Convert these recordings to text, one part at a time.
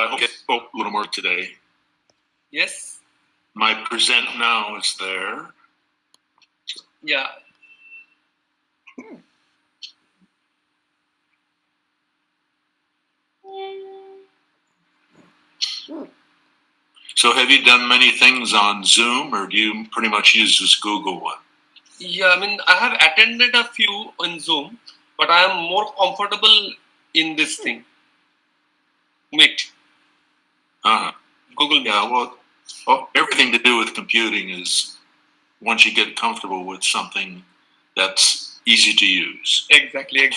But get a little more today. Yes. My present now is there. Yeah. So have you done many things on Zoom, or do you pretty much use this Google one? Yeah, I mean, I have attended a few on Zoom, but I am more comfortable in this thing. Meet. Google Meet. Yeah, well, everything to do with computing is once you get comfortable with something that's easy to use. Exactly.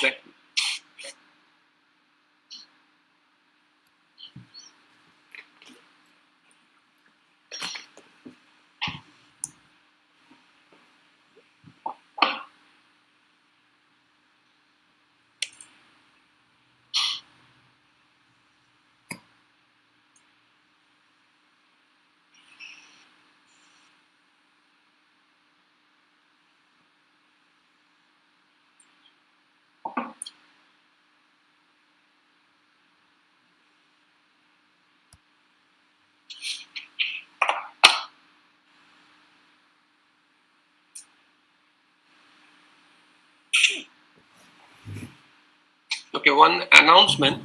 Okay, one announcement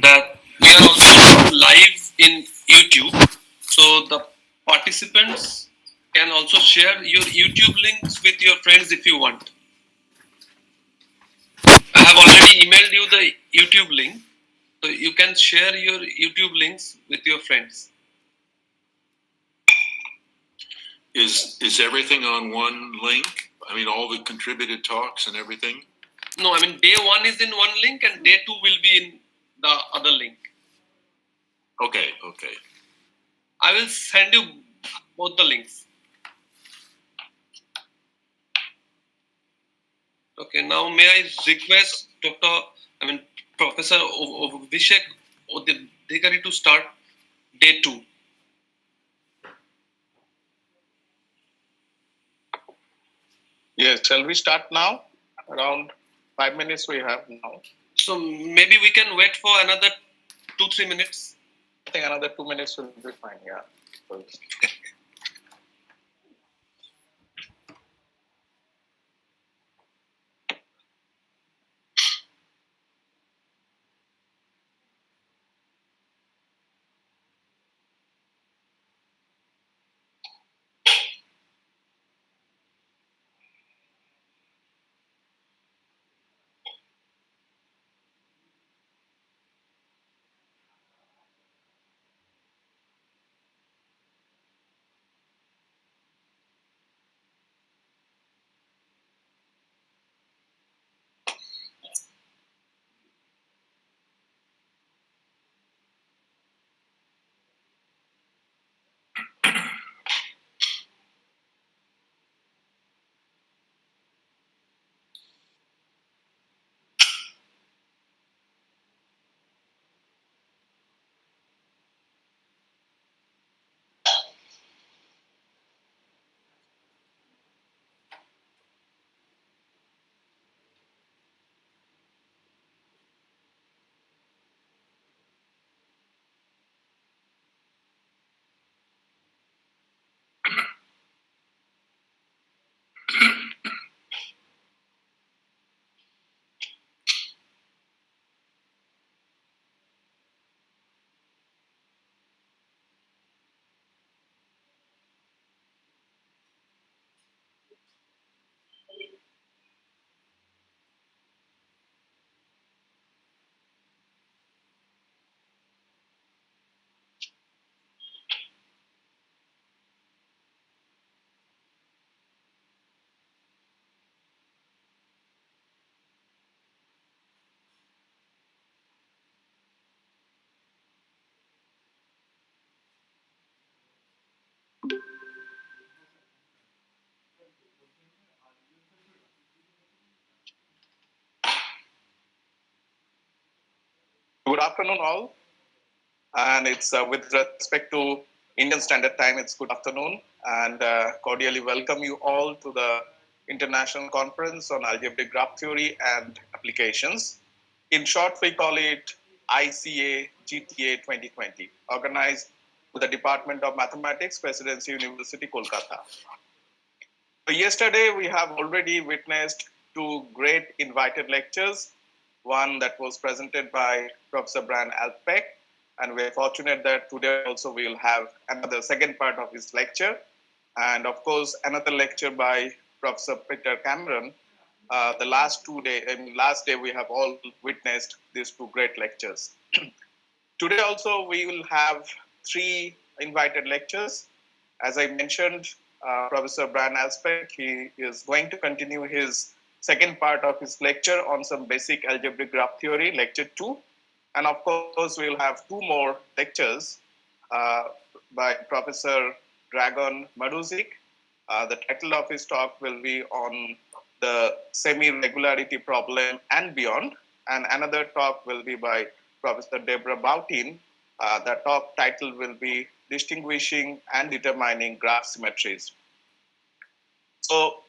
that we are also live in YouTube, so the participants can also share your YouTube links with your friends if you want. I have already emailed you the YouTube link, so you can share your YouTube links with your friends. Is everything on one link? I mean, all the contributed talks and everything? No, I mean, day 1 is in one link and day 2 will be in the other link. Okay. I will send you both the links. Okay, now may I request Professor Vishek Odhikari to start day 2. Yes, shall we start now? Around 5 minutes we have now. So maybe we can wait for another 2-3 minutes. I think another 2 minutes will be fine, yeah. Good afternoon, all. And it's with respect to Indian Standard Time, it's good afternoon. And cordially welcome you all to the International Conference on Algebraic Graph Theory and Applications. In short, we call it ICAGTA-2020, organized with the Department of Mathematics, Presidency, University, Kolkata. So yesterday, we have already witnessed two great invited lectures, one that was presented by Professor Brian Alpec, and we're fortunate that today also we will have another second part of his lecture, and of course, another lecture by Professor Peter Cameron. The last day we have all witnessed these two great lectures. Today also we will have three invited lectures. As I mentioned, Professor Brian Alpec, he is going to continue his second part of his lecture on some basic algebraic graph theory, lecture 2. And of course, we'll have two more lectures by Professor Dragan Maruzic. The title of his talk will be on the semi-regularity problem and beyond. And another talk will be by Professor Deborah Boutin. The talk title will be Distinguishing and Determining Graph Symmetries. So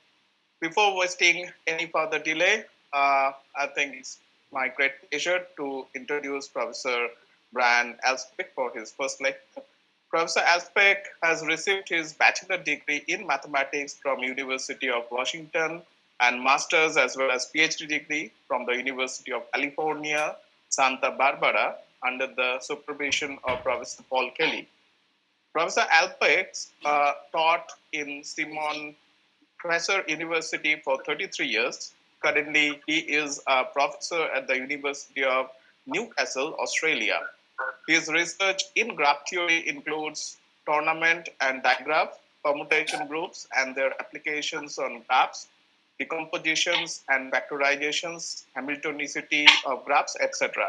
before wasting any further delay, I think it's my great pleasure to introduce Professor Brian Alpec for his first lecture. Professor Alpec has received his bachelor degree in mathematics from University of Washington and master's as well as PhD degree from the University of California, Santa Barbara, under the supervision of Professor Paul Kelly. Professor Alpec taught in Simon Fraser University for 33 years. Currently, he is a professor at the University of Newcastle, Australia. His research in graph theory includes tournament and digraph, permutation groups and their applications on graphs, decompositions and factorizations, Hamiltonicity of graphs, etc.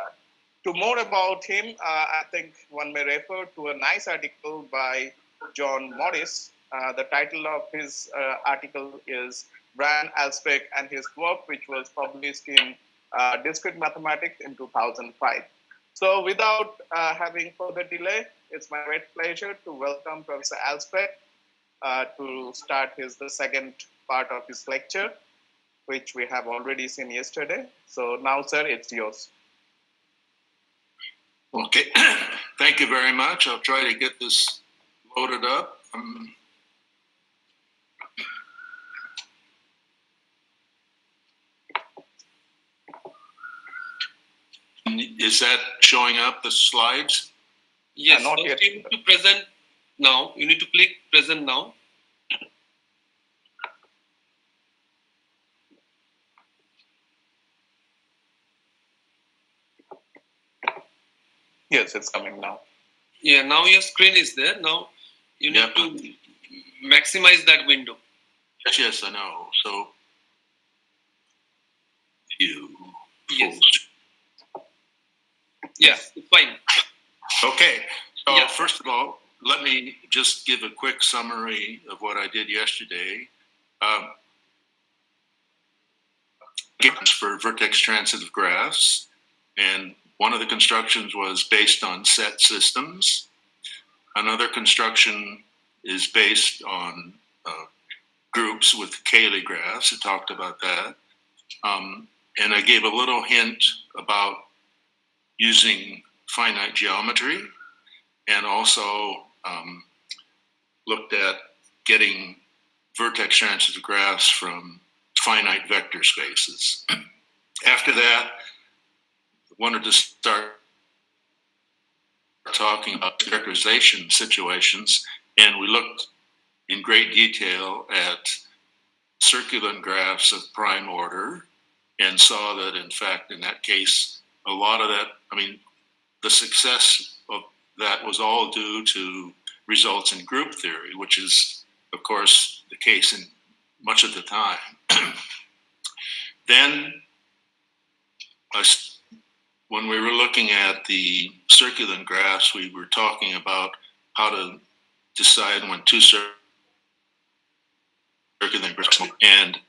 To more about him, I think one may refer to a nice article by John Morris. The title of his article is Brian Alpec and his work, which was published in Discrete Mathematics in 2005. So without having further delay, it's my great pleasure to welcome Professor Alpec to start the second part of his lecture, which we have already seen yesterday. So now, sir, it's yours. Okay, thank you very much. I'll try to get this loaded up. Is that showing up, the slides? Yes, not so yet. you need to present now. You need to click present now. Yes, it's coming now. Yeah, now your screen is there. Now you need to maximize that window. Yes, I know. So, Yes. Yeah, fine. Okay. So first of all, let me just give a quick summary of what I did yesterday. For vertex transitive graphs, and one of the constructions was based on set systems. Another construction is based on groups with Cayley graphs. I talked about that. And I gave a little hint about using finite geometry, and also looked at getting vertex transitive graphs from finite vector spaces. After that, I wanted to start talking about characterization situations, and we looked in great detail at circulant graphs of prime order, and saw that, in fact, in that case, a lot of that, the success of that was all due to results in group theory, which is, of course, the case in much of the time. Then, when we were looking at the circulant graphs, we were talking about how to decide when two circulant graphs, and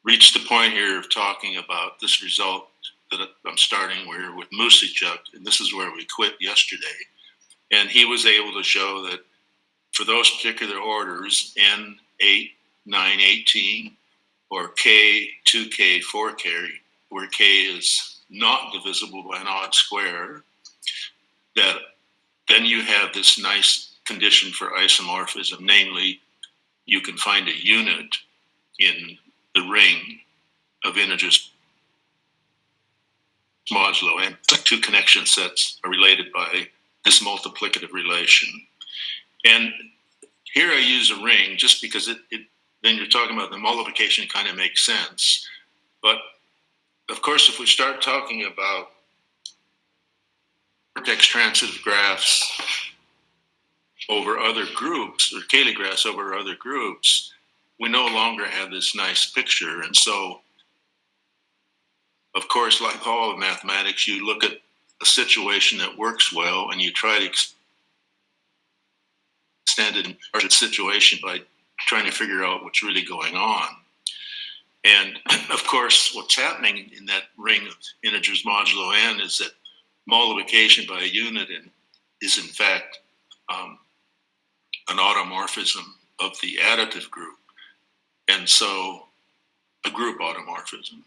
reached the point here of talking about this result that I'm starting here with Musicuk, and this is where we quit yesterday. And he was able to show that for those particular orders, N, 8, 9, 18, or K, 2K, 4K, where K is not divisible by an odd square, that then you have this nice condition for isomorphism, namely, you can find a unit in the ring of integers modulo n. Two connection sets are related by this multiplicative relation. And here I use a ring just because then you're talking about the multiplication kind of makes sense. But of course, if we start talking about vertex transitive graphs over other groups, or Cayley graphs over other groups, we no longer have this nice picture. And so, of course, like all of mathematics, you look at a situation that works well and you try to extend it in a situation by trying to figure out what's really going on. And of course, what's happening in that ring of integers modulo n is that multiplication by a unit is in fact an automorphism of the additive group, and so a group automorphism.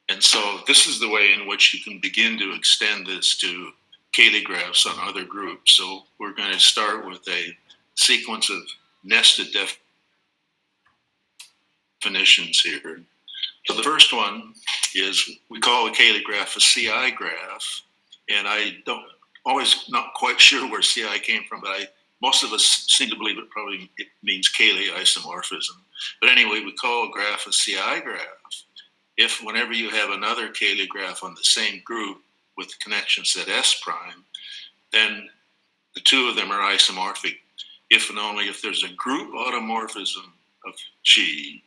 And so this is the way in which you can begin to extend this to Cayley graphs on other groups. So we're going to start with a sequence of nested definitions here. So the first one is, we call a Cayley graph a CI graph, and I don't always not quite sure where CI came from, but most of us seem to believe it means Cayley isomorphism. But anyway, we call a graph a CI graph if whenever you have another Cayley graph on the same group with the connection set S prime, then the two of them are isomorphic if and only if there's a group automorphism of G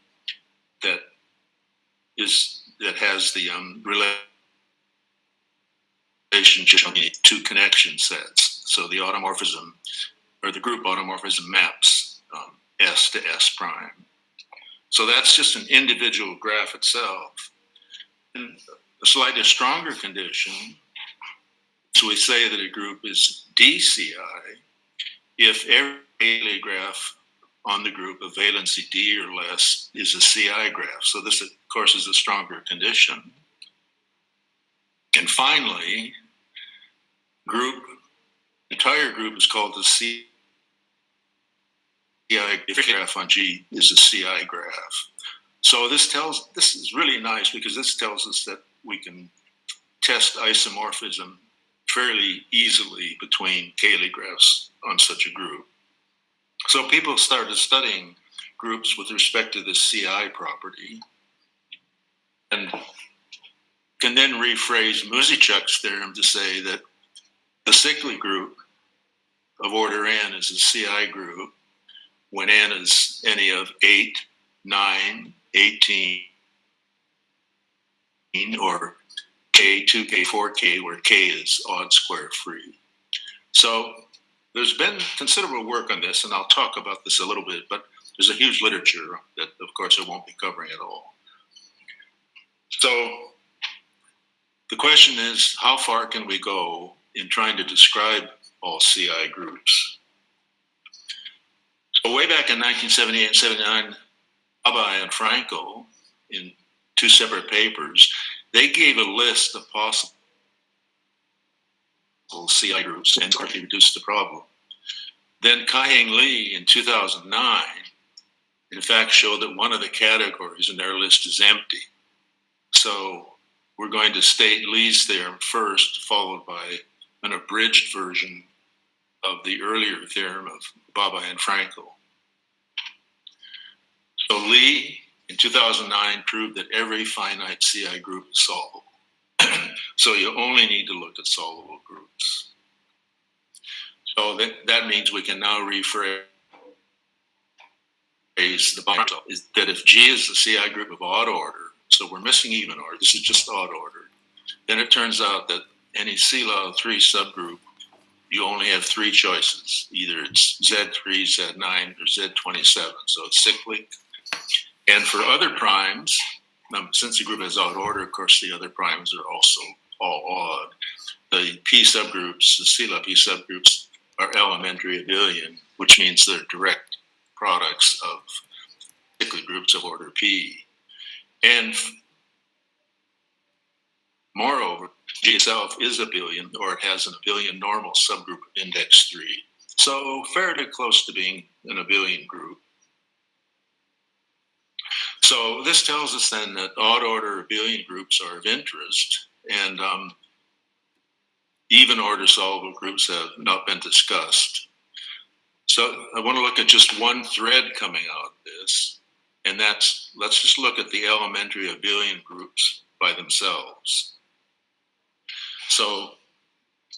that has the relationship between two connection sets. So the automorphism, or the group automorphism, maps S to S prime. So that's just an individual graph itself. And a slightly stronger condition, so we say that a group is DCI if every Cayley graph on the group of valency D or less is a CI graph. So this, of course, is a stronger condition. And finally, entire group is called the CI graph on G is a CI graph. So this is really nice because this tells us that we can test isomorphism fairly easily between Cayley graphs on such a group. So people started studying groups with respect to this CI property and can then rephrase Muzychuk's theorem to say that the cyclic group of order n is a CI group when n is any of 8, 9, 18, or k, 2k, 4k, where k is odd square free. So there's been considerable work on this, and I'll talk about this a little bit, but there's a huge literature that, of course, I won't be covering at all. So the question is, how far can we go in trying to describe all CI groups? So way back in 1978 and 79, Abba and Franco, in two separate papers, they gave a list of possible CI groups and quickly reduced the problem. Then Kai-Heng Lee in 2009, in fact, showed that one of the categories in their list is empty. So we're going to state Lee's theorem first, followed by an abridged version of the earlier theorem of Baba and Frankel. So Lee, in 2009, proved that every finite CI group is solvable. So you only need to look at solvable groups. So that means we can now rephrase the bottom result, is that if G is the CI group of odd order, so we're missing even order, this is just odd order, then it turns out that any CLAW 3 subgroup, you only have three choices. Either it's Z3, Z9, or Z27, so it's cyclic. And for other primes, since the group has odd order, of course, the other primes are also all odd. The P subgroups, the CLAW P subgroups, are elementary abelian, which means they're direct products of cyclic groups of order P. And Moreover, G itself is abelian, or it has an abelian normal subgroup of index 3. So fairly close to being an abelian group. So this tells us then that odd order abelian groups are of interest, and even order solvable groups have not been discussed. So I want to look at just one thread coming out of this, and that's, let's just look at the elementary abelian groups by themselves. So,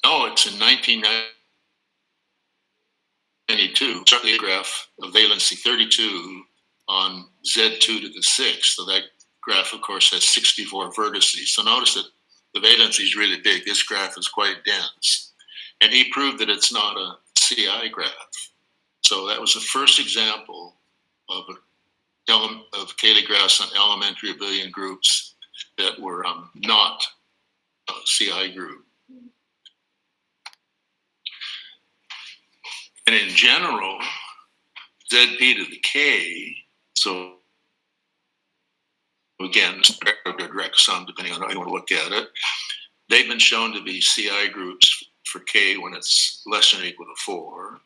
it's in 1992, the graph of valency 32 on Z2 to the 6th. So that graph, of course, has 64 vertices. So notice that the valency is really big. This graph is quite dense. And he proved that it's not a CI graph. So that was the first example of Cayley graphs on elementary abelian groups that were not a CI group. And in general, ZP to the K, so again, a direct sum, depending on how you want to look at it, they've been shown to be CI groups for K when it's less than or equal to 4,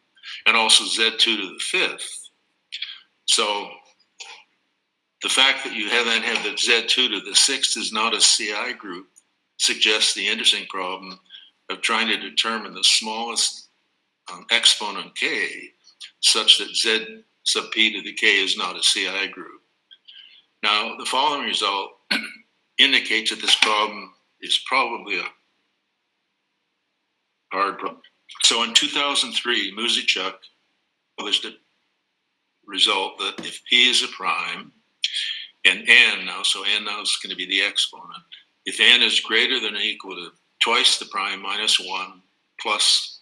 and also Z2 to the 5th. So the fact that you then have that Z2 to the 6th is not a CI group suggests the interesting problem of trying to determine the smallest exponent K such that Z sub P to the K is not a CI group. Now, the following result indicates that this problem is probably a hard problem. So in 2003, Muzichuk published a result that if P is a prime, and N now, so N now is going to be the exponent, if N is greater than or equal to twice the prime minus 1 plus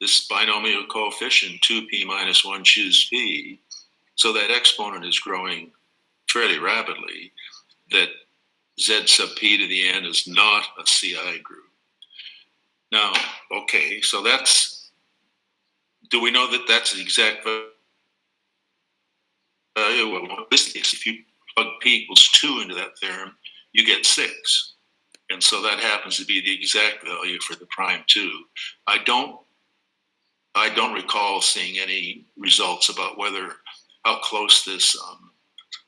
this binomial coefficient 2p minus 1 choose p, so that exponent is growing fairly rapidly, that Z sub p to the n is not a CI group. Now, okay, so that's, do we know that that's the exact value? Well, in this case, if you plug p equals 2 into that theorem, you get 6. And so that happens to be the exact value for the prime 2. I don't recall seeing any results about how close this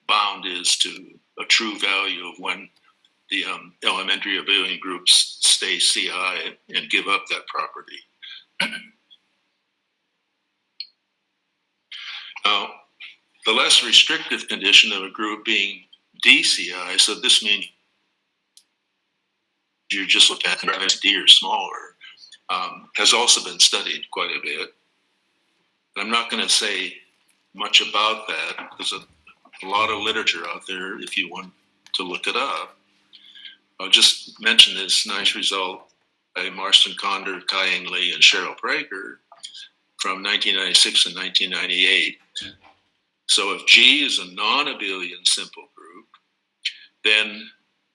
bound is to a true value of when the elementary abelian groups stay CI and give up that property. Now, the less restrictive condition of a group being DCI, so this means you're just looking at graphs D or smaller, has also been studied quite a bit. I'm not going to say much about that. There's a lot of literature out there if you want to look it up. I'll just mention this nice result by Marston Condor, Kai-Ing Lee, and Cheryl Prager from 1996 and 1998. So if G is a non-abelian simple group, then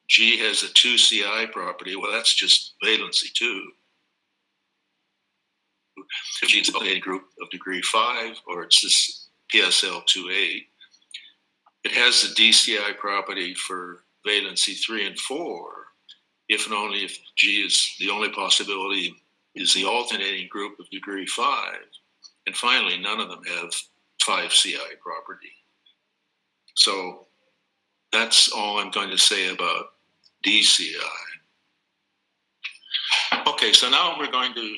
G has a 2CI property. Well, that's just valency 2. If G is an abelian group of degree 5, or it's this PSL 2A, it has the DCI property for valency 3 and 4, if and only if G is the only possibility is the alternating group of degree 5. And finally, none of them have 5 CI property. So that's all I'm going to say about DCI. Okay, so now we're going to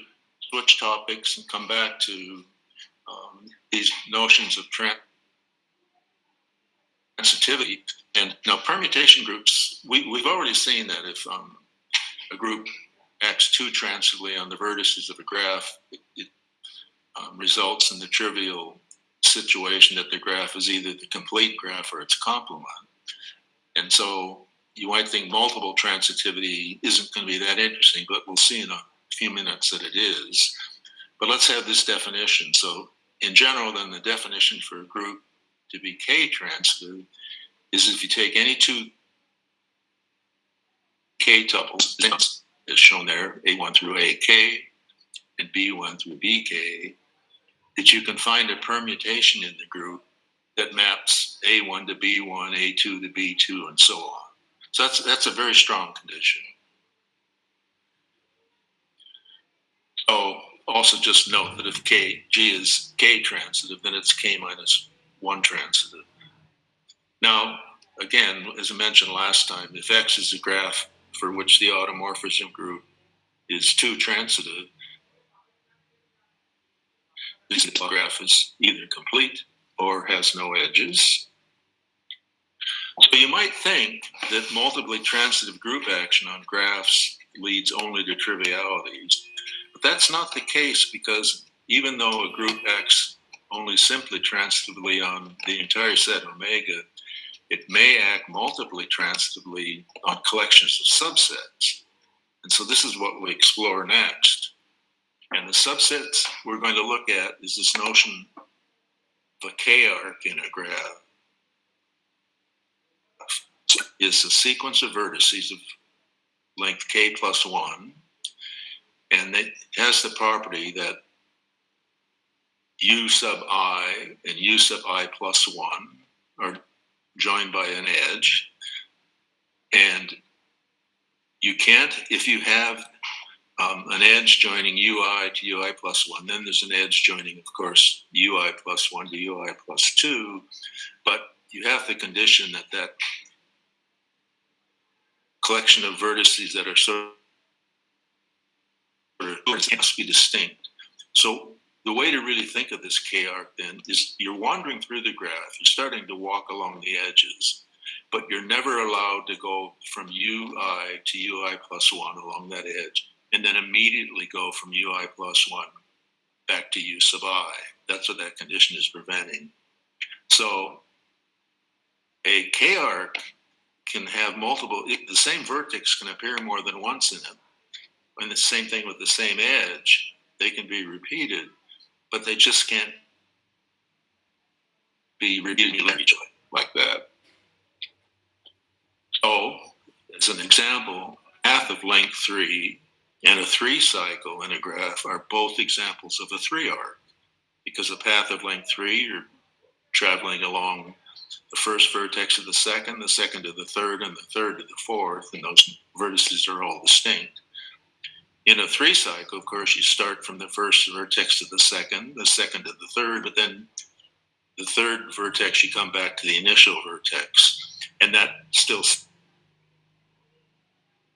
switch topics and come back to these notions of transitivity. And now permutation groups, we've already seen that if a group acts too transitively on the vertices of a graph, it results in the trivial situation that the graph is either the complete graph or its complement. And so you might think multiple transitivity isn't going to be that interesting, but we'll see in a few minutes that it is. But let's have this definition. So in general, then the definition for a group to be K-transitive is if you take any two K tuples, as shown there, A1 through AK and B1 through BK, that you can find a permutation in the group that maps A1 to B1, A2 to B2, and so on. So that's a very strong condition. Oh, also just note that if G is K transitive, then it's K minus 1 transitive. Now, again, as I mentioned last time, if X is a graph for which the automorphism group is 2 transitive, this graph is either complete or has no edges. So you might think that multiply transitive group action on graphs leads only to trivialities, but that's not the case, because even though a group acts only simply transitively on the entire set omega, it may act multiply transitively on collections of subsets. And so this is what we explore next. And the subsets we're going to look at is this notion of a K-arc in a graph. Is a sequence of vertices of length K plus 1, and it has the property that U sub I and U sub I plus 1 are joined by an edge. And you can't, if you have an edge joining Ui to Ui plus 1, then there's an edge joining, of course, Ui plus 1 to Ui plus 2, but you have the condition that that collection of vertices that are sort of must be distinct. So the way to really think of this K-arc then is you're wandering through the graph, you're starting to walk along the edges, but you're never allowed to go from Ui to Ui plus 1 along that edge, and then immediately go from Ui plus 1 back to U sub I. That's what that condition is preventing. So a K-arc can have multiple, the same vertex can appear more than once in it. And the same thing with the same edge, they can be repeated, but they just can't be repeated individually like that. So, as an example, path of length 3 and a 3 cycle in a graph are both examples of a 3 arc, because the path of length 3, you're traveling along the first vertex of the second to the third, and the third to the fourth, and those vertices are all distinct. In a 3 cycle, of course, you start from the first vertex to the second to the third, but then the third vertex, you come back to the initial vertex, and that still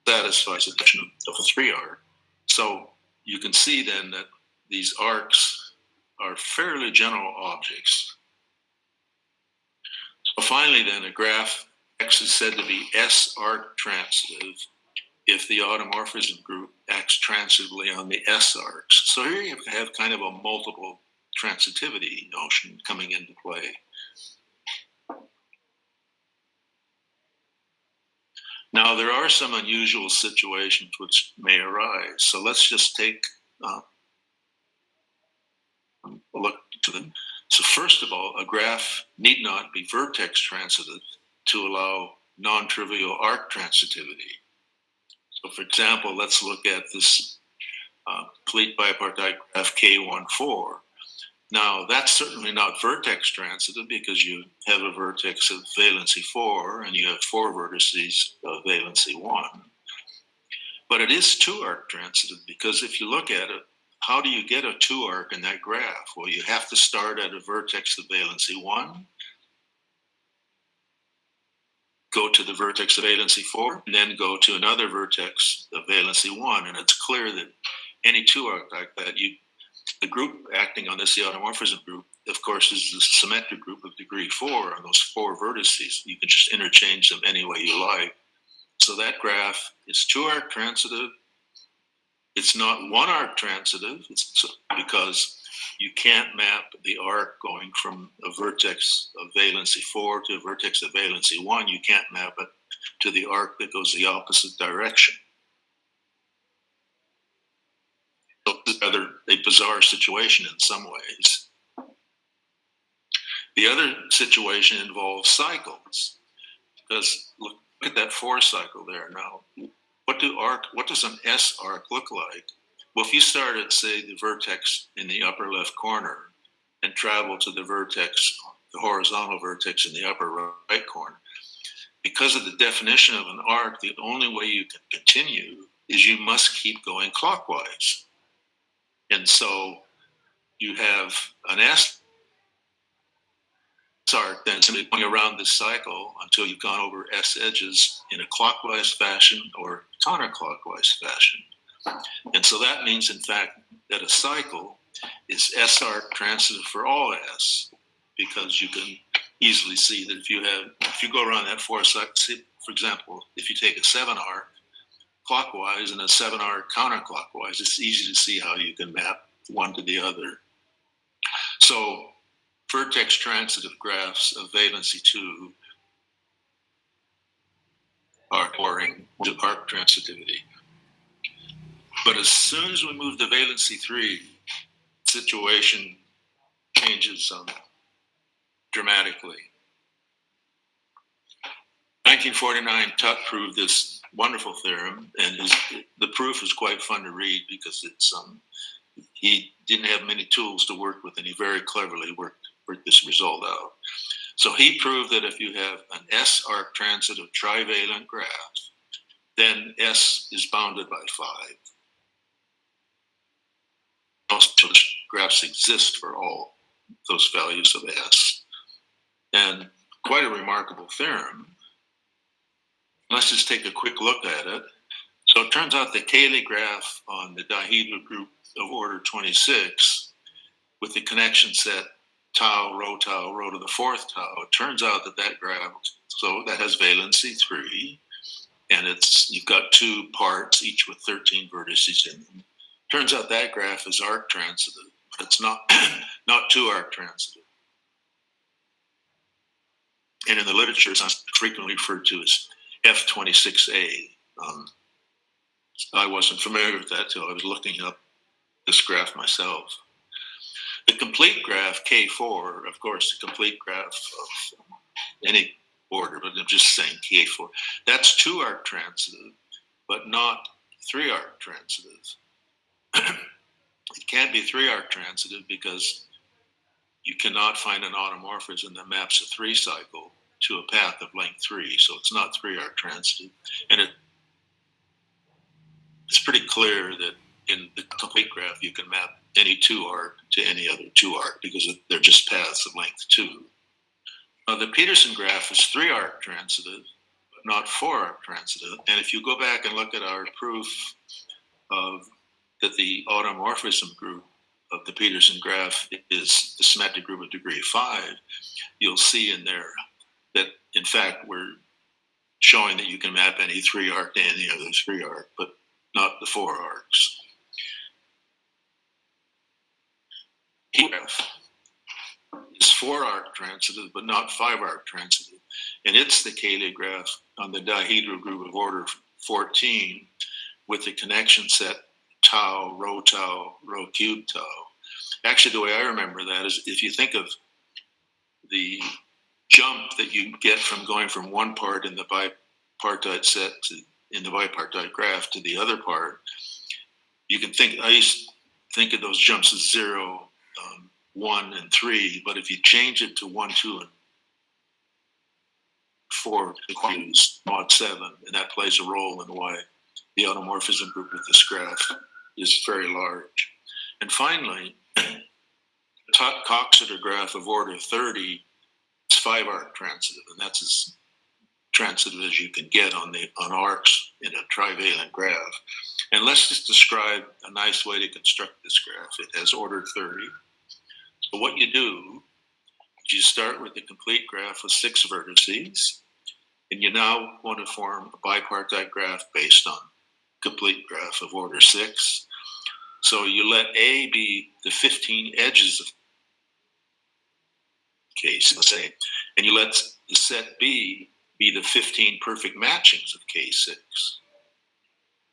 satisfies the definition of a 3 arc. So you can see then that these arcs are fairly general objects. So finally then, a graph X is said to be S-arc transitive if the automorphism group acts transitively on the S-arcs. So here you have kind of a multiple transitivity notion coming into play. Now, there are some unusual situations which may arise. So let's just take a look to them. So first of all, a graph need not be vertex transitive to allow non-trivial arc transitivity. So for example, let's look at this complete bipartite graph K14. Now, that's certainly not vertex transitive because you have a vertex of valency 4 and you have 4 vertices of valency 1. But it is 2-arc transitive because if you look at it, how do you get a 2-arc in that graph? Well, you have to start at a vertex of valency 1, go to the vertex of valency 4, and then go to another vertex of valency 1. And it's clear that any 2-arc like that, the group acting on this, the automorphism group, of course, is the symmetric group of degree 4 on those 4 vertices. You can just interchange them any way you like. So that graph is 2-arc transitive. It's not 1-arc transitive because you can't map the arc going from a vertex of valency 4 to a vertex of valency 1. You can't map it to the arc that goes the opposite direction. So it's rather a bizarre situation in some ways. The other situation involves cycles, because look at that 4 cycle there now. What does an S arc look like? Well, if you start at, say, the vertex in the upper left corner and travel to the vertex, the horizontal vertex in the upper right corner, because of the definition of an arc, the only way you can continue is you must keep going clockwise. And so you have an S arc then simply going around this cycle until you've gone over S edges in a clockwise fashion or counterclockwise fashion. And so that means, in fact, that a cycle is S arc transitive for all S, because you can easily see that if you go around that four cycles, for example, if you take a 7 arc clockwise and a 7 arc counterclockwise, it's easy to see how you can map one to the other. So vertex transitive graphs of valency 2 are boring to arc transitivity. But as soon as we move to valency 3, situation changes dramatically. 1949, Tuck proved this wonderful theorem, and the proof is quite fun to read because he didn't have many tools to work with, and he very cleverly worked this result out. So he proved that if you have an S arc transitive trivalent graph, then S is bounded by 5. Most graphs exist for all those values of S. And quite a remarkable theorem. Let's just take a quick look at it. So it turns out the Cayley graph on the dihedral group of order 26 with the connection set tau, rho to the 4th tau, it turns out that graph, so that has valency 3, and you've got 2 parts, each with 13 vertices in them. Turns out that graph is arc transitive, but it's not 2 arc transitive. And in the literature, it's frequently referred to as F26A. I wasn't familiar with that till I was looking up this graph myself. The complete graph, K4, of course, the complete graph of any order, but I'm just saying K4, that's 2 arc transitive, but not 3 arc transitive. It can't be 3 arc transitive because you cannot find an automorphism that maps a 3 cycle to a path of length 3, so it's not 3 arc transitive. And it's pretty clear that in the complete graph you can map any 2 arc to any other 2 arc because they're just paths of length 2. Now the Peterson graph is 3 arc transitive, but not 4 arc transitive. And if you go back and look at our proof of that the automorphism group of the Peterson graph is the symmetric group of degree 5, you'll see in there that, in fact, we're showing that you can map any 3 arc to any other 3 arc, but not the 4 arcs. The graph is 4 arc transitive, but not 5 arc transitive. And it's the Cayley graph on the dihedral group of order 14 with the connection set tau, rho cubed tau. Actually, the way I remember that is if you think of the jump that you get from going from one part in the bipartite set in the bipartite graph to the other part, you can think, I used to think of those jumps as 0, 1, and 3, but if you change it to 1, 2, and 4, it use mod 7, and that plays a role in why the automorphism group with this graph is very large. And finally, the Coxeter graph of order 30 is 5 arc transitive, and that's as transitive as you can get on arcs in a trivalent graph. And let's just describe a nice way to construct this graph. It has order 30. So what you do is you start with the complete graph with 6 vertices, and you now want to form a bipartite graph based on complete graph of order 6. So you let A be the 15 edges of case, let's say, and you let the set B be the 15 perfect matchings of K6.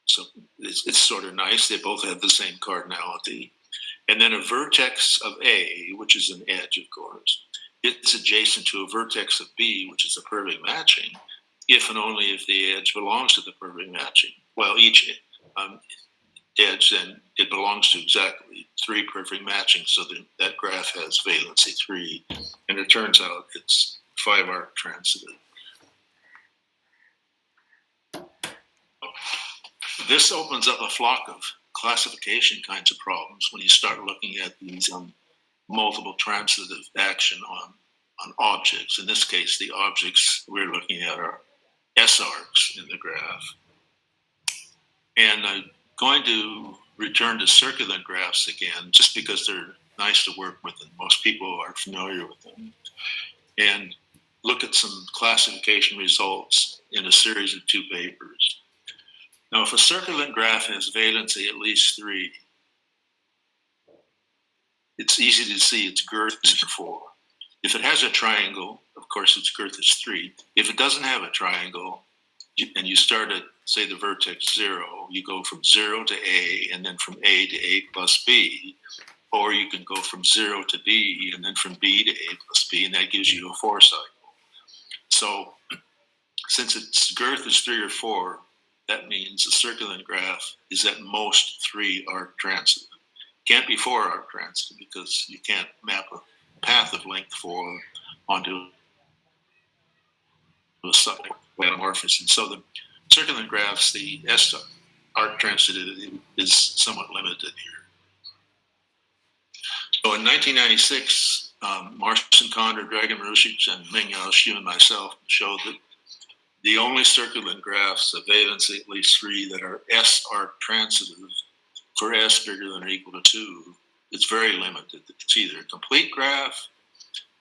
So it's sort of nice. They both have the same cardinality. And then a vertex of A, which is an edge, of course, it's adjacent to a vertex of B, which is a perfect matching, if and only if the edge belongs to the perfect matching. Well, each edge, then it belongs to exactly 3 perfect matchings, so that graph has valency 3, and it turns out it's 5 arc transitive. This opens up a flock of classification kinds of problems when you start looking at these multiple transitive action on objects. In this case, the objects we're looking at are S-arcs in the graph. And I'm going to return to circulant graphs again, just because they're nice to work with and most people are familiar with them. And look at some classification results in a series of 2 papers. Now, if a circulant graph has valency at least 3, it's easy to see its girth is 4. If it has a triangle, of course, its girth is 3. If it doesn't have a triangle, and you start at, say, the vertex 0, you go from 0 to A, and then from A to A plus B, or you can go from 0 to B, and then from B to A plus B, and that gives you a 4 cycle. So, since its girth is 3 or 4, that means a circulant graph is at most 3 arc transitive. Can't be 4 arc transitive because you can't map a path of length 4 onto a metamorphism. So the circulant graphs, the S arc transitivity is somewhat limited here. So in 1996, Marcin Kondor, Dragan Marušić, and Mingyao Xu and myself showed that the only circulant graphs of valency at least 3 that are S arc transitive for S bigger than or equal to 2, it's very limited. It's either a complete graph,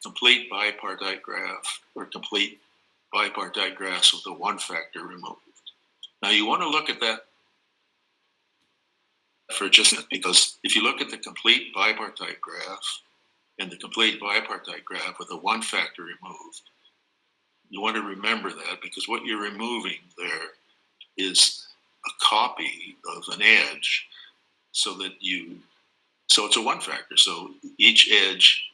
complete bipartite graph, or complete bipartite graphs with a 1 factor removed. Now you want to look at that for just a minute, because if you look at the complete bipartite graph and the complete bipartite graph with a 1 factor removed, you want to remember that, because what you're removing there is a copy of an edge, so it's a 1 factor. So each edge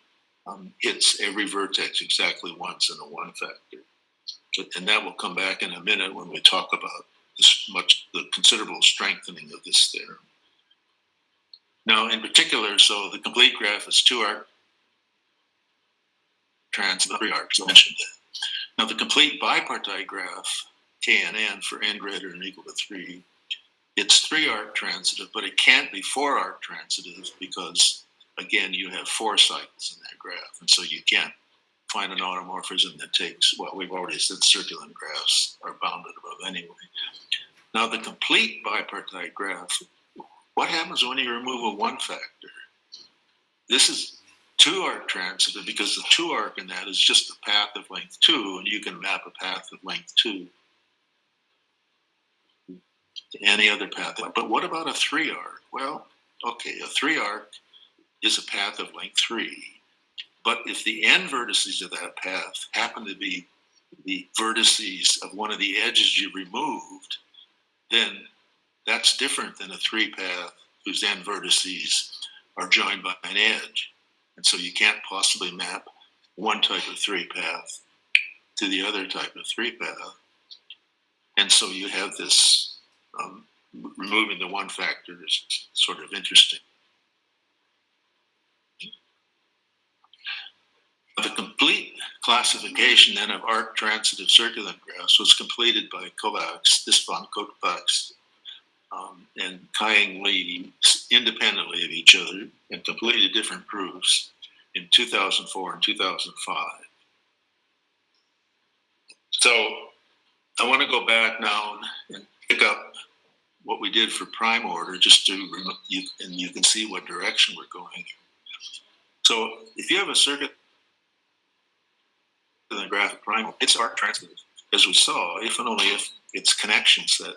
hits every vertex exactly once in a 1 factor. And that will come back in a minute when we talk about the considerable strengthening of this theorem. Now, in particular, so the complete graph is 2 arc transitive, 3 arcs, I mentioned that. Now, the complete bipartite graph, K and N, for n greater than or equal to 3, it's 3 arc transitive, but it can't be 4 arc transitive because, again, you have 4 cycles in that graph. And so you can't find an automorphism that takes, well, we've already said circulant graphs are bounded above anyway. Now, the complete bipartite graph, what happens when you remove a 1 factor? This is 2 arc transitive because the 2 arc in that is just a path of length 2, and you can map a path of length 2 to any other path. But what about a 3 arc? Well, okay, a 3 arc is a path of length 3. But if the n vertices of that path happen to be the vertices of one of the edges you removed, then that's different than a 3 path whose n vertices are joined by an edge. And so you can't possibly map one type of 3 path to the other type of 3 path. And so you have this removing the 1 factor is sort of interesting. The complete classification then of arc transitive circulant graphs was completed by Kovacs, Istvan Kovacs, and Kai-Ing Lee independently of each other, and completed different proofs in 2004 and 2005. So I want to go back now and pick up what we did for prime order, just to and you can see what direction we're going. So if you have a circuit in the graph of prime, it's arc transitive, as we saw, if and only if its connection set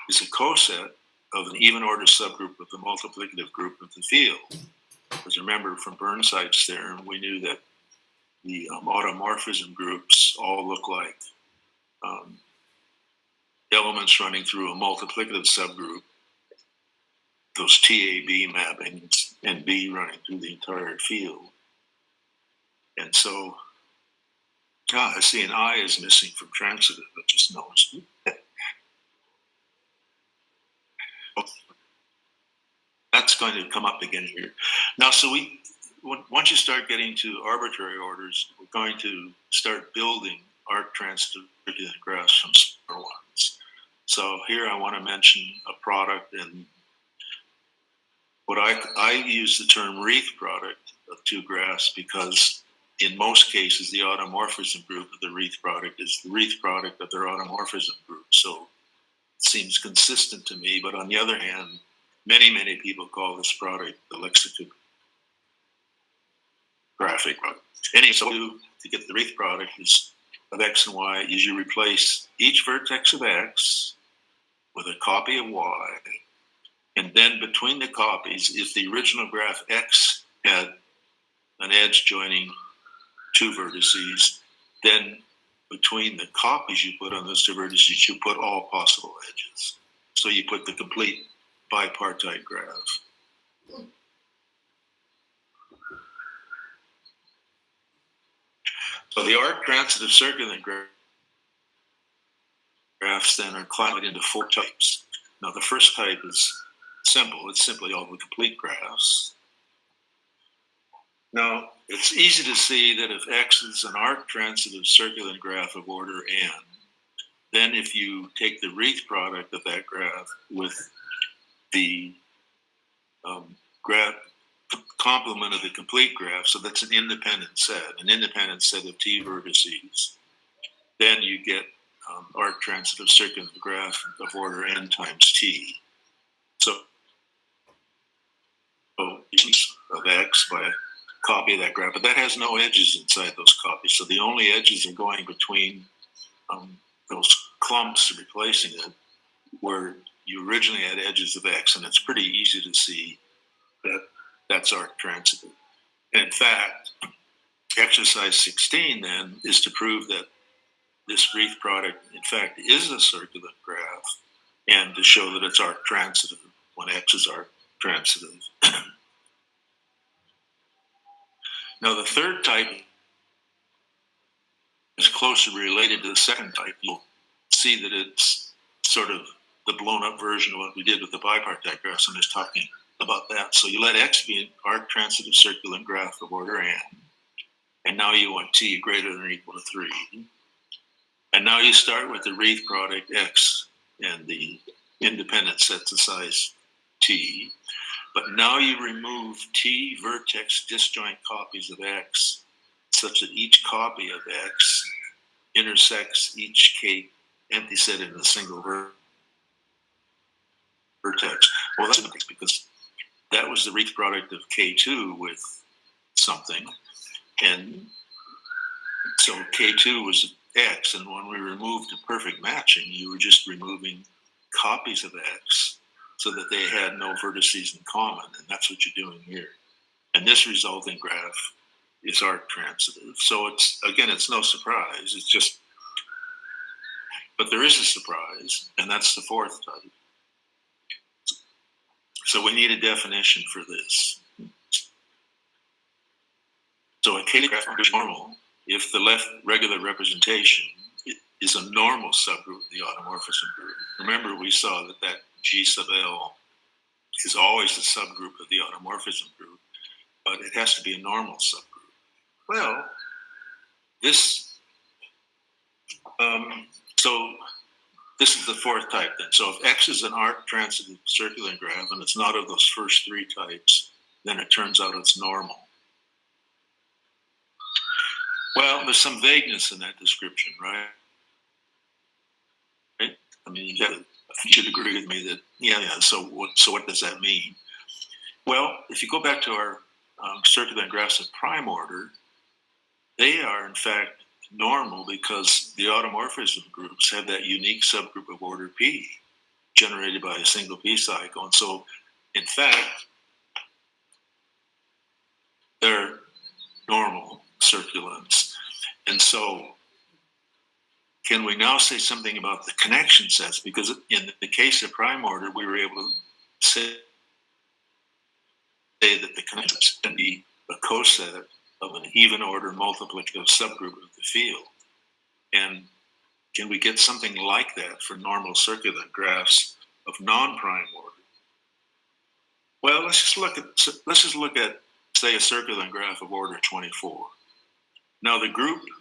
is a coset of an even order subgroup of the multiplicative group of the field. Because remember, from Burnside's theorem, we knew that the automorphism groups all look like elements running through a multiplicative subgroup, those TAB mappings, and B running through the entire field. And so, I see an I is missing from transitive, I just noticed. That's going to come up again here. Now, so once you start getting to arbitrary orders, we're going to start building arc transitive graphs from smaller ones. So here I want to mention a product and But I use the term wreath product of two graphs because in most cases the automorphism group of the wreath product is the wreath product of their automorphism group. So it seems consistent to me. But on the other hand, many people call this product the lexicographic product. Anyway, so to get the wreath product of x and y is you replace each vertex of x with a copy of y, and then between the copies, if the original graph x had an edge joining two vertices, then between the copies you put on those two vertices, you put all possible edges. So you put the complete bipartite graph. So the arc transitive circular graphs then are classified into four types. Now the first type is simple. It's simply all the complete graphs. Now it's easy to see that if x is an arc transitive circular graph of order n, then if you take the wreath product of that graph with the graph complement of the complete graph, so that's an independent set of t vertices, then you get arc transitive circular graph of order n times t. So of x by a copy of that graph, but that has no edges inside those copies. So the only edges are going between those clumps replacing it, where you originally had edges of x, and it's pretty easy to see that that's arc transitive. And in fact, exercise 16 then is to prove that this wreath product, in fact, is a circular graph, and to show that it's arc transitive when x is arc transitive. Now, the third type is closely related to the second type. You'll see that it's sort of the blown up version of what we did with the bipartite graphs. I'm just talking about that. So you let x be an arc transitive circular graph of order n, and now you want t greater than or equal to 3. And now you start with the wreath product x and the independent sets of size t. But now you remove t vertex disjoint copies of x such that each copy of x intersects each k empty set in a single vertex. Well, that's because that was the wreath product of k2 with something. And so k2 was x, and when we removed the perfect matching, you were just removing copies of x so that they had no vertices in common, and that's what you're doing here. And this resulting graph is arc transitive. So it's no surprise. It's just, but there is a surprise, and that's the fourth type. So we need a definition for this. So a k-graph is normal if the left regular representation is a normal subgroup of the automorphism group. Remember, we saw that G sub L is always a subgroup of the automorphism group, but it has to be a normal subgroup. Well, this is the fourth type then. So if X is an arc transitive circular graph and it's not of those first three types, then it turns out it's normal. Well, there's some vagueness in that description, right? I mean, you should agree with me that, so what does that mean? Well, if you go back to our circular graphs of prime order, they are, in fact, normal because the automorphism groups have that unique subgroup of order P generated by a single P cycle. And so, in fact, they're normal circulants. And so, can we now say something about the connection sets? Because in the case of prime order, we were able to say that the connection sets can be a coset of an even order multiplicative subgroup of the field. And can we get something like that for normal circular graphs of non-prime order? Well, let's just look at say a circular graph of order 24. Now the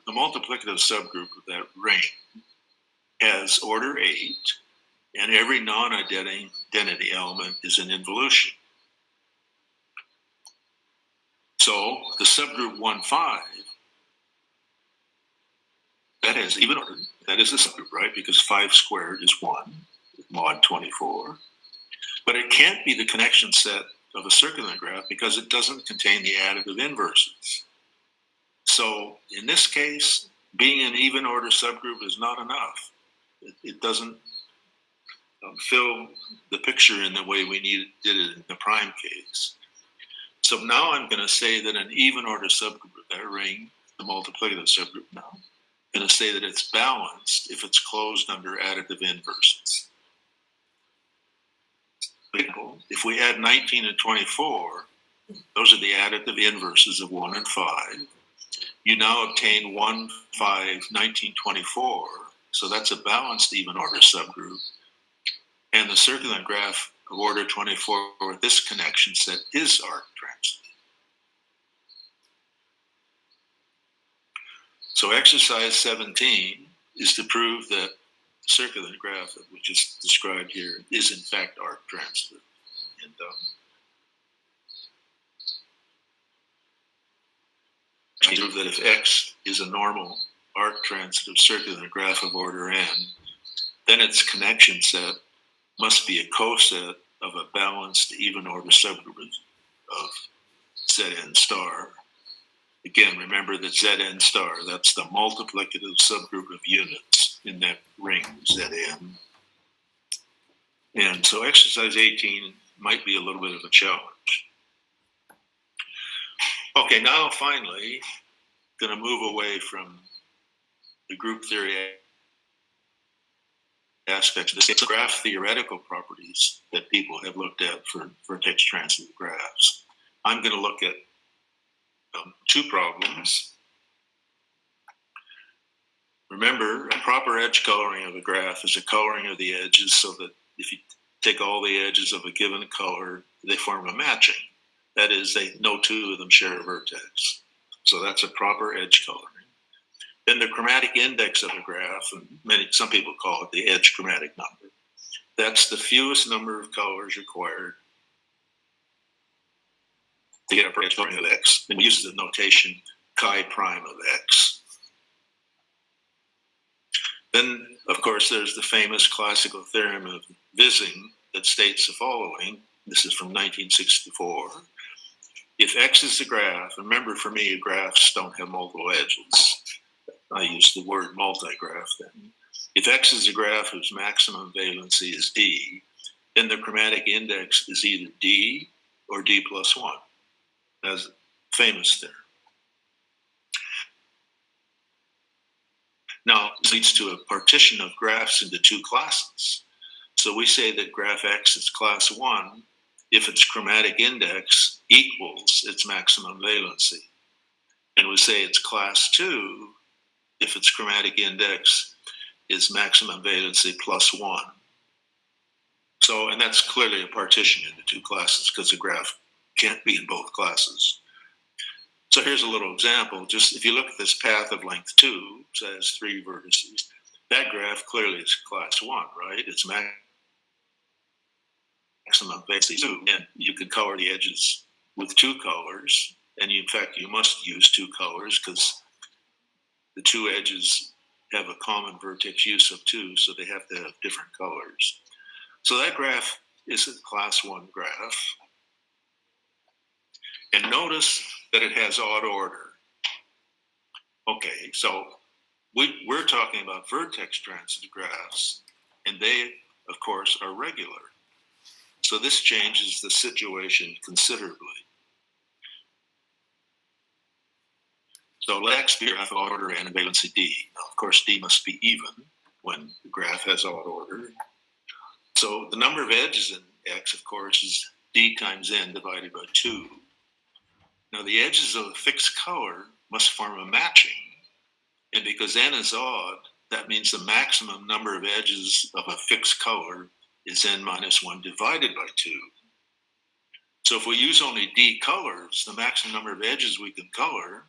multiplicative subgroup of that ring has order 8, and every non-identity element is an involution. So the subgroup 1, 5, that has even order. That is a subgroup, right? Because 5 squared is 1, mod 24. But it can't be the connection set of a circular graph because it doesn't contain the additive inverses. So in this case, being an even order subgroup is not enough. It doesn't fill the picture in the way we did it in the prime case. So now I'm going to say that an even order subgroup of that ring, the multiplicative subgroup now, I'm going to say that it's balanced if it's closed under additive inverses. If we add 19 and 24, those are the additive inverses of 1 and 5. You now obtain 1, 5, 19, 24. So that's a balanced even order subgroup. And the circular graph of order 24 with this connection set is arc transitive. So exercise 17 is to prove that the circular graph that we just described here is in fact arc transitive. And to prove that if X is a normal arc transitive circular graph of order n, then its connection set must be a coset of a balanced even order subgroup of Zn star. Again, remember that Zn star, that's the multiplicative subgroup of units in that ring Zn. And so exercise 18 might be a little bit of a challenge. Okay, now finally, going to move away from the group theory aspects of this. It's graph theoretical properties that people have looked at for vertex transitive graphs. I'm going to look at 2 problems. Remember, a proper edge coloring of a graph is a coloring of the edges so that if you take all the edges of a given color, they form a matching. That is, no 2 of them share a vertex. So that's a proper edge coloring. Then the chromatic index of a graph, and some people call it the edge chromatic number. That's the fewest number of colors required to get a edge coloring of X. And we use the notation chi prime of X. Then, of course, there's the famous classical theorem of Vissing that states the following. This is from 1964. If X is the graph, remember for me, graphs don't have multiple edges. I use the word multigraph then. If X is a graph whose maximum valency is D, then the chromatic index is either D or D plus 1. That's a famous theorem. Now, this leads to a partition of graphs into 2 classes. So we say that graph X is class 1 if its chromatic index equals its maximum valency. And we say it's class 2 if its chromatic index is maximum valency plus 1. So, and that's clearly a partition into 2 classes because the graph can't be in both classes. So here's a little example. Just if you look at this path of length 2, so it has 3 vertices, that graph clearly is class 1, right? It's maximum valency 2. And you can color the edges with 2 colors. And in fact, you must use 2 colors because the 2 edges have a common vertex use of 2, so they have to have different colors. So that graph is a class 1 graph. And notice that it has odd order. Okay, so we're talking about vertex transitive graphs, and they, of course, are regular. So this changes the situation considerably. So let X be a graph of odd order and valency D. Now, of course, D must be even when the graph has odd order. So the number of edges in X, of course, is D times N divided by 2. Now, the edges of a fixed color must form a matching. And because N is odd, that means the maximum number of edges of a fixed color is N minus 1 divided by 2. So if we use only D colors, the maximum number of edges we can color,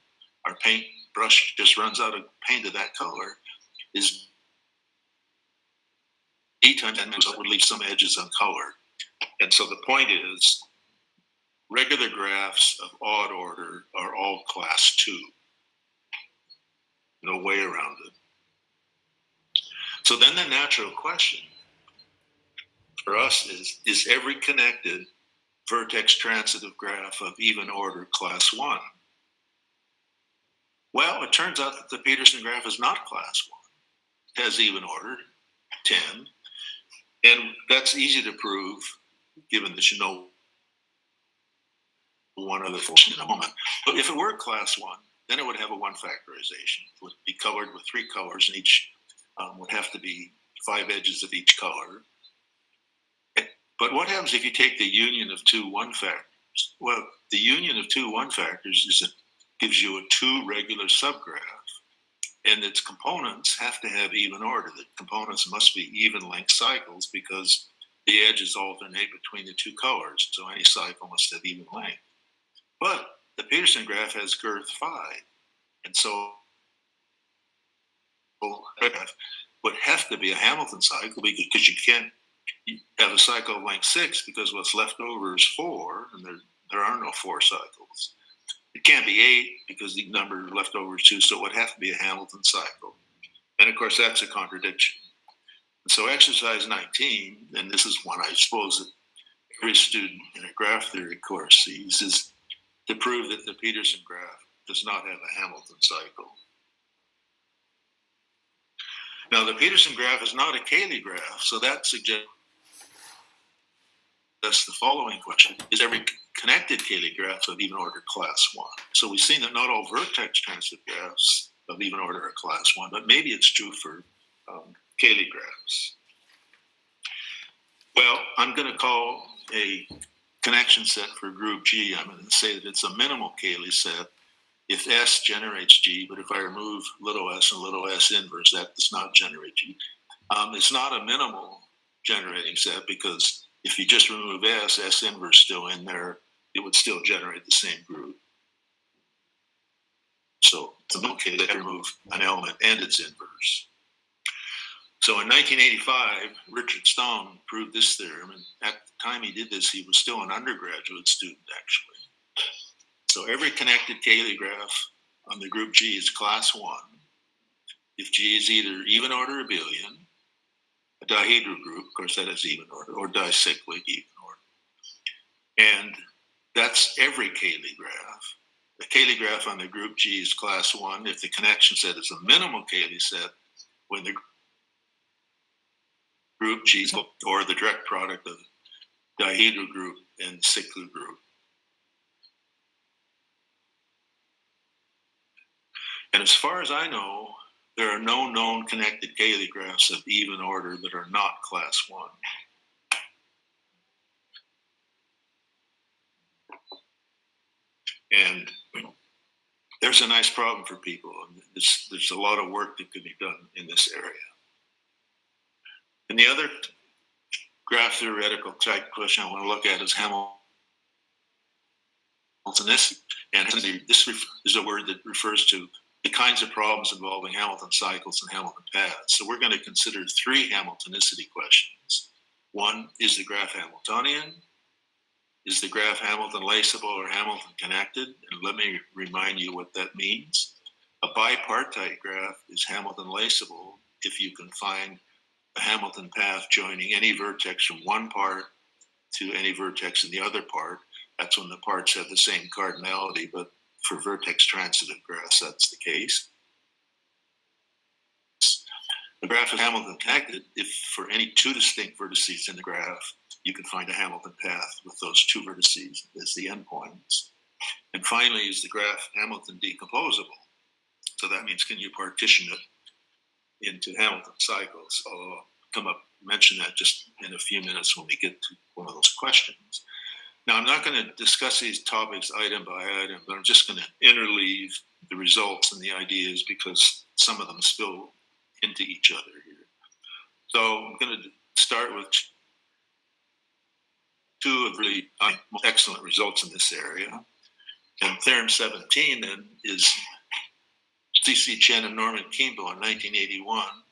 our paint brush just runs out of paint of that color, is D times N minus 1 would leave some edges uncolored. And so the point is regular graphs of odd order are all class 2. No way around it. So then the natural question for us is every connected vertex transitive graph of even order class 1? Well, it turns out that the Peterson graph is not class 1. It has even order, 10. And that's easy to prove, given that you know one other function in a moment. But if it were class 1, then it would have a 1 factorization. It would be colored with 3 colors, and each would have to be 5 edges of each color. But what happens if you take the union of 2 1 factors? Well, the union of 2 1 factors gives you a 2 regular subgraph, and its components have to have even order. The components must be even length cycles because the edges alternate between the 2 colors, so any cycle must have even length. But the Peterson graph has girth 5, and so would have to be a Hamilton cycle because you can't have a cycle of length 6 because what's left over is 4, and there are no 4 cycles. It can't be 8 because the number left over is 2, so it would have to be a Hamilton cycle. And of course, that's a contradiction. And so exercise 19, and this is one I suppose that every student in a graph theory course sees, is to prove that the Peterson graph does not have a Hamilton cycle. Now, the Peterson graph is not a Cayley graph, so that suggests the following question: is every connected Cayley graph of even order class 1? So we've seen that not all vertex transitive graphs of even order are class 1, but maybe it's true for Cayley graphs. Well, I'm going to call a connection set for group G. I'm going to say that it's a minimal Cayley set if S generates G, but if I remove little s and little s inverse, that does not generate G. It's not a minimal generating set because if you just remove S inverse still in there, it would still generate the same group. So it's a minimal Cayley that remove an element and its inverse. So in 1985, Richard Stone proved this theorem, and at the time he did this, he was still an undergraduate student, actually. So every connected Cayley graph on the group G is class 1 if G is either even order abelian, a dihedral group, of course that is even order, or dicyclic even order. And that's every Cayley graph. The Cayley graph on the group G is class 1 if the connection set is a minimal Cayley set when the group G is or the direct product of dihedral group and cyclic group. And as far as I know, there are no known connected Cayley graphs of even order that are not class 1. And there's a nice problem for people. There's a lot of work that could be done in this area. And the other graph theoretical type question I want to look at is Hamiltonicity. And this is a word that refers to the kinds of problems involving Hamilton cycles and Hamilton paths. So we're going to consider 3 Hamiltonicity questions. 1, is the graph Hamiltonian? Is the graph Hamilton laceable or Hamilton connected? And let me remind you what that means. A bipartite graph is Hamilton laceable if you can find a Hamilton path joining any vertex from one part to any vertex in the other part. That's when the parts have the same cardinality, but for vertex transitive graphs, that's the case. The graph is Hamilton connected if for any 2 distinct vertices in the graph, you can find a Hamilton path with those 2 vertices as the endpoints. And finally, is the graph Hamilton decomposable? So that means can you partition it into Hamilton cycles? I'll mention that just in a few minutes when we get to one of those questions. Now, I'm not going to discuss these topics item by item, but I'm just going to interleave the results and the ideas because some of them spill into each other here. So I'm going to start with 2 of really excellent results in this area. And theorem 17 then is C.C. Chen and Norman Kimball in 1981.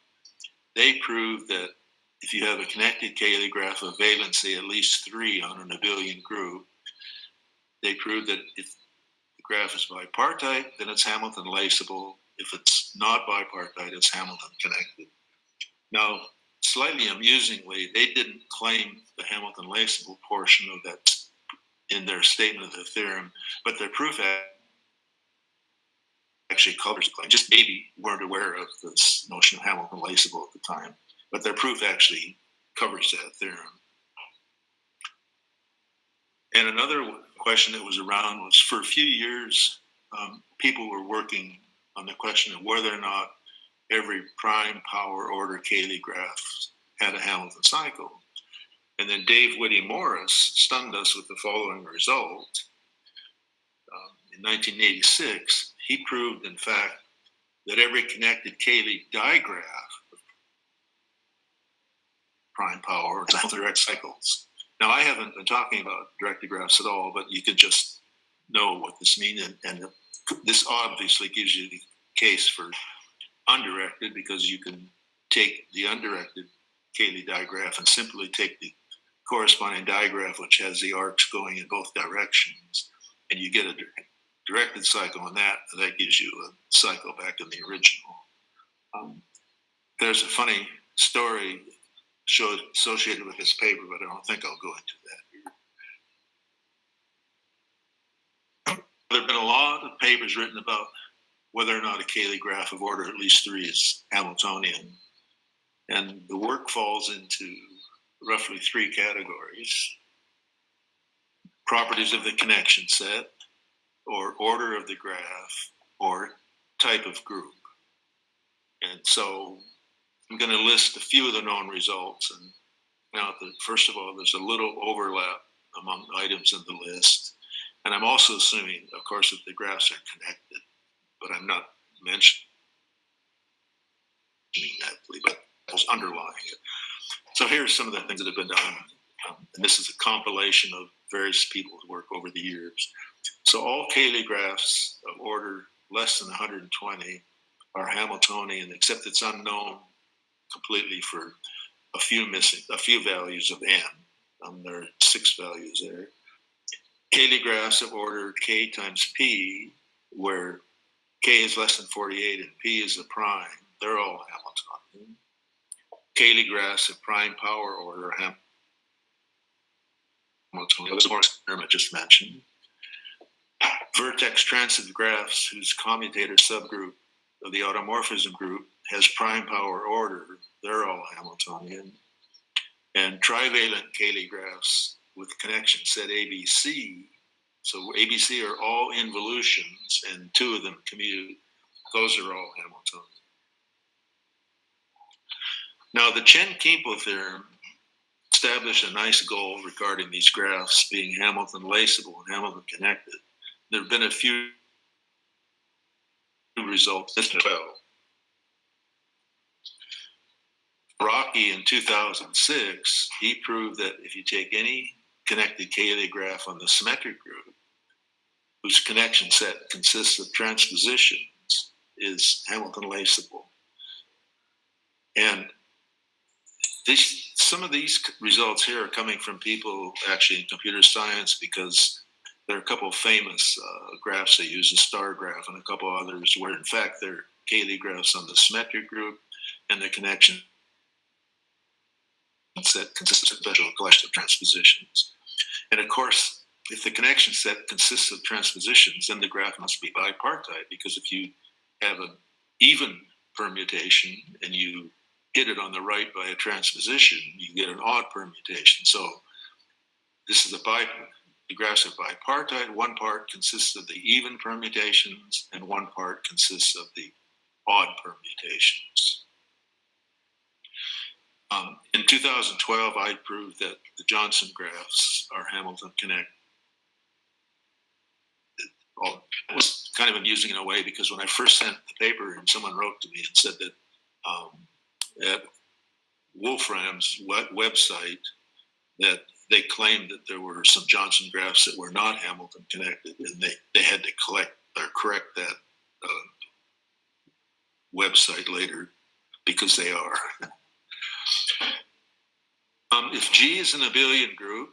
They proved that if you have a connected Cayley graph of valency at least 3 on an abelian group, they proved that if the graph is bipartite, then it's Hamilton laceable. If it's not bipartite, it's Hamilton connected. Now, slightly amusingly, they didn't claim the Hamilton laceable portion of that in their statement of the theorem, but their proof actually covers the claim. Just maybe weren't aware of this notion of Hamilton laceable at the time, but their proof actually covers that theorem. And another question that was around was, for a few years, people were working on the question of whether or not every prime power order Cayley graph had a Hamilton cycle. And then Dave Whitty Morris stunned us with the following result. In 1986, he proved, in fact, that every connected Cayley digraph of prime power has direct cycles. Now, I haven't been talking about directed graphs at all, but you can just know what this means. And this obviously gives you the case for undirected, because you can take the undirected Cayley digraph and simply take the corresponding digraph, which has the arcs going in both directions, and you get a directed cycle on that. That gives you a cycle back in the original. There's a funny story associated with this paper, but I don't think I'll go into that here. There have been a lot of papers written about whether or not a Cayley graph of order at least 3 is Hamiltonian. And the work falls into roughly 3 categories: properties of the connection set, or order of the graph, or type of group. And so I'm going to list a few of the known results. And now, first of all, there's a little overlap among items in the list. And I'm also assuming, of course, that the graphs are connected, but I'm not mentioning that, but I was underlying it. So here's some of the things that have been done. And this is a compilation of various people's work over the years. So all Cayley graphs of order less than 120 are Hamiltonian, except it's unknown completely for a few values of n. There are 6 values there. Cayley graphs of order k times p, where k is less than 48 and p is a prime, they're all Hamiltonian. Cayley graphs of prime power order are Hamiltonian. This is Morris term I just mentioned. Vertex transitive graphs whose commutator subgroup of the automorphism group has prime power order, they're all Hamiltonian. And trivalent Cayley graphs with connection set ABC, so ABC are all involutions and 2 of them commute, those are all Hamiltonian. Now, the Chen-Kimpo theorem established a nice goal regarding these graphs being Hamilton laceable and Hamilton connected. There have been a few results as well. Rocky in 2006, he proved that if you take any connected Cayley graph on the symmetric group, whose connection set consists of transpositions, is Hamilton laceable. And some of these results here are coming from people actually in computer science, because there are a couple of famous graphs they use, a star graph and a couple others, where in fact they're Cayley graphs on the symmetric group, and the connection set consists of a special collection of transpositions. And of course, if the connection set consists of transpositions, then the graph must be bipartite, because if you have an even permutation and you hit it on the right by a transposition, you get an odd permutation. So this is the graphs are bipartite. One part consists of the even permutations, and one part consists of the odd permutations. In 2012, I proved that the Johnson graphs are Hamilton connected. Well, it was kind of amusing in a way, because when I first sent the paper and someone wrote to me and said that at Wolfram's website that they claimed that there were some Johnson graphs that were not Hamilton connected, and they had to correct that website later, because they are. If G is an abelian group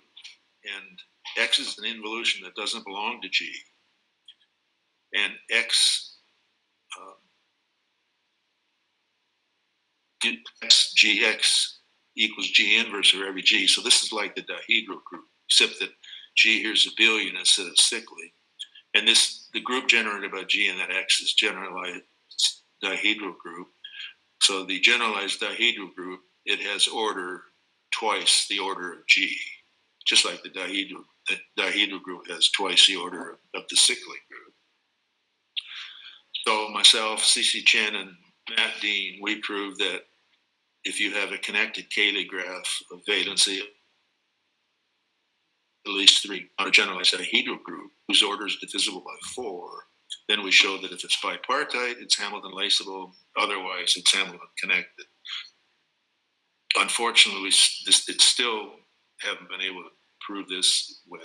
and X is an involution that doesn't belong to G, and X GX equals G inverse of every G. So this is like the dihedral group, except that G here is abelian instead of cyclic. And the group generated by G and that X is generalized dihedral group. So the generalized dihedral group, it has order twice the order of G, just like the dihedral group has twice the order of the cyclic group. So myself, C.C. Chen, and Matt Dean, we proved that if you have a connected Cayley graph of valency, at least 3 on a generalized dihedral group whose order is divisible by 4, then we show that if it's bipartite, it's Hamilton-laceable. Otherwise, it's Hamilton-connected. Unfortunately, we still haven't been able to prove this when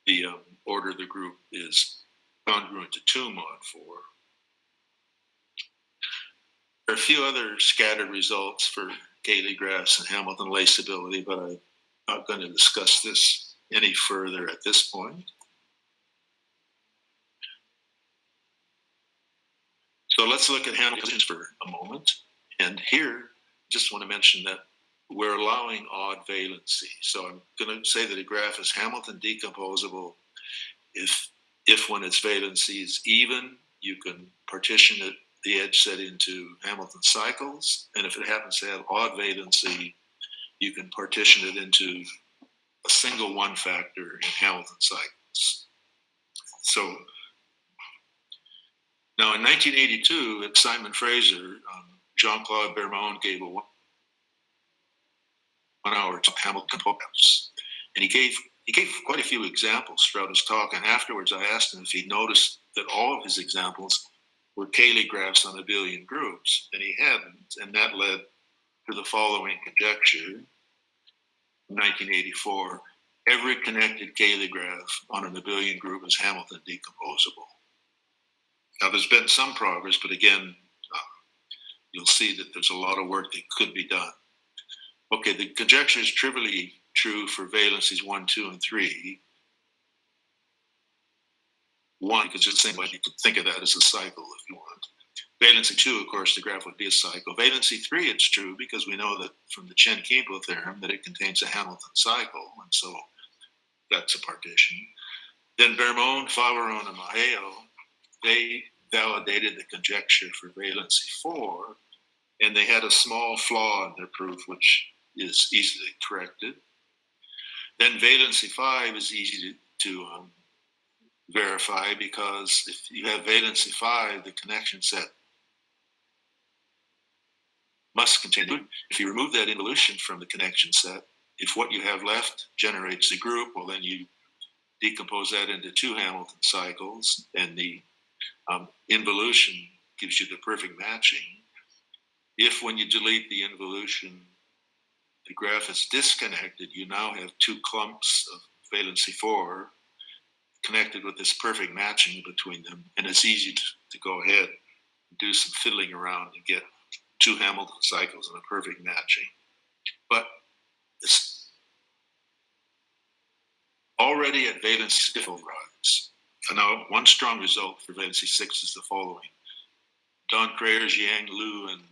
the order of the group is congruent to 2 mod 4. There are a few other scattered results for Cayley graphs and Hamilton laceability, but I'm not going to discuss this any further at this point. So let's look at Hamilton's for a moment. And here, just want to mention that we're allowing odd valency. So I'm going to say that a graph is Hamilton decomposable if when its valency is even, you can partition it, the edge set, into Hamilton cycles. And if it happens to have odd valency, you can partition it into a single one factor in Hamilton cycles. So now in 1982 at Simon Fraser, Jean-Claude Bermond gave a 1 hour to Hamilton graphs. And he gave quite a few examples throughout his talk. And afterwards I asked him if he noticed that all of his examples were Cayley graphs on abelian groups, and he hadn't. And that led to the following conjecture. In 1984, every connected Cayley graph on an abelian group is Hamilton decomposable. Now, there's been some progress, but again, you'll see that there's a lot of work that could be done. Okay, the conjecture is trivially true for valencies 1, 2, and 3. 1, because it's the same way you could think of that as a cycle if you want. Valency 2, of course, the graph would be a cycle. Valency 3, it's true because we know that from the Chen-Kimpo theorem that it contains a Hamilton cycle, and so that's a partition. Then Bermond, Faveron, and Maheo, they validated the conjecture for valency 4, and they had a small flaw in their proof, which is easily corrected. Then valency 5 is easy to verify, because if you have valency 5, the connection set must contain. If you remove that involution from the connection set, if what you have left generates the group, well, then you decompose that into 2 Hamilton cycles, and the involution gives you the perfect matching. If when you delete the involution, the graph is disconnected, you now have 2 clumps of valency 4 connected with this perfect matching between them, and it's easy to go ahead and do some fiddling around and get 2 Hamilton cycles and a perfect matching. But it's already at valency 6 rise. And now one strong result for valency 6 is the following. Don Kreyers, Yang Liu, and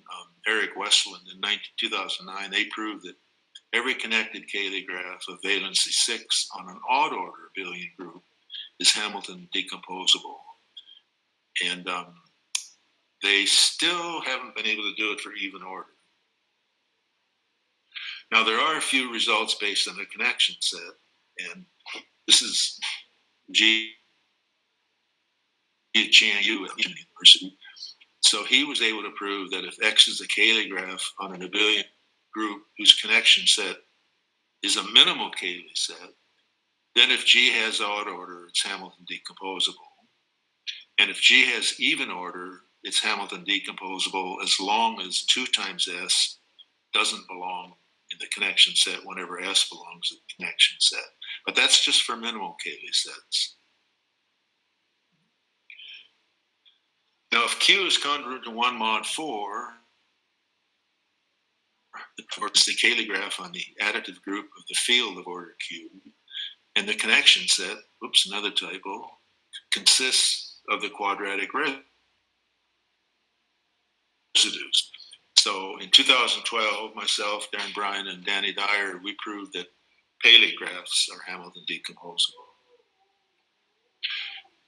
Eric Westland in 2009, they proved that every connected Cayley graph of valency 6 on an odd order abelian group is Hamilton decomposable. And they still haven't been able to do it for even order. Now, there are a few results based on the connection set, and this is G. Chiang Yu at the University. So he was able to prove that if X is a Cayley graph on an abelian group whose connection set is a minimal Cayley set, then if G has odd order, it's Hamilton decomposable. And if G has even order, it's Hamilton decomposable as long as 2 times S doesn't belong in the connection set whenever S belongs in the connection set. But that's just for minimal Cayley sets. Now, if Q is congruent to 1 mod 4, it's the Cayley graph on the additive group of the field of order Q, And the connection set, oops, another typo, consists of the quadratic residues. So in 2012, myself, Darren Bryan, and Danny Dyer, we proved that Paley graphs are Hamilton decomposable.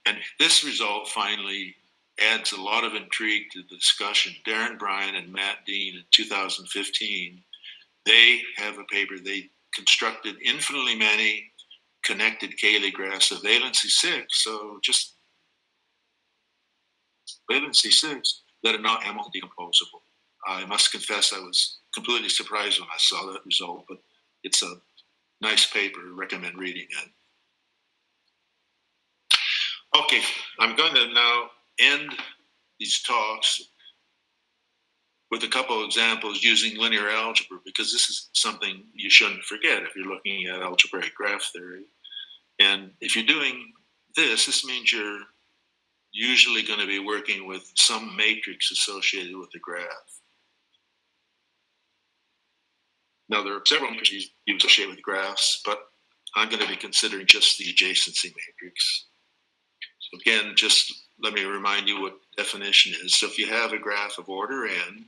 And this result finally adds a lot of intrigue to the discussion. Darren Bryan and Matt Dean in 2015, they have a paper, they constructed infinitely many connected Cayley graphs of valency 6, so just valency 6, that are not Hamilton decomposable. I must confess I was completely surprised when I saw that result, but it's a nice paper. I recommend reading it. Okay, I'm going to now end these talks with a couple of examples using linear algebra, because this is something you shouldn't forget if you're looking at algebraic graph theory. And if you're doing this, this means you're usually going to be working with some matrix associated with the graph. Now, there are several matrices you associate with graphs, but I'm going to be considering just the adjacency matrix. So again, just let me remind you what definition is. So if you have a graph of order n,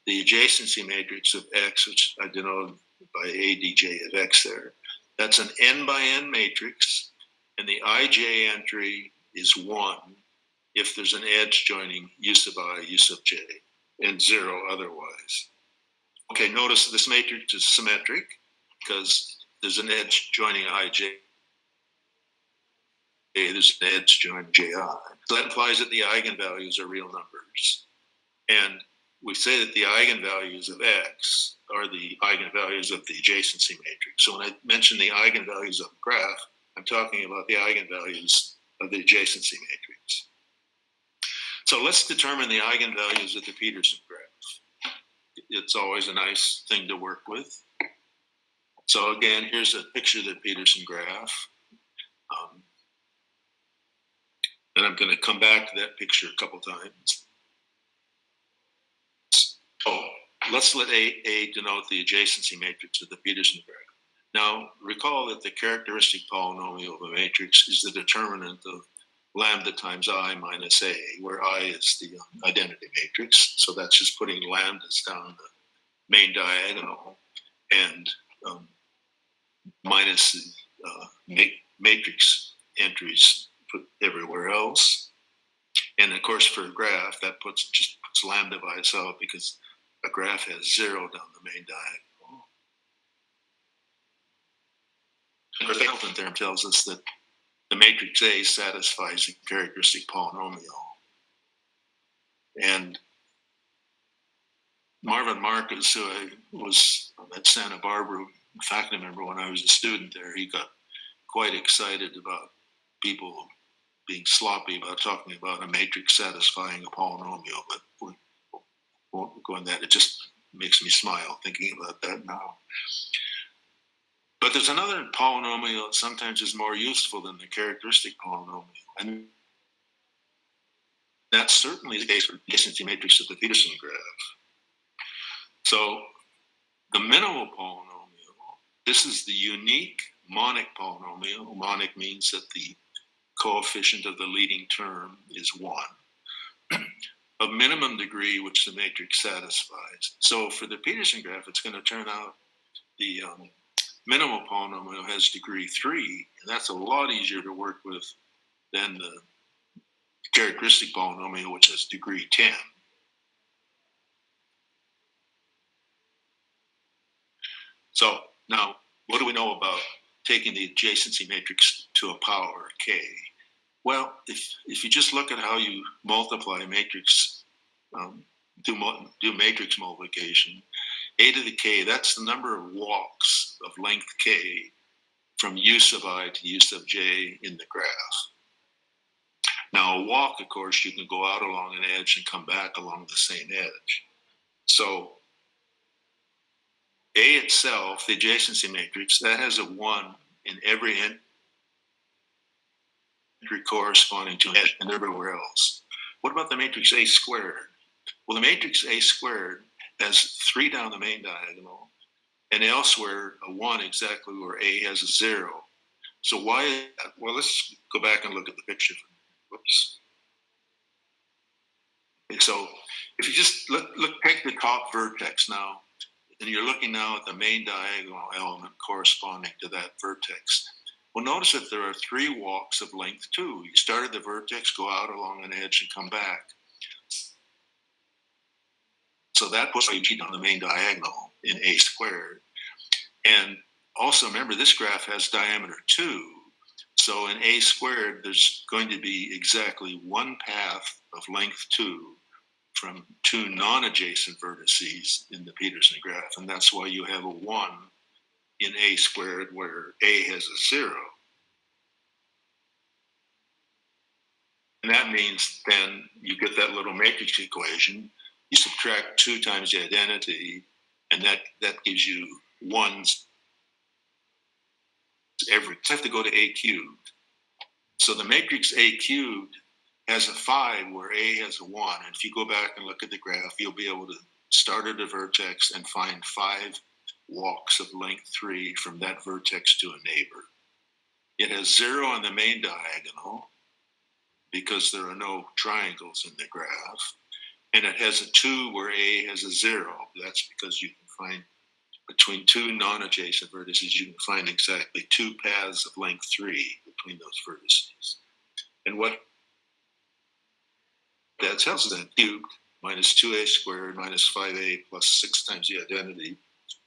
the adjacency matrix of x, which I denoted by ADJ of x there, that's an n by n matrix, and the ij entry is 1 if there's an edge joining u sub I, u sub j, and 0 otherwise. Okay, notice this matrix is symmetric because there's an edge joining ij. There's an edge joining ji. So that implies that the eigenvalues are real numbers. And we say that the eigenvalues of x are the eigenvalues of the adjacency matrix. So when I mention the eigenvalues of a graph, I'm talking about the eigenvalues of the adjacency matrix. So let's determine the eigenvalues of the Peterson graph. It's always a nice thing to work with. So again, here's a picture of the Peterson graph. And I'm going to come back to that picture a couple times. Oh, let's let A denote the adjacency matrix of the Peterson graph. Now, recall that the characteristic polynomial of a matrix is the determinant of lambda times I minus A, where I is the identity matrix. So that's just putting lambdas down the main diagonal and minus matrix entries put everywhere else. And of course, for a graph, that just puts lambda by itself because a graph has 0 down the main diagonal. And the Hamilton theorem tells us that the matrix A satisfies the characteristic polynomial. And Marvin Marcus, who I was at Santa Barbara faculty member when I was a student there, he got quite excited about people being sloppy about talking about a matrix satisfying a polynomial, but we won't go into that. It just makes me smile thinking about that now. But there's another polynomial that sometimes is more useful than the characteristic polynomial, and that's certainly the case for the adjacency matrix of the Peterson graph. So the minimal polynomial, this is the unique monic polynomial. Monic means that the coefficient of the leading term is 1, of minimum degree which the matrix satisfies. So for the Peterson graph, it's going to turn out the minimal polynomial has degree 3, and that's a lot easier to work with than the characteristic polynomial, which has degree 10. So now, what do we know about taking the adjacency matrix to a power k? Well, if you just look at how you multiply a matrix, do matrix multiplication, a to the k, that's the number of walks of length k from u sub I to u sub j in the graph. Now, a walk, of course, you can go out along an edge and come back along the same edge. So A itself, the adjacency matrix, that has a 1 in every entry corresponding to an edge and everywhere else. What about the matrix A squared? Well, the matrix A squared has 3 down the main diagonal, and elsewhere a 1 exactly where A has a 0. So why? Well, let's go back and look at the picture. Whoops. Okay, so if you just take the top vertex now, and you're looking now at the main diagonal element corresponding to that vertex. Well, notice that there are 3 walks of length 2. You start at the vertex, go out along an edge, and come back. So that puts you on the main diagonal in A squared. And also remember, this graph has diameter 2. So in A squared, there's going to be exactly one path of length 2 from 2 non-adjacent vertices in the Peterson graph. And that's why you have a 1 in A squared where A has a 0. And that means then you get that little matrix equation. You subtract 2 times the identity, and that gives you 1s every. You have to go to A cubed. So the matrix A cubed has a 5 where A has a 1. And if you go back and look at the graph, you'll be able to start at a vertex and find 5 walks of length 3 from that vertex to a neighbor. It has 0 on the main diagonal because there are no triangles in the graph. And it has a 2 where A has a 0. That's because you can find between 2 non-adjacent vertices, you can find exactly 2 paths of length 3 between those vertices. And what that tells us then, cubed minus 2A squared minus 5A plus 6 times the identity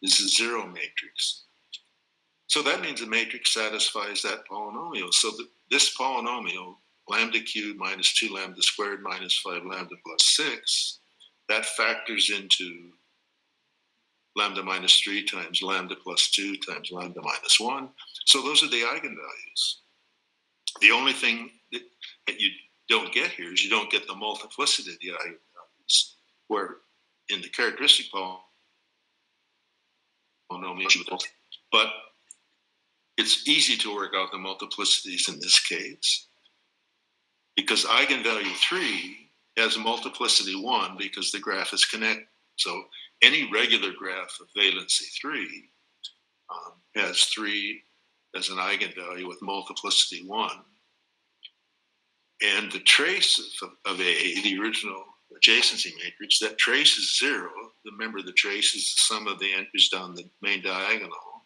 is a 0 matrix. So that means the matrix satisfies that polynomial. So this polynomial, lambda cubed minus 2 lambda squared minus 5 lambda plus 6, that factors into lambda minus 3 times lambda plus 2 times lambda minus 1. So those are the eigenvalues. The only thing that you don't get here is you don't get the multiplicity of the eigenvalues, where in the characteristic polynomial, but it's easy to work out the multiplicities in this case because eigenvalue 3 has a multiplicity 1 because the graph is connected. So any regular graph of valency 3 has 3 as an eigenvalue with multiplicity 1. And the trace of A, the original adjacency matrix, that trace is 0. Remember, the trace is the sum of the entries down the main diagonal.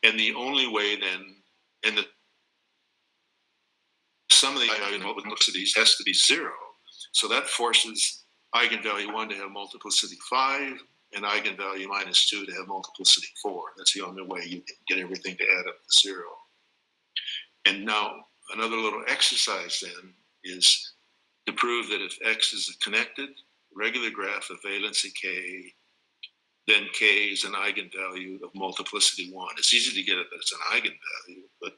And the only way then, and the sum of the multiplicities has to be 0. So that forces eigenvalue 1 to have multiplicity 5 and eigenvalue minus 2 to have multiplicity 4. That's the only way you can get everything to add up to 0. And now another little exercise then is to prove that if X is a connected regular graph of valency K, then K is an eigenvalue of multiplicity 1. It's easy to get it that it's an eigenvalue, but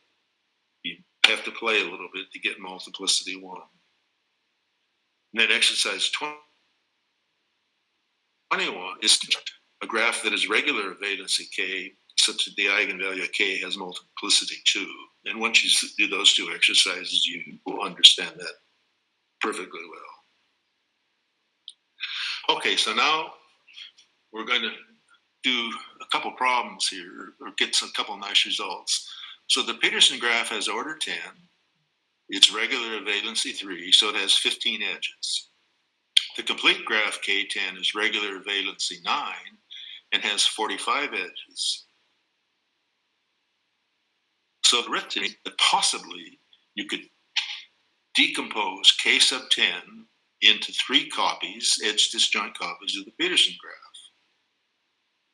you have to play a little bit to get multiplicity 1. And then exercise 21 is a graph that is regular of valency K such that the eigenvalue of K has multiplicity 2. And once you do those 2 exercises, you will understand that perfectly well. Okay, so now we're going to do a couple problems here, or get a couple nice results. So the Peterson graph has order 10. It's regular of valency 3, so it has 15 edges. The complete graph K10 is regular of valency 9 and has 45 edges. So the arithmetic that possibly you could decompose K sub 10 into 3 copies, edge disjoint copies of the Peterson graph.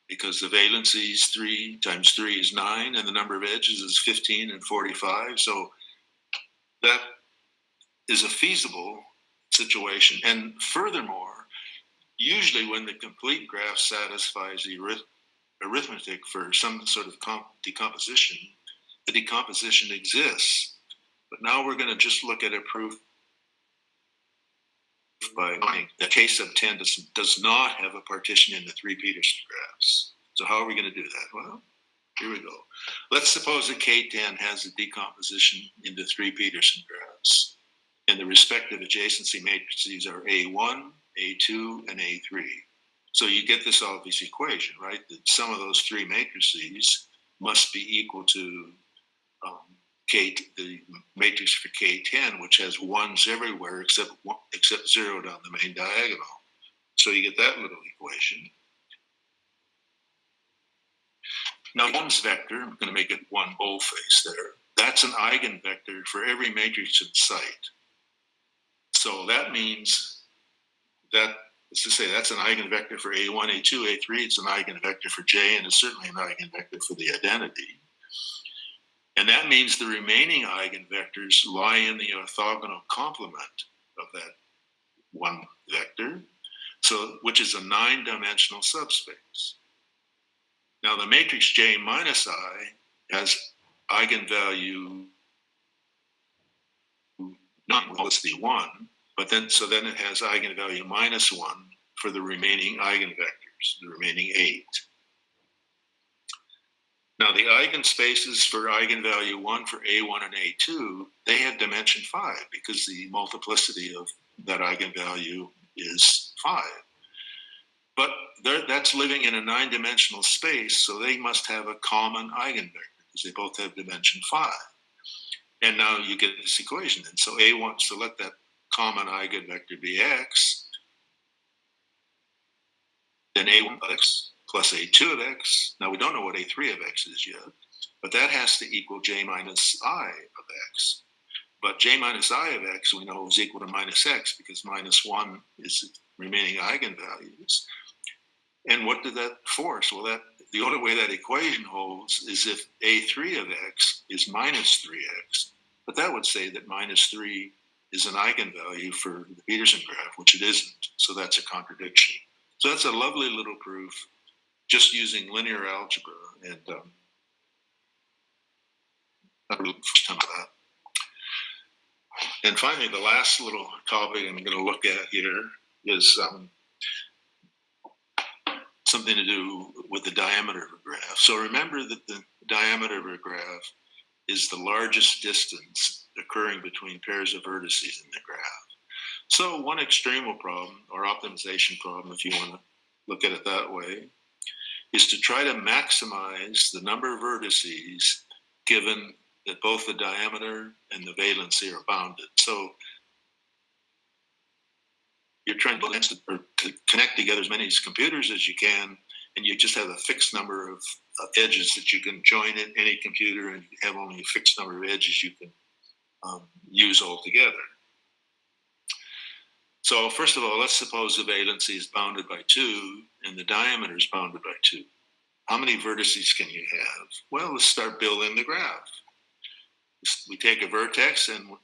Because the valency is 3 times 3 is 9, and the number of edges is 15 and 45. So that is a feasible situation. And furthermore, usually when the complete graph satisfies the arithmetic for some sort of decomposition, the decomposition exists. But now we're going to just look at a proof by that K sub 10 does not have a partition in the 3 Peterson graphs. So how are we going to do that? Well, here we go. Let's suppose that K10 has a decomposition into 3 Peterson graphs, and the respective adjacency matrices are A1, A2, and A3. So you get this obvious equation, right? That some of those 3 matrices must be equal to the matrix for K10, which has ones everywhere except 0 down the main diagonal. So you get that little equation. Now, one's vector, I'm going to make it one boldface there. That's an eigenvector for every matrix in sight. So that means that, let's just say that's an eigenvector for A1, A2, A3. It's an eigenvector for J, and it's certainly an eigenvector for the identity. And that means the remaining eigenvectors lie in the orthogonal complement of that one vector, so which is a 9-dimensional subspace. Now the matrix J minus I has eigenvalue not velocity 1, but then it has eigenvalue -1 for the remaining eigenvectors, the remaining 8. Now the eigenspaces for eigenvalue 1 for A1 and A2, they have dimension 5 because the multiplicity of that eigenvalue is 5. But that's living in a 9-dimensional space, so they must have a common eigenvector because they both have dimension 5. And now you get this equation. And so A1, so let that common eigenvector be X, then A1 of X plus A2 of X. Now we don't know what A3 of X is yet, but that has to equal J minus I of X. But J minus I of X we know is equal to minus X because -1 is remaining eigenvalues. And what did that force? Well, the only way that equation holds is if A3 of X is -3X. But that would say that -3 is an eigenvalue for the Peterson graph, which it isn't. So that's a contradiction. So that's a lovely little proof just using linear algebra. And not really the first time of that. And finally, the last little topic I'm going to look at here is something to do with the diameter of a graph. So remember that the diameter of a graph is the largest distance occurring between pairs of vertices in the graph. So one extremal problem, or optimization problem, if you want to look at it that way, is to try to maximize the number of vertices given that both the diameter and the valency are bounded. So you're trying to connect together as many computers as you can, and you just have a fixed number of edges that you can join in any computer, and you have only a fixed number of edges you can use altogether. So first of all, let's suppose the valency is bounded by 2 and the diameter is bounded by 2. How many vertices can you have? Well, let's start building the graph. We take a vertex and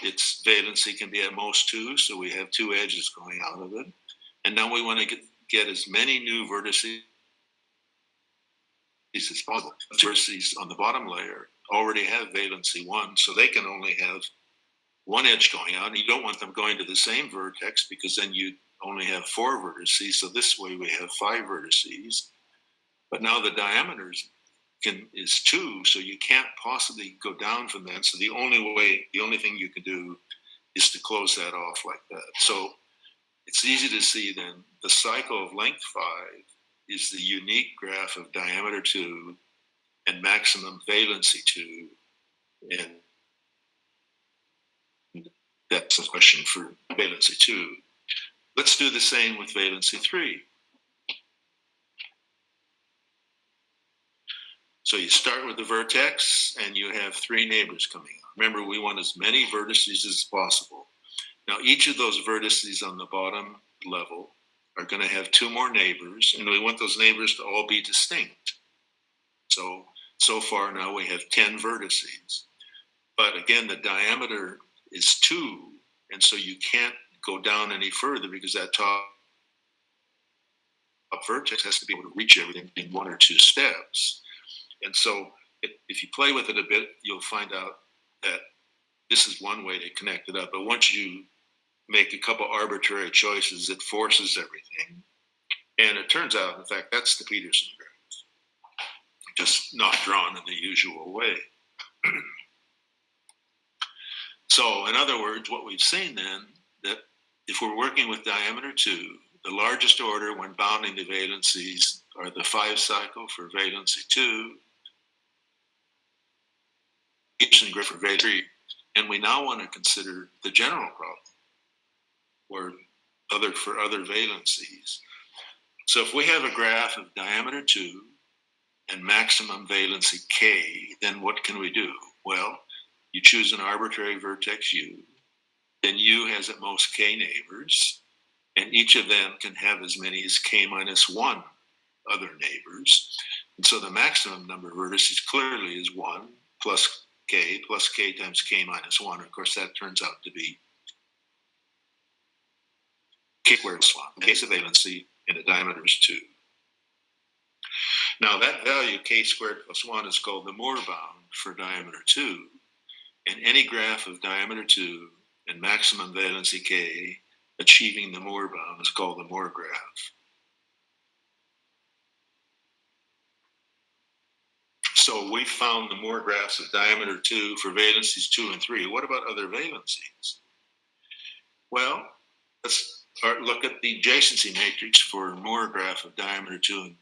its valency can be at most 2, so we have 2 edges going out of it. And now we want to get as many new vertices as possible. The vertices on the bottom layer already have valency 1, so they can only have 1 edge going out. And you don't want them going to the same vertex because then you only have 4 vertices. So this way we have 5 vertices. But now the diameter is 2, so you can't possibly go down from that. So the only thing you can do is to close that off like that. So it's easy to see then the cycle of length 5 is the unique graph of diameter 2 and maximum valency 2. And that's a question for valency 2. Let's do the same with valency 3. So you start with the vertex and you have 3 neighbors coming out. Remember, we want as many vertices as possible. Now, each of those vertices on the bottom level are going to have 2 more neighbors, and we want those neighbors to all be distinct. So far now we have 10 vertices. But again, the diameter is 2, and so you can't go down any further because that top vertex has to be able to reach everything in 1 or 2 steps. And so if you play with it a bit, you'll find out that this is one way to connect it up. But once you make a couple arbitrary choices, it forces everything. And it turns out, in fact, that's the Peterson graph, just not drawn in the usual way. So in other words, what we've seen then, that if we're working with diameter 2, the largest order when bounding the valencies are the 5 cycle for valency 2, Bayesian graph for valence, and we now want to consider the general problem, or for other valencies. So if we have a graph of diameter 2 and maximum valency k, then what can we do? Well, you choose an arbitrary vertex u, then u has at most k neighbors, and each of them can have as many as k minus 1 other neighbors. And so the maximum number of vertices clearly is 1 plus k times k minus 1. Of course, that turns out to be k squared plus 1. The base of valency and the diameter is 2. Now that value, k squared plus 1, is called the Moore bound for diameter 2. And any graph of diameter 2 and maximum valency k achieving the Moore bound is called the Moore graph. So we found the Moore graphs of diameter 2 for valencies 2 and 3. What about other valencies? Well, let's look at the adjacency matrix for Moore graph of diameter 2 and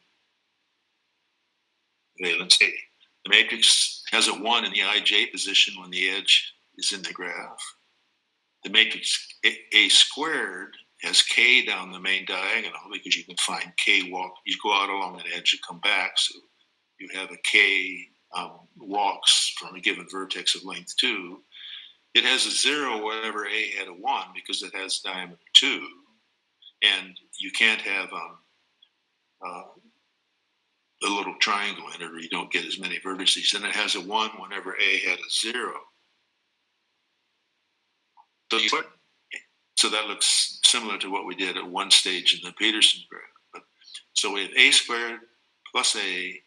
valence A. The matrix has a 1 in the ij position when the edge is in the graph. The matrix A squared has k down the main diagonal because you can find k you go out along an edge and come back, so you have a k walks from a given vertex of length 2. It has a 0 wherever A had a 1 because it has diameter 2. And you can't have a little triangle in it, or you don't get as many vertices. And it has a 1 whenever A had a 0. So that looks similar to what we did at one stage in the Peterson graph. So we have A squared plus A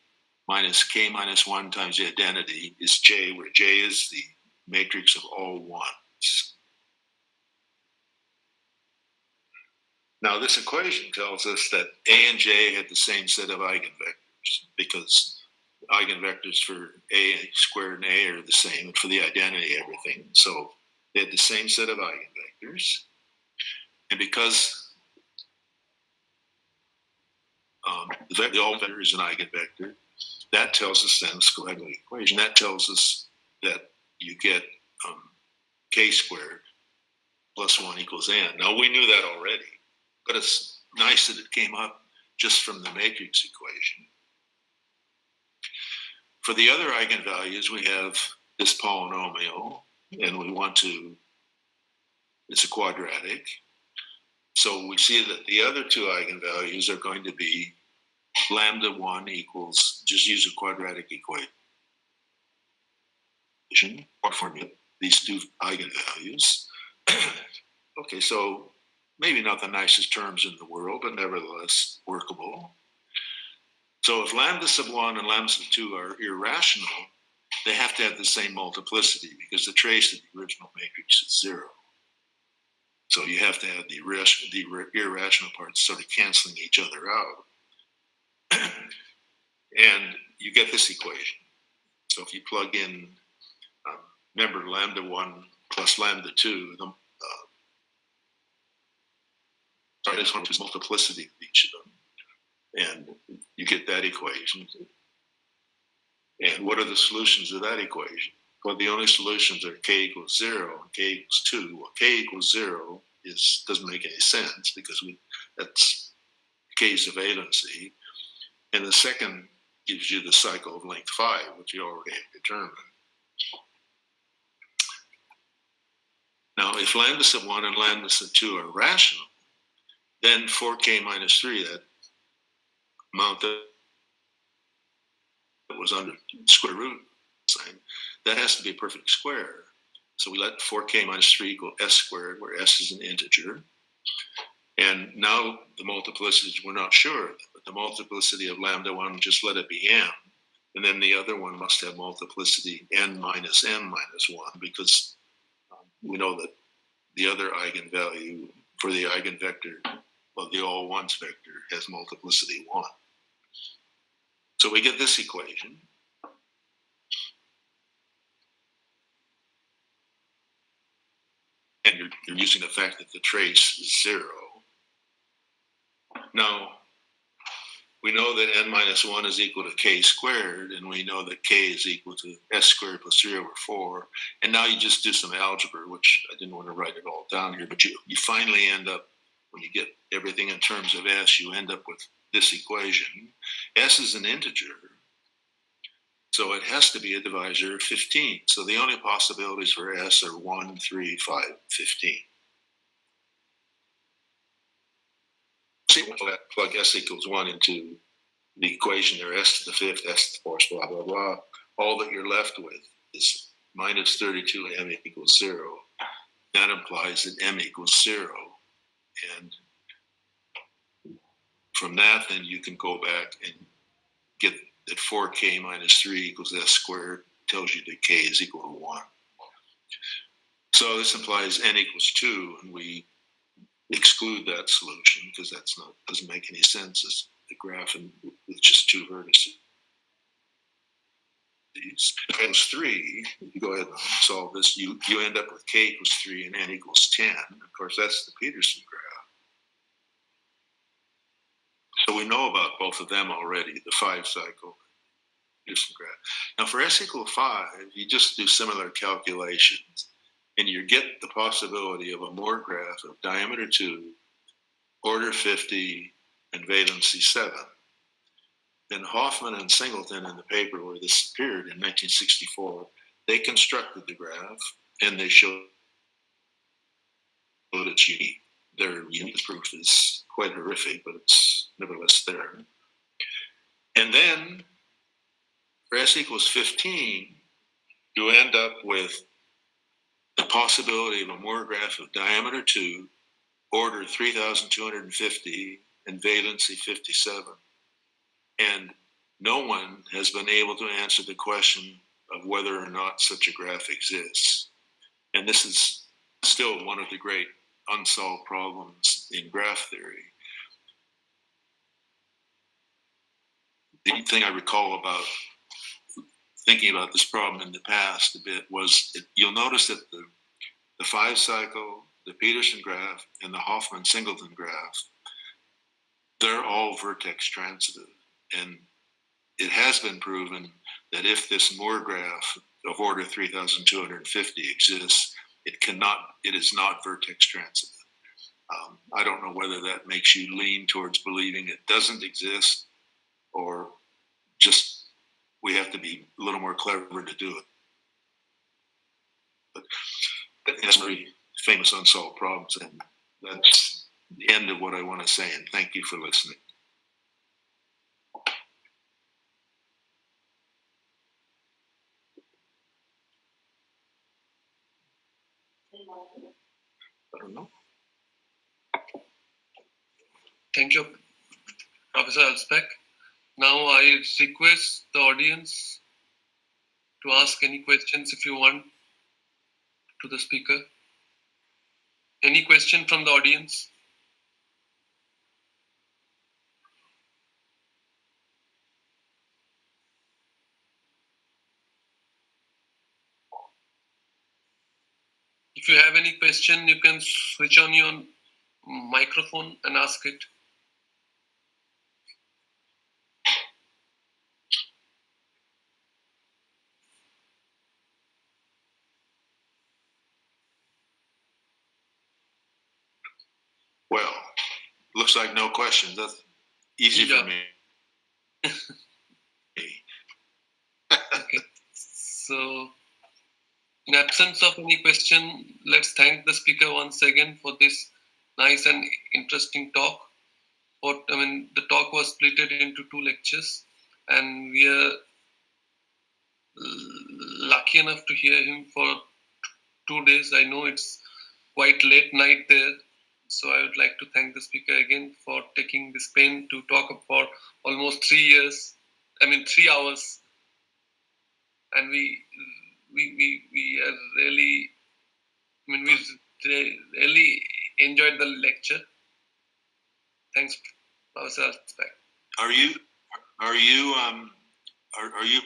minus k minus 1 times the identity is J, where J is the matrix of all ones. Now this equation tells us that A and J had the same set of eigenvectors, because eigenvectors for A squared and A are the same, and for the identity, everything. So they had the same set of eigenvectors. And because the all vector is an eigenvector, that tells us then, let's go ahead with the equation, that tells us that you get k squared plus 1 equals n. Now we knew that already, but it's nice that it came up just from the matrix equation. For the other eigenvalues, we have this polynomial, and we want to, it's a quadratic. So we see that the other two eigenvalues are going to be lambda 1 equals, just use a quadratic equation or formula, these two eigenvalues. Okay, so maybe not the nicest terms in the world, but nevertheless workable. So if lambda sub 1 and lambda sub 2 are irrational, they have to have the same multiplicity because the trace of the original matrix is 0. So you have to have the irrational parts sort of canceling each other out. And you get this equation. So if you plug in, remember lambda 1 plus lambda 2, this one is multiplicity of each of them. And you get that equation. And what are the solutions of that equation? Well, the only solutions are k equals 0 and k equals 2. Well, k equals 0 doesn't make any sense because that's k is a valency. And the second gives you the cycle of length 5, which you already have determined. Now, if lambda sub 1 and lambda sub 2 are rational, then 4k minus 3, that amount that was under square root sign, that has to be a perfect square. So we let 4k minus 3 equal s squared, where s is an integer. And now the multiplicity, we're not sure, but the multiplicity of lambda 1, just let it be m. And then the other one must have multiplicity n minus 1, because we know that the other eigenvalue for the eigenvector of the all ones vector has multiplicity 1. So we get this equation. And you're using the fact that the trace is 0. Now, we know that n minus 1 is equal to k squared, and we know that k is equal to s squared plus 3 over 4. And now you just do some algebra, which I didn't want to write it all down here, but you finally end up, when you get everything in terms of s, you end up with this equation. S is an integer, so it has to be a divisor of 15. So the only possibilities for s are 1, 3, 5, 15. So you plug s equals 1 into the equation there, s to the fifth, s to the fourth, blah, blah, blah. All that you're left with is minus 32 m equals 0. That implies that m equals 0. And from that, then you can go back and get that 4k minus 3 equals s squared, tells you that k is equal to 1. So this implies n equals 2, and we exclude that solution because that's not, doesn't make any sense as a graph with just 2 vertices. If n is 3, you go ahead and solve this, you end up with k equals 3 and n equals 10. Of course, that's the Peterson graph. So we know about both of them already, the 5-cycle Peterson graph. Now for s equal 5, you just do similar calculations, and you get the possibility of a Moore graph of diameter 2, order 50, and valency 7. Then Hoffman and Singleton in the paper where this appeared in 1964, they constructed the graph, and they showed it's unique. Their unique proof is quite horrific, but it's nevertheless there. And then for s equals 15, you end up with the possibility of a Moore graph of diameter 2, order 3,250, and valency 57. And no one has been able to answer the question of whether or not such a graph exists. And this is still one of the great unsolved problems in graph theory. The thing I recall about thinking about this problem in the past a bit was you'll notice that the 5-cycle, the Peterson graph, and the Hoffman-Singleton graph, they're all vertex transitive. And it has been proven that if this Moore graph of order 3,250 exists, it is not vertex transitive. I don't know whether that makes you lean towards believing it doesn't exist, or just we have to be a little more clever to do it. But that's very famous unsolved problems, and that's the end of what I want to say, and thank you for listening. I don't know. Thank you, Professor Alsbeck. Now I request the audience to ask any questions if you want to the speaker. Any question from the audience? If you have any question, you can switch on your microphone and ask it. Well, looks like no questions. That's easy for me. Okay. So, in absence of any question, let's thank the speaker once again for this nice and interesting talk. The talk was split into 2 lectures, and we are lucky enough to hear him for 2 days. I know it's quite late night there, so I would like to thank the speaker again for taking this pain to talk for almost 3 hours, and we are really, we really enjoyed the lecture. Thanks, Professor Alsbeck. Are you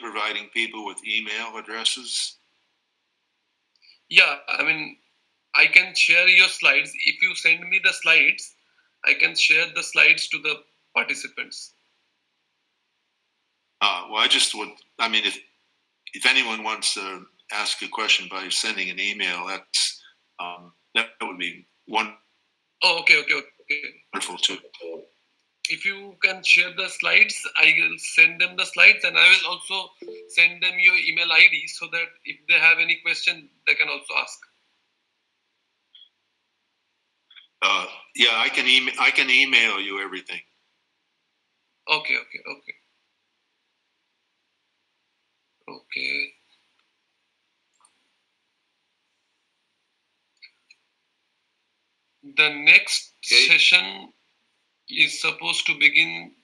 providing people with email addresses? Yeah, I can share your slides. If you send me the slides, I can share the slides to the participants. Well, I just would. I mean, if anyone wants to ask a question by sending an email, that would be wonderful Oh, okay. too. If you can share the slides, I will send them the slides, and I will also send them your email ID so that if they have any question, they can also ask. Yeah, I can email you everything. Okay. The next session is supposed to begin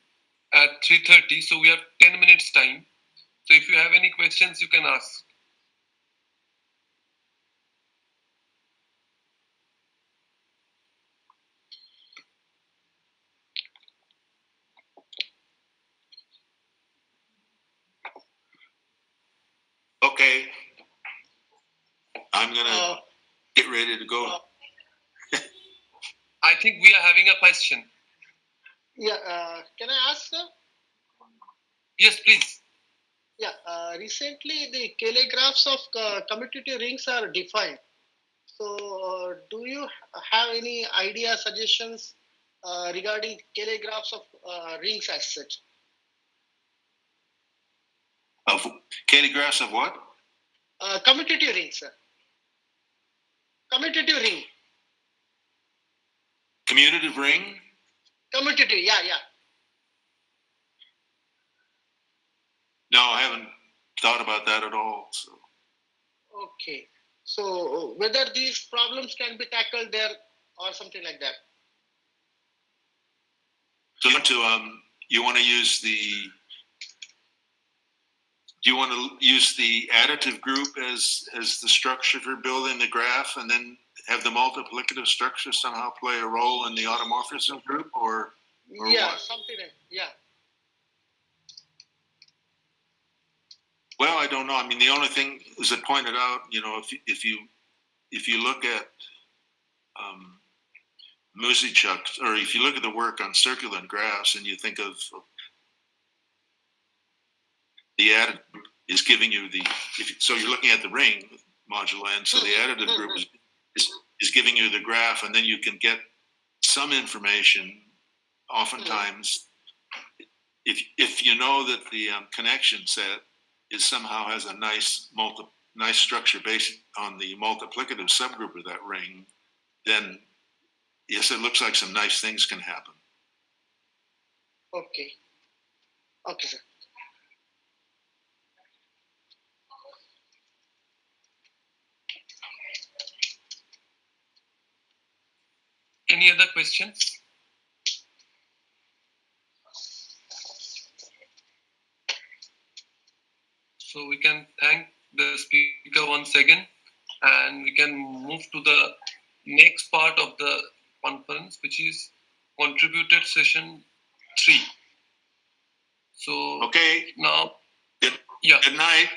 at 3:30, so we have 10 minutes time. So if you have any questions, you can ask. Okay, I'm gonna get ready to go. I think we are having a question. Yeah, can I ask, sir? Yes, please. Yeah, recently the Cayley graphs of commutative rings are defined. So, do you have any idea, suggestions regarding Cayley graphs of rings as such? Of Cayley-graphs of what? Commutative rings, sir. Commutative ring. Commutative ring? Commutative, yeah. No, I haven't thought about that at all. So. Okay. So, whether these problems can be tackled there or something like that. So you want to use the additive group as the structure for building the graph, and then have the multiplicative structure somehow play a role in the automorphism group, or yeah, what? something like yeah. Well, I don't know. I mean, the only thing is it pointed out, if you look at Musichuk, or if you look at the work on circulant graphs, and you think of the additive group is giving you so you're looking at the ring moduli, and so the additive group is giving you the graph, and then you can get some information. Oftentimes, if you know that the connection set somehow has a nice structure based on the multiplicative subgroup of that ring, then yes, it looks like some nice things can happen. Okay, sir. Any other questions? So we can thank the speaker once again, and we can move to the next part of the conference, which is contributed session 3. So Okay. now, Good night.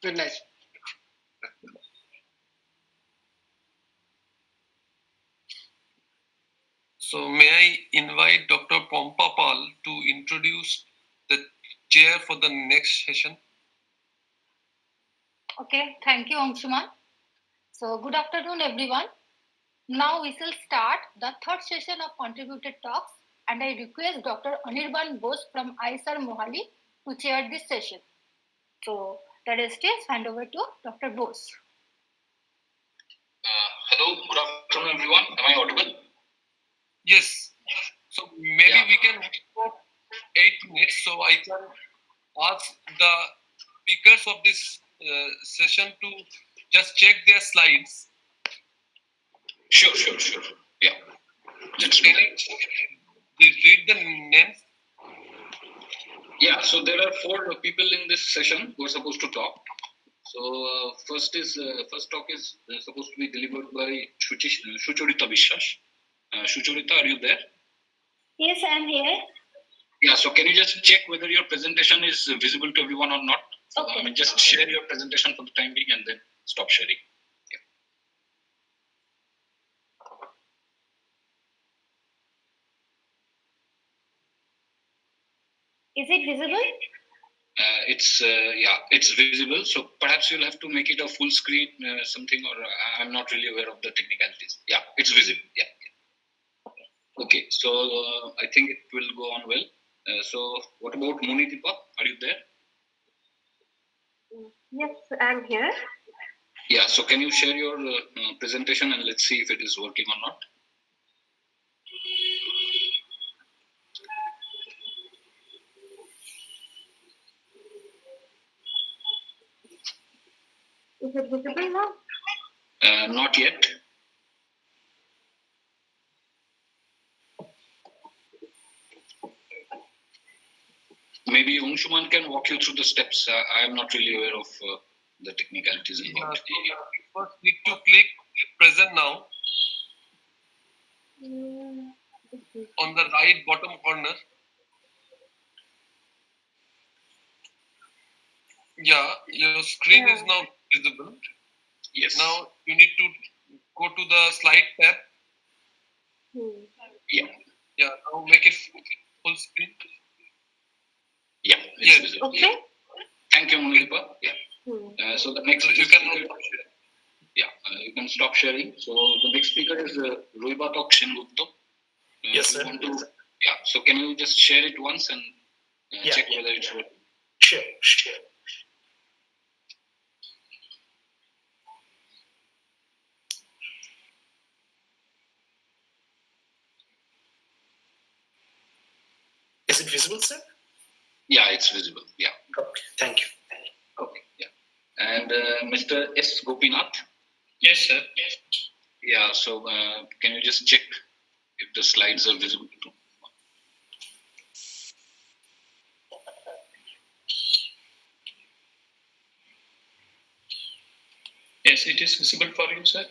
Good night. So may I invite Dr. Pompapal to introduce the chair for the next session? Okay, thank you, Angsuman. So good afternoon, everyone. Now we shall start the third session of contributed talks, and I request Dr. Anirban Bose from ISR Mohali to chair this session. So the rest is hand over to Dr. Bose. Hello, good afternoon, everyone. Am I audible? Yes. So maybe we can wait for 8 minutes, so I can ask the speakers of this session to just check their slides. Sure. Yeah. Let's do that. They read the names. Yeah, so there are 4 people in this session who are supposed to talk. So first talk is supposed to be delivered by Sucharita Vishwas. Sucharita, are you there? Yes, I am here. Yeah, so can you just check whether your presentation is visible to everyone or not? Okay. Just share your presentation for the time being and then stop sharing. Is it visible? It's visible. So perhaps you'll have to make it a full screen something, or I'm not really aware of the technicalities. Yeah, it's visible. Yeah. Okay. So I think it will go on well. So what about Monidipa? Are you there? Yes, I'm here. Yeah. So can you share your presentation and let's see if it is working or not? Is it visible now? Not yet. Maybe Anshuman can walk you through the steps. I am not really aware of the technicalities involved. First, need to click present now on the right bottom corner. Yeah, your screen is now visible. Yes. Now you need to go to the slide tab. Yeah. Yeah, now make it full screen. Yeah. Yes. Visible. Okay. Thank you, Monidipa. Yeah. So the next So you can you can stop sharing. So the next speaker is Roibatok-Angsuman. Yes, sir. So can you just share it once and check whether it's working? Sure. Is it visible, sir? Yeah, it's visible. Yeah. Okay. Thank you. Okay. Yeah. And Mr. S. Gopinath. Yes, sir. Yeah. So can you just check if the slides are visible too? Yes, it is visible for you, sir.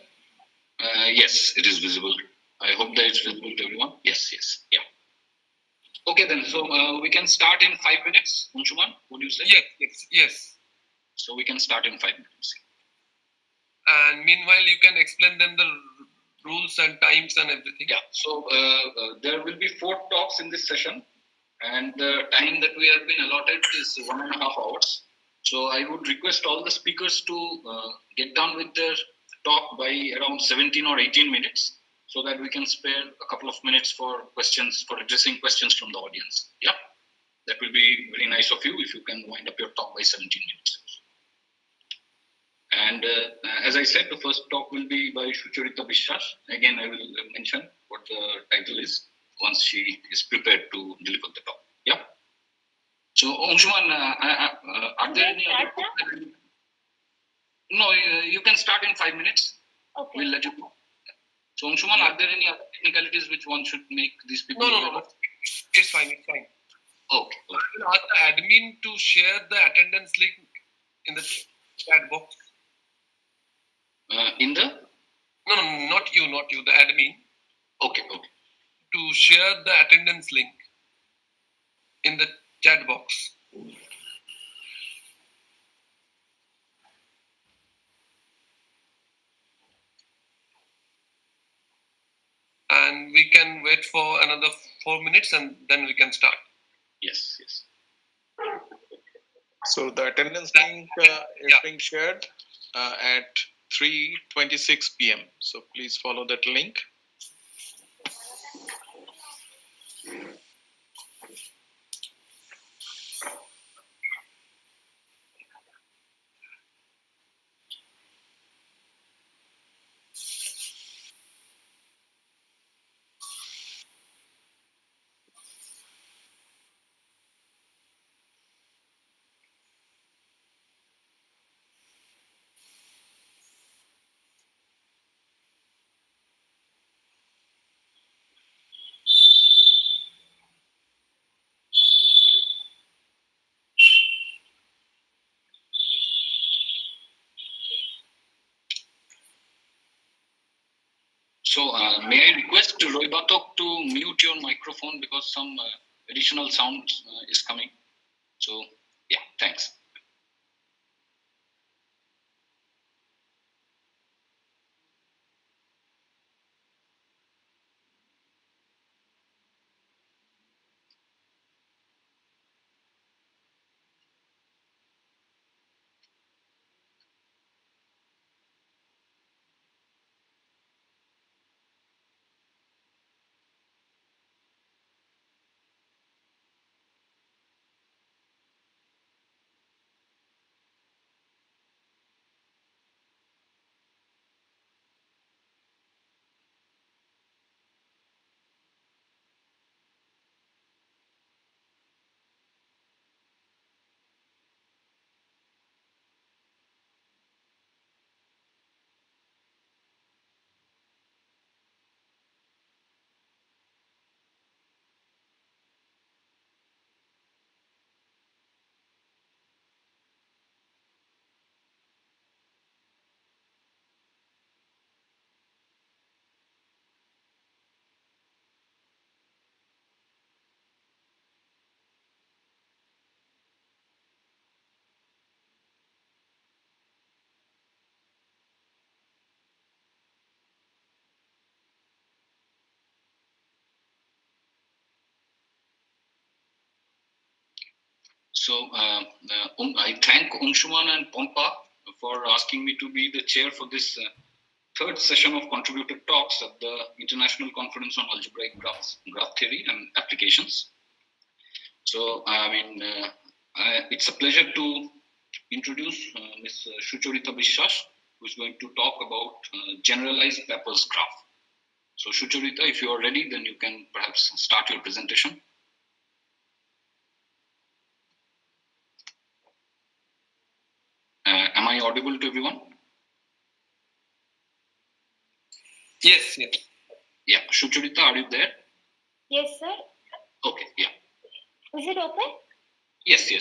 Yes, it is visible. I hope that it's visible to everyone. Yes. Yeah. Okay, then. So we can start in 5 minutes. Anshuman, would you say? Yes. So we can start in 5 minutes. And meanwhile, you can explain them the rules and times and everything. Yeah. So there will be 4 talks in this session, and the time that we have been allotted is 1.5 hours. So I would request all the speakers to get done with their talk by around 17 or 18 minutes, so that we can spare a couple of minutes for questions, for addressing questions from the audience. Yeah, that will be very nice of you if you can wind up your talk by 17 minutes. And as I said, the first talk will be by Sucharita বিশ্বাস. Again, I will mention what the title is once she is prepared to deliver the talk. Yeah. So, Anshuman, are there any other? No, you can start in 5 minutes. Okay. We'll let you know. So, Anshuman, are there any other technicalities which one should make these people? No. It's fine. Okay. I will ask the admin to share the attendance link in the chat box. In the? No, not you, the admin. Okay. To share the attendance link in the chat box. And we can wait for another 4 minutes and then we can start. Yes. So the attendance link is being shared at 3:26 p.m. So please follow that link. So, may I request Roibatok to mute your microphone because some additional sound is coming. So, yeah, thanks. So I thank Angsuman and Pompa for asking me to be the chair for this third session of contributed talks at the International Conference on Algebraic Graph Theory and Applications. So, it's a pleasure to introduce Ms. Sucharita Biswas, who is going to talk about generalized Pepper's graph. So, Sucharita, if you are ready, then you can perhaps start your presentation. Am I audible to everyone? Yes, yes. Yeah, Sucharita, are you there? Yes, sir. Okay, yeah. Is it open? Yes.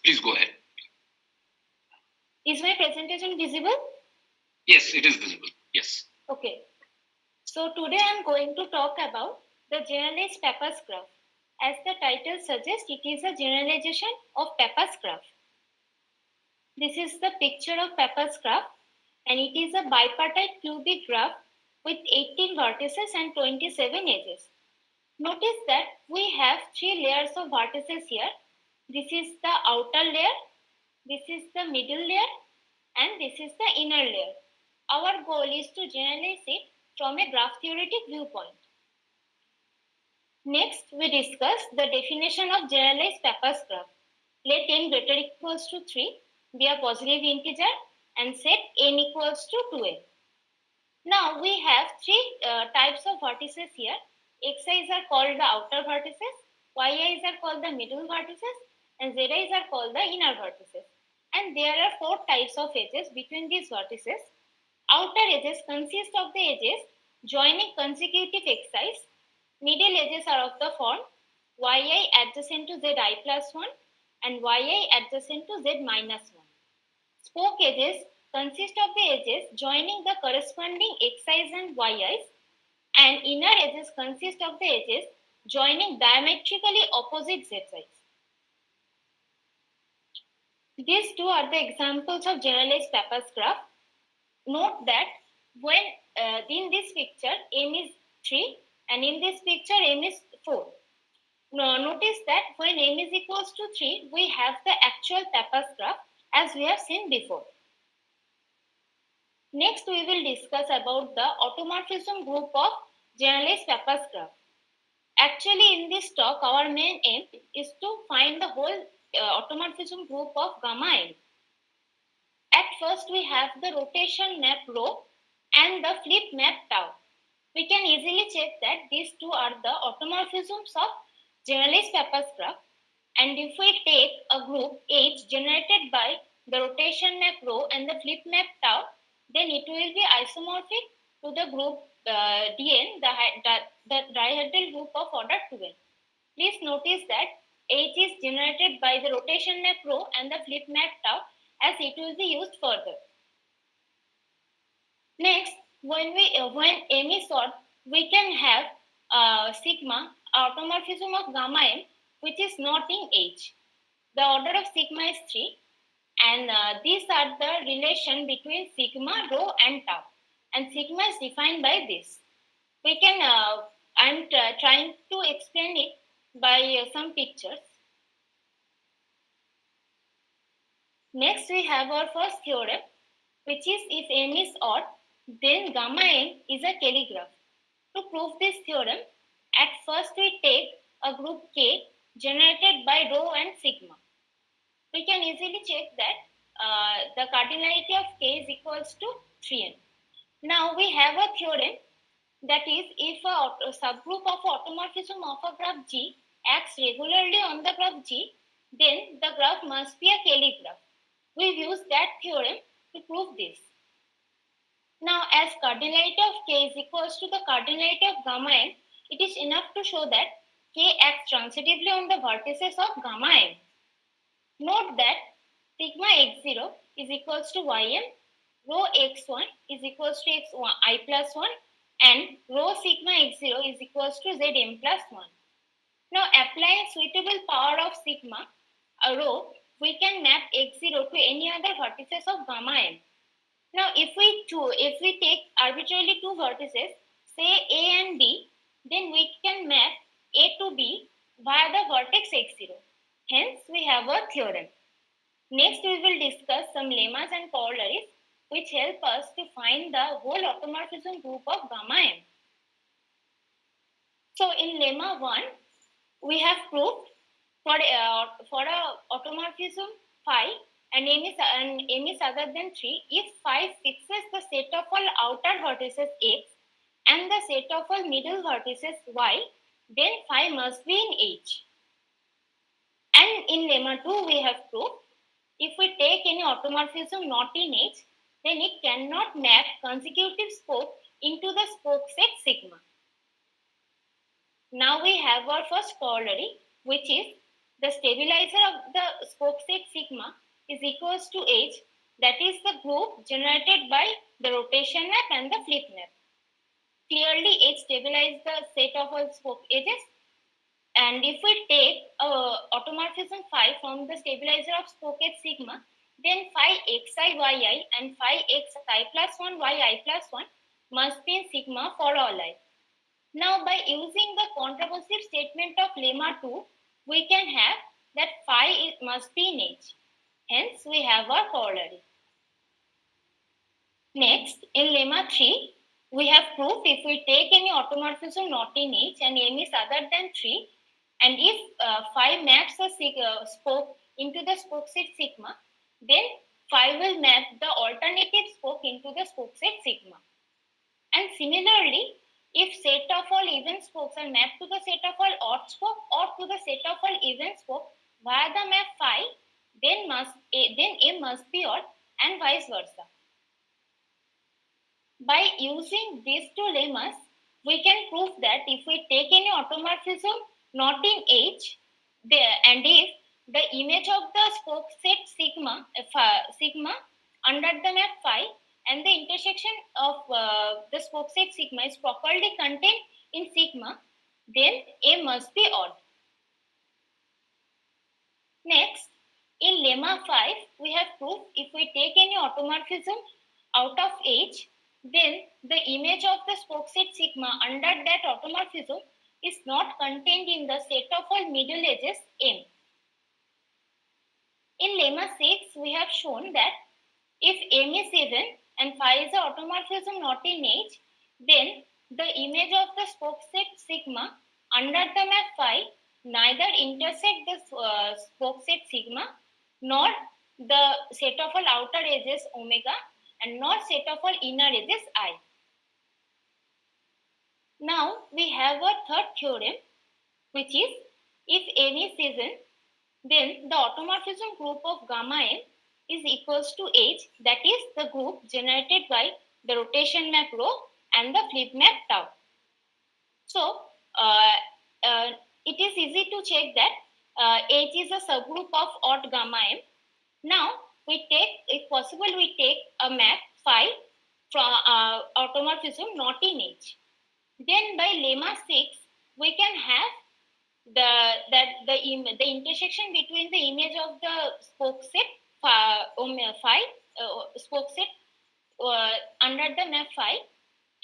Please go ahead. Is my presentation visible? Yes, it is visible. Yes. Okay. So today I'm going to talk about the generalized Pepper's graph. As the title suggests, it is a generalization of Pepper's graph. This is the picture of Pepper's graph, and it is a bipartite cubic graph with 18 vertices and 27 edges. Notice that we have 3 layers of vertices here. This is the outer layer, this is the middle layer, and this is the inner layer. Our goal is to generalize it from a graph theoretic viewpoint. Next, we discuss the definition of generalized Pepper's graph. Let n greater equals to 3 be a positive integer and set n equals to 2n. Now we have 3 types of vertices here. Xi's are called the outer vertices, yi's are called the middle vertices, and zi's are called the inner vertices. And there are 4 types of edges between these vertices. Outer edges consist of the edges joining consecutive xi's. Middle edges are of the form yi adjacent to zi plus 1 and yi adjacent to z minus 1. Spoke edges consist of the edges joining the corresponding xi's and yi's, and inner edges consist of the edges joining diametrically opposite zi's. These 2 are the examples of generalized Pepper's graph. Note that when in this picture m is 3 and in this picture m is 4. Now, notice that when m is equals to 3, we have the actual Pepper's graph as we have seen before. Next, we will discuss about the automorphism group of generalized Pepper's graph. Actually, in this talk, our main aim is to find the whole automorphism group of gamma n. At first, we have the rotation map rho and the flip map tau. We can easily check that these 2 are the automorphisms of generalized Pepper's graph. And if we take a group H generated by the rotation map rho and the flip map tau, then it will be isomorphic to the group Dn, the dihedral group of order 2n. Please notice that H is generated by the rotation map rho and the flip map tau, as it will be used further. Next, when m is odd, we can have sigma, automorphism of gamma m, which is not in H. The order of sigma is 3, and these are the relation between sigma, rho, and tau. And sigma is defined by this. We can, I'm trying to explain it by some pictures. Next, we have our first theorem, which is if m is odd, then gamma n is a Kelly graph. To prove this theorem, at first we take a group K generated by rho and sigma. We can easily check that the cardinality of K is equals to 3n. Now we have a theorem, that is, if a subgroup of automorphism of a graph G acts regularly on the graph G, then the graph must be a Kelly graph. We use that theorem to prove this. Now, as cardinality of K is equals to the cardinality of gamma n, it is enough to show that K acts transitively on the vertices of gamma n. Note that sigma x0 is equals to ym, rho x1 is equals to x1 I plus 1, and rho sigma x0 is equals to zm plus 1. Now, applying suitable power of sigma rho, we can map x0 to any other vertices of gamma n. Now, if we take arbitrarily 2 vertices, say A and B, then we can map A to B via the vertex x0. Hence, we have a theorem. Next, we will discuss some lemmas and corollaries which help us to find the whole automorphism group of gamma m. So, in lemma 1, we have proved for a automorphism phi and m is other than 3 if phi fixes the set of all outer vertices x and the set of all middle vertices y, then phi must be in H. And in lemma 2, we have proved if we take any automorphism not in H, then it cannot map consecutive spoke into the spoke set sigma. Now we have our first corollary, which is the stabilizer of the spoke set sigma is equals to H, that is the group generated by the rotation map and the flip map. Clearly, H stabilizes the set of all spoke edges. And if we take automorphism phi from the stabilizer of spoke edge sigma, then phi xi yi and phi xi plus 1 yi plus 1 must be in sigma for all I. Now, by using the contrapositive statement of lemma 2, we can have that phi must be in H. Hence, we have our corollary. Next, in lemma 3, we have proof if we take any automorphism not in H and m is other than 3, and if phi maps a spoke into the spoke set sigma, then phi will map the alternative spoke into the spoke set sigma. And similarly, if set of all even spokes are mapped to the set of all odd spoke or to the set of all even spoke via the map phi, then m must be odd and vice versa. By using these two lemmas, we can prove that if we take any automorphism not in H, and if the image of the spoke set sigma under the map phi and the intersection of the spoke set sigma is properly contained in sigma, then M must be odd. Next, in lemma 5, we have proved if we take any automorphism out of H, then the image of the spoke set sigma under that automorphism is not contained in the set of all middle edges M. In lemma 6, we have shown that if M is even and phi is an automorphism not in H, then the image of the spoke set sigma under the map phi neither intersect the spoke set sigma nor the set of all outer edges omega and nor set of all inner edges I. Now we have a third theorem, which is if M is even, then the automorphism group of gamma M is equals to H, that is the group generated by the rotation map rho and the flip map tau. So it is easy to check that H is a subgroup of odd gamma M. Now we take, if possible, we take a map phi from automorphism not in H. Then by lemma 6, we can have the intersection between the image of the spoke set phi spoke set under the map phi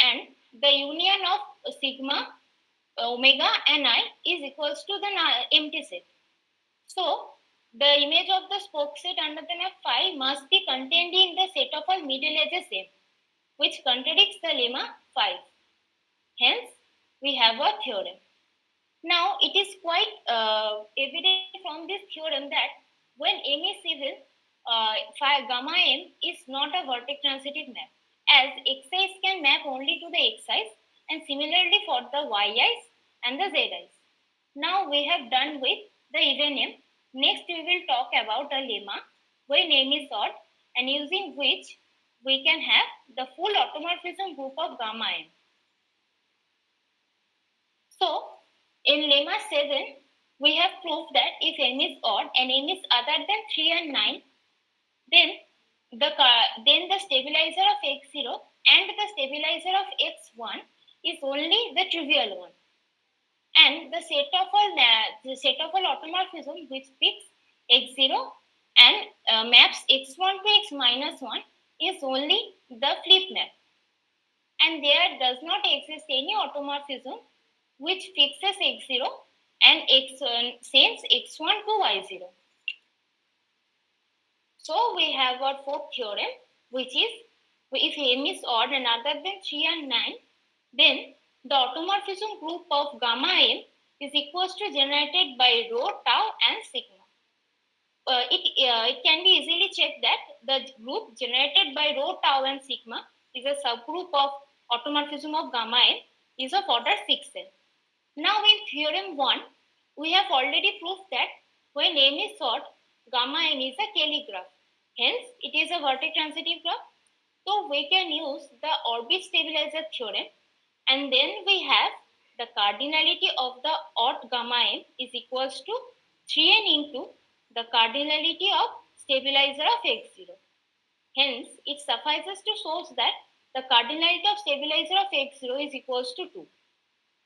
and the union of sigma omega and I is equals to the empty set. So the image of the spoke set under the map phi must be contained in the set of all middle edges M, which contradicts the lemma 5. Hence, we have a theorem. Now, it is quite evident from this theorem that when M is even, phi gamma M is not a vertex transitive map, as xi's can map only to the xi's, and similarly for the yi's and the zi's. Now, we have done with the even M. Next, we will talk about a lemma when M is odd and using which we can have the full automorphism group of gamma M. So, in lemma 7, we have proved that if M is odd and M is other than 3 and 9, then the stabilizer of x0 and the stabilizer of x1 is only the trivial one. And the set of all automorphism which picks x0 and maps x1 to x minus 1 is only the flip map. And there does not exist any automorphism which fixes x0 and since x1 to y0. So we have our fourth theorem, which is if m is odd and other than 3 and 9, then the automorphism group of gamma m is equals to generated by rho, tau and sigma. It can be easily checked that the group generated by rho, tau and sigma is a subgroup of automorphism of gamma n is of order 6n. Now in theorem 1, we have already proved that when m is odd, gamma n is a Cayley graph. Hence, it is a vertex transitive graph. So we can use the orbit stabilizer theorem, and then we have the cardinality of the odd gamma n is equals to 3n into the cardinality of stabilizer of x0. Hence, it suffices to show that the cardinality of stabilizer of x0 is equals to 2.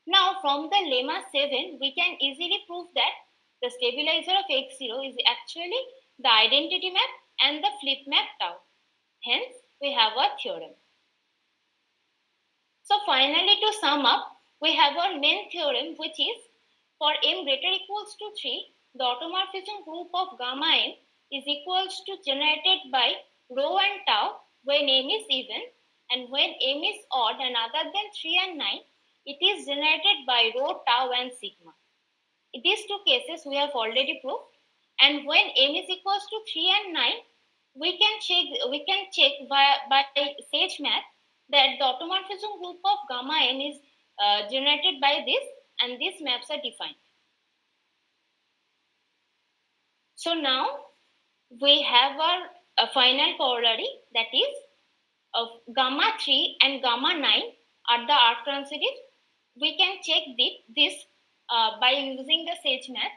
Now, from the lemma 7, we can easily prove that the stabilizer of x0 is actually the identity map and the flip map tau. Hence, we have a theorem. So finally, to sum up, we have our main theorem, which is for m greater equals to 3, the automorphism group of gamma m is equals to generated by rho and tau when m is even, and when m is odd and other than 3 and 9, it is generated by rho, tau and sigma. In these two cases we have already proved, and when m is equals to 3 and 9, we can check by sage math that the automorphism group of gamma n is generated by this, and these maps are defined. So now we have our final corollary, that is of gamma 3 and gamma 9 are the arc transitive. We can check this by using the sage math.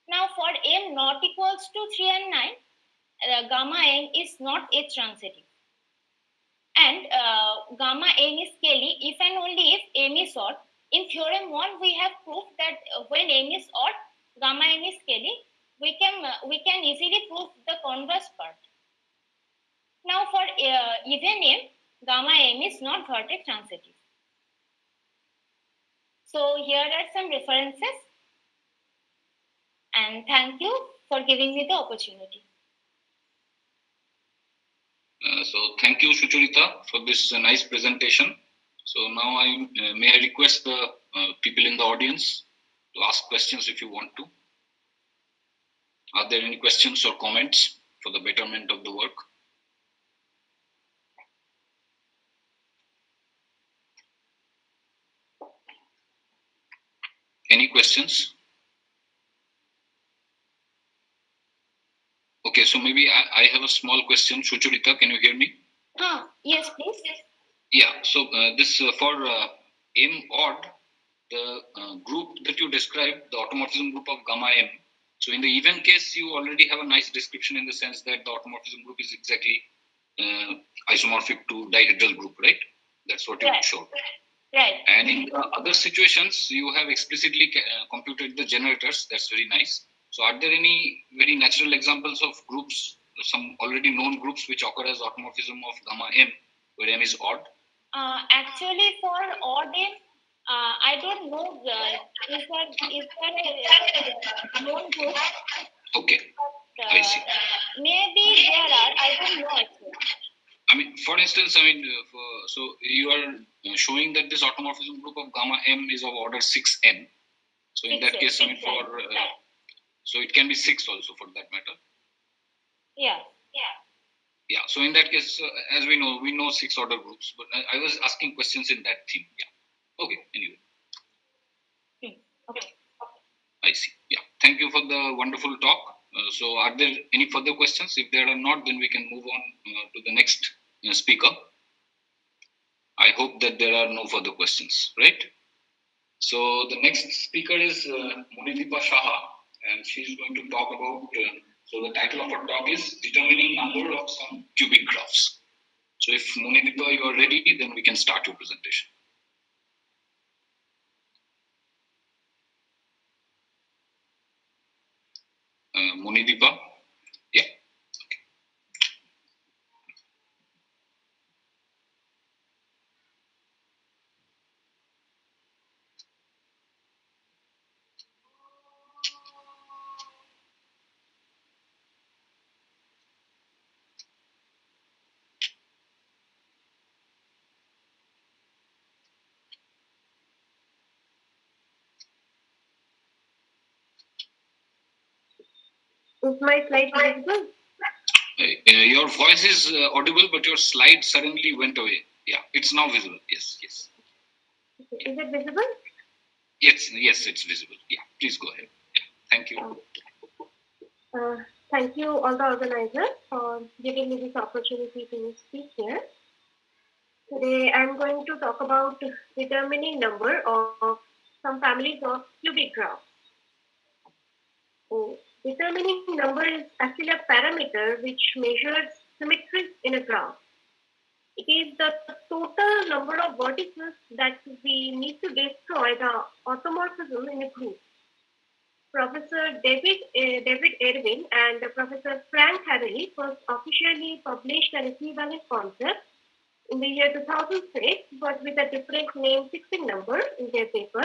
Now for m not equals to 3 and 9, gamma n is not H transitive. And gamma n is Cayley if and only if m is odd. In theorem 1, we have proved that when m is odd, gamma n is Cayley. We can easily prove the converse part. Now for even m, gamma m is not vertex transitive. So here are some references, and thank you for giving me the opportunity. So thank you, Sucharita, for this nice presentation. So now may I request the people in the audience to ask questions if you want to. Are there any questions or comments for the betterment of the work? Any questions? Okay, so maybe I have a small question. Sucharita, can you hear me? Yes, please. Yeah, so this for m odd, the group that you described, the automorphism group of gamma m. So in the even case, you already have a nice description in the sense that the automorphism group is exactly isomorphic to dihedral group, right? That's what you showed. Right. And in the other situations, you have explicitly computed the generators. That's very nice. So are there any very natural examples of groups, some already known groups which occur as automorphism of gamma m, where m is odd? Actually, for odd m, I don't know. Is there a known group? Okay, But, I see. Maybe there are. I don't know actually. I mean, for instance, so you are showing that this automorphism group of gamma m is of order 6n. So in that case, I mean, so it can be 6 also for that matter. Yeah. Yeah. So in that case, as we know 6 order groups, but I was asking questions in that theme. Yeah. Okay. Anyway. Okay. I see. Yeah. Thank you for the wonderful talk. So are there any further questions? If there are not, then we can move on to the next speaker. I hope that there are no further questions, right? So the next speaker is Monideepa Saha, and she's going to talk about, so the title of her talk is Determining Number of Some Cubic Graphs. So if Monideepa, you are ready, then we can start your presentation. Monideepa? Yeah. Is my slide visible? Your voice is audible, but your slide suddenly went away. Yeah, it's now visible. Yes. Is it visible? Yes, it's visible. Yeah, please go ahead. Yeah, thank you. Thank you all the organizers for giving me this opportunity to speak here. Today I'm going to talk about determining number of some families of cubic graphs. So, determining number is actually a parameter which measures symmetries in a graph. It is the total number of vertices that we need to destroy the automorphism in a group. Professor David Erwin and Professor Frank Harrelly first officially published an equivalent concept in the year 2006, but with a different name fixing number in their paper.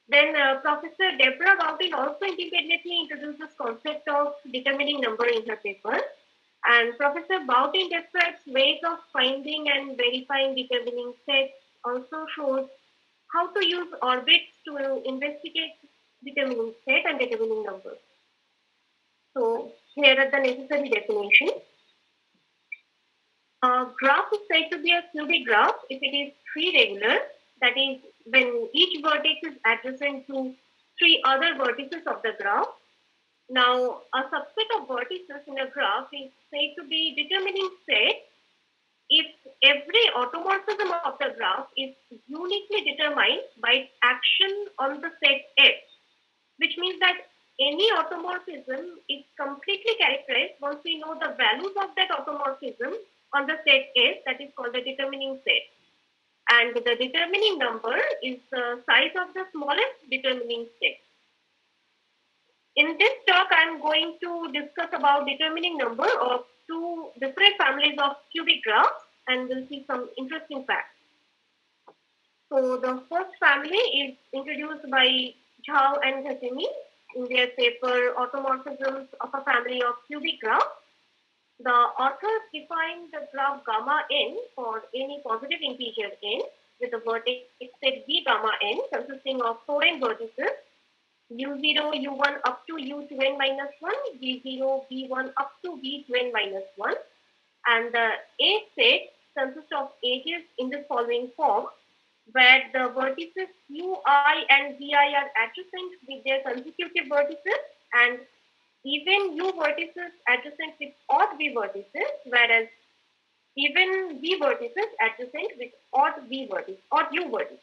Then Professor Deborah Boutin also independently introduced this concept of determining number in her paper. And Professor Boutin describes ways of finding and verifying determining sets, also shows how to use orbits to investigate determining set and determining number. So here are the necessary definitions. A graph is said to be a cubic graph if it is three regular, that is, when each vertex is adjacent to three other vertices of the graph. Now, a subset of vertices in a graph is said to be determining set if every automorphism of the graph is uniquely determined by its action on the set F, which means that any automorphism is completely characterized once we know the values of that automorphism on the set S, that is called the determining set. And the determining number is the size of the smallest determining set. In this talk, I'm going to discuss about determining number of two different families of cubic graphs, and we'll see some interesting facts. So the first family is introduced by Zhao and Gatemi in their paper Automorphisms of a Family of Cubic Graphs. The authors define the graph gamma n for any positive integer n with a vertex set v gamma n consisting of 4 n vertices u0, u1 up to u to n minus 1, v0, v1 up to v to n minus 1. And the A set consists of edges in the following form, where the vertices ui and vi are adjacent with their consecutive vertices and even u vertices adjacent with odd v vertices, whereas even v vertices adjacent with odd u vertices.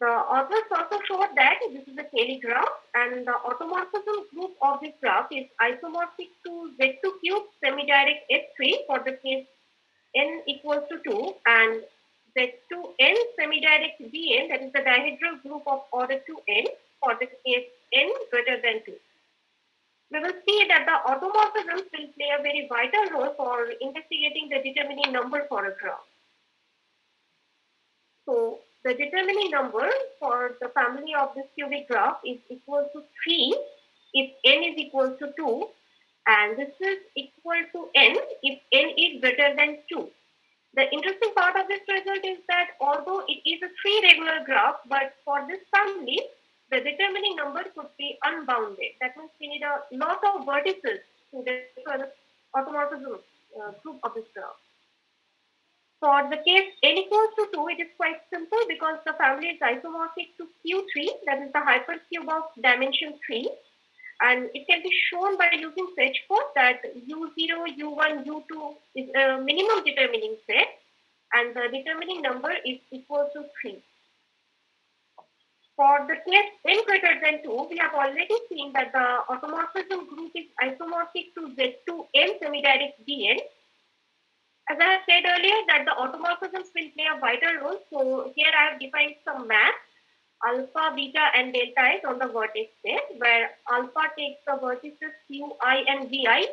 The authors also showed that this is a Cayley graph, and the automorphism group of this graph is isomorphic to Z2 cube semidirect S3 for the case n equals to 2, and Z2n semidirect Bn, that is the dihedral group of order 2n for the case n greater than 2. We will see that the automorphisms will play a very vital role for investigating the determining number for a graph. So the determining number for the family of this cubic graph is equal to 3 if n is equal to 2, and this is equal to n if n is greater than 2. The interesting part of this result is that although it is a 3 regular graph, but for this family, the determining number could be unbounded. That means we need a lot of vertices to destroy the automorphism group of this graph. For the case n equals to 2, it is quite simple because the family is isomorphic to Q3, that is the hypercube of dimension 3. And it can be shown by using fetch code that U0, U1, U2 is a minimum determining set, and the determining number is equal to 3. For the case n greater than 2, we have already seen that the automorphism group is isomorphic to Z2n semidirect Bn. As I have said earlier, that the automorphisms will play a vital role. So here I have defined some maps, alpha, beta, and delta is on the vertex set, where alpha takes the vertices ui and vi,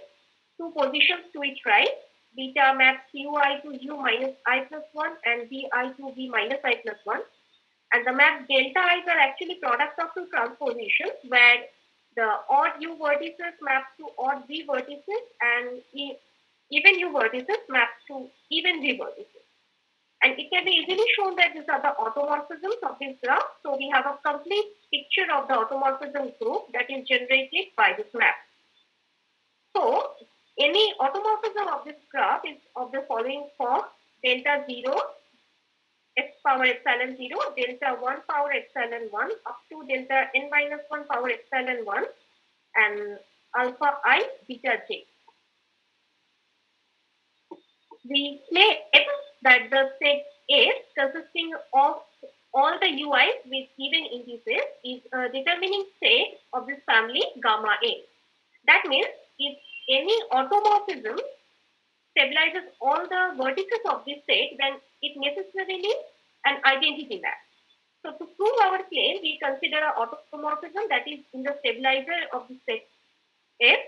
2 positions to its right. Beta maps ui to u minus I plus 1 and vi to v minus I plus 1. And the map delta i's are actually products of 2 transpositions, where the odd u vertices map to odd v vertices and even u vertices map to even v vertices. And it can be easily shown that these are the automorphisms of this graph. So we have a complete picture of the automorphism group that is generated by this map. So any automorphism of this graph is of the following form: delta 0 x power epsilon 0, delta 1 power epsilon 1 up to delta n minus 1 power epsilon 1, and alpha I beta j. We claim that the set S consisting of all the UIs with given indices is a determining set of this family gamma A. That means if any automorphism stabilizes all the vertices of this set, then it necessarily an identity map. So to prove our claim, we consider an automorphism that is in the stabilizer of the set F,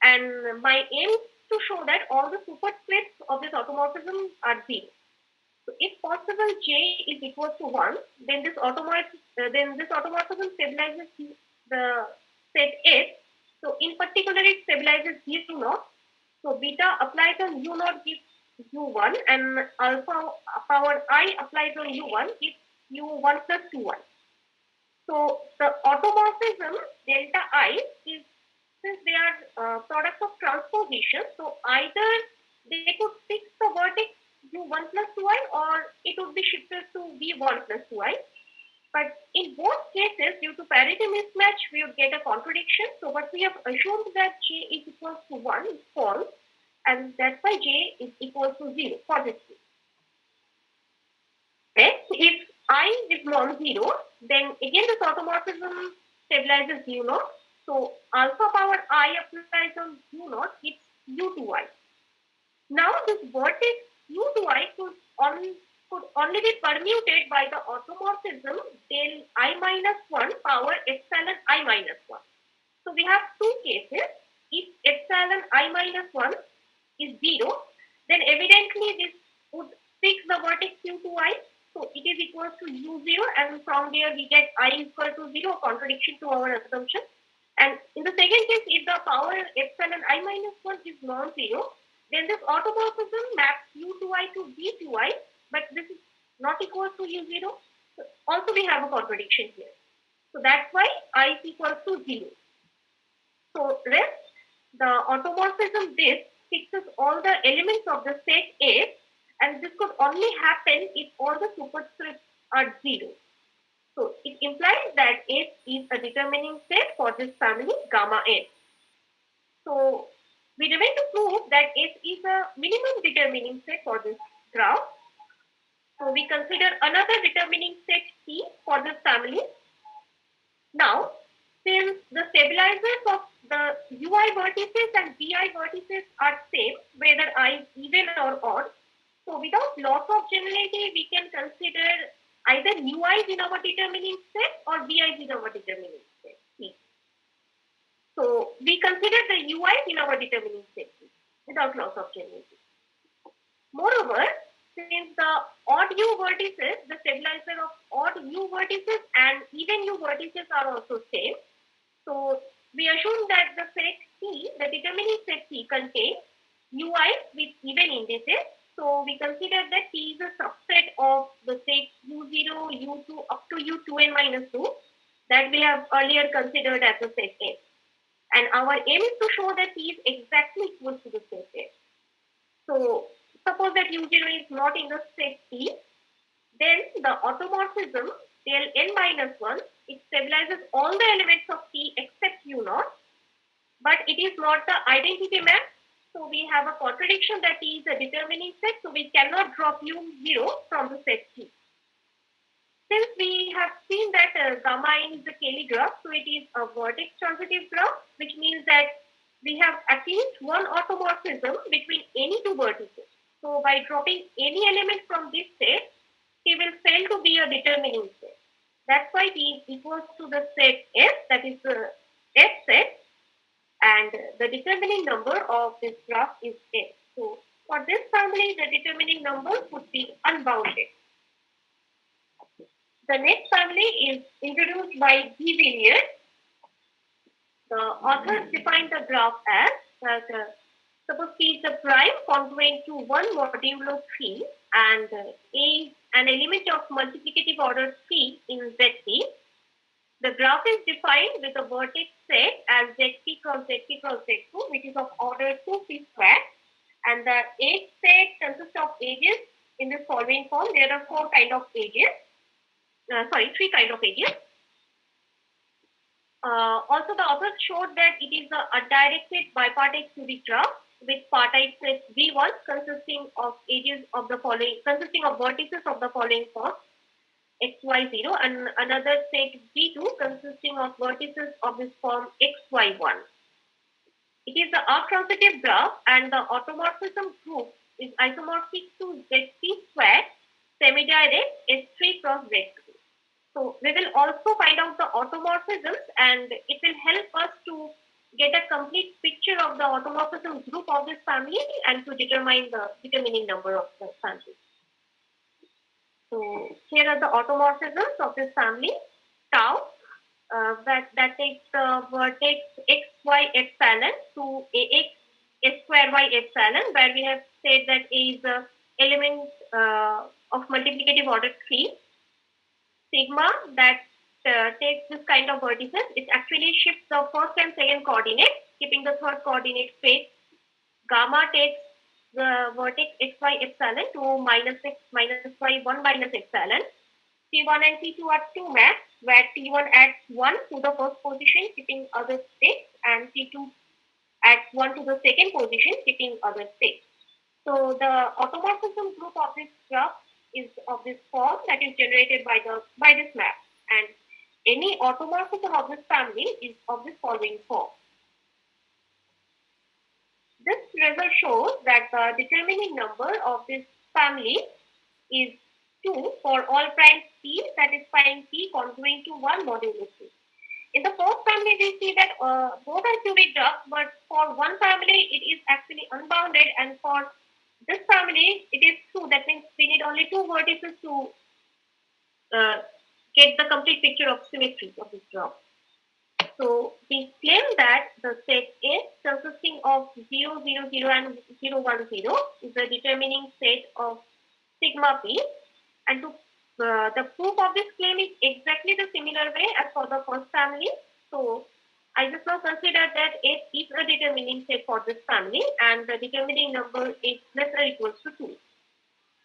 and my aim is to show that all the superscripts of this automorphism are 0. So if possible j is equal to 1, then this automorphism stabilizes the set S. So in particular, it stabilizes U naught. So beta applied on U naught gives U1, and alpha power I applied on U1 gives U1 plus 2y. So the automorphism delta I is, since they are products of transposition, so either they could fix the vertex U1 plus 2i, or it would be shifted to V1 plus 2i. But in both cases, due to parity mismatch, we would get a contradiction. So what we have assumed that j is equal to 1 is false, and that's why j is equal to 0 for this case. Next, if I is non-zero, then again this automorphism stabilizes U naught. So alpha power I applies on U naught gives U2i. Now this vertex U2i could only be permuted by the automorphism del I minus 1 power epsilon I minus 1. So we have two cases. If epsilon I minus 1 is 0, then evidently this would fix the vertex U2i. So it is equal to U0, and from there we get I equal to 0, contradiction to our assumption. And in the second case, if the power epsilon I minus 1 is non-zero, then this automorphism maps U2i to V2i, but this is not equal to U0. So also we have a contradiction here. So that's why I is equal to 0. So rest, the automorphism this fixes all the elements of the set S, and this could only happen if all the superscripts are 0. So it implies that S is a determining set for this family gamma N. So we remain to prove that S is a minimum determining set for this graph. So we consider another determining set T for this family. Now, since the stabilizers of the UI vertices and VI vertices are same, whether I is even or odd, so without loss of generality, we can consider either UI is in our determining set or VI is in our determining set. So we consider the UI in our determining set without loss of generality. Moreover, since the odd U vertices, the stabilizer of odd U vertices and even U vertices are also same. So we assume that the set T, the determining set T, contains UI with even indices. So we consider that T is a subset of the set U0, U2 up to U2n minus 2 that we have earlier considered as the set S. And our aim is to show that T is exactly equal to the set S. So suppose that U0 is not in the set T, then the automorphism del n minus 1, it stabilizes all the elements of T except U0, but it is not the identity map. So we have a contradiction that T is a determining set, so we cannot drop U0 from the set T. Since we have seen that gamma n is a Cayley graph, so it is a vertex transitive graph, which means that we have at least one automorphism between any two vertices. So by dropping any element from this set, T will fail to be a determining set. That's why T is equals to the set S, that is the F set, and the determining number of this graph is S. So for this family, the determining number would be unbounded. The next family is introduced by G. Villiers. The authors define the graph as that suppose P is a prime congruent to one modulo 3 and A is an element of multiplicative order 3 in ZT. The graph is defined with a vertex set as ZP cross ZP cross Z2, which is of order 2p square. And the edge set consists of edges in the following form. There are three kind of edges. Also, the authors showed that it is a directed bipartite cubic graph with partite set V1 consisting of vertices of the following form XY0 and another set V2 consisting of vertices of this form XY1. It is the arc-transitive graph and the automorphism group is isomorphic to ZP square semi-direct S3 cross Z2. So we will also find out the automorphisms and it will help us to get a complete picture of the automorphism group of this family and to determine the determining number of the family. So here are the automorphisms of this family. Tau, that takes the vertex xy epsilon to ax s square y epsilon, where we have said that A is the element of multiplicative order 3. Sigma, that takes this kind of vertices, it actually shifts the first and second coordinate, keeping the third coordinate fixed. Gamma takes the vertex xy epsilon to minus x minus y 1 minus epsilon. T1 and T2 are two maps where T1 adds 1 to the first position, keeping other fixed, and T2 adds 1 to the second position, keeping other fixed. So the automorphism group of this graph is of this form that is generated by this map, and any automorphism of this family is of this following form. This result shows that the determining number of this family is 2 for all prime P satisfying P congruent to 1 modulus 2. In the first family, we see that both are cubic graphs, but for one family, it is actually unbounded, and for this family, it is 2. That means we need only 2 vertices to get the complete picture of symmetry of this graph. So we claim that the set S consisting of 0, 0, 0 and 0, 1, 0 is the determining set of sigma P, and to the proof of this claim is exactly the similar way as for the first family. So I just now consider that S is a determining set for this family and the determining number is less or equals to 2.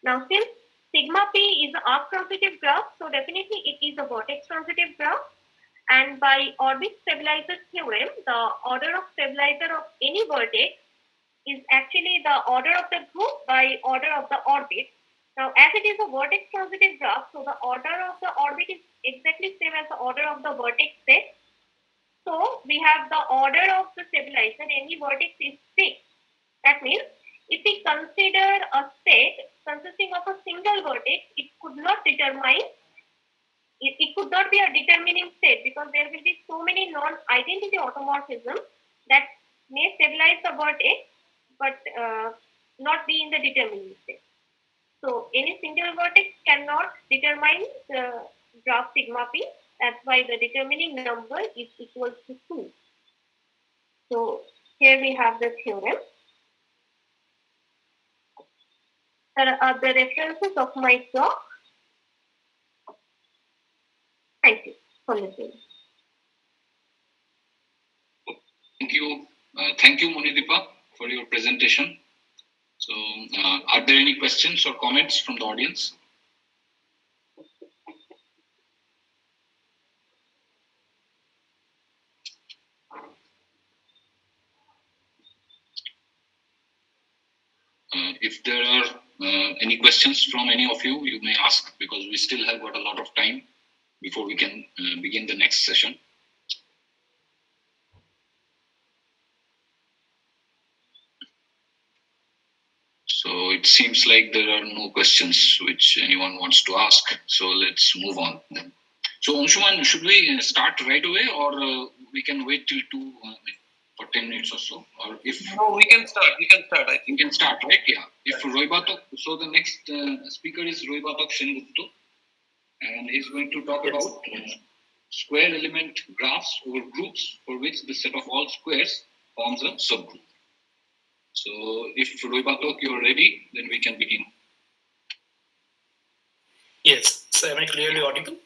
Now since sigma P is an arc-transitive graph, so definitely it is a vertex-transitive graph, and by orbit stabilizer theorem, the order of stabilizer of any vertex is actually the order of the group by order of the orbit. Now, as it is a vertex-transitive graph, so the order of the orbit is exactly same as the order of the vertex set. So, we have the order of the stabilizer, any vertex is 6. That means, if we consider a set consisting of a single vertex, it could not be a determining set because there will be so many non-identity automorphisms that may stabilize the vertex but not be in the determining set. So any single vertex cannot determine the graph sigma P. That's why the determining number is equal to 2. So here we have the theorem. There are the references of my talk. Thank you for listening. Thank you, Monideepa, for your presentation. So, are there any questions or comments from the audience? If there are any questions from any of you, you may ask because we still have got a lot of time before we can begin the next session. So it seems like there are no questions which anyone wants to ask. So let's move on then. So Angsuman, should we start right away or we can wait till for 10 minutes or so? Or if No, we can start. I think. we can start, right? Yeah. If Roibatok, so the next speaker is Roibatok Sengupta, and he's going to talk about square element graphs over groups for which the set of all squares forms a subgroup. So if Roibatok, you're ready, then we can begin. Yes. So am I clearly audible?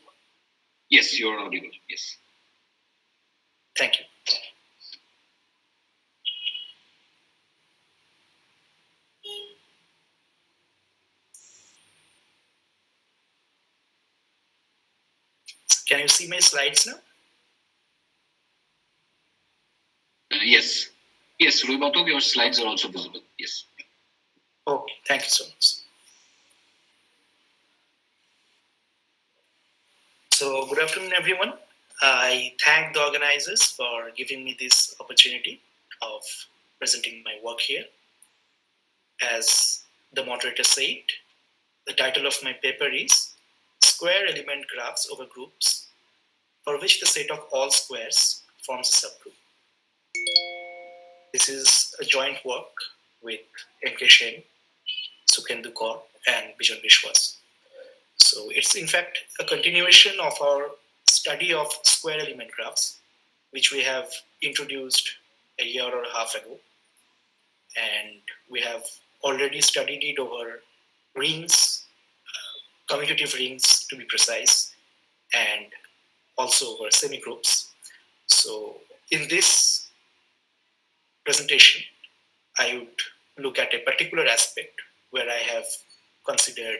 Yes, you're audible. Yes. Thank you. Can you see my slides now? Yes. Yes, Ruibato, your slides are also visible. Yes. Okay, thank you so much. So, good afternoon, everyone. I thank the organizers for giving me this opportunity of presenting my work here. As the moderator said, the title of my paper is Square Element Graphs over Groups for which the set of all squares forms a subgroup. This is a joint work with M.K. Shen, Sukhendu Kaur, and Bijon Bishwas. So it's in fact a continuation of our study of square element graphs, which we have introduced a year or a half ago. And we have already studied it over rings, commutative rings to be precise, and also over semigroups. So in this presentation, I would look at a particular aspect where I have considered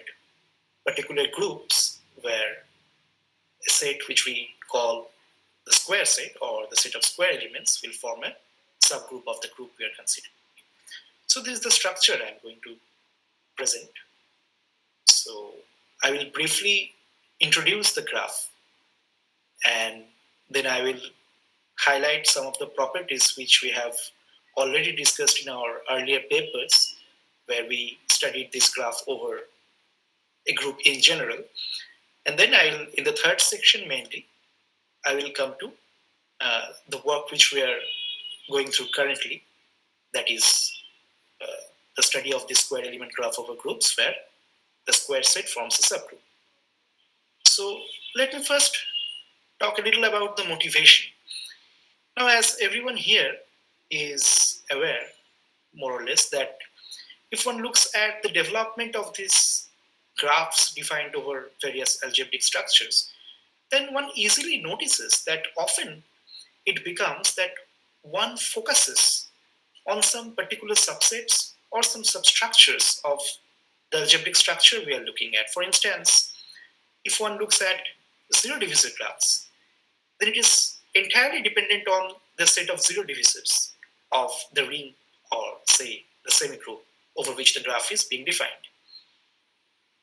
particular groups where a set which we call the square set or the set of square elements will form a subgroup of the group we are considering. So this is the structure I'm going to present. So I will briefly introduce the graph and then I will highlight some of the properties which we have already discussed in our earlier papers where we studied this graph over a group in general. And then in the third section mainly, I will come to the work which we are going through currently, that is the study of the square element graph over groups where the square set forms a subgroup. So let me first talk a little about the motivation. Now, as everyone here is aware, more or less, that if one looks at the development of these graphs defined over various algebraic structures, then one easily notices that often it becomes that one focuses on some particular subsets or some substructures of the algebraic structure we are looking at. For instance, if one looks at zero divisor graphs, then it is entirely dependent on the set of zero divisors of the ring or say the semigroup over which the graph is being defined.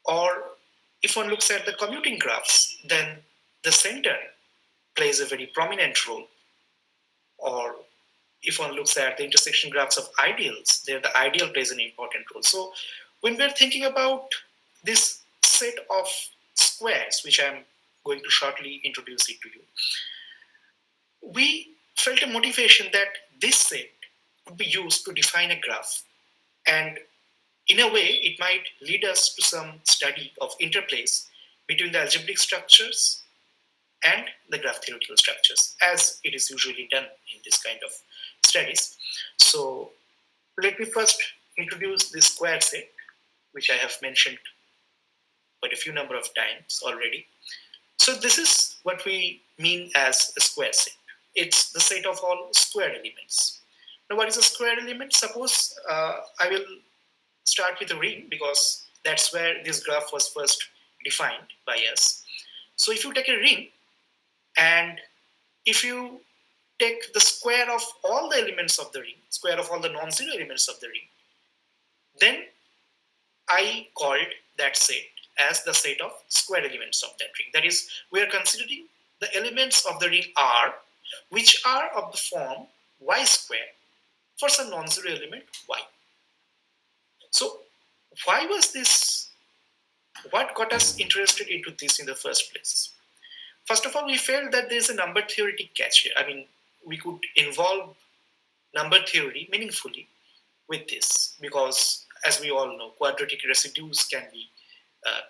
Or if one looks at the commuting graphs, then the center plays a very prominent role. Or if one looks at the intersection graphs of ideals, there the ideal plays an important role. So when we're thinking about this set of squares, which I'm going to shortly introduce it to you, we felt a motivation that this set could be used to define a graph. And in a way, it might lead us to some study of interplays between the algebraic structures and the graph theoretical structures, as it is usually done in this kind of studies. So let me first introduce this square set, which I have mentioned quite a few number of times already. So this is what we mean as a square set. It's the set of all square elements. Now, what is a square element? Suppose I will start with a ring because that's where this graph was first defined by us. So if you take a ring and if you take the square of all the elements of the ring, square of all the non-zero elements of the ring, then I called that set as the set of square elements of that ring. That is, we are considering the elements of the ring R, which are of the form y square for some non-zero element y. So why was this, what got us interested into this in the first place? First of all, we felt that there's a number theoretic catch here. I mean, we could involve number theory meaningfully with this because, as we all know, quadratic residues can be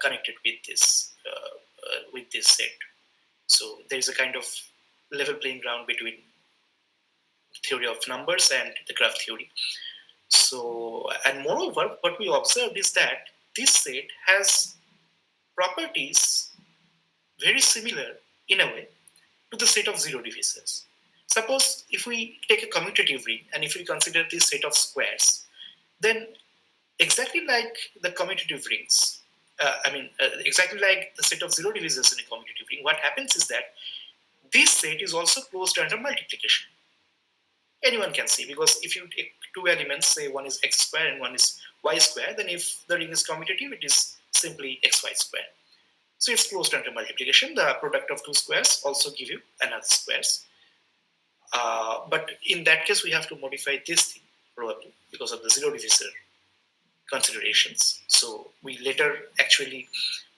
connected with this set. So there is a kind of level playing ground between theory of numbers and the graph theory. So, and moreover, what we observed is that this set has properties very similar in a way to the set of zero divisors. Suppose if we take a commutative ring and if we consider this set of squares, then exactly like the commutative rings, exactly like the set of zero divisors in a commutative ring, what happens is that this set is also closed under multiplication. Anyone can see, because if you take two elements, say one is x square and one is y square, then if the ring is commutative, it is simply xy square. So it's closed under multiplication. The product of two squares also give you another squares. But in that case, we have to modify this thing probably because of the zero divisor considerations. So we later actually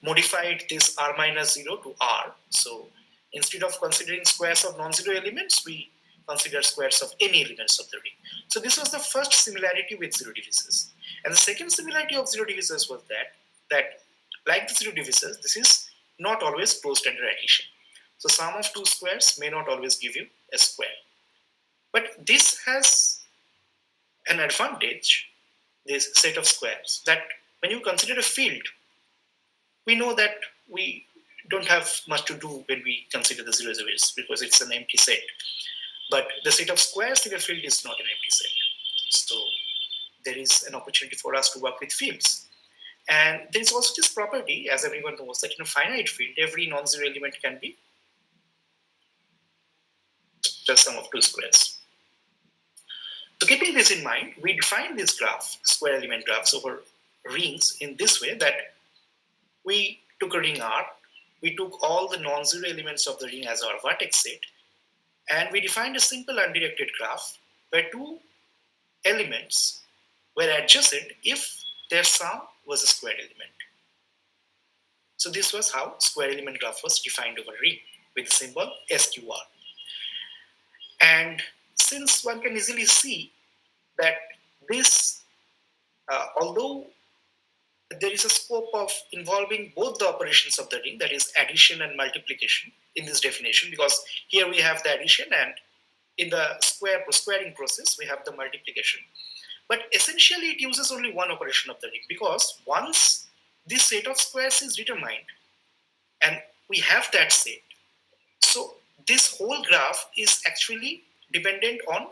modified this r minus 0 to r. So instead of considering squares of non-zero elements, we consider squares of any elements of the ring. So this was the first similarity with zero divisors. And the second similarity of zero divisors was that like the zero divisors, this is not always closed under addition. So sum of two squares may not always give you a square. But this has an advantage, this set of squares, that when you consider a field, we know that we don't have much to do when we consider the zero divisors because it's an empty set. But the set of squares in a field is not an empty set. So there is an opportunity for us to work with fields. And there is also this property, as everyone knows, that in a finite field, every non-zero element can be just sum of two squares. So keeping this in mind, we define this graph, square element graphs over rings in this way, that we took a ring R, we took all the non-zero elements of the ring as our vertex set, and we defined a simple undirected graph where two elements were adjacent if their sum was a square element. So this was how square element graph was defined over ring with the symbol SQR. And since one can easily see that this, although there is a scope of involving both the operations of the ring, that is addition and multiplication in this definition, because here we have the addition and in the squaring process we have the multiplication. But essentially it uses only one operation of the ring, because once this set of squares is determined and we have that set, so this whole graph is actually dependent on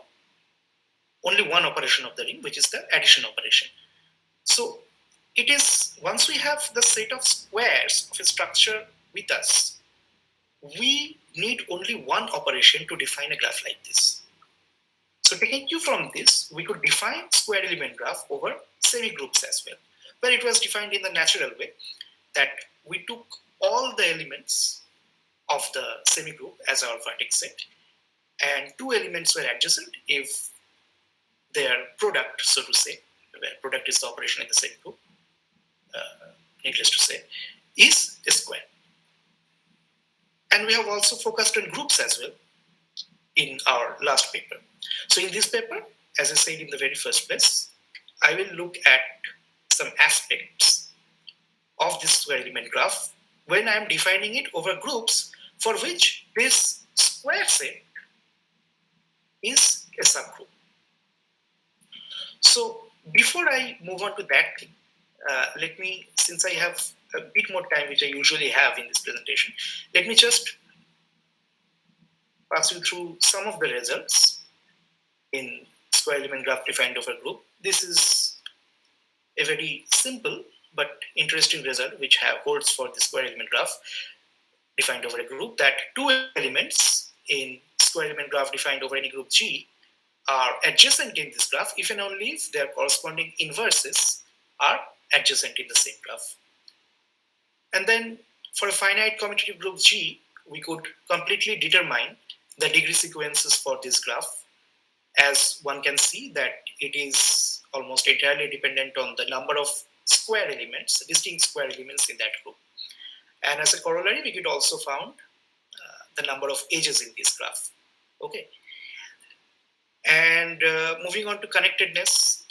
only one operation of the ring, which is the addition operation. So it is, once we have the set of squares of a structure with us, we need only one operation to define a graph like this. So taking you from this, we could define square element graph over semi-groups as well, where it was defined in the natural way that we took all the elements of the semi-group as our vertex set, and two elements were adjacent if their product, so to say, where product is the operation in the semi-group, needless to say, is a square. And we have also focused on groups as well in our last paper. So in this paper, as I said in the very first place, I will look at some aspects of this square element graph when I am defining it over groups for which this square set is a subgroup. So before I move on to that thing, let me, since I have a bit more time, which I usually have in this presentation, let me just pass you through some of the results in square element graph defined over group. This is a very simple but interesting result which holds for the square element graph defined over a group, that two elements in square element graph defined over any group G are adjacent in this graph if and only if their corresponding inverses are adjacent in the same graph. And then for a finite commutative group G, we could completely determine the degree sequences for this graph. As one can see that it is almost entirely dependent on the number of square elements, distinct square elements in that group. And as a corollary, we could also found the number of edges in this graph. Okay. And moving on to connectedness,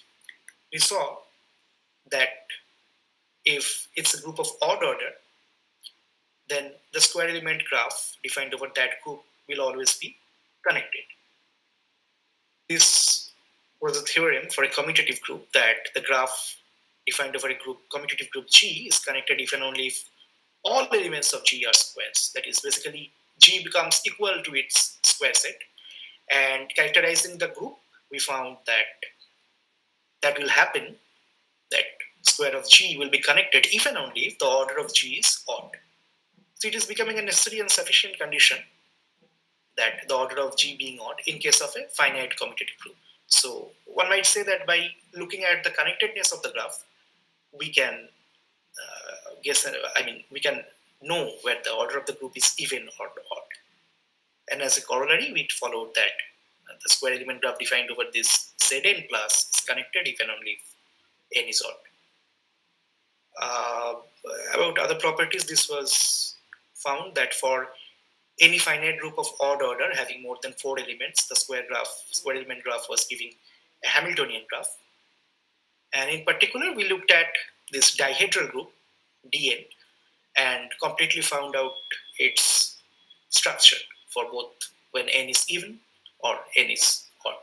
we saw that if it's a group of odd order, then the square element graph defined over that group will always be connected. This was a theorem for a commutative group, that the graph defined over a group, commutative group G, is connected if and only if all elements of G are squares. That is, basically G becomes equal to its square set, And characterizing the group, we found that will happen, that square of G will be connected if and only if the order of G is odd. So it is becoming a necessary and sufficient condition that the order of G being odd in case of a finite commutative group. So one might say that by looking at the connectedness of the graph, we can we can know where the order of the group is even or odd. And as a corollary, we followed that the square element graph defined over this Zn plus is connected if and only if n is odd. About other properties, this was found that for any finite group of odd order having more than 4 elements, the square element graph was giving a Hamiltonian graph. And in particular, we looked at this dihedral group, Dn, and completely found out its structure for both when n is even or n is odd.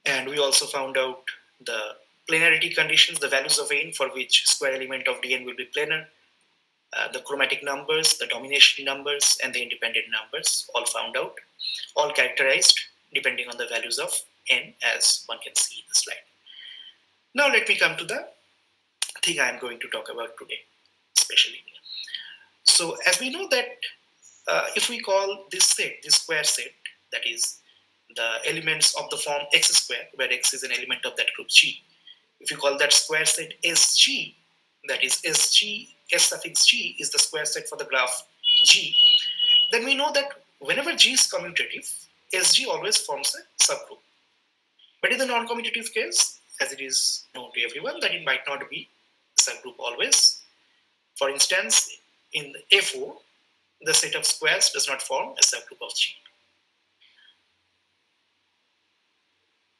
And we also found out the planarity conditions, the values of n for which square element of Dn will be planar, the chromatic numbers, the domination numbers, and the independent numbers, all found out, all characterized depending on the values of n, as one can see in the slide. Now let me come to the thing I am going to talk about today, especially. So as we know that if we call this set, this square set, that is the elements of the form x square, where x is an element of that group G, if you call that square set SG, that is SG, S suffix G is the square set for the graph G, then we know that whenever G is commutative, SG always forms a subgroup. But in the non-commutative case, as it is known to everyone, that it might not be a subgroup always. For instance, in A4, the set of squares does not form a subgroup of G.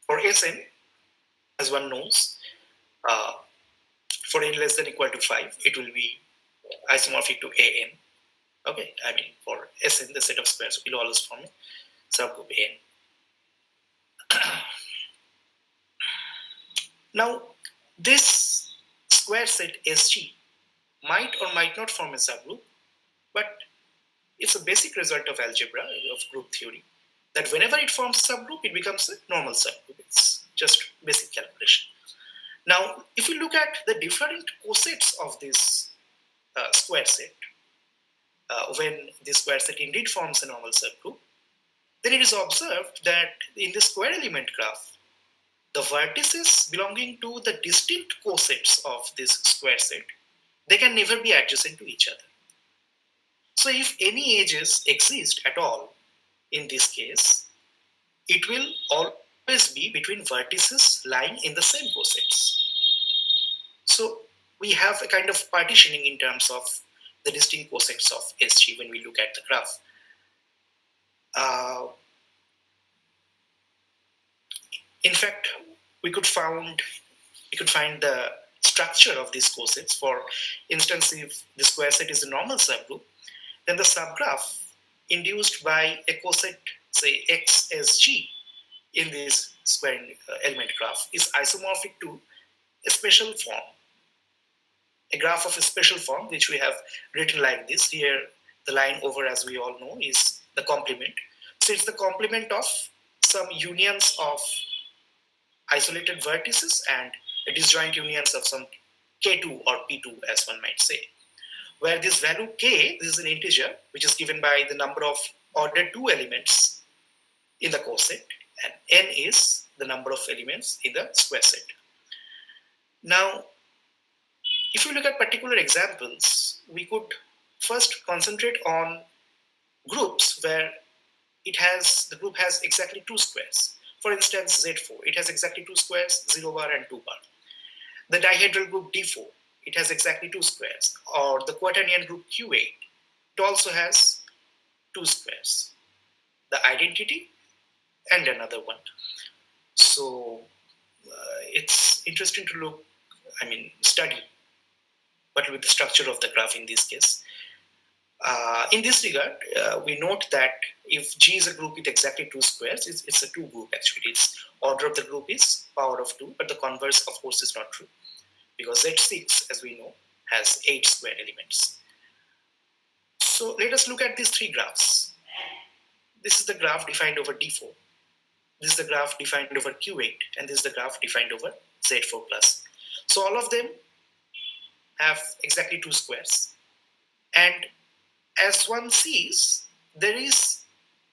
For Sn, as one knows, for n less than equal to 5, it will be isomorphic to An. Okay, I mean for Sn, the set of squares will always form a subgroup An. Now, this square set Sg might or might not form a subgroup, but it's a basic result of algebra, of group theory, that whenever it forms a subgroup, it becomes a normal subgroup. It's just basic calculation. Now, if we look at the different cosets of this square set, when this square set indeed forms a normal subgroup, then it is observed that in the square element graph, the vertices belonging to the distinct cosets of this square set, they can never be adjacent to each other. So if any edges exist at all in this case, it will always be between vertices lying in the same cosets. So we have a kind of partitioning in terms of the distinct cosets of SG when we look at the graph. In fact, we could find the structure of these cosets. For instance, if the square set is a normal subgroup, then the subgraph induced by a coset, say XSG, in this square element graph is isomorphic to a special form, a graph of a special form, which we have written like this. Here, the line over, as we all know, is the complement. So it's the complement of some unions of isolated vertices and a disjoint unions of some K2 or P2, as one might say, where this value K, this is an integer, which is given by the number of ordered 2 elements in the coset, and N is the number of elements in the square set. Now, if we look at particular examples, we could first concentrate on groups where the group has exactly 2 squares. For instance, Z4, it has exactly 2 squares, 0 bar and 2 bar. The dihedral group D4, it has exactly 2 squares. Or the quaternion group Q8, it also has 2 squares. The identity and another one. So it's interesting to study what will be the structure of the graph in this case. In this regard, we note that if G is a group with exactly 2 squares, it's a 2 group actually. Its order of the group is power of 2, but the converse, of course, is not true, because Z6, as we know, has 8 square elements. So let us look at these 3 graphs. this is the graph defined over D4. This is the graph defined over Q8, and this is the graph defined over Z4 plus. So all of them have exactly 2 squares. And as one sees, there is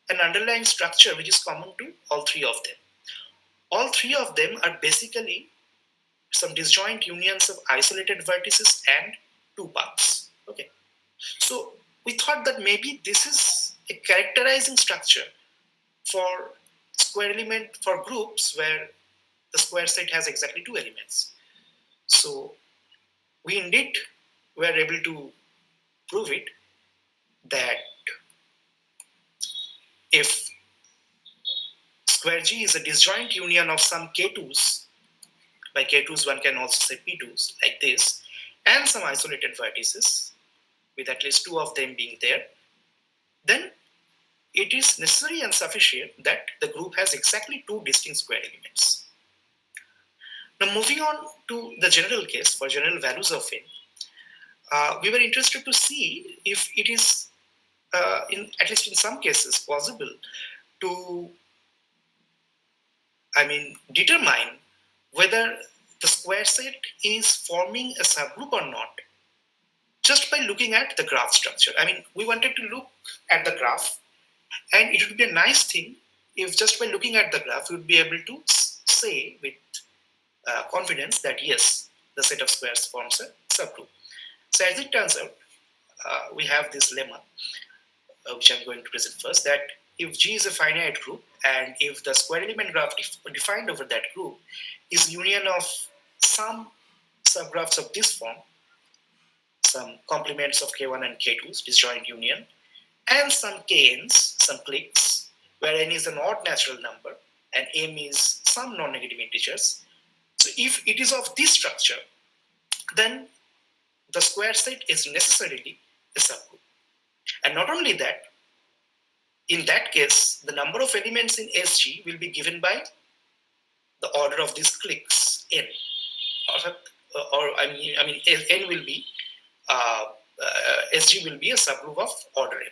an underlying structure which is common to all 3 of them. All 3 of them are basically some disjoint unions of isolated vertices and 2 paths. Okay. So we thought that maybe this is a characterizing structure for square element for groups where the square set has exactly 2 elements. So we indeed were able to prove it, that if square G is a disjoint union of some K2s, by K2s one can also say P2s like this, and some isolated vertices with at least 2 of them being there, then it is necessary and sufficient that the group has exactly 2 distinct square elements. Now moving on to the general case for general values of n, we were interested to see if it is, at least in some cases, possible to, determine whether the square set is forming a subgroup or not, just by looking at the graph structure. We wanted to look at the graph, and it would be a nice thing if just by looking at the graph, we would be able to say with confidence that yes, the set of squares forms a subgroup. So as it turns out, we have this lemma, which I'm going to present first, that if G is a finite group, and if the square element graph defined over that group is union of some subgraphs of this form, some complements of K1 and K2's disjoint union, and some Kns, some cliques, where n is an odd natural number and m is some non-negative integers. So if it is of this structure, then the square set is necessarily a subgroup. And not only that, in that case, the number of elements in SG will be given by the order of these cliques n. N will be, SG will be a subgroup of order n.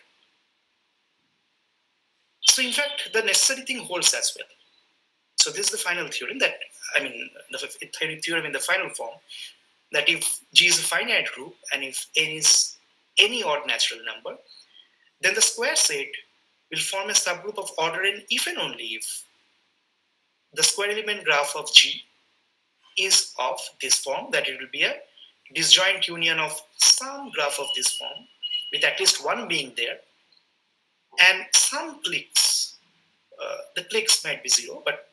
So in fact, the necessary thing holds as well. So this is the final theorem that, the theorem in the final form, that if G is a finite group and if n is any odd natural number, then the square set will form a subgroup of order n if and only if the square element graph of G is of this form, that it will be a disjoint union of some graph of this form with at least one being there, and some cliques. The cliques might be 0, but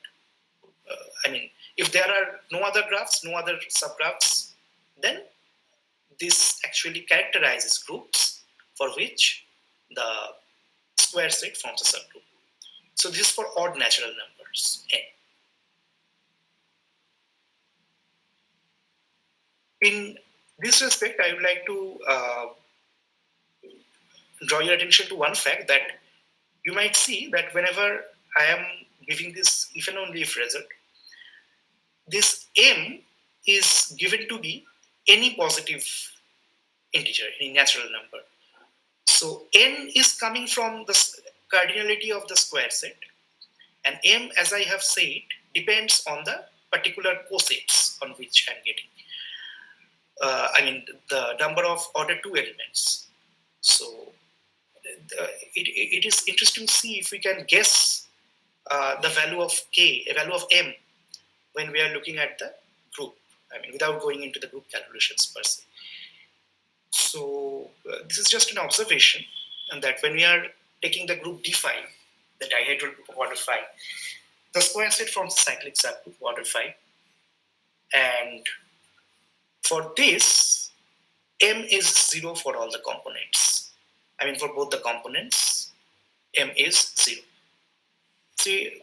if there are no other graphs, no other subgraphs, then this actually characterizes groups for which the square set forms a subgroup. So this is for odd natural numbers, n. In this respect, I would like to draw your attention to one fact, that you might see that whenever I am giving this if and only if result, this m is given to be any positive integer, any natural number. So n is coming from the cardinality of the square set, and m, as I have said, depends on the particular cosets on which I'm getting. The number of order 2 elements. So it is interesting to see if we can guess the value of k, a value of m, when we are looking at the group, without going into the group calculations per se. So this is just an observation, and that when we are taking the group D5, the dihedral group of order 5, the square set forms a cyclic subgroup order 5, and for this, m is 0 for all the components. For both the components, m is 0. See,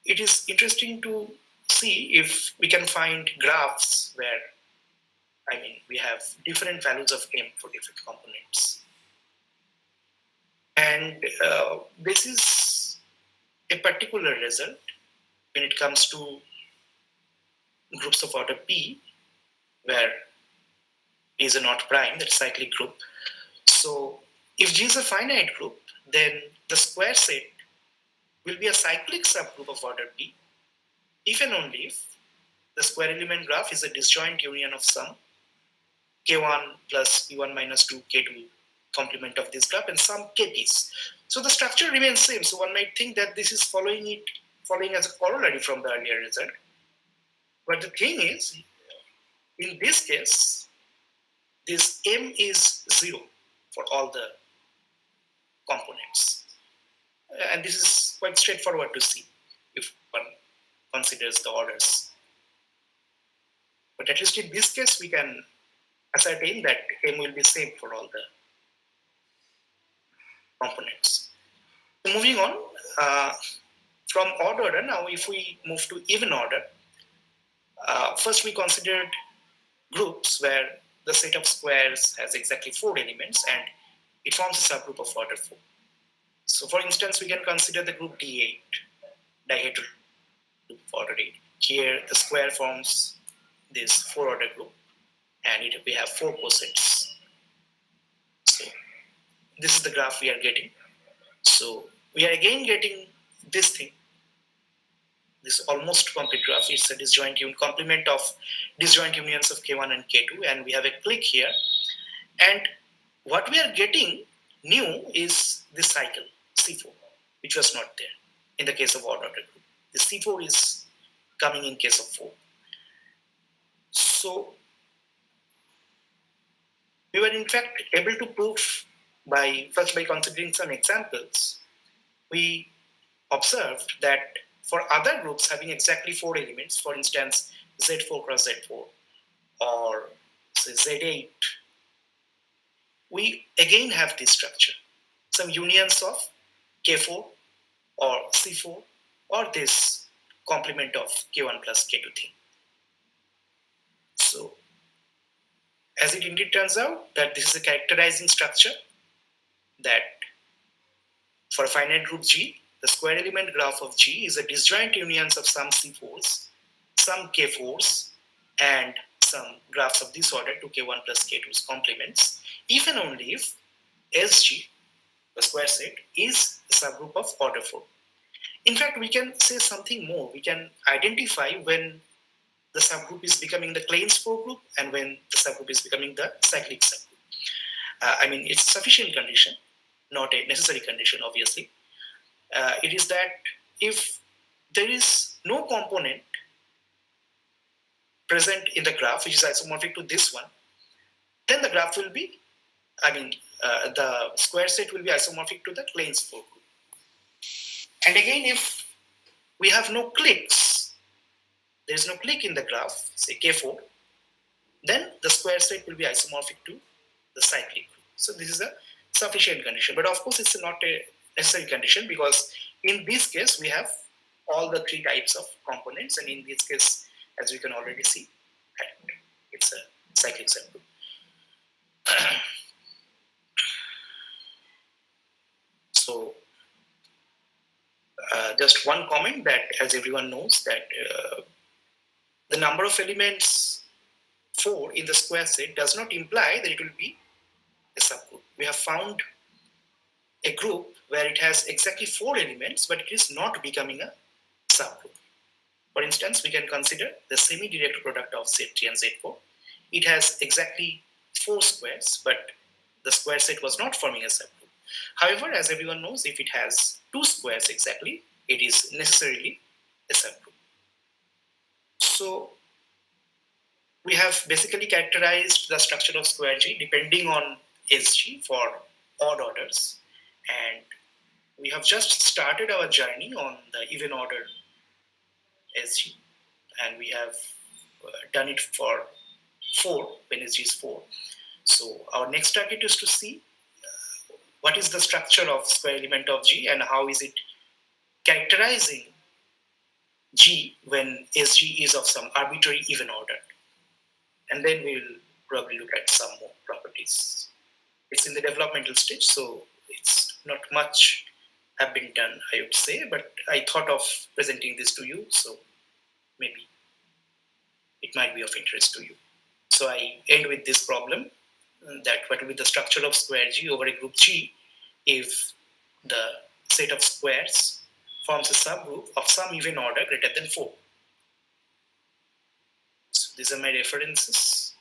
it is interesting to see if we can find graphs where, we have different values of m for different components. And this is a particular result when it comes to groups of order P, where P is a not prime, that's a cyclic group. So if G is a finite group, then the square set will be a cyclic subgroup of order P if and only if the square element graph is a disjoint union of some K1 plus P1 minus 2 K2 complement of this graph and some KPs. So the structure remains same. So one might think that this is following as a corollary from the earlier result. But the thing is, in this case, this M is 0 for all the components. And this is quite straightforward to see if one considers the orders. But at least in this case, we can ascertain that M will be same for all the components. So moving on, from odd order, now if we move to even order, first we considered groups where the set of squares has exactly 4 elements and it forms a subgroup of order 4. So for instance, we can consider the group D8, dihedral group of order 8. Here the square forms this 4-order group and we have 4 cosets. So this is the graph we are getting. So we are again getting this thing, this almost complete graph. It's a disjoint complement of disjoint unions of K1 and K2, and we have a click here. And what we are getting new is this cycle C4, which was not there in the case of odd order group. The C4 is coming in case of 4. So we were in fact able to prove by considering some examples. We observed that for other groups having exactly 4 elements, for instance, Z4 cross Z4 or say Z8, we again have this structure, some unions of K4 or C4 or this complement of K1 plus K2 thing. So as it indeed turns out that this is a characterizing structure that for a finite group G, the square element graph of G is a disjoint unions of some C4s, some K4s, and some graphs of this order to K1 plus K2's complements, if and only if SG, the square set, is a subgroup of order 4. In fact, we can say something more. We can identify when the subgroup is becoming the Kleins 4 group and when the subgroup is becoming the cyclic subgroup. It's a sufficient condition, not a necessary condition, obviously. It is that if there is no component present in the graph which is isomorphic to this one, then the graph will be, the square set will be isomorphic to the Kleins 4 group. And again, if we have no clicks, there is no click in the graph, say K4, then the square set will be isomorphic to the cyclic group. So this is a sufficient condition. But of course, it's not a necessary condition because in this case, we have all the 3 types of components. And in this case, as we can already see, it's a cyclic subgroup. So just one comment that as everyone knows that the number of elements 4 in the square set does not imply that it will be a subgroup. We have found a group where it has exactly 4 elements, but it is not becoming a subgroup. For instance, we can consider the semi-direct product of Z3 and Z4. It has exactly 4 squares, but the square set was not forming a subgroup. However, as everyone knows, if it has 2 squares exactly, it is necessarily a subgroup. So we have basically characterized the structure of square G depending on SG for odd orders, and we have just started our journey on the even order SG, and we have done it for 4 when SG is 4. So our next target is to see what is the structure of square element of G and how is it characterizing G when SG is of some arbitrary even order. And then we'll probably look at some more properties. It's in the developmental stage, so it's not much have been done, I would say, but I thought of presenting this to you, so maybe it might be of interest to you. So I end with this problem, that what will be the structure of square G over a group G if the set of squares forms a subgroup of some even order greater than 4. So these are my references.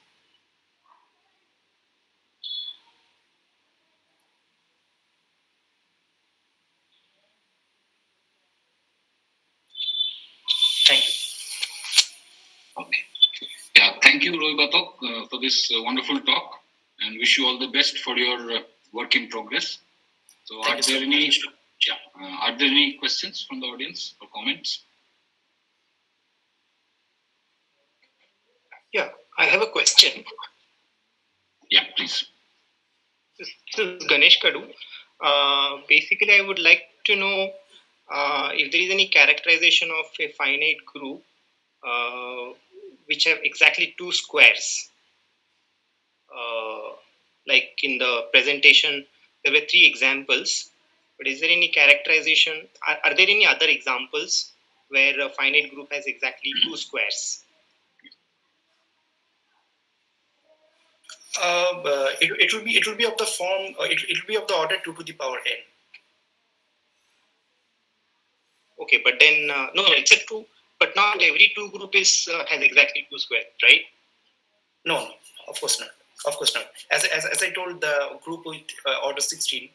Thank you. Okay. Yeah, thank you, Roy Batok, for this wonderful talk, and wish you all the best for your work in progress. So, are there any questions from the audience or comments? Yeah, I have a question. Yeah, please. This is Ganesh Kadu. Basically, I would like to know if there is any characterization of a finite group which have exactly 2 squares. Like in the presentation, there were 3 examples. But is there any characterization? Are there any other examples where a finite group has exactly 2 squares? It will be of the form. It will be of the order 2 to the power n. Okay, but then no, except 2. But not every 2 group is has exactly 2 squares, right? No, of course not. Of course not. As I told, the group with order 16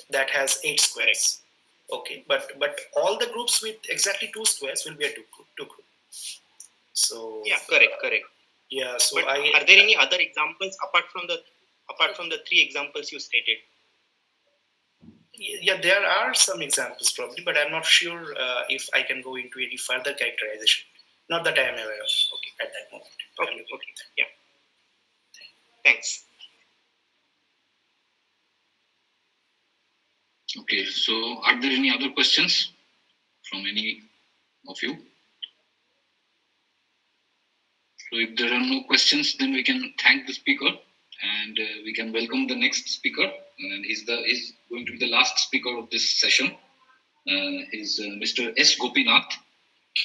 that has 8 squares. Okay, but all the groups with exactly 2 squares will be a 2 group. So yeah, correct. Yeah. So but are there any other examples apart from the 3 examples you stated? Yeah, there are some examples probably, but I'm not sure if I can go into any further characterization. Not that I am aware of. Okay, at that moment. Okay. Yeah. Thanks. Okay, so are there any other questions from any of you? So if there are no questions, then we can thank the speaker and we can welcome the next speaker. And he's going to be the last speaker of this session. He's Mr. S. Gopinath.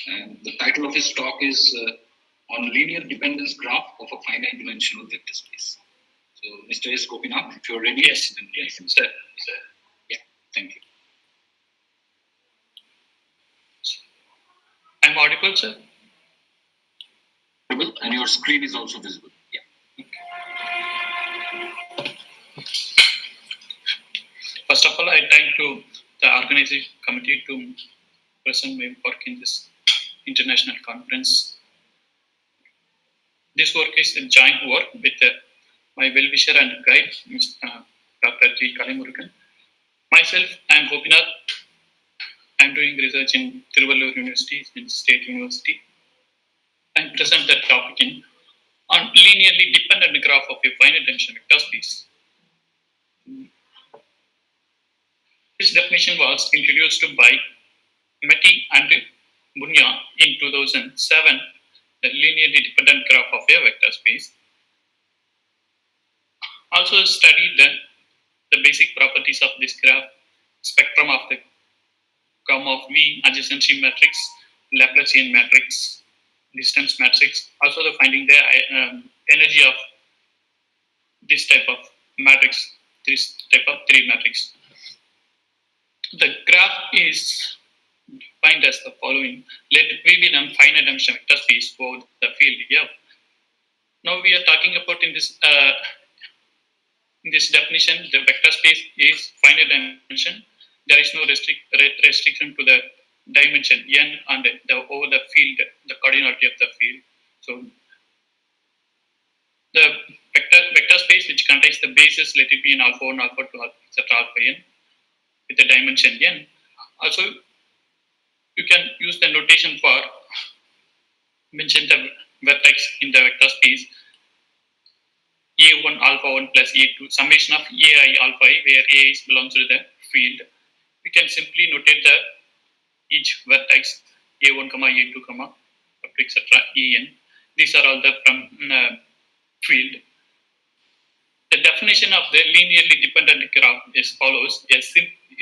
And the title of his talk is on linear dependence graph of a finite dimensional vector space. So Mr. S. Gopinath, if you're ready, yes, then yes, sir. Yeah, thank you. I'm audible, sir? And your screen is also visible. Yeah. Okay. First of all, I thank to the organizing committee to present my work in this international conference. This work is a joint work with my well-wisher and guide, Dr. G. Kalimurugan. Myself, I am Gopinath. I am doing research in Tiruvallur University, in State University. I present the topic on linearly dependent graph of a finite dimensional vector space. This definition was introduced by Meti and Bunya in 2007, the linearly dependent graph of a vector space. Also studied the basic properties of this graph, spectrum of the gamma of V, adjacency matrix, Laplacian matrix, distance matrix, also the finding the energy of this type of matrix, this type of 3 matrix. The graph is defined as the following. Let V be an finite dimensional vector space for the field F. Now we are talking about in this definition, the vector space is finite dimension. There is no restriction to the dimension n and over the field, the coordinate of the field. So the vector space which contains the bases, let it be in alpha 1, alpha 2, etc. alpha n with the dimension n. Also, you can use the notation for mention the vertex in the vector space a1 alpha 1 plus a2 summation of ai alpha I, where a belongs to the field. We can simply notate each vertex a1 comma a2 comma up to etc. en. These are all the from field. The definition of the linearly dependent graph is follows. Is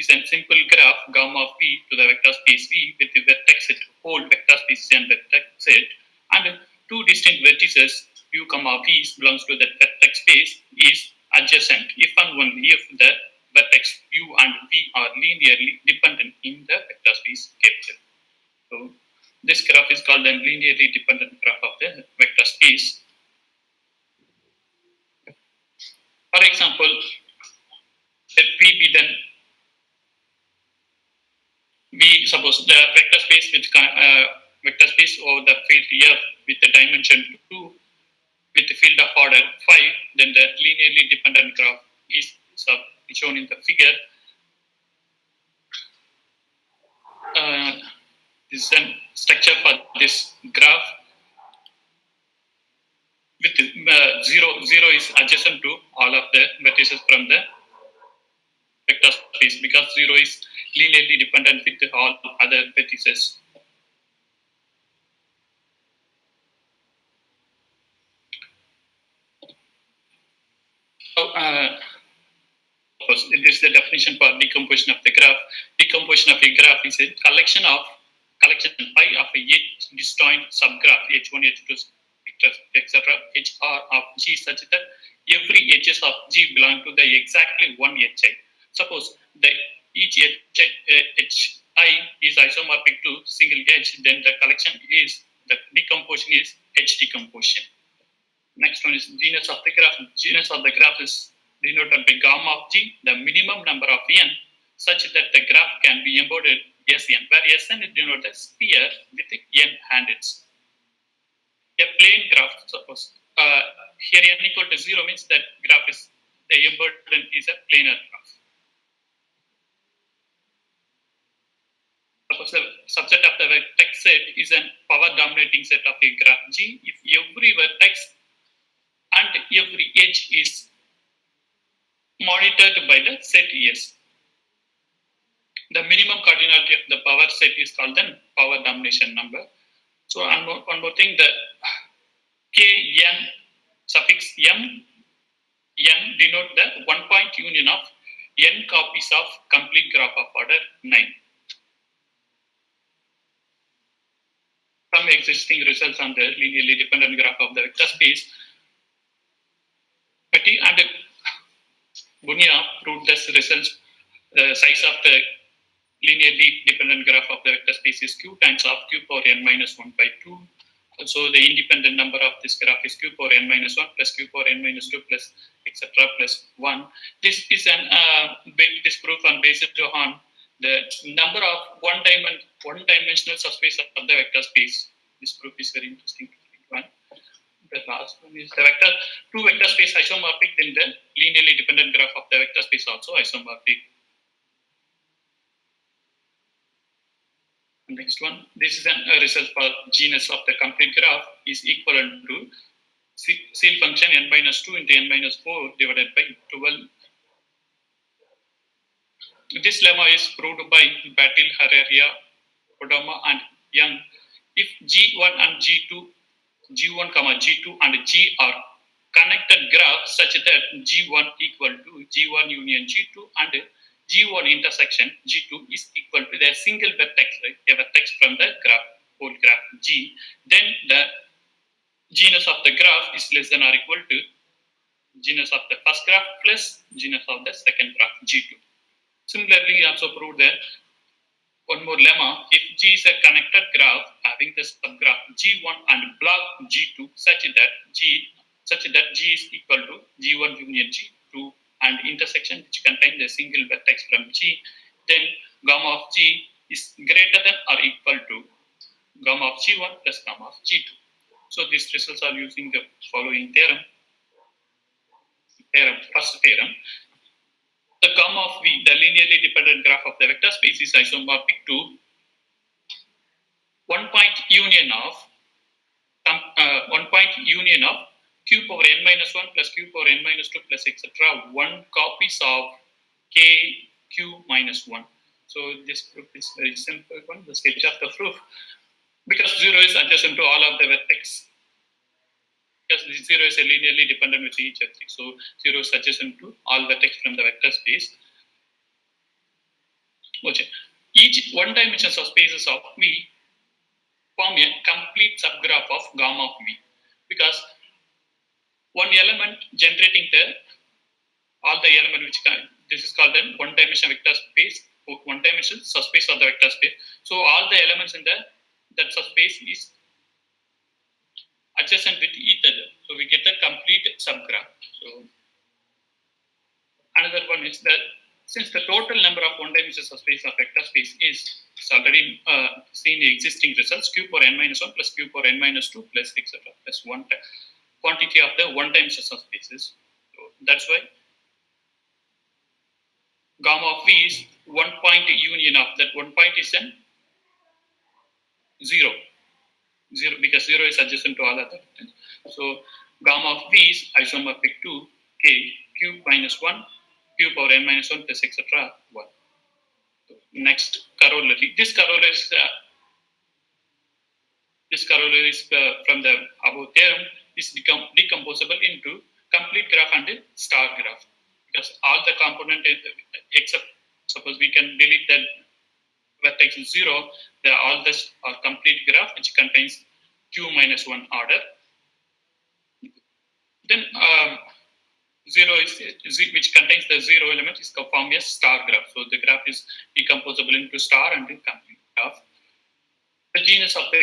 a simple graph gamma of V to the vector space V with the vertex set, whole vector space and vertex set, and 2 distinct vertices u comma v belongs to that vertex space is adjacent if and only if the vertex u and v are linearly dependent in the vector space capital. So this graph is called the linearly dependent graph of the vector space. For example, let V be then we suppose the vector space with vector space over the field F with the dimension 2 with the field of order 5, then the linearly dependent graph is shown in the figure. This is a structure for this graph. With 0 is adjacent to all of the vertices from the vector space because 0 is linearly dependent with all other vertices. So, this is the definition for decomposition of the graph. Decomposition of a graph is a collection pi of each disjoint subgraph h1, h2, etc. hr of G such that every edges of G belong to the exactly one hi. Suppose each hi is isomorphic to single edge, then the decomposition is H decomposition. Next one is genus of the graph. Genus of the graph is denoted by gamma of G, the minimum number of n, such that the graph can be embodied Sn, where Sn is denoted as sphere with n handles. A plane graph, suppose here n equal to 0 means that graph is the embodiment is a planar graph. Suppose the subset of the vertex set is a power dominating set of a graph G if every vertex and every edge is monitored by the set S. The minimum cardinality of the power set is called the power domination number. So one more thing, the Kn suffix n denote the 1 point union of n copies of complete graph of order 9. Some existing results on the linearly dependent graph of the vector space. Petit and Bunia proved this results. The size of the linearly dependent graph of the vector space is q times of q power n minus 1 by 2. So the independent number of this graph is q power n minus 1 plus q power n minus 2 plus etc. plus 1. This is this proof on based on the number of one-dimensional subspace of the vector space. This proof is very interesting. The last one is the two vector space isomorphic, then the linearly dependent graph of the vector space also isomorphic. Next one, this is a result for genus of the complete graph is equivalent to seal function n minus 2 into n minus 4 divided by 12. This lemma is proved by Battil, Herrera, Kodama, and Young. If G1 and G2, G1, G2 and G are connected graphs such that G1 equal to G1 union G2 and G1 intersection G2 is equal to the single vertex, right? A vertex from the whole graph G, then the genus of the graph is less than or equal to genus of the first graph plus genus of the second graph G2. Similarly, we also proved that one more lemma, if G is a connected graph having the subgraph G1 and block G2 such that G is equal to G1 union G2 and intersection which contains a single vertex from G, then gamma of G is greater than or equal to gamma of G1 plus gamma of G2. So these results are using the following theorem. First theorem. The gamma of V, the linearly dependent graph of the vector space, is isomorphic to 1 point union of q power n minus 1 plus q power n minus 2 plus etc. 1 copies of k q minus 1. So this proof is very simple one, the sketch of the proof. Because 0 is adjacent to all of the vertex. Because 0 is a linearly dependent with each vertex. So 0 is adjacent to all vertex from the vector space. Okay. Each one-dimensional subspaces of V form a complete subgraph of gamma of V. Because one element generating all the element which this is called an one-dimensional vector space, one-dimensional subspace of the vector space. So all the elements in that subspace is adjacent with each other. So we get the complete subgraph. So another one is that since the total number of one-dimensional subspace of vector space is already seen in existing results, q power n minus 1 plus q power n minus 2 plus etc. plus one quantity of the one-dimensional subspaces. So that's why gamma of v is one point union of that one point is an 0 because 0 is adjacent to all other things. So gamma of v is isomorphic to k q minus 1 q power n minus 1 plus etc. 1. So next corollary. This corollary is from the above theorem is decomposable into complete graph and star graph, because all the component except suppose we can delete the vertex 0, all this are complete graph which contains q minus 1 order. Then 0 is which contains the 0 element is formed as star graph. So the graph is decomposable into star and complete graph. The genus of the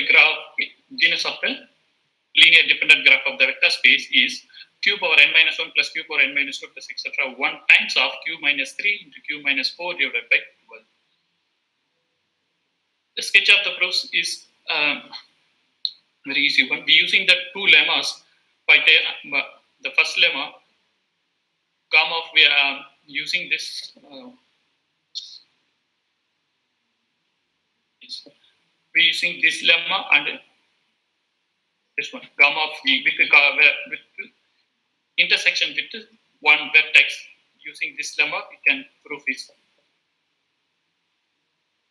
linear dependent graph of the vector space is q power n minus 1 plus q power n minus 2 plus etc. 1 times of q minus 3 into q minus 4 divided by 12. The sketch of the proofs is very easy one. We're using the two lemmas. The first lemma, gamma of we are using this. We're using this lemma and this one, gamma of v with intersection with one vertex. Using this lemma, we can prove this.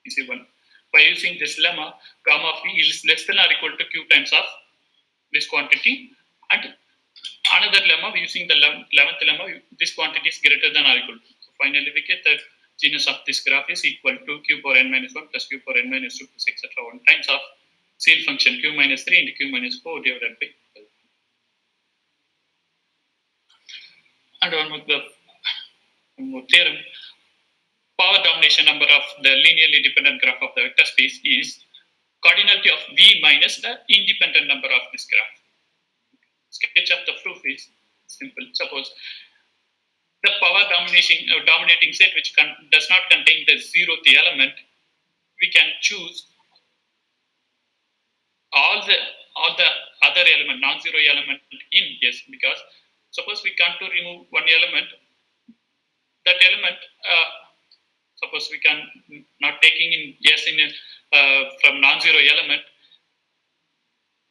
Easy one. By using this lemma, gamma of v is less than or equal to q times of this quantity, and another lemma, using the 11th lemma, this quantity is greater than or equal to. So finally, we get the genus of this graph is equal to q power n minus 1 plus q power n minus 2 plus etc. 1 times of seal function q minus 3 into q minus 4 divided by 12. And one more theorem. Power domination number of the linearly dependent graph of the vector space is cardinality of v minus the independent number of this graph. Sketch of the proof is simple. Suppose the power dominating set which does not contain the 0th element, we can choose all the other element, non-zero element in yes, because suppose we come to remove one element, that element suppose we can not taking in yes in from non-zero element,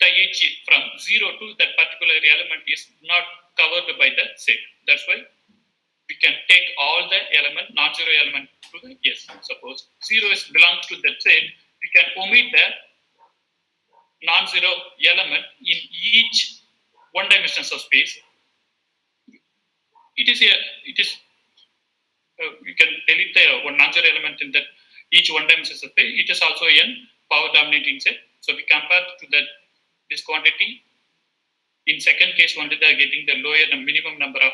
the edge from 0 to that particular element is not covered by the set. That's why we can take all the element, non-zero element to the yes. Suppose 0 belongs to that set, we can omit the non-zero element in each one-dimensional subspace. We can delete the one non-zero element in that each one-dimensional subspace. It is also a power dominating set. So we compare to this quantity. In second case, only they are getting the lower the minimum number of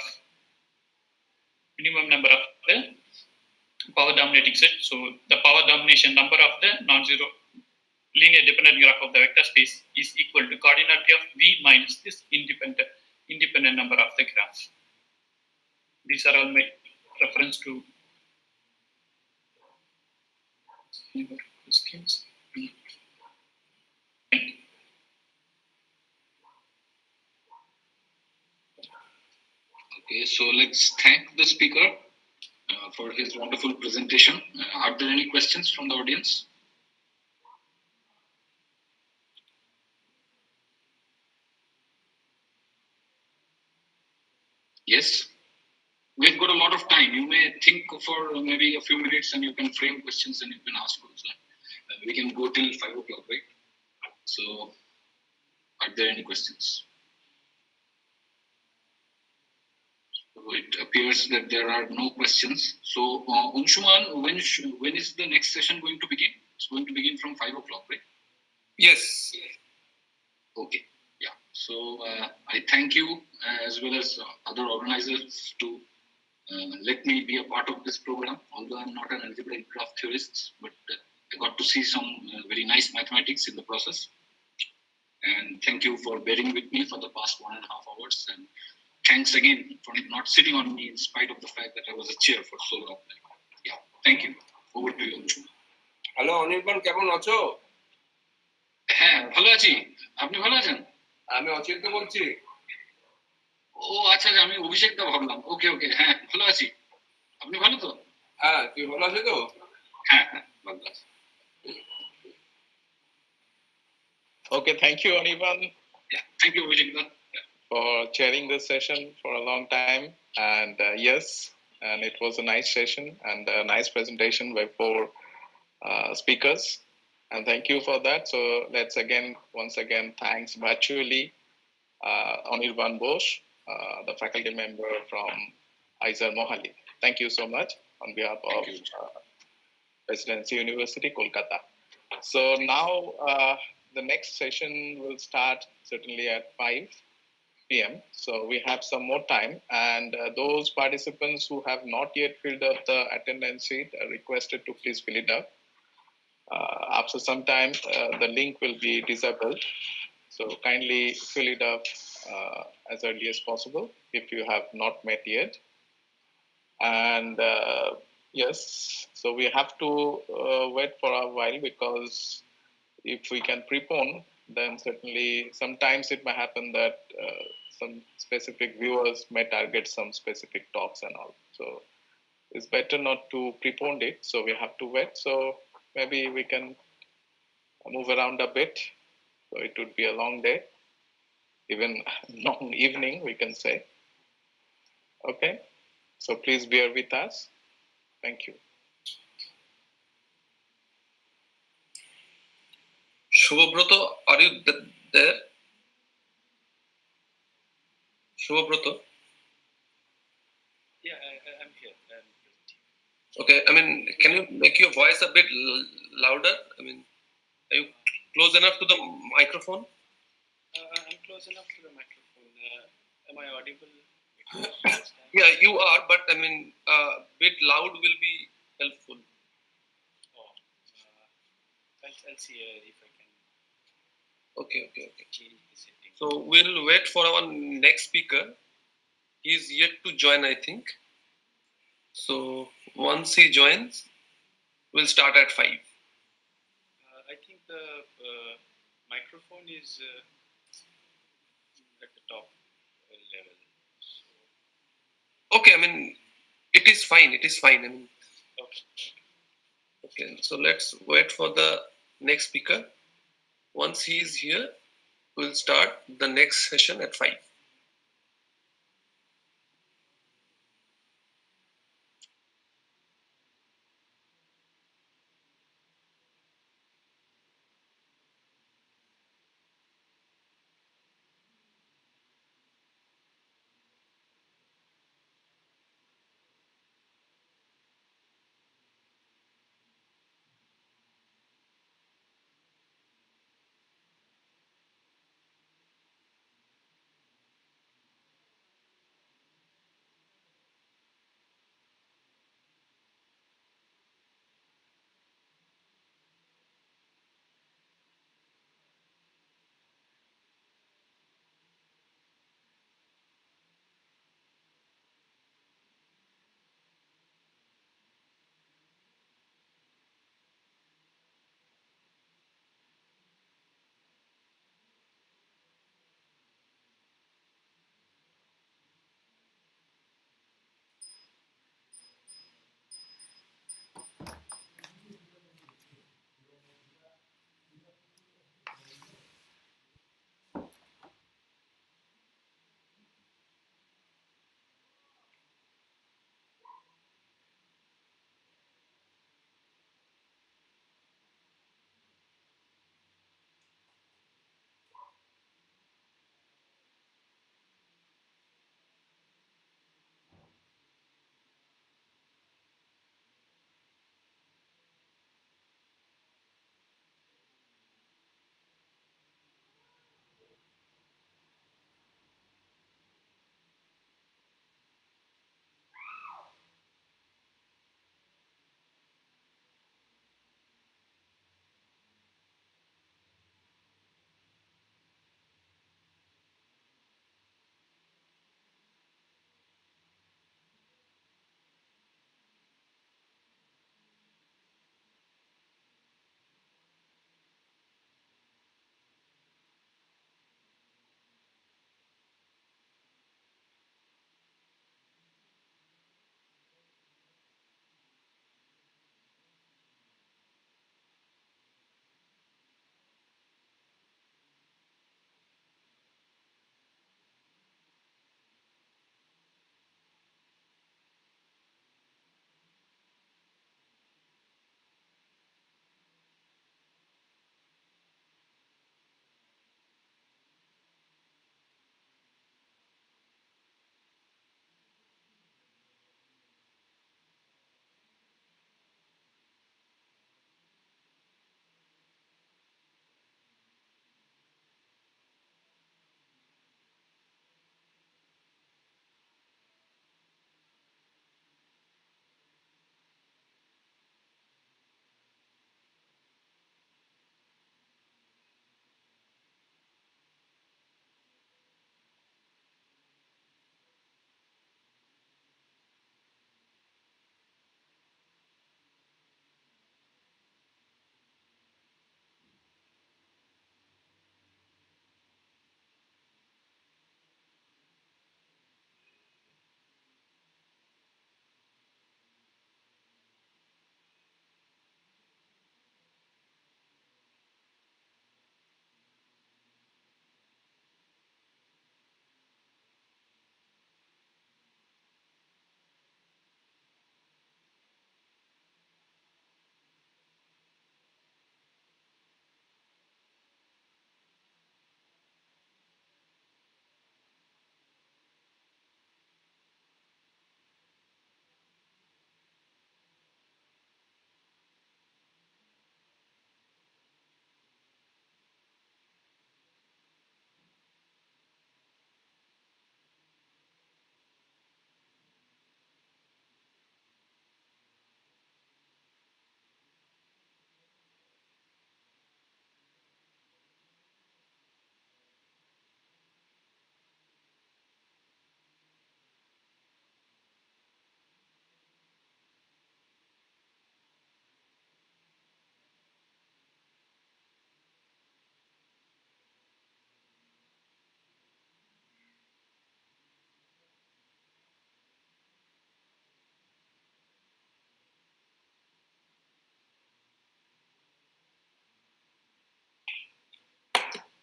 the power dominating set. So the power domination number of the non-zero linear dependent graph of the vector space is equal to cardinality of v minus this independent number of the graph. These are all my reference to questions. Okay, so let's thank the speaker for his wonderful presentation. Are there any questions from the audience? Yes, we've got a lot of time. You may think for maybe a few minutes and you can frame questions and you can ask also. We can go till 5 o'clock, right? So, are there any questions? So it appears that there are no questions. So, Angsuman, when is the next session going to begin? It's going to begin from 5 o'clock, right? Yes. Okay. Yeah. So I thank you as well as other organizers to let me be a part of this program. Although I'm not an algebraic graph theorist, but I got to see some very nice mathematics in the process. And thank you for bearing with me for the past 1.5 hours. And thanks again for not sitting on me in spite of the fact that I was a chair for so long. Yeah, thank you. Over to you. Hello Anirban, কেমন আছো? হ্যাঁ, ভালো আছি। আপনি ভালো আছেন? আমি অচিন্ত বলছি। ও আচ্ছা, আমি অভিষেক দা ভাবলাম। ওকে ওকে, হ্যাঁ ভালো আছি। আপনি ভালো তো? হ্যাঁ, তুই ভালো আছিস তো? হ্যাঁ হ্যাঁ, ভালো আছি। Okay, thank you, Anirban. Yeah, thank you, Abhishek da. For chairing this session for a long time. And yes, and it was a nice session and a nice presentation by 4 speakers. And thank you for that. So let's once again, thanks virtually, Anirban Bose, the faculty member from ISAR Mohali. Thank you so much on behalf of Presidency University, Kolkata. So now the next session will start certainly at 5 p.m. So we have some more time, and those participants who have not yet filled up the attendance sheet are requested to please fill it up. After some time, the link will be disabled. So kindly fill it up as early as possible if you have not met yet. And yes, so we have to wait for a while, because if we can prepone, then certainly sometimes it may happen that some specific viewers may target some specific talks and all. So it's better not to prepone it. So we have to wait. So maybe we can move around a bit. So it would be a long day, even long evening, we can say. Okay. So please bear with us. Thank you. Shubhabrata, are you there? Shubhabrata? Yeah, I'm here. Okay, I mean, can you make your voice a bit louder? I mean, are you close enough to the microphone? I'm close enough to the microphone. Am I audible? Yeah, you are, but I mean, a bit loud will be helpful. Oh, I'll see if I can. Okay. Change the setting. So we'll wait for our next speaker. He's yet to join, I think. So once he joins, we'll start at 5. I think the microphone is at the top level. So. Okay, I mean, it is fine. I mean, okay. So let's wait for the next speaker. Once he is here, we'll start the next session at 5.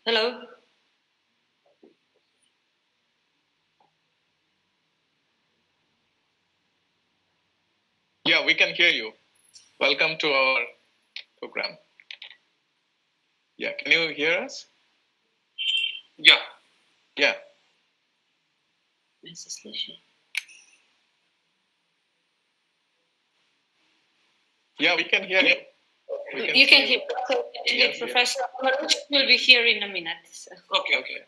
Hello. Yeah, we can hear you. Welcome to our program. Yeah, can you hear us? Yeah. Yeah. Yeah, we can hear you. You can hear. So actually, Yes, Professor Maruch will be here in a minute. So. Okay.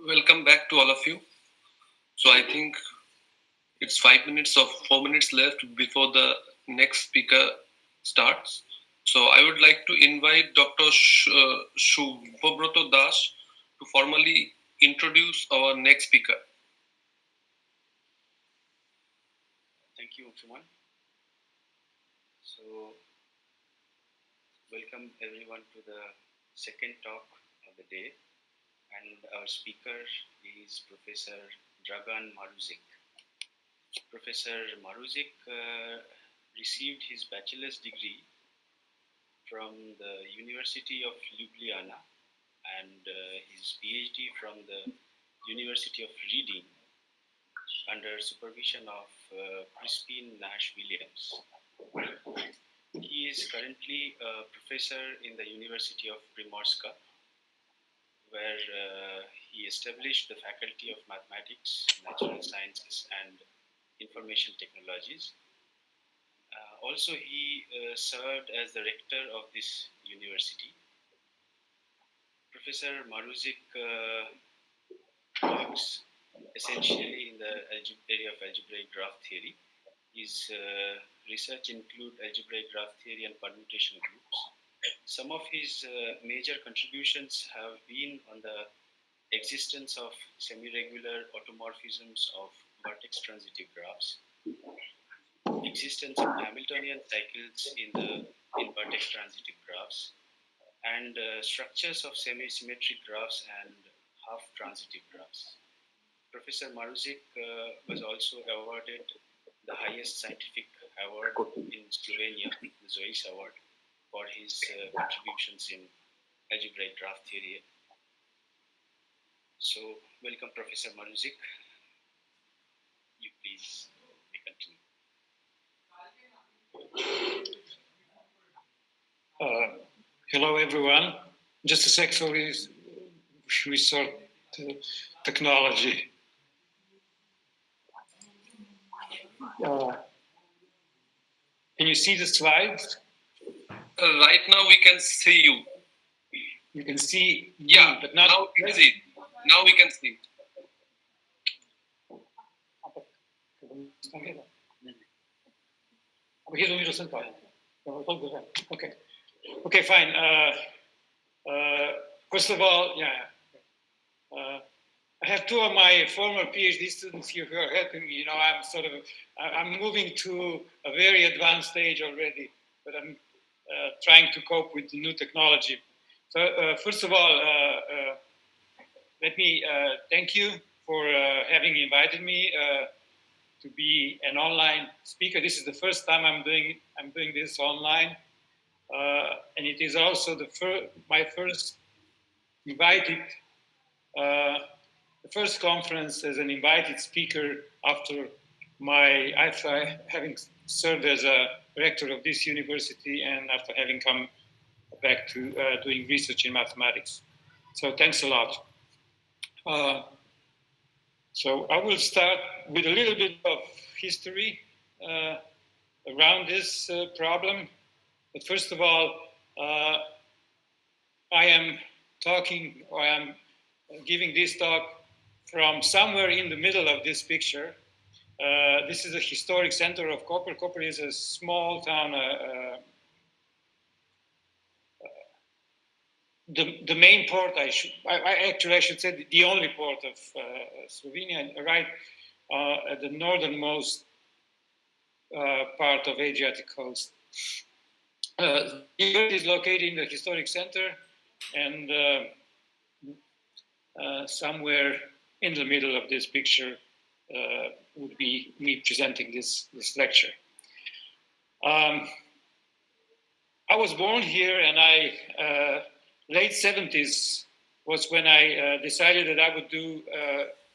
Welcome back to all of you. So I think it's 5 minutes or 4 minutes left before the next speaker starts. So I would like to invite Dr. Shubhobroto Das to formally introduce our next speaker. Thank you, Angsuman. So, welcome everyone to the second talk of the day. And our speaker is Professor Dragan Maruzic. Professor Maruzic received his bachelor's degree from the University of Ljubljana and his PhD from the University of Reading under supervision of Crispin Nash Williams. He is currently a professor in the University of Primorska, where he established the Faculty of Mathematics, Natural Sciences, and Information Technologies. Also, he served as the rector of this university. Professor Maruzic works essentially in the area of algebraic graph theory. His research includes algebraic graph theory and permutation groups. Some of his major contributions have been on the existence of semi-regular automorphisms of vertex transitive graphs, existence of Hamiltonian cycles in vertex transitive graphs, and structures of semi-symmetric graphs and half-transitive graphs. Professor Maruzic was also awarded the highest scientific award in Slovenia, the Zois Award, for his contributions in algebraic graph theory. So, welcome, Professor Maruzic. You please continue. Hello, everyone. Just a sec, so we sort technology. Can you see the slides? Right now we can see you. You can see me, but not now we can see it. Now we can see it. Okay, fine. First of all, I have two of my former PhD students here who are helping me. You know, I'm moving to a very advanced stage already, but I'm trying to cope with the new technology. So first of all, let me thank you for having invited me to be an online speaker. This is the first time I'm doing this online, and it is also my first invited. The first conference as an invited speaker after having served as a rector of this university and after having come back to doing research in mathematics. So thanks a lot. So I will start with a little bit of history around this problem. But first of all, I am giving this talk from somewhere in the middle of this picture. This is a historic center of Koper. Koper is a small town. The main port, I should say the only port of Slovenia, right at the northernmost part of Adriatic coast. It is located in the historic center, and somewhere in the middle of this picture would be me presenting this lecture. I was born here, and late 70s was when I decided that I would do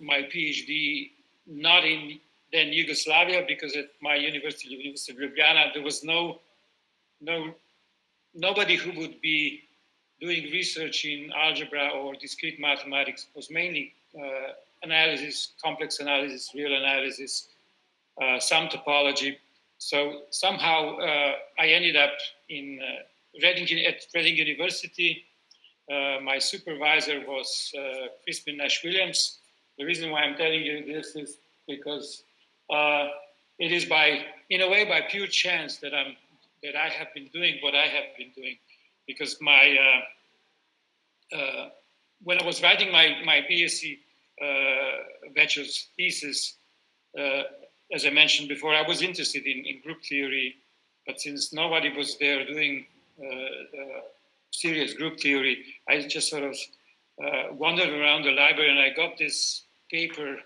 my PhD not in then Yugoslavia, because at my University of Ljubljana there was nobody who would be doing research in algebra or discrete mathematics. It was mainly analysis, complex analysis, real analysis, some topology. So somehow I ended up in Reading University, My supervisor was Crispin Nash Williams. The reason why I'm telling you this is because it is in a way, by pure chance that I have been doing what I have been doing, because my when I was writing my BSc bachelor's thesis, as I mentioned before, I was interested in group theory, but since nobody was there doing serious group theory, I just sort of wandered around the library, and I got this paper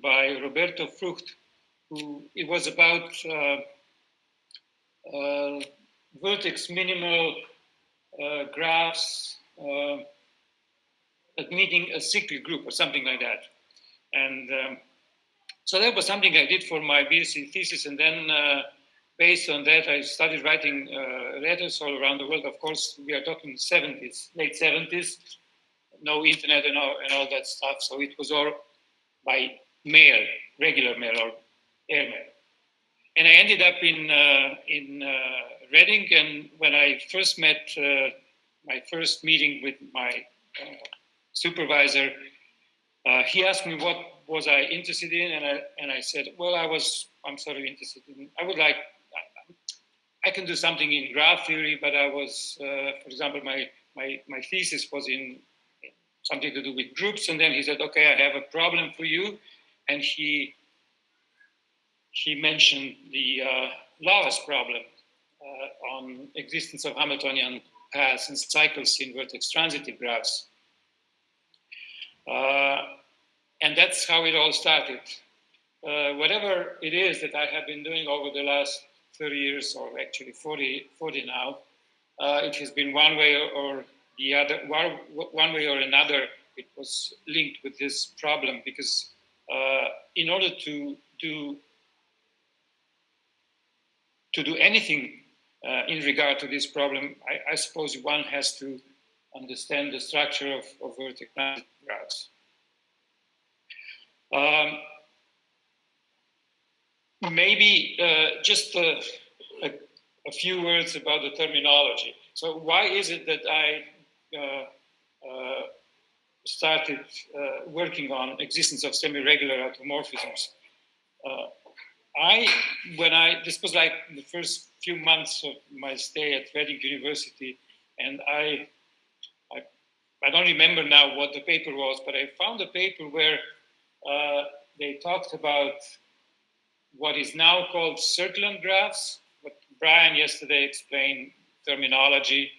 by Roberto Frucht, it was about vertex minimal graphs admitting a cyclic group or something like that. And so that was something I did for my BSc thesis, and then based on that, I started writing letters all around the world. Of course, we are talking 70s, late 70s, no internet and all that stuff, so it was all by mail, regular mail or airmail. And I ended up in Reading, and when I first met my first meeting with my supervisor, he asked me what was I interested in, and I said, well, I'm sort of interested in, I can do something in graph theory, but I was, for example, my thesis was in something to do with groups, and then he said, okay, I have a problem for you, and he mentioned the Laur's problem on existence of Hamiltonian paths and cycles in vertex transitive graphs. And that's how it all started. Whatever it is that I have been doing over the last 30 years, or actually 40 now, it has been one way or the other, one way or another, it was linked with this problem, because in order to do anything in regard to this problem, I suppose one has to understand the structure of vertex transitive graphs. Maybe just a few words about the terminology. So why is it that I started working on existence of semi-regular automorphisms? This was like the first few months of my stay at Reading University, and I don't remember now what the paper was, but I found a paper where they talked about what is now called circulant graphs. What Brian yesterday explained terminology.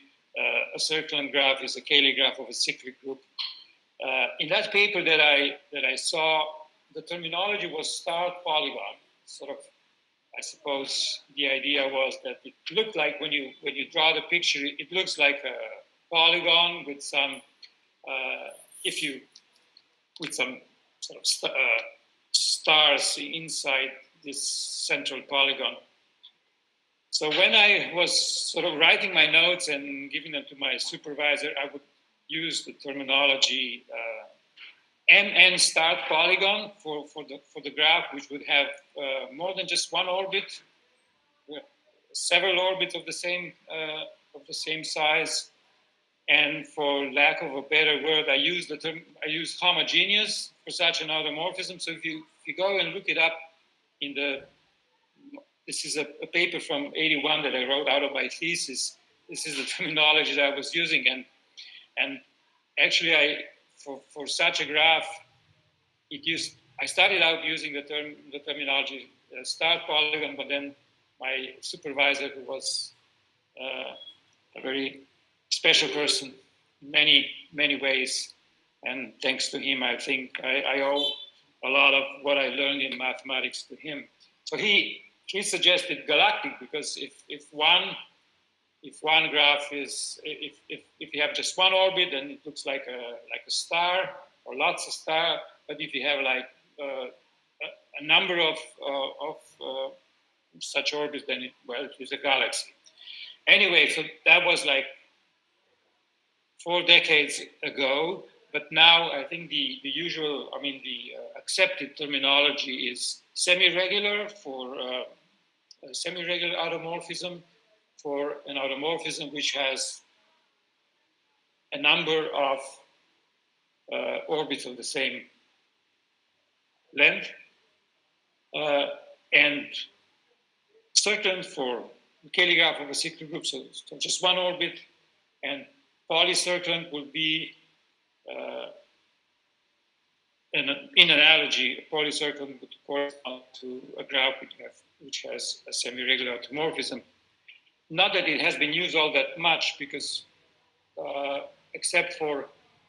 A circulant graph is a Cayley graph of a cyclic group. In that paper that I saw, the terminology was star polygon. Sort of, I suppose the idea was that it looked like when you draw the picture, it looks like a polygon with some sort of stars inside this central polygon. So when I was sort of writing my notes and giving them to my supervisor, I would use the terminology MN start polygon for the graph, which would have more than just one orbit, several orbits of the same size. And for lack of a better word, I use homogeneous for such an automorphism. So if you go and look it up this is a paper from '81 that I wrote out of my thesis. This is the terminology that I was using, and actually for such a graph, I started out using the terminology start polygon, but then my supervisor, who was a very special person in many ways, and thanks to him, I think I owe a lot of what I learned in mathematics to him. So he suggested galactic, because if one graph is, if you have just one orbit, then it looks like a star or lots of stars. But if you have like a number of such orbits, then it is a galaxy. Anyway, so that was like 4 decades ago. But now I think the accepted terminology is semi-regular for a semi-regular automorphism, for an automorphism which has a number of orbits of the same length, and certain for the Cayley graph of a cyclic group, so just one orbit, and polycirclant will be in analogy, a polycirclant would correspond to a graph which has a semi-regular automorphism. Not that it has been used all that much, because except for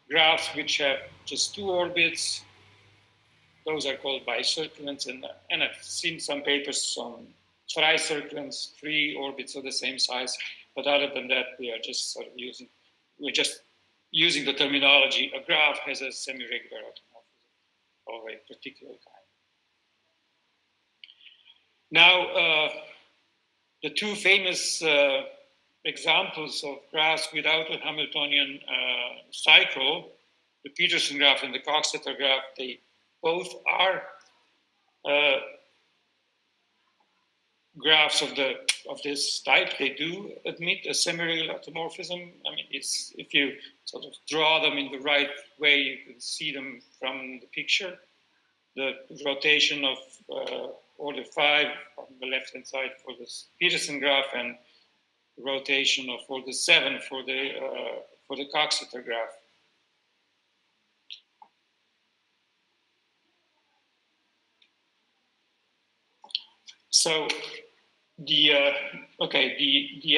graphs which have just two orbits, those are called bicirclants, and I've seen some papers on tricirclants, three orbits of the same size, but other than that, we're just using the terminology, a graph has a semi-regular automorphism of a particular kind. Now, the two famous examples of graphs without a Hamiltonian cycle, the Peterson graph and the Coxeter graph, they both are graphs of this type. They do admit a semi-regular automorphism. I mean, if you sort of draw them in the right way, you can see them from the picture. The rotation of order 5 on the left-hand side for the Peterson graph, and rotation of order 7 for the Coxeter graph. So the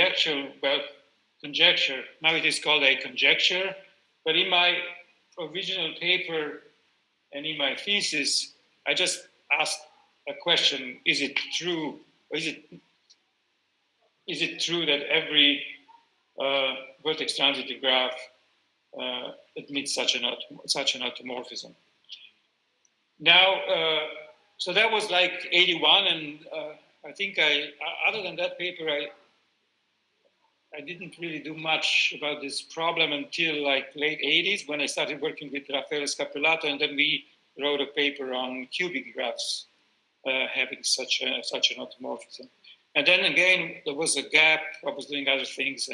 actual conjecture, now it is called a conjecture, but in my original paper and in my thesis, I just asked a question: is it true? Or is it true that every vertex transitive graph admits such an automorphism? Now, so that was like 81, and I think other than that paper, I didn't really do much about this problem until like late 80s, when I started working with Raffaele Scappellato, and then we wrote a paper on cubic graphs having such an automorphism. And then again, there was a gap. I was doing other things,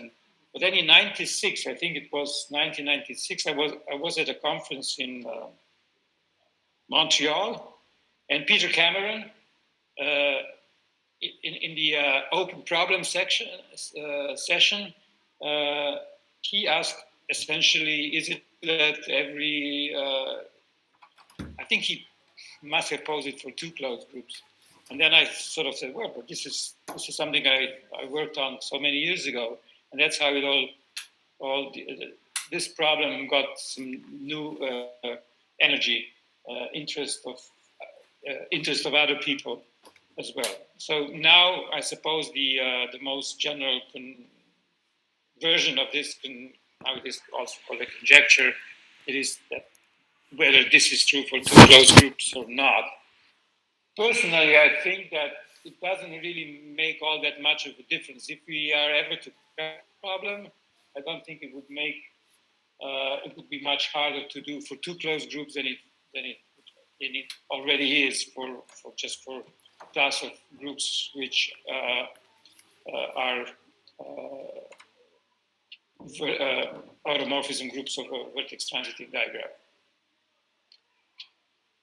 but then in '96, I think it was 1996, I was at a conference in Montreal, and Peter Cameron, in the open problem session, he asked essentially, is it that every, I think he must have posed it for two closed groups. And then I sort of said, well, but this is something I worked on so many years ago, and that's how it this problem got some new energy, interest of other people as well. So now I suppose the most general version of this, now it is also called a conjecture, it is that whether this is true for two closed groups or not. Personally, I think that it doesn't really make all that much of a difference. If we are ever to crack the problem, I don't think it would make it would be much harder to do for two closed groups than it already is for class of groups which are automorphism groups of a vertex transitive diagram.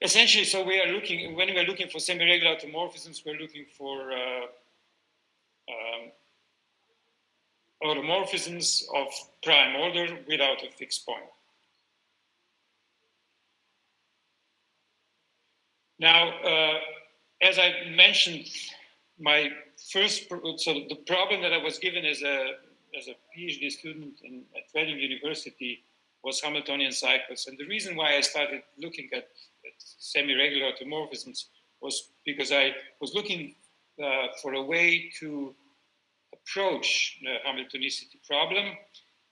Essentially, so when we are looking for semi-regular automorphisms, we're looking for automorphisms of prime order without a fixed point. Now, as I mentioned, my first, so the problem that I was given as a PhD student at Reading University was Hamiltonian cycles. And the reason why I started looking at semi-regular automorphisms was because I was looking for a way to approach the Hamiltonicity problem.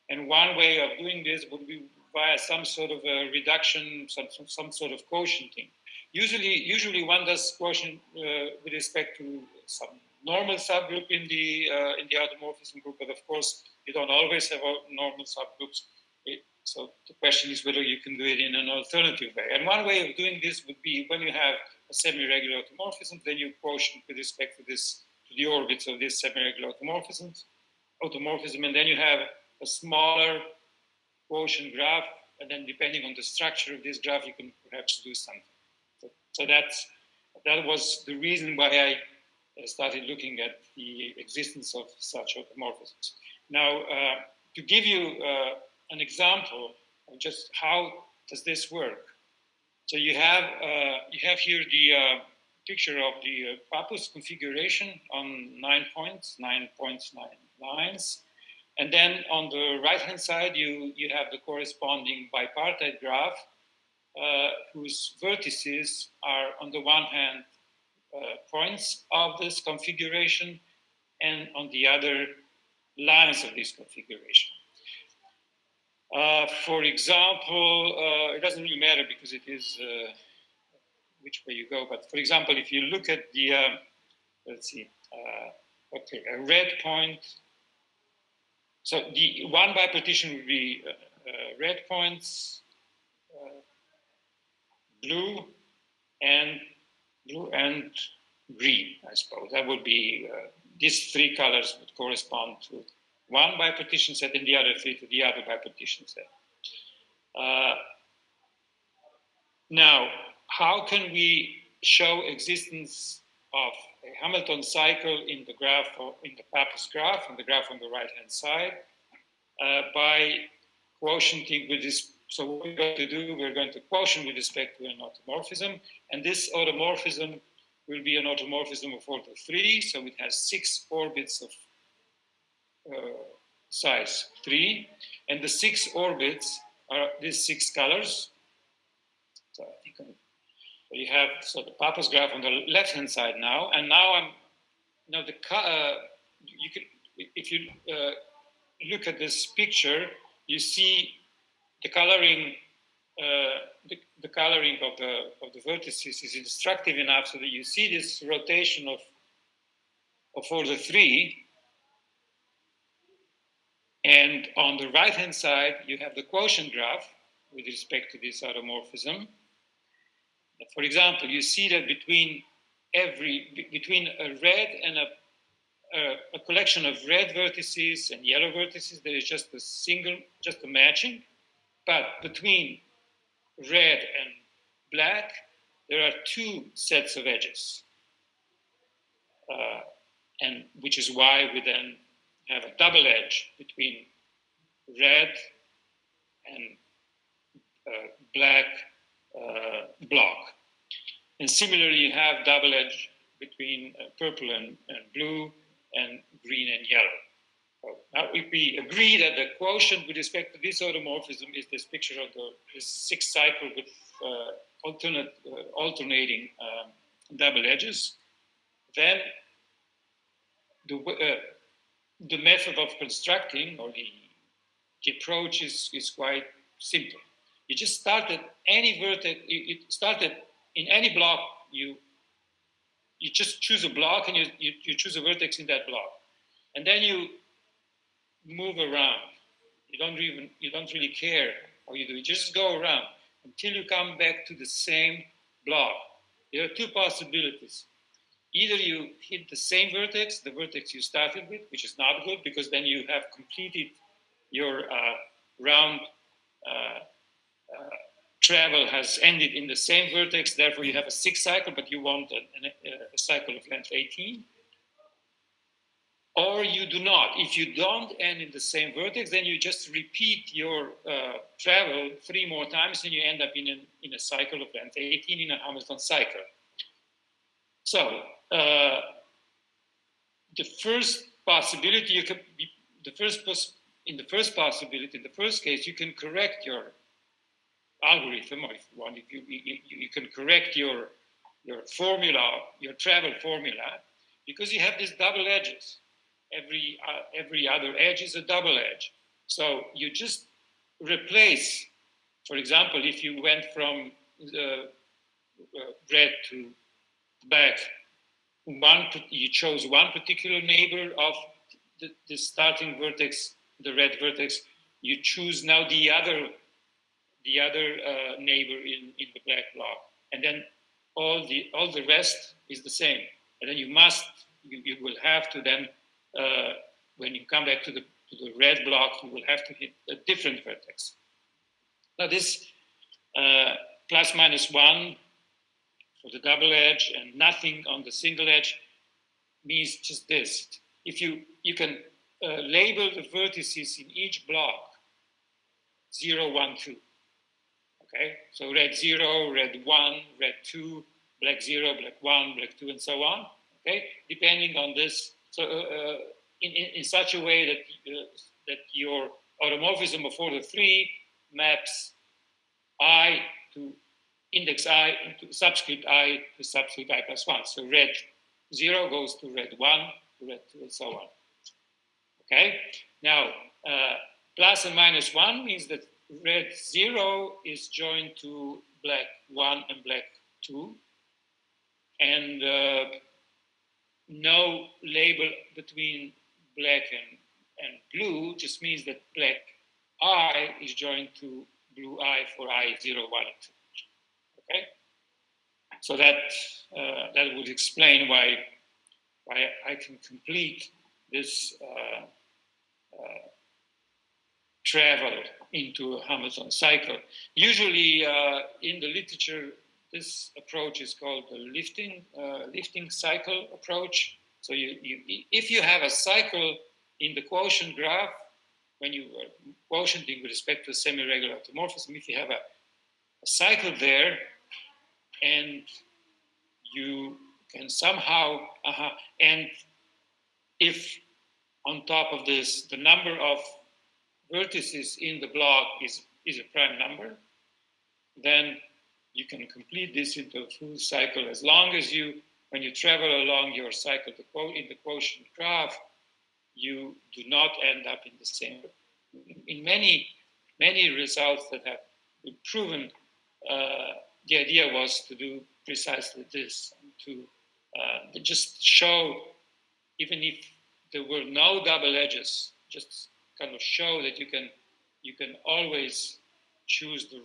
And one way of doing this would be via some sort of a reduction, some sort of quotienting. Usually one does quotient with respect to some normal subgroup in the automorphism group, but of course you don't always have normal subgroups. So the question is whether you can do it in an alternative way. And one way of doing this would be when you have a semi-regular automorphism, then you quotient with respect to the orbits of this semi-regular automorphism, and then you have a smaller quotient graph, and then depending on the structure of this graph, you can perhaps do something. So that was the reason why I started looking at the existence of such automorphisms. Now, to give you an example of just how does this work. So you have here the picture of the Pappus configuration on 9 points, 9 lines. And then on the right-hand side, you have the corresponding bipartite graph, whose vertices are, on the one hand, points of this configuration, and on the other, lines of this configuration. For example, it doesn't really matter because it is which way you go, but for example, if you look at the, let's see, okay, a red point. So the one bipartition would be red points, blue and green, I suppose. That would be, these three colors would correspond to one bipartition set and the other three to the other bipartition set. Now, how can we show existence of a Hamilton cycle in the graph, or in the Pappus graph, on the graph on the right-hand side, by quotienting with this. So what we're going to do, we're going to quotient with respect to an automorphism, and this automorphism will be an automorphism of order 3, so it has 6 orbits of size 3, and the 6 orbits are these 6 colors. So you have the Pappus graph on the left-hand side now, and now you can, if you look at this picture, you see the coloring. The coloring of the vertices is instructive enough so that you see this rotation of order 3. And on the right-hand side, you have the quotient graph with respect to this automorphism. For example, you see that between a red and a collection of red vertices and yellow vertices, there is just a matching. But between red and black, there are 2 sets of edges. And which is why we then have a double edge between red and black block. And similarly, you have double edge between purple and blue and green and yellow. So now, if we agree that the quotient with respect to this automorphism is this picture of this 6 cycle with alternating double edges, then the method of constructing, or the approach is quite simple. You just start at any vertex. You start at in any block. You just choose a block and you choose a vertex in that block, and then you move around. You don't really care how you do. You just go around until you come back to the same block. There are 2 possibilities. Either you hit the same vertex, the vertex you started with, which is not good because then you have completed your round travel has ended in the same vertex, therefore you have a 6 cycle, but you want a cycle of length 18. Or you do not. If you don't end in the same vertex, then you just repeat your travel 3 more times and you end up in a cycle of length 18 in a Hamilton cycle. So the first possibility, in the first case, you can correct your algorithm, or if you want, you can correct your formula, your travel formula, because you have these double edges. Every other edge is a double edge. So you just replace, for example, if you went from the red to black, you chose one particular neighbor of the starting vertex, the red vertex. You choose now the other neighbor in the black block, and then all the rest is the same. And then you will have to then when you come back to the to the red block, you will have to hit a different vertex. Now this plus minus 1 for the double edge and nothing on the single edge means just this. If you can label the vertices in each block 0, 1, 2. Okay, so red 0, red 1, red 2, black 0, black 1, black 2, and so on. Okay, depending on this, so in such a way that your automorphism of order 3 maps I to index I into subscript I to subscript I plus 1. So red 0 goes to red 1, to red 2, and so on. Okay, now plus and minus 1 means that red 0 is joined to black 1 and black 2, and no label between black and blue just means that black I is joined to blue I for I 0, 1, and 2. Okay, so that would explain why I can complete this travel into a Hamilton cycle. Usually in the literature, this approach is called the lifting cycle approach. So if you have a cycle in the quotient graph, when you are quotienting with respect to a semi-regular automorphism, if you have a cycle there and you can somehow, and if on top of this, the number of vertices in the block is a prime number, then you can complete this into a full cycle as long as when you travel along your cycle in the quotient graph, you do not end up in the same. In many results that have been proven, the idea was to do precisely this, to just show, even if there were no double edges, just kind of show that you can always choose the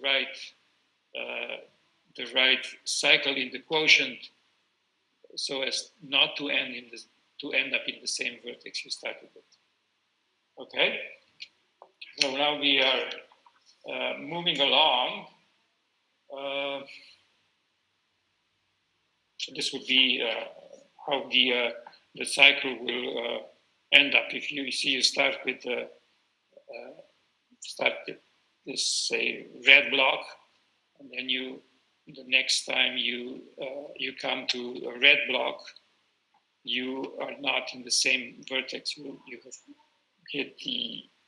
right cycle in the quotient, so as not to end up in the same vertex you started with. Okay, so now we are moving along. So this would be how the cycle will end up. If you see, you start with this, say, red block, and then the next time you come to a red block, you are not in the same vertex. You have hit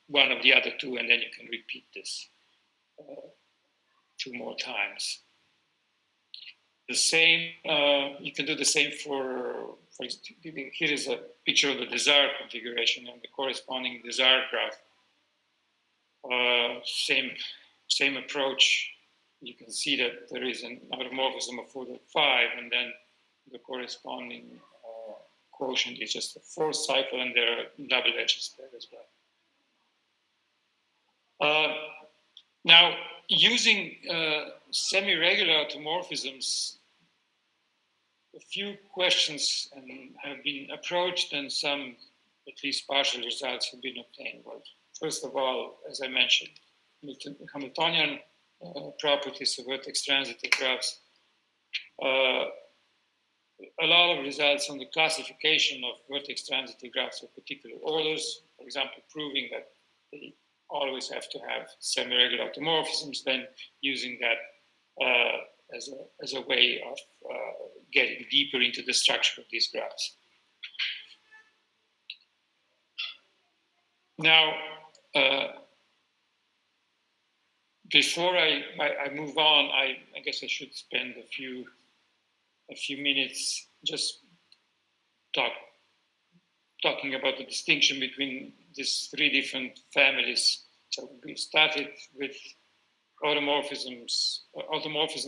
one of the other two, and then you can repeat this 2 more times. The same, you can do the same for here is a picture of the desired configuration and the corresponding desired graph. Same approach. You can see that there is an automorphism of order 5, and then the corresponding quotient is just a 4th cycle, and there are double edges there as well. Now, using semi-regular automorphisms, a few questions have been approached, and some, at least partial results, have been obtained. Well, first of all, as I mentioned, Hamiltonian properties of vertex transitive graphs. A lot of results on the classification of vertex transitive graphs of particular orders, for example, proving that they always have to have semi-regular automorphisms, then using that as a way of getting deeper into the structure of these graphs. Now, before I move on, I guess I should spend a few minutes just talking about the distinction between these 3 different families. So we started with automorphism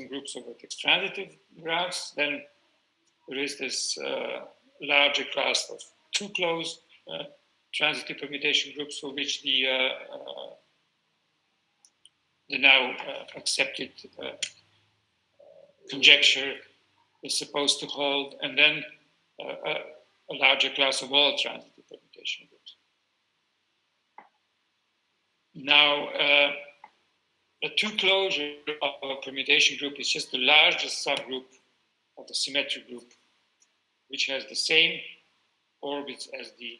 groups of vertex transitive graphs. Then there is this larger class of 2 closed transitive permutation groups for which the now accepted conjecture is supposed to hold, and then a larger class of all transitive permutation groups. Now, the two closure of a permutation group is just the largest subgroup of the symmetric group, which has the same orbits as the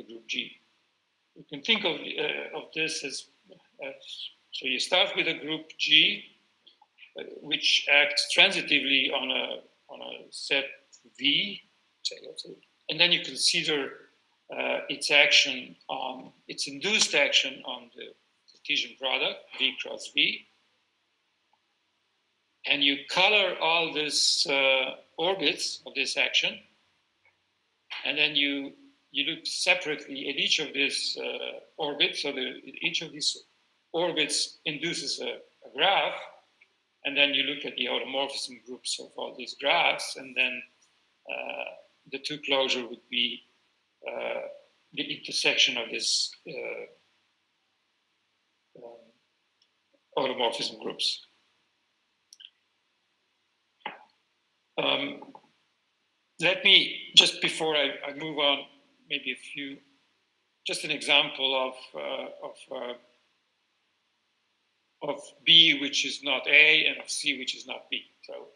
group G. You can think of this as so you start with a group G, which acts transitively on a set V, and then you consider its induced action on the Cartesian product V cross V, and you color all these orbits of this action, and then you look separately at each of these orbits. So each of these orbits induces a graph, and then you look at the automorphism groups of all these graphs, and then the two closure would be the intersection of these automorphism groups. Let me, just before I move on, maybe just an example of B which is not A and of C which is not B. So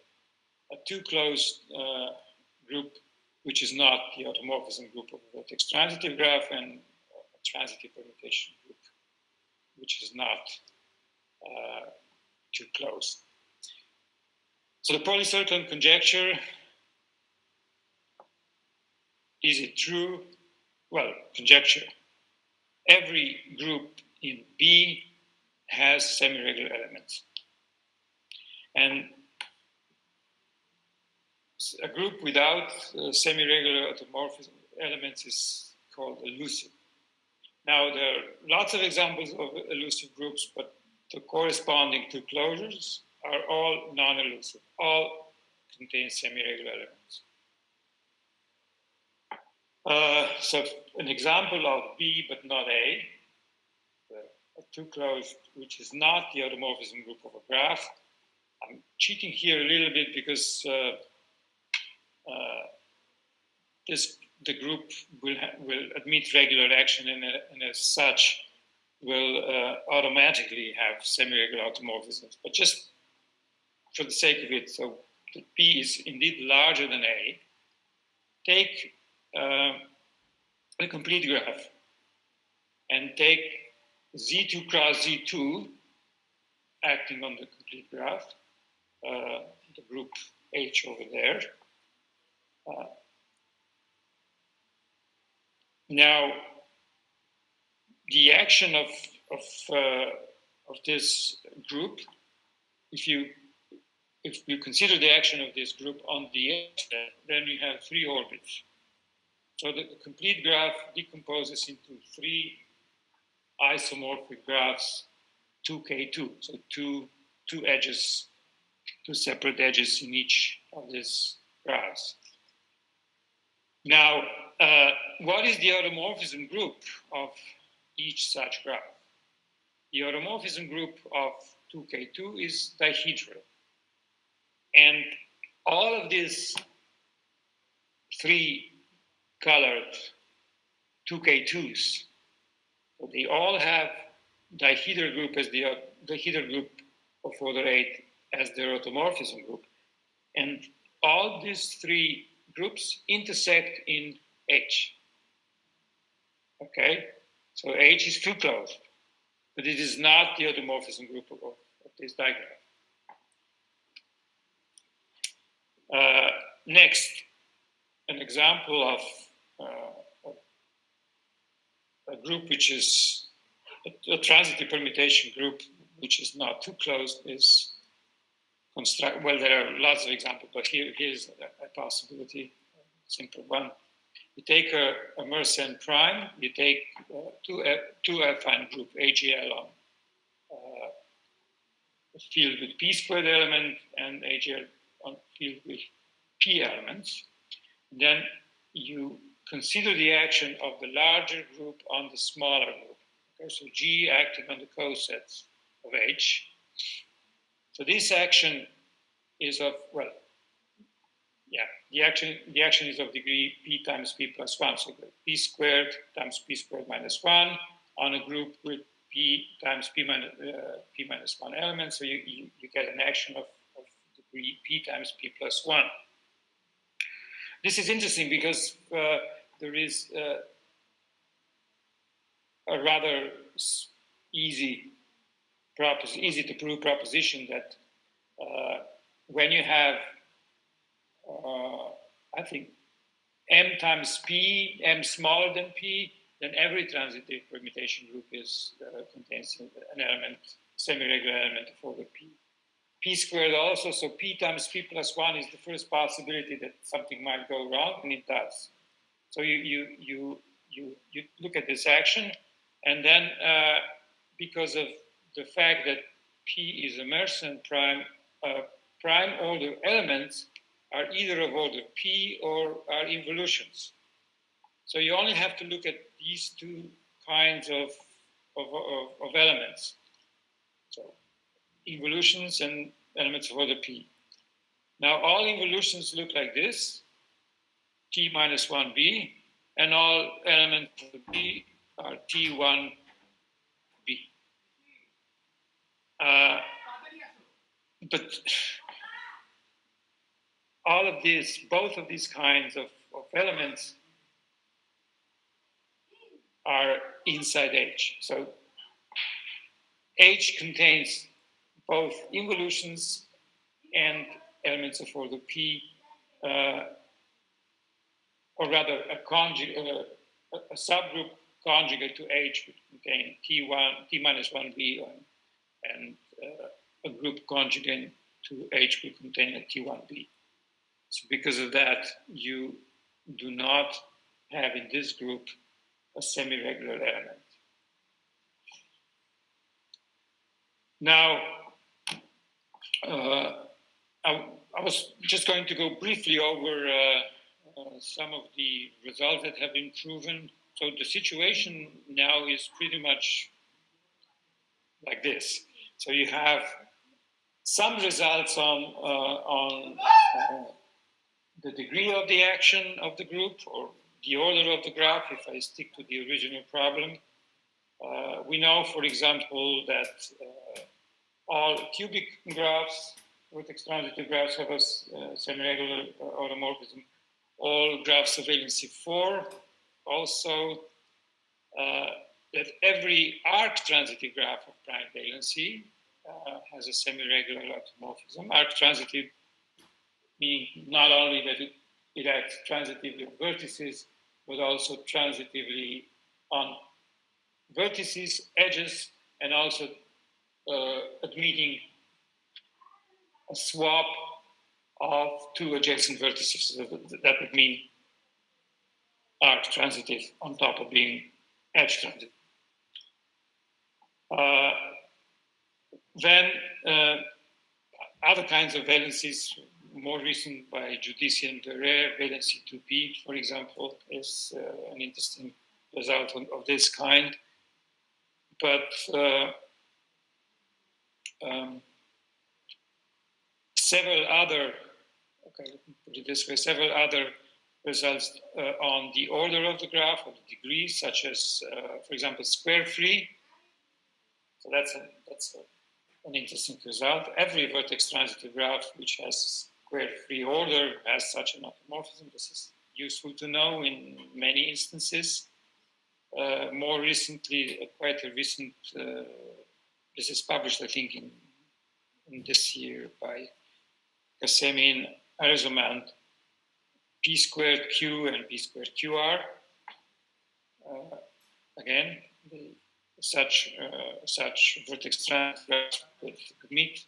a two-closed group which is not the automorphism group of a vertex transitive graph, and a transitive permutation group which is not too close. So the polycircling conjecture, is it true? Well, conjecture. Every group in B has semi-regular elements. And a group without semi-regular automorphism elements is called elusive. Now, there are lots of examples of elusive groups, but the corresponding two closures are all non-elusive. All contain semi-regular elements. So an example of B but not A, a two-closed which is not the automorphism group of a graph. I'm cheating here a little bit because the group will admit regular action, and as such will automatically have semi-regular automorphisms. But just for the sake of it, so the P is indeed larger than A. Take a complete graph and take Z2 cross Z2 acting on the complete graph, the group H over there. Now, the action of this group, if you consider the action of this group on the H, then we have three orbits. So the complete graph decomposes into three isomorphic graphs, 2K2, so two edges, two separate edges in each of these graphs. Now, what is the automorphism group of each such graph? The automorphism group of 2K2 is dihedral. And all of these three colored 2K2s, so they all have dihedral group as the dihedral group of order 8 as their automorphism group. And all these three groups intersect in H. Okay, so H is too close, but it is not the automorphism group of this diagram. Next, an example of a group which is a transitive permutation group which is not too close is construct. Well, there are lots of examples, but here's a possibility, a simple one. You take a Mersenne prime, you take two affine group AGL on a field with P squared element and AGL on a field with P elements. Then you consider the action of the larger group on the smaller group. Okay, so G acting on the cosets of H. So this action is of, well, yeah, the action is of degree P times P plus 1. So P squared times P squared minus 1 on a group with P p times p minus 1 element, so you get an action of degree p times p plus 1. This is interesting because there is a rather easy to prove proposition that when you have, I think, m times p, m smaller than p, then every transitive permutation group contains an element, semi-regular element of order p. P squared also, so p times p plus 1 is the first possibility that something might go wrong, and it does. So you look at this action, and then because of the fact that p is a Mersenne prime, prime order elements are either of order p or are involutions. So you only have to look at these two kinds of elements. So involutions and elements of order p. Now all involutions look like this, t minus 1b, and all elements of b are t1b. But all of these, both of these kinds of elements are inside H. So H contains both involutions and elements of order P, or rather a subgroup conjugate to H would contain T1, T minus 1B, and a group conjugate to H would contain a T1B. So because of that, you do not have in this group a semi-regular element. Now, I was just going to go briefly over some of the results that have been proven. So the situation now is pretty much like this. So you have some results on the degree of the action of the group or the order of the graph, if I stick to the original problem. We know, for example, that all cubic graphs, vertex transitive graphs, have a semi-regular automorphism. All graphs of valency 4 also, that every arc transitive graph of prime valency has a semi-regular automorphism. Arc transitive meaning not only that it acts transitively on vertices, but also transitively on vertices, edges, and also admitting a swap of two adjacent vertices. So that would mean arc transitive on top of being edge transitive. Then other kinds of valencies, more recent by Giudici and Rare, valency 2p, for example, is an interesting result of this kind. But several other, okay, let me put it this way, several other results on the order of the graph or the degree, such as, for example, square free. So that's an interesting result. Every vertex transitive graph which has square free order has such an automorphism. This is useful to know in many instances. More recently, quite a recent, this is published, I think, in this year by Kasemi and Angsuman, P squared Q and P squared QR. Again, such vertex transitive graphs could meet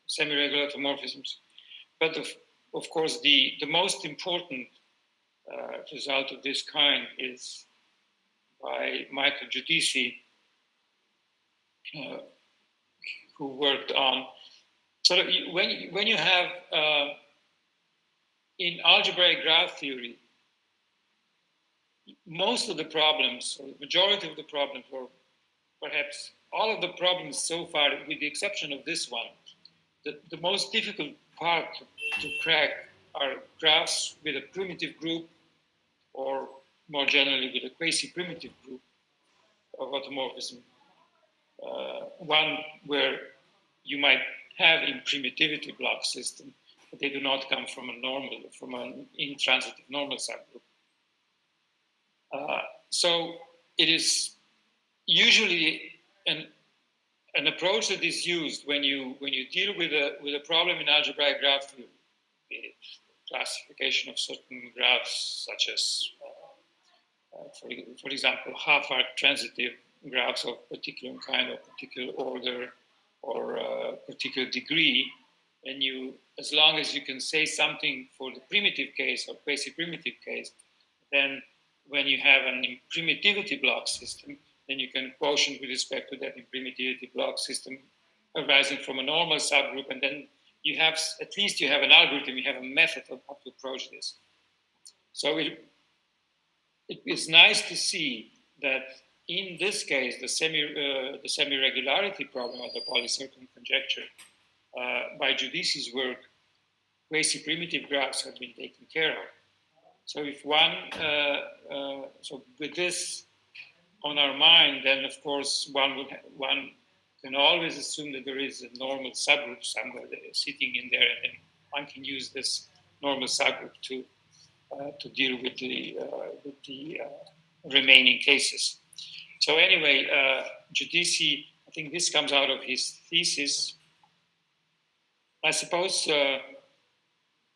semi-regular automorphisms. But of course, the most important result of this kind is by Michael Giudici, who worked on sort of when you have in algebraic graph theory, most of the problems, or the majority of the problems, or perhaps all of the problems so far, with the exception of this one, the most difficult part to crack are graphs with a primitive group, or more generally with a quasi-primitive group of automorphism. one where you might have imprimitivity block system, but they do not come from an intransitive normal subgroup. So it is usually an approach that is used when you deal with a problem in algebraic graph theory, the classification of certain graphs, such as, for example, half-arc transitive graphs of particular kind or particular order or particular degree, and as long as you can say something for the primitive case or quasi-primitive case, then when you have an imprimitivity block system, then you can quotient with respect to that imprimitivity block system arising from a normal subgroup, and then at least you have an algorithm, you have a method of how to approach this. So it is nice to see that in this case, the semi-regularity problem of the polycircumference conjecture, by Giudici's work, quasi-primitive graphs have been taken care of. So if so with this on our mind, then of course one can always assume that there is a normal subgroup somewhere that is sitting in there, and then one can use this normal subgroup to deal with the remaining cases. So anyway, Giudici, I think this comes out of his thesis. I suppose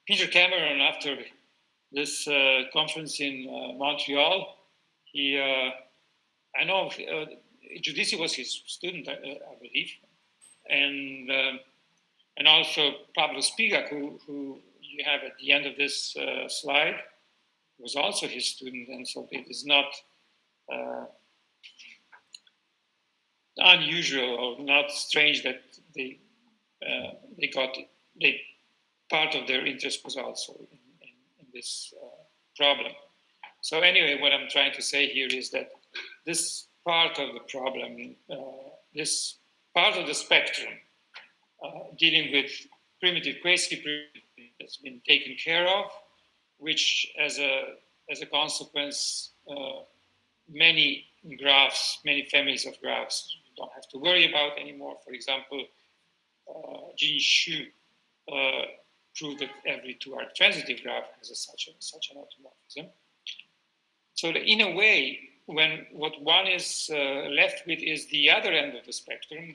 Peter Cameron, after this conference in Montreal, I know Giudici was his student, I believe, and also Pablo Spigak, who you have at the end of this slide, was also his student, and so it is not unusual or not strange that part of their interest was also in this problem. So anyway, what I'm trying to say here is that this part of the problem, this part of the spectrum dealing with primitive quasi-primitive has been taken care of, which as a consequence, many graphs, many families of graphs you don't have to worry about anymore. For example, Ji Xu proved that every two-arc transitive graph has such an automorphism. So that in a way, what one is left with is the other end of the spectrum,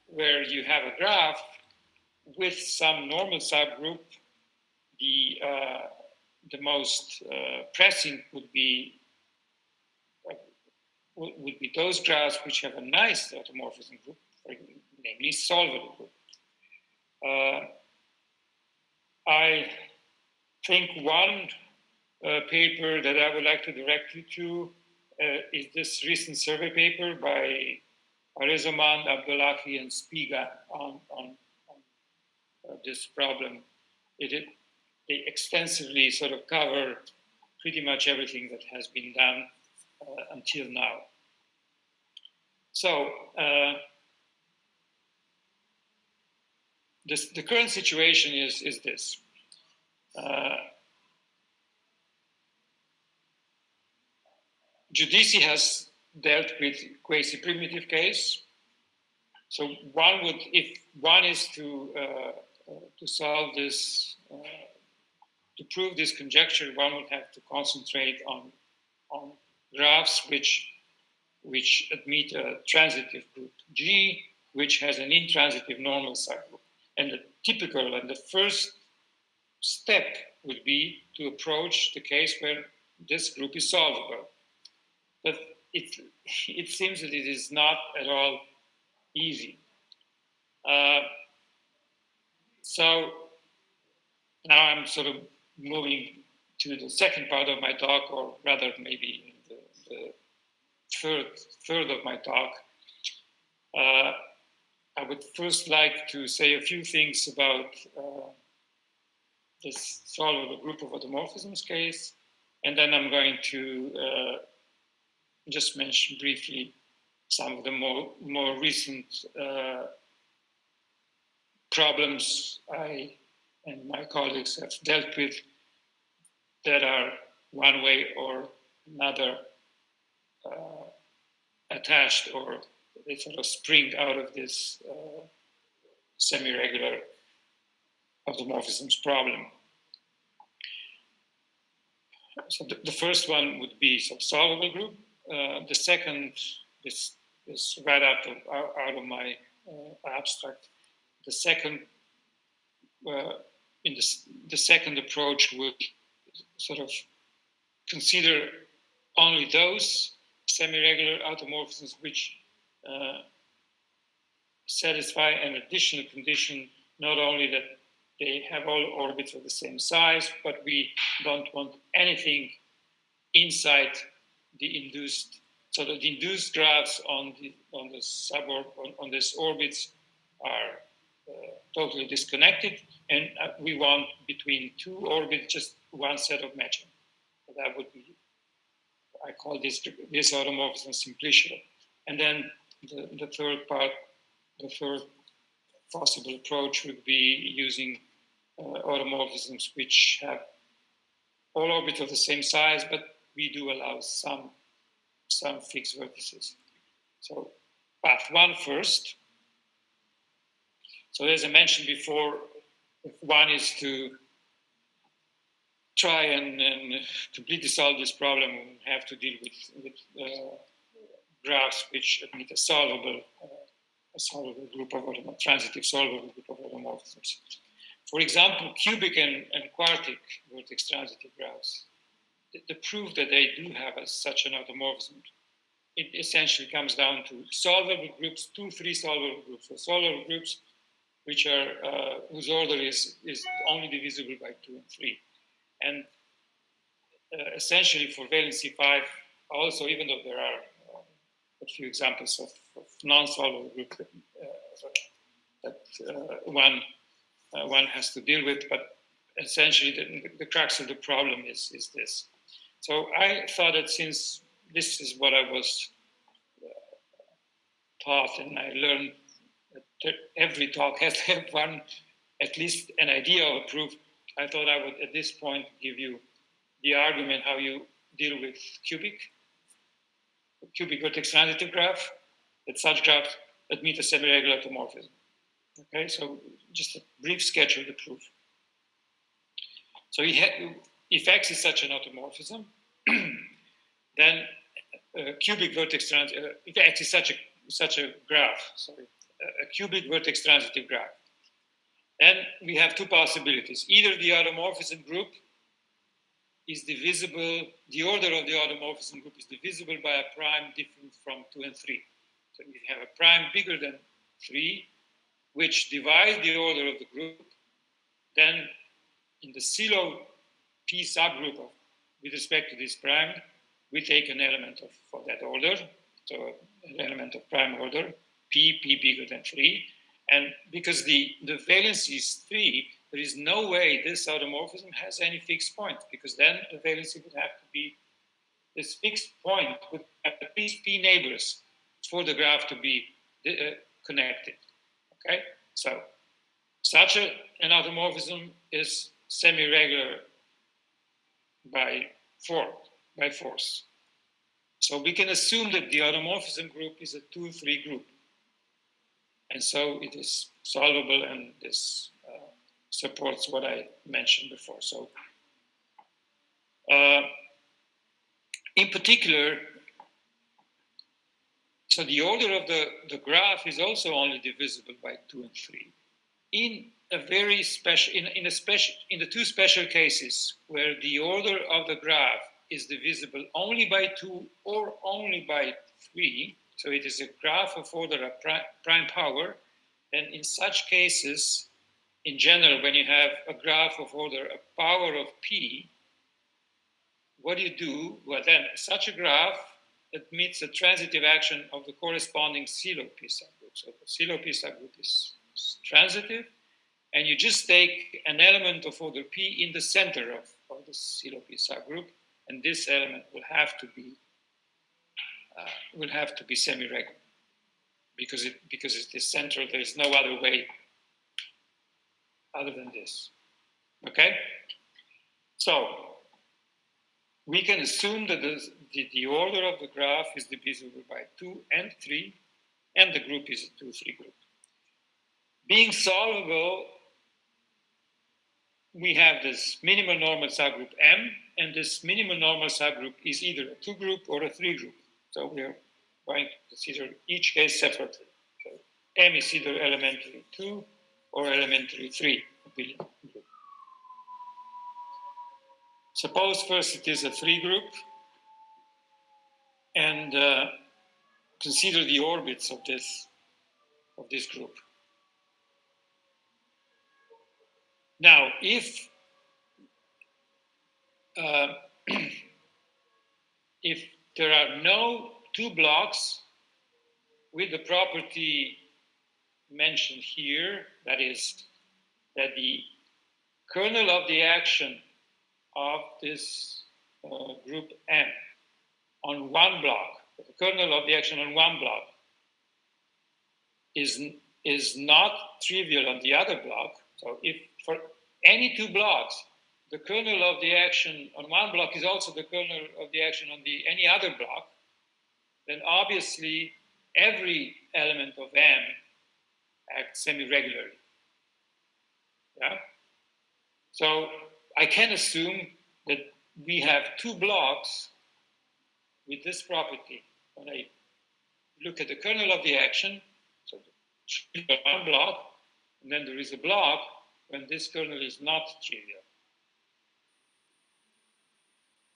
where you have a graph with some normal subgroup. The most pressing would be those graphs which have a nice automorphism group, namely solvable group. I think one paper that I would like to direct you to is this recent survey paper by Arezzoman, Abdullahi, and Spiga on this problem. They extensively sort of cover pretty much everything that has been done until now. So the current situation is this. Giudici has dealt with quasi-primitive case. So if one is to solve this, to prove this conjecture, one would have to concentrate on graphs which admit a transitive group G, which has an intransitive normal subgroup. And the typical and the first step would be to approach the case where this group is solvable. But it seems that it is not at all easy. So now I'm sort of moving to the second part of my talk, or rather maybe the third of my talk. I would first like to say a few things about this solvable group of automorphisms case, and then I'm going to just mention briefly some of the more recent problems I and my colleagues have dealt with that are one way or another attached, or they sort of spring out of this semi-regular automorphisms problem. So the first one would be some solvable group. The second is right out of my abstract. The second, the second approach would sort of consider only those semi-regular automorphisms which satisfy an additional condition, not only that they have all orbits of the same size, but we don't want anything inside the induced. So that the induced graphs on these orbits are totally disconnected, and we want between two orbits just one set of matching. So that would be, I call this automorphism simpliciter. And then the third part, the third possible approach would be using automorphisms which have all orbits of the same size, but we do allow some fixed vertices. So path one first. So as I mentioned before, if one is to try and completely solve this problem, we have to deal with graphs which admit a solvable group of transitive solvable group of automorphisms. For example, cubic and quartic vertex transitive graphs. The proof that they do have such an automorphism, it essentially comes down to solvable groups, 2, 3 solvable groups. So solvable groups which are whose order is only divisible by 2 and 3. And essentially for valency 5, also, even though there are a few examples of non-solvable groups that one has to deal with, but essentially the crux of the problem is this. So I thought that since this is what I was taught, and I learned that every talk has to have one, at least an idea of a proof, I thought I would at this point give you the argument how you deal with cubic vertex transitive graph, that such graphs admit a semi-regular automorphism. Okay, so just a brief sketch of the proof. So if X is such an automorphism, then cubic vertex if X is such a graph, sorry, a cubic vertex transitive graph, then we have two possibilities. Either the automorphism group is divisible, the order of the automorphism group is divisible by a prime different from 2 and 3. So if you have a prime bigger than 3, which divides the order of the group, then in the CELO P subgroup with respect to this prime, we take an element for that order, so an element of prime order, P bigger than 3. And because the valency is 3, there is no way this automorphism has any fixed point, because then the valency would have to be, this fixed point would have at least P neighbors for the graph to be connected. Okay, so such an automorphism is semi-regular by force. So we can assume that the automorphism group is a 2-3 group. And so it is solvable, and this supports what I mentioned before. So in particular, so the order of the graph is also only divisible by 2 and 3. In a very special, in the two special cases where the order of the graph is divisible only by 2 or only by 3, so it is a graph of order of prime power, then in such cases, in general, when you have a graph of order a power of P, what do you do? Well, then such a graph admits a transitive action of the corresponding CELO P subgroup. So the CELO P subgroup is transitive, and you just take an element of order P in the center of the CELO P subgroup, and this element will have to be semi-regular because it is central. There is no other way other than this. Okay, so we can assume that the order of the graph is divisible by 2 and 3, and the group is a 2-3 group. Being solvable, we have this minimal normal subgroup M, and this minimal normal subgroup is either a 2 group or a 3 group. So we are going to consider each case separately. So M is either elementary 2 or elementary 3. Suppose first it is a 3 group, and consider the orbits of this group. Now, if if there are no 2 blocks with the property mentioned here, that is, that the kernel of the action of this group M on one block, the kernel of the action on one block is not trivial on the other block. So if for any 2 blocks, the kernel of the action on one block is also the kernel of the action on any other block, then obviously every element of M acts semi-regularly. Yeah? So I can assume that we have 2 blocks with this property. When I look at the kernel of the action, so one block, and then there is a block when this kernel is not trivial.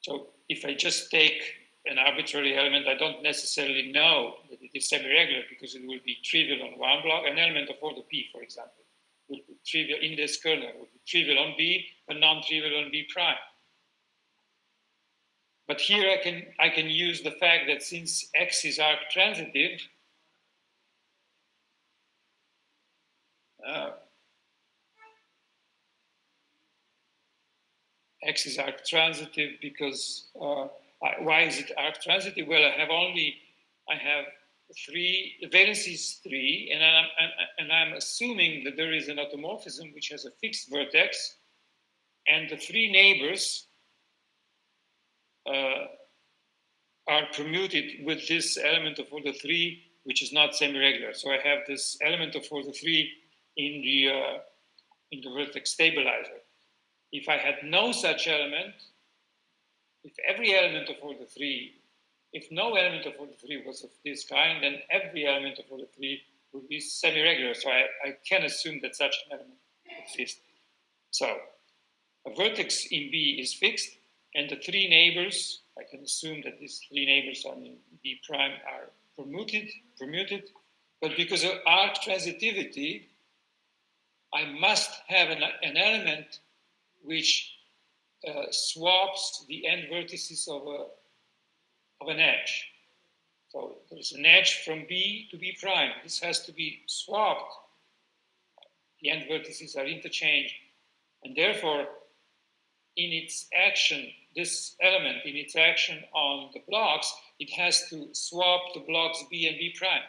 So if I just take an arbitrary element, I don't necessarily know that it is semi-regular because it will be trivial on one block. An element of order P, for example, would be trivial in this kernel, would be trivial on B, but non-trivial on B prime. But here I can use the fact that since X is arc-transitive, X is arc-transitive because why is it arc-transitive? Well, I have 3, the valency is 3, and I'm assuming that there is an automorphism which has a fixed vertex, and the 3 neighbors are permuted with this element of order 3, which is not semi-regular. So I have this element of order 3 in the vertex stabilizer. If I had no such element, if every element of order 3, if no element of order 3 was of this kind, then every element of order 3 would be semi-regular. So I can assume that such an element exists. So a vertex in B is fixed, and the 3 neighbors, I can assume that these 3 neighbors on B prime are permuted, but because of arc transitivity, I must have an element which swaps the end vertices of an edge. So there's an edge from B to B prime. This has to be swapped. The end vertices are interchanged, and therefore, in its action, this element in its action on the blocks, it has to swap the blocks B and B prime.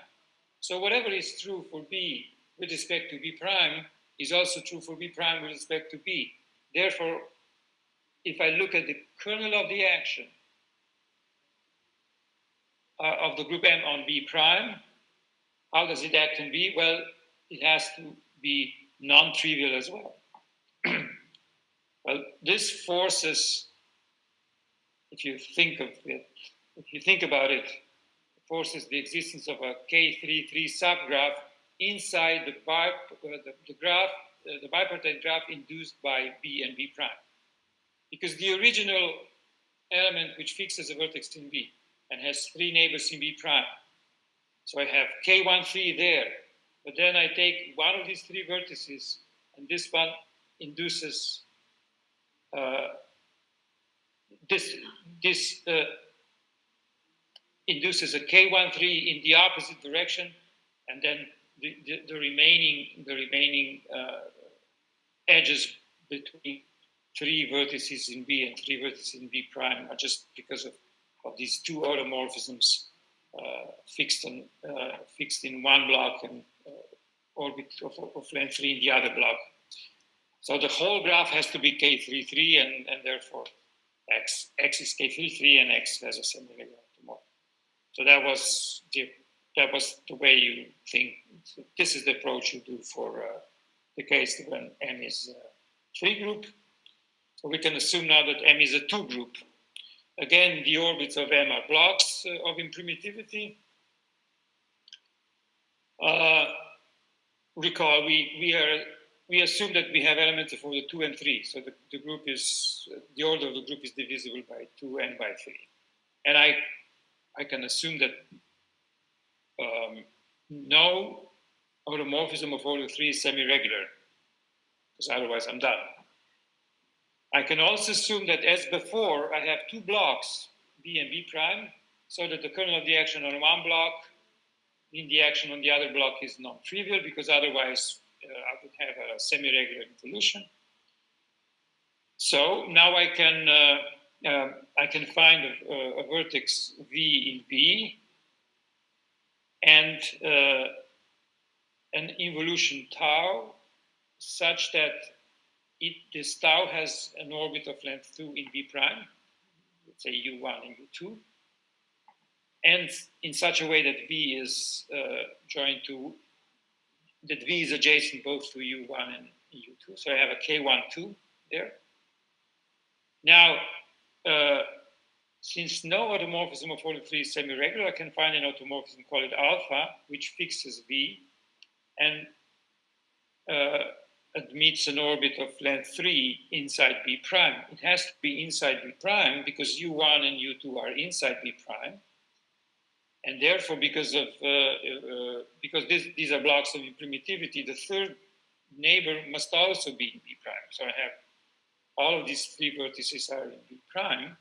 So whatever is true for B with respect to B prime is also true for B prime with respect to B. Therefore, if I look at the kernel of the action of the group M on B prime, how does it act on B? Well, it has to be non-trivial as well. Well, this forces, if you think about it, forces the existence of a K33 subgraph inside the bipartite graph induced by B and B prime. Because the original element which fixes a vertex in B and has 3 neighbors in B prime. So I have K13 there, but then I take one of these 3 vertices, and this one induces induces a K13 in the opposite direction, and then the remaining edges between 3 vertices in B and 3 vertices in B prime are just because of these 2 automorphisms fixed in one block and orbit of length 3 in the other block. So the whole graph has to be K33, and therefore X is K33 and X has a semi-regular automorphism. So that was the way you think. So this is the approach you do for the case when M is a 3 group. So we can assume now that M is a 2 group. Again, the orbits of M are blocks of imprimitivity. Recall, we assume that we have elements of order 2 and 3. So the order of the group is divisible by 2 and by 3. And I can assume that no automorphism of order 3 is semi-regular, because otherwise I'm done. I can also assume that, as before, I have 2 blocks, B and B prime, so that the kernel of the action on one block in the action on the other block is non-trivial, because otherwise I would have a semi-regular involution. So now I can find a vertex V in B and an involution tau such that this tau has an orbit of length 2 in B prime, let's say U1 and U2, and in such a way that V is joined to, that V is adjacent both to U1 and U2. So I have a K12 there. Now, since no automorphism of order 3 is semi-regular, I can find an automorphism, call it alpha, which fixes V and admits an orbit of length 3 inside B prime. It has to be inside B prime because U1 and U2 are inside B prime. And therefore, because these are blocks of imprimitivity, the third neighbor must also be in B prime. So I have all of these 3 vertices are in B prime.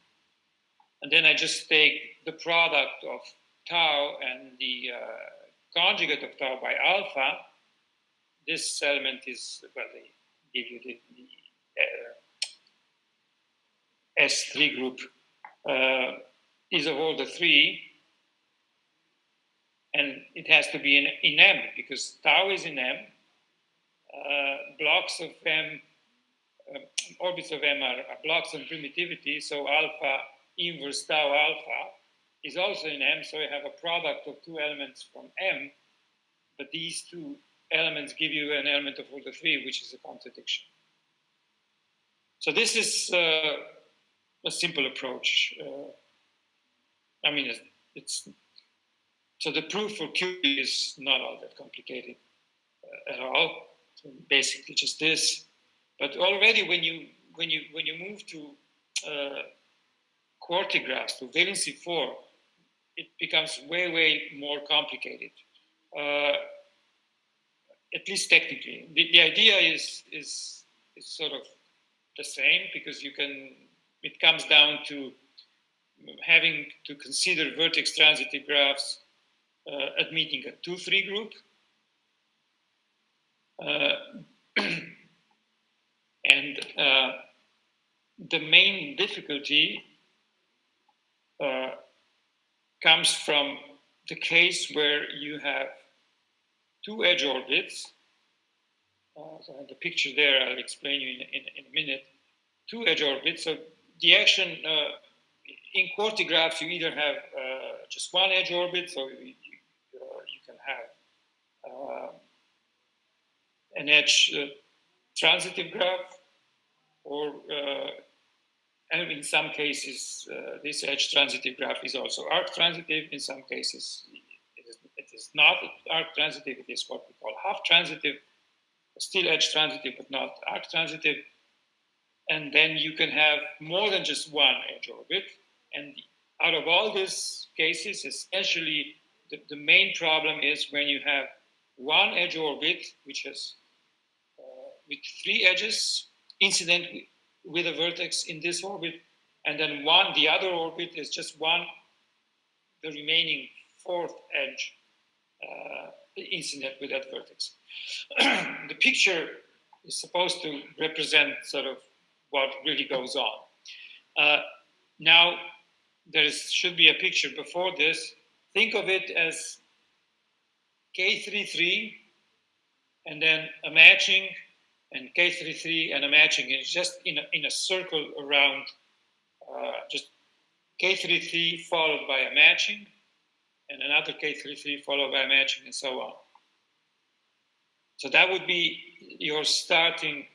And then I just take the product of tau and the conjugate of tau by alpha. This element is, well, they give you the S3 group is of order 3. And it has to be in M, because tau is in M. Blocks of M, orbits of M are blocks of primitivity, so alpha inverse tau alpha is also in M, so you have a product of 2 elements from M, but these 2 elements give you an element of order 3, which is a contradiction. So this is a simple approach. I mean, so the proof for Q is not all that complicated at all. So basically just this. But already when you move to quartigraphs, to valency 4, it becomes way more complicated. At least technically, the idea is sort of the same, because it comes down to having to consider vertex transitive graphs admitting a 2-3 group. And the main difficulty comes from the case where you have 2 edge orbits. So I have the picture there, I'll explain you in a minute. 2 edge orbits. So the action in quartigraphs, you either have just 1 edge orbit, so you can have an edge transitive graph, or and in some cases, this edge transitive graph is also arc transitive. In some cases, it is not arc transitive. It is what we call half transitive, still edge transitive, but not arc transitive. And then you can have more than just 1 edge orbit. And out of all these cases, essentially, the main problem is when you have 1 edge orbit, which has with 3 edges incident with a vertex in this orbit, and then the other orbit is just the remaining 4th edge incident with that vertex. The picture is supposed to represent sort of what really goes on. Now, should be a picture before this. Think of it as K33 and then a matching, and K33 and a matching is just in a circle around just K33 followed by a matching, and another K33 followed by a matching, and so on. So that would be your starting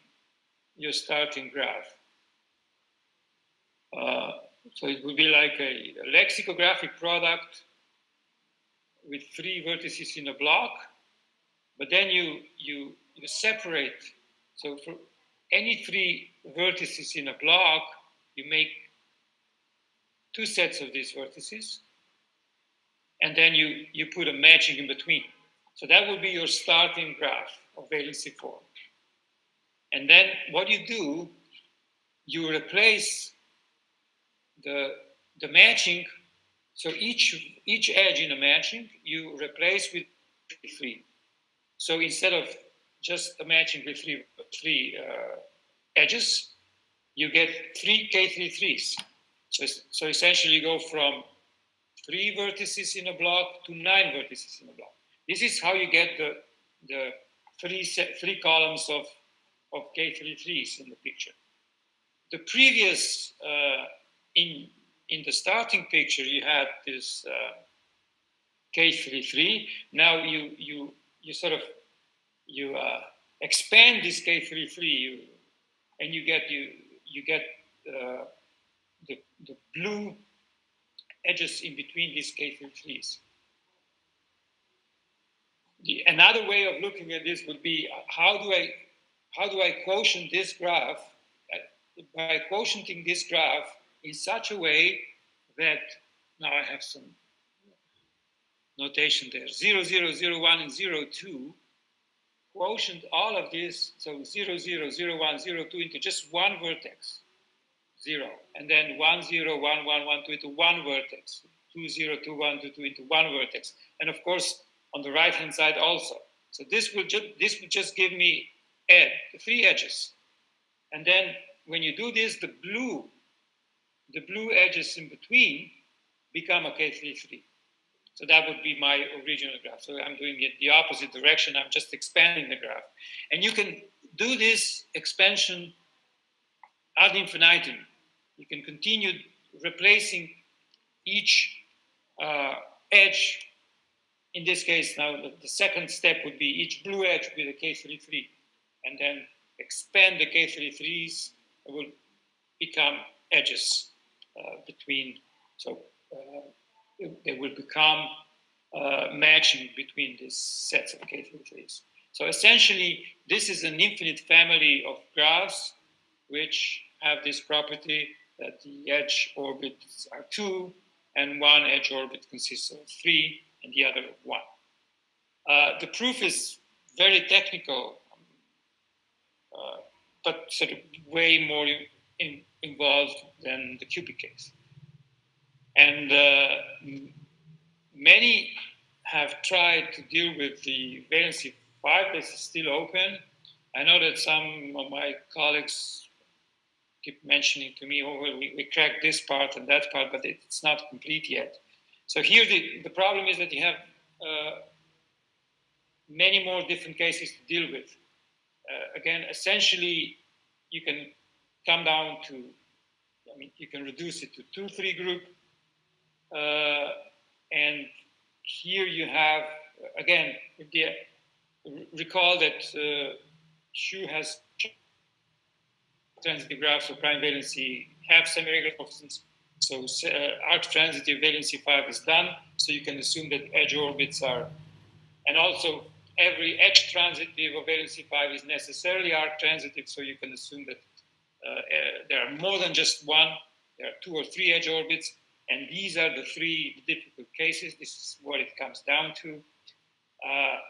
graph. So it would be like a lexicographic product with 3 vertices in a block, but then you separate. So for any 3 vertices in a block, you make 2 sets of these vertices, and then you put a matching in between. So that would be your starting graph of valency form. And then what you do, you replace the matching. So each edge in a matching, you replace with 3. So instead of just a matching with three edges, you get 3 K33s. So essentially you go from 3 vertices in a block to 9 vertices in a block. This is how you get the 3 columns of K33s in the picture. The previous, in the starting picture, you had this K33. Now you expand this K33, and you get the blue edges in between these K33s. Another way of looking at this would be how do I quotient this graph by quotienting this graph in such a way that now I have some notation there. 0, 0, 0, 1, and 0, 2. Quotient all of this, so 0, 0, 0, 1, 0, 2 into just one vertex, 0. And then 1, 0, 1, 1, 1, 2 into one vertex, 2, 0, 2, 1, 2, 2 into one vertex. And of course, on the right-hand side also. So this will just give me 3 edges. And then when you do this, the blue edges in between become a K33. So that would be my original graph. So I'm doing it the opposite direction. I'm just expanding the graph. And you can do this expansion ad infinitum. You can continue replacing each edge. In this case, now the second step would be each blue edge with a K33, and then expand the K33s. It will become edges between. So they will become matching between these sets of K33s. So essentially, this is an infinite family of graphs which have this property that the edge orbits are 2, and one edge orbit consists of 3, and the other of 1. The proof is very technical, but sort of way more involved than the cubic case. And many have tried to deal with the valency 5. This is still open. I know that some of my colleagues keep mentioning to me, oh, well, we cracked this part and that part, but it's not complete yet. So here the problem is that you have many more different cases to deal with. Again, essentially, you can come down to, you can reduce it to 2-3 group. And here you have, again, recall that Xu has transitive graphs of prime valency have semi-regular coefficients. So arc transitive valency 5 is done. So you can assume that edge orbits are, and also every edge transitive of valency 5 is necessarily arc transitive. So you can assume that there are more than just one. There are 2 or 3 edge orbits. And these are the 3 difficult cases. This is what it comes down to.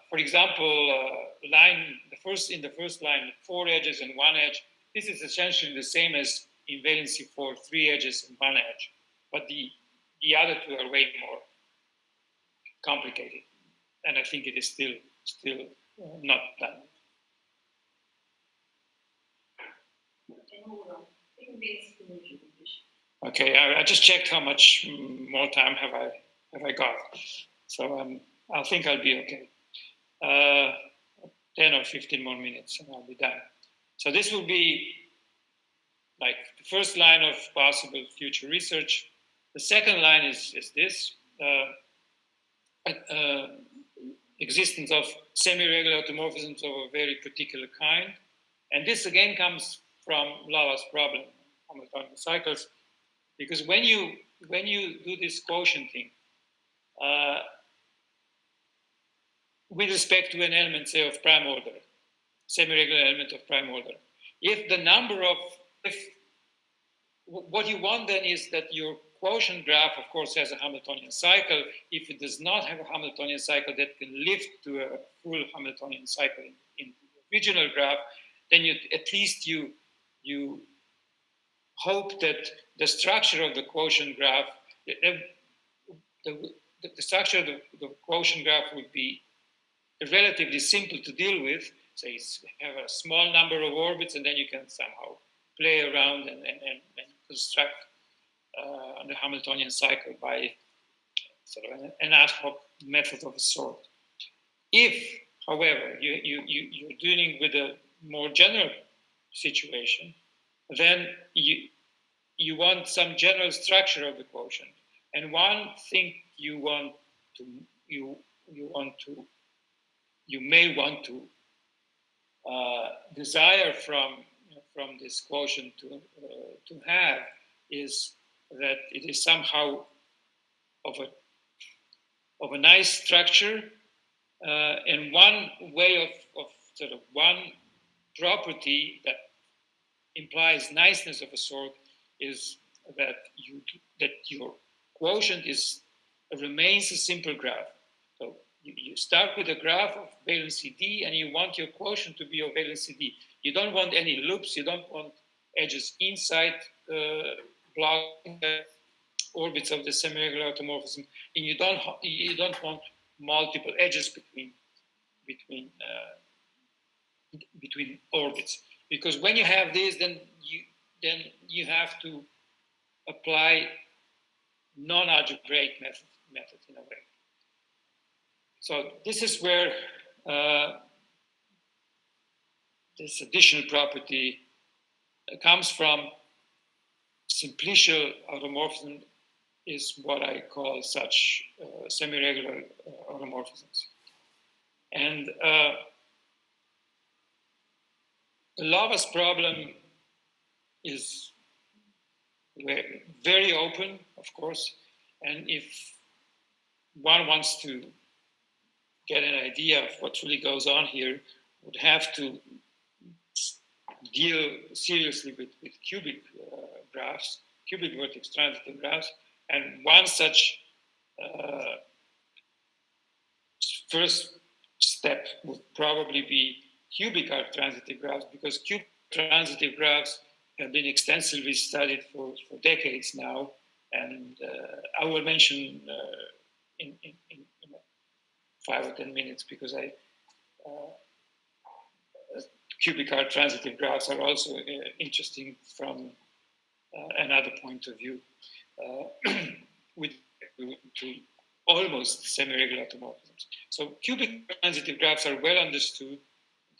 For example, in the first line, 4 edges and 1 edge. This is essentially the same as in valency 4, 3 edges and 1 edge. But the other 2 are way more complicated. And I think it is still not done. Okay, I just checked how much more time have I got. So I think I'll be okay. 10 or 15 more minutes and I'll be done. So this will be like the first line of possible future research. The second line is this. Existence of semi-regular automorphisms of a very particular kind. And this again comes from Lava's problem, Hamiltonian cycles, because when you do this quotient thing, with respect to an element, say, of prime order, semi-regular element of prime order, if the number of, what you want then is that your quotient graph, of course, has a Hamiltonian cycle. If it does not have a Hamiltonian cycle that can lift to a full Hamiltonian cycle in the original graph, then at least you hope that the structure of the quotient graph, the structure of the quotient graph would be relatively simple to deal with. Say, have a small number of orbits, and then you can somehow play around and construct the Hamiltonian cycle by sort of an ad hoc method of a sort. If, however, you're dealing with a more general situation, then you want some general structure of the quotient, and one thing you may want to desire from this quotient to have is that it is somehow of a nice structure, and one way of sort of one property that implies niceness of a sort is that your quotient remains a simple graph. So you start with a graph of valency D, and you want your quotient to be of valency D. You don't want any loops. You don't want edges inside blocking the orbits of the semi-regular automorphism, and you don't want multiple edges between orbits. Because when you have this, then you have to apply non-algebraic method in a way. So this is where this additional property comes from. Simplicial automorphism is what I call such semi-regular automorphisms. And the Lava's problem is very open, of course, and if one wants to get an idea of what really goes on here, would have to deal seriously with cubic graphs, cubic vertex transitive graphs, and one such first step would probably be cubic arc transitive graphs, because cubic transitive graphs have been extensively studied for decades now, and I will mention in 5 or 10 minutes, because cubic arc transitive graphs are also interesting from another point of view, to almost semi-regular automorphisms. So cubic transitive graphs are well understood.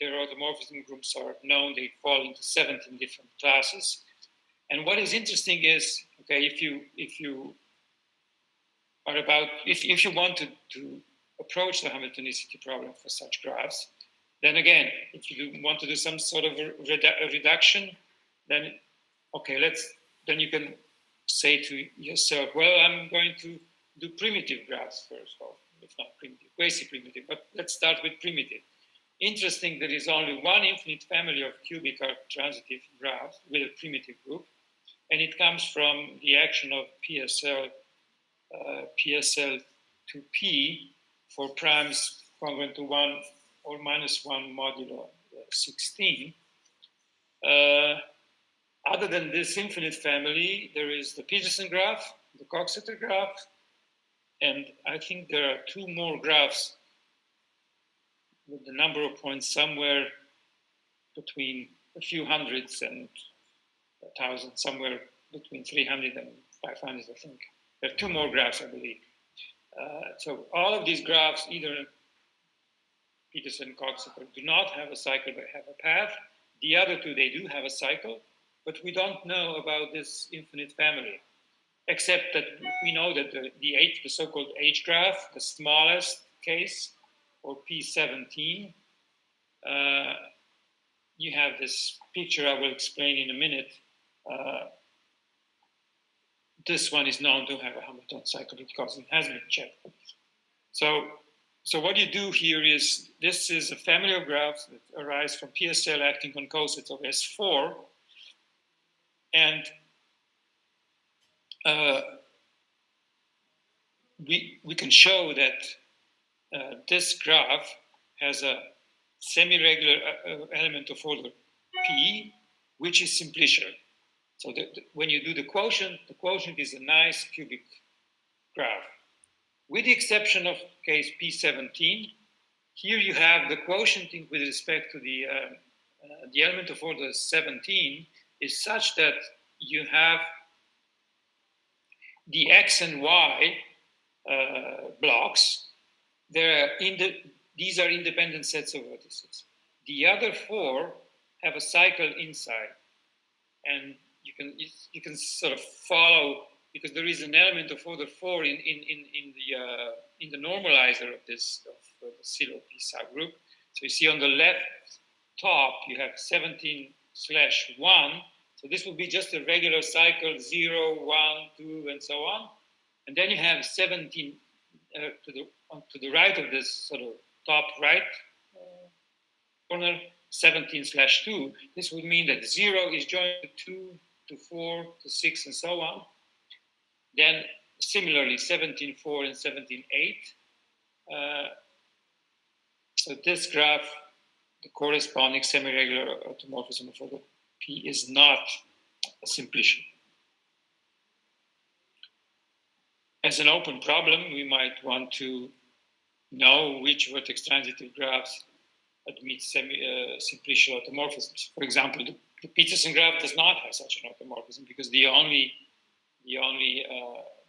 Their automorphism groups are known. They fall into 17 different classes. And what is interesting is, okay, if you want to approach the Hamiltonicity problem for such graphs, then again, if you want to do some sort of a reduction, then okay, then you can say to yourself, well, I'm going to do primitive graphs first, or if not primitive, quasi-primitive, but let's start with primitive. Interesting, there is only one infinite family of cubic arc transitive graphs with a primitive group, and it comes from the action of PSL to P for primes congruent to 1 or minus 1 modulo 16. Other than this infinite family, there is the Peterson graph, the Coxeter graph, and I think there are 2 more graphs with the number of points somewhere between a few hundreds and 1,000, somewhere between 300 and 500, I think. There are 2 more graphs, I believe. So all of these graphs, either Peterson and Coxeter, do not have a cycle, but have a path. The other 2, they do have a cycle. but we don't know about this infinite family, except that we know that the so-called H graph, the smallest case, or P17, you have this picture I will explain in a minute. This one is known to have a Hamilton cycle because it has been checked. So what you do here is, this is a family of graphs that arise from PSL acting on cosets of S4. And we can show that this graph has a semi-regular element of order P, which is simplicial. So when you do the quotient is a nice cubic graph. With the exception of case P17, here you have the quotient with respect to the element of order 17 is such that you have the X and Y blocks. These are independent sets of vertices. The other four have a cycle inside, and you can sort of follow, because there is an element of order 4 in the normalizer of the Silo P subgroup. So you see on the left top you have 17/1. So this will be just a regular cycle, 0, 1, 2, and so on. And then you have 17 to the right of this sort of top right corner, 17/2. This would mean that 0 is joined to 2, to 4, to 6, and so on. Then similarly, 17/4 and 17/8. So this graph, the corresponding semi-regular automorphism of order P is not a simplicial. As an open problem, we might want to know which vertex transitive graphs admit simplicial automorphisms. For example, the Peterson graph does not have such an automorphism, because the only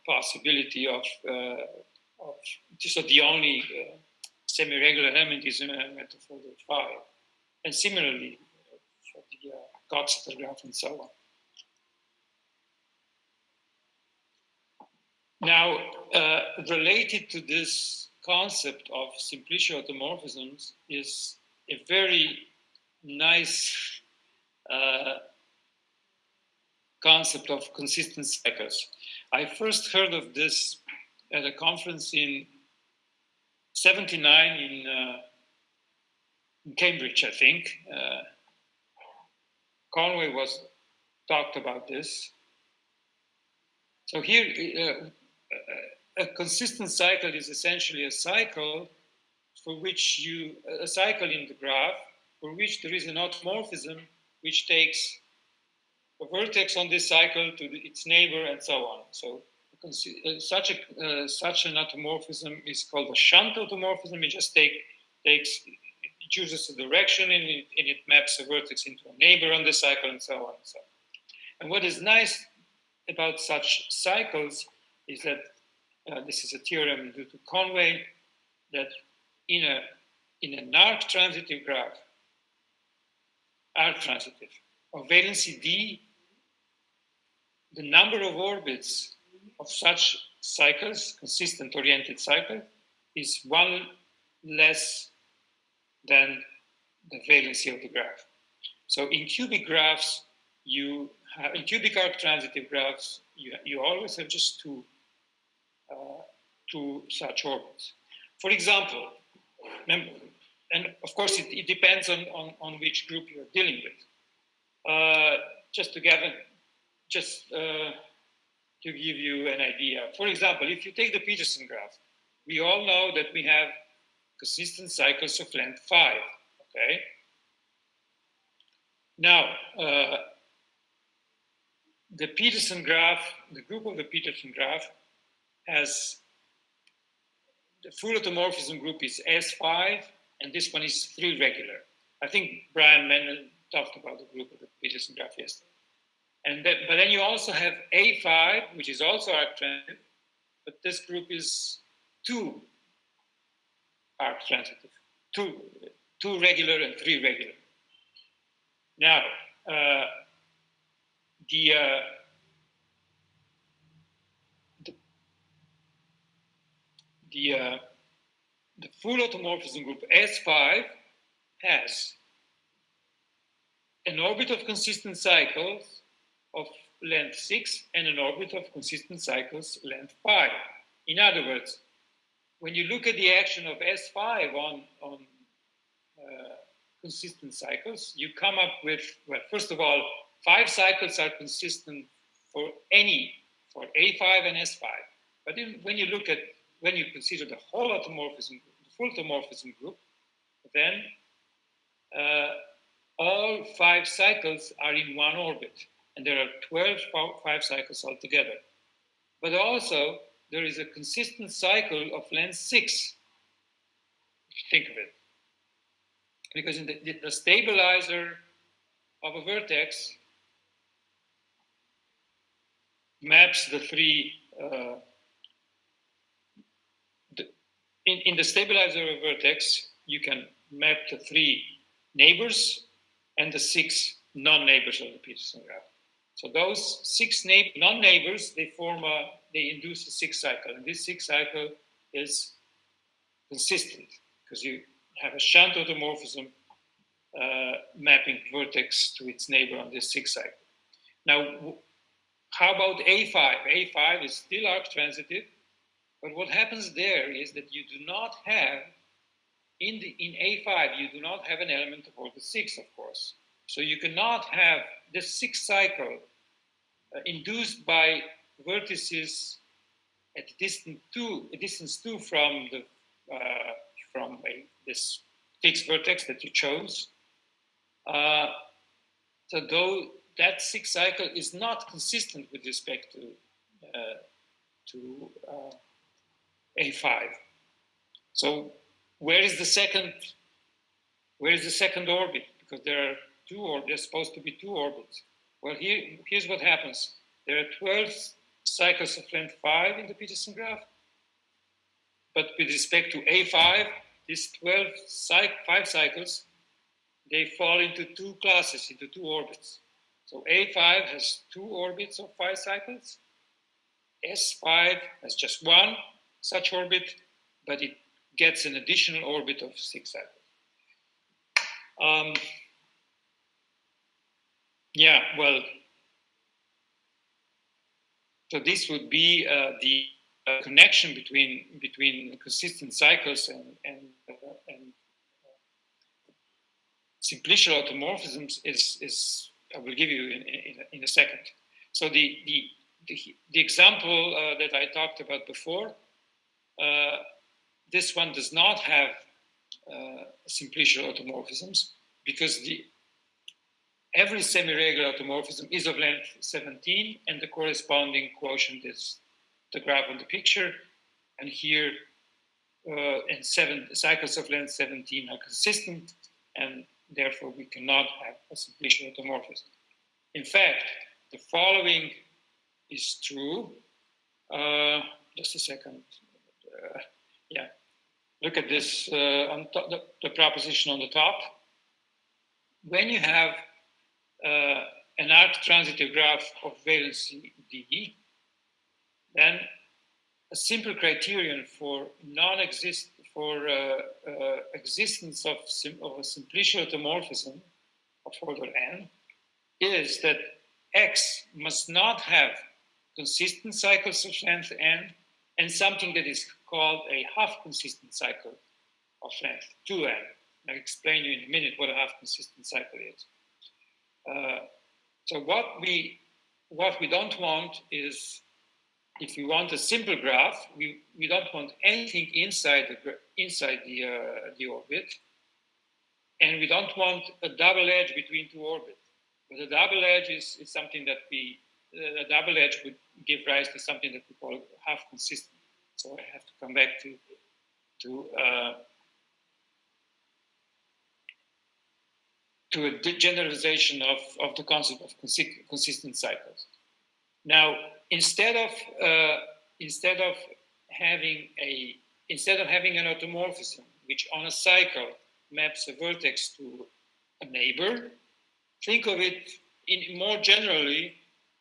possibility of the only semi-regular element is an element of order 5. And similarly, for the Coxeter graph and so on. Now, related to this concept of simplicial automorphisms is a very nice concept of consistent cycles. I first heard of this at a conference in 79 in Cambridge, I think. Conway talked about this. So here, a consistent cycle is essentially a cycle a cycle in the graph for which there is an automorphism which takes a vertex on this cycle to its neighbor and so on. So such an automorphism is called a shunt automorphism. It just chooses a direction and it maps a vertex into a neighbor on the cycle and so on and so on. And what is nice about such cycles is that this is a theorem due to Conway, that in an arc transitive graph, arc transitive, of valency D, the number of orbits of such cycles, consistent oriented cycle, is one less than the valency of the graph. So in cubic graphs, in cubic arc transitive graphs, you always have just two such orbits. For example, and of course it depends on which group you're dealing with. Just to give you an idea. For example, if you take the Peterson graph, we all know that we have consistent cycles of length 5, okay? Now, the Peterson graph, the group of the Peterson graph has, the full automorphism group is S5, and this one is 3 regular. I think Brian Mendel talked about the group of the Peterson graph yesterday. But then you also have A5, which is also arc transitive, but this group is 2 arc transitive, two regular and 3 regular. Now, the full automorphism group S5 has an orbit of consistent cycles of length 6 and an orbit of consistent cycles length 5. In other words, when you look at the action of S5 on consistent cycles, you come up with, well, first of all, 5 cycles are consistent for A5 and S5. But when you consider the whole automorphism, the full automorphism group, then all 5 cycles are in one orbit, and there are 12 5 cycles altogether. But also, there is a consistent cycle of length 6. Think of it. Because in the stabilizer of a vertex maps the 3, in the stabilizer of a vertex, you can map the 3 neighbors and the 6 non-neighbors of the Peterson graph. So those 6 non-neighbors, they induce a 6 cycle, and this 6 cycle is consistent because you have a shunt automorphism mapping vertex to its neighbor on this 6 cycle. Now, how about A5? A5 is still arc-transitive, but what happens there is that you do not have, in A5, you do not have an element of orbit 6, of course. So you cannot have this 6 cycle induced by vertices at distance 2 from this fixed vertex that you chose. So though that 6 cycle is not consistent with respect to A5. So where is the second orbit? Because there are 2 orbits. There's supposed to be 2 orbits. Well, here's what happens. There are 12 cycles of length 5 in the Peterson graph, but with respect to A5, these 12 5 cycles, they fall into 2 classes, into 2 orbits. So A5 has 2 orbits of 5 cycles. S5 has just 1 such orbit, but it gets an additional orbit of 6 cycles. So this would be the connection between consistent cycles and simplicial automorphisms is I will give you in a second. So the example that I talked about before, this one does not have simplicial automorphisms because every semi-regular automorphism is of length 17, and the corresponding quotient is the graph on the picture. And here, and 7 cycles of length 17 are consistent, and therefore we cannot have a simplicial automorphism. In fact, the following is true. Just a second. Look at this on top, the proposition on the top. When you have an arc-transitive graph of valency D, then a simple criterion for existence of a simplicial automorphism of order n is that X must not have consistent cycles of length n and something that is called a half-consistent cycle of length 2n. I'll explain to you in a minute what a half-consistent cycle is. So what we don't want is, if we want a simple graph, we don't want anything inside the orbit, and we don't want a double edge between 2 orbits. But a double edge is something that a double edge would give rise to something that we call half consistent. So I have to come back to a generalization of the concept of consistent cycles. Now, instead of having an automorphism which on a cycle maps a vertex to a neighbor, think of it more generally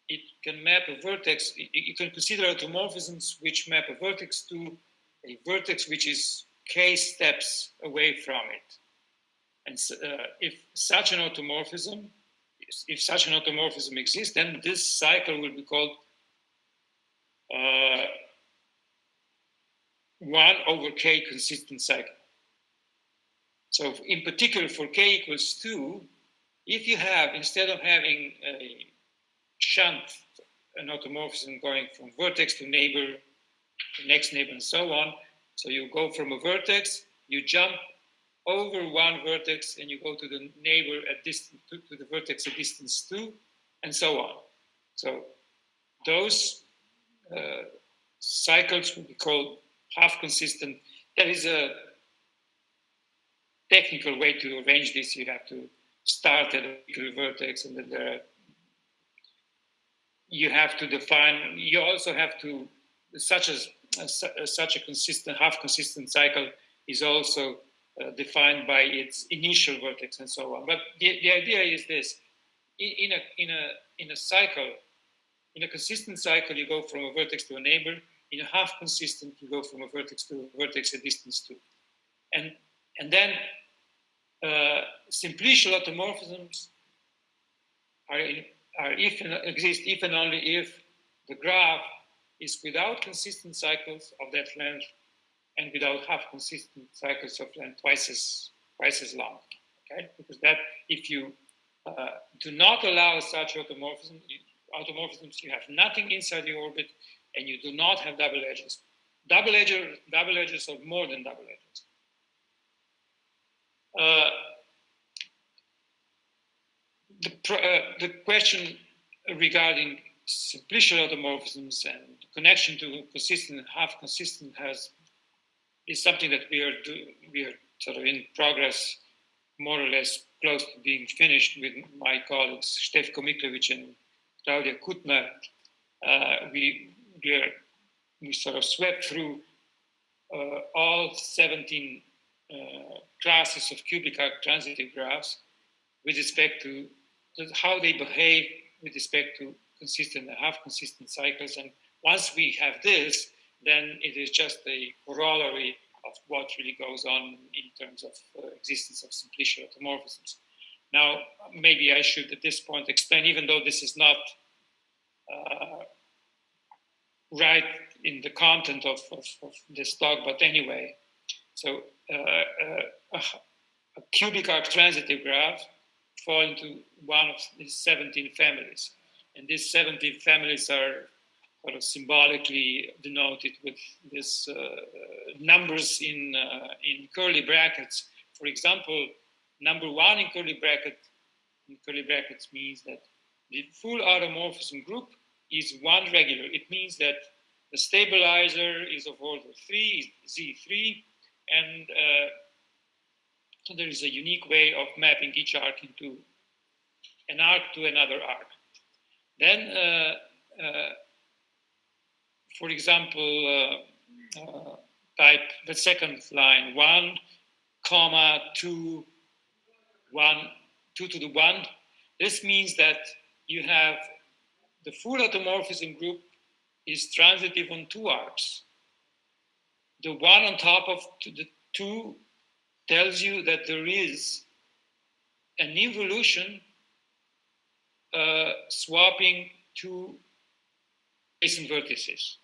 it can map a vertex. You can consider automorphisms which map a vertex to a vertex which is k steps away from it. And if such an automorphism exists, then this cycle will be called 1 over k consistent cycle. So in particular for k equals 2, if you have, instead of having a shunt, an automorphism going from vertex to neighbor, the next neighbor, and so on, so you go from a vertex, you jump over one vertex, and you go to the neighbor at distance, to the vertex at distance 2, and so on. So those cycles will be called half consistent. There is a technical way to arrange this. You have to start at a particular vertex, and then you have to define. You also have to such a consistent half consistent cycle is also defined by its initial vertex and so on. But the idea is this: in a cycle, in a consistent cycle, you go from a vertex to a neighbor. In a half consistent, you go from a vertex to a vertex at distance 2. And then simplicial automorphisms exist if and only if the graph is without consistent cycles of that length and without half consistent cycles of length twice as long. Okay, because that if you do not allow such automorphisms, you have nothing inside the orbit, and you do not have double edges. Double edges or more than double edges. The question regarding simplicial automorphisms and connection to consistent and half consistent is something that we are sort of in progress, more or less close to being finished with my colleagues Stefko Miklevich and Claudia Kutner. We sort of swept through all 17 classes of cubic arc transitive graphs with respect to how they behave with respect to consistent and half consistent cycles. And once we have this, then it is just a corollary of what really goes on in terms of existence of simplicial automorphisms. Now, maybe I should at this point explain, even though this is not right in the content of this talk, but anyway. So a cubic arc transitive graph fall into one of these 17 families. And these 17 families are sort of symbolically denoted with these numbers in curly brackets. For example, number 1 in curly brackets means that the full automorphism group is 1 regular. It means that the stabilizer is of order 3, Z3, and so there is a unique way of mapping each arc into an arc to another arc. Then, for example, type the second line 1, 2, 1, 2 to the 1. This means that you have the full automorphism group is transitive on 2 arcs. The 1 on top of the 2 tells you that there is an involution swapping 2 adjacent vertices.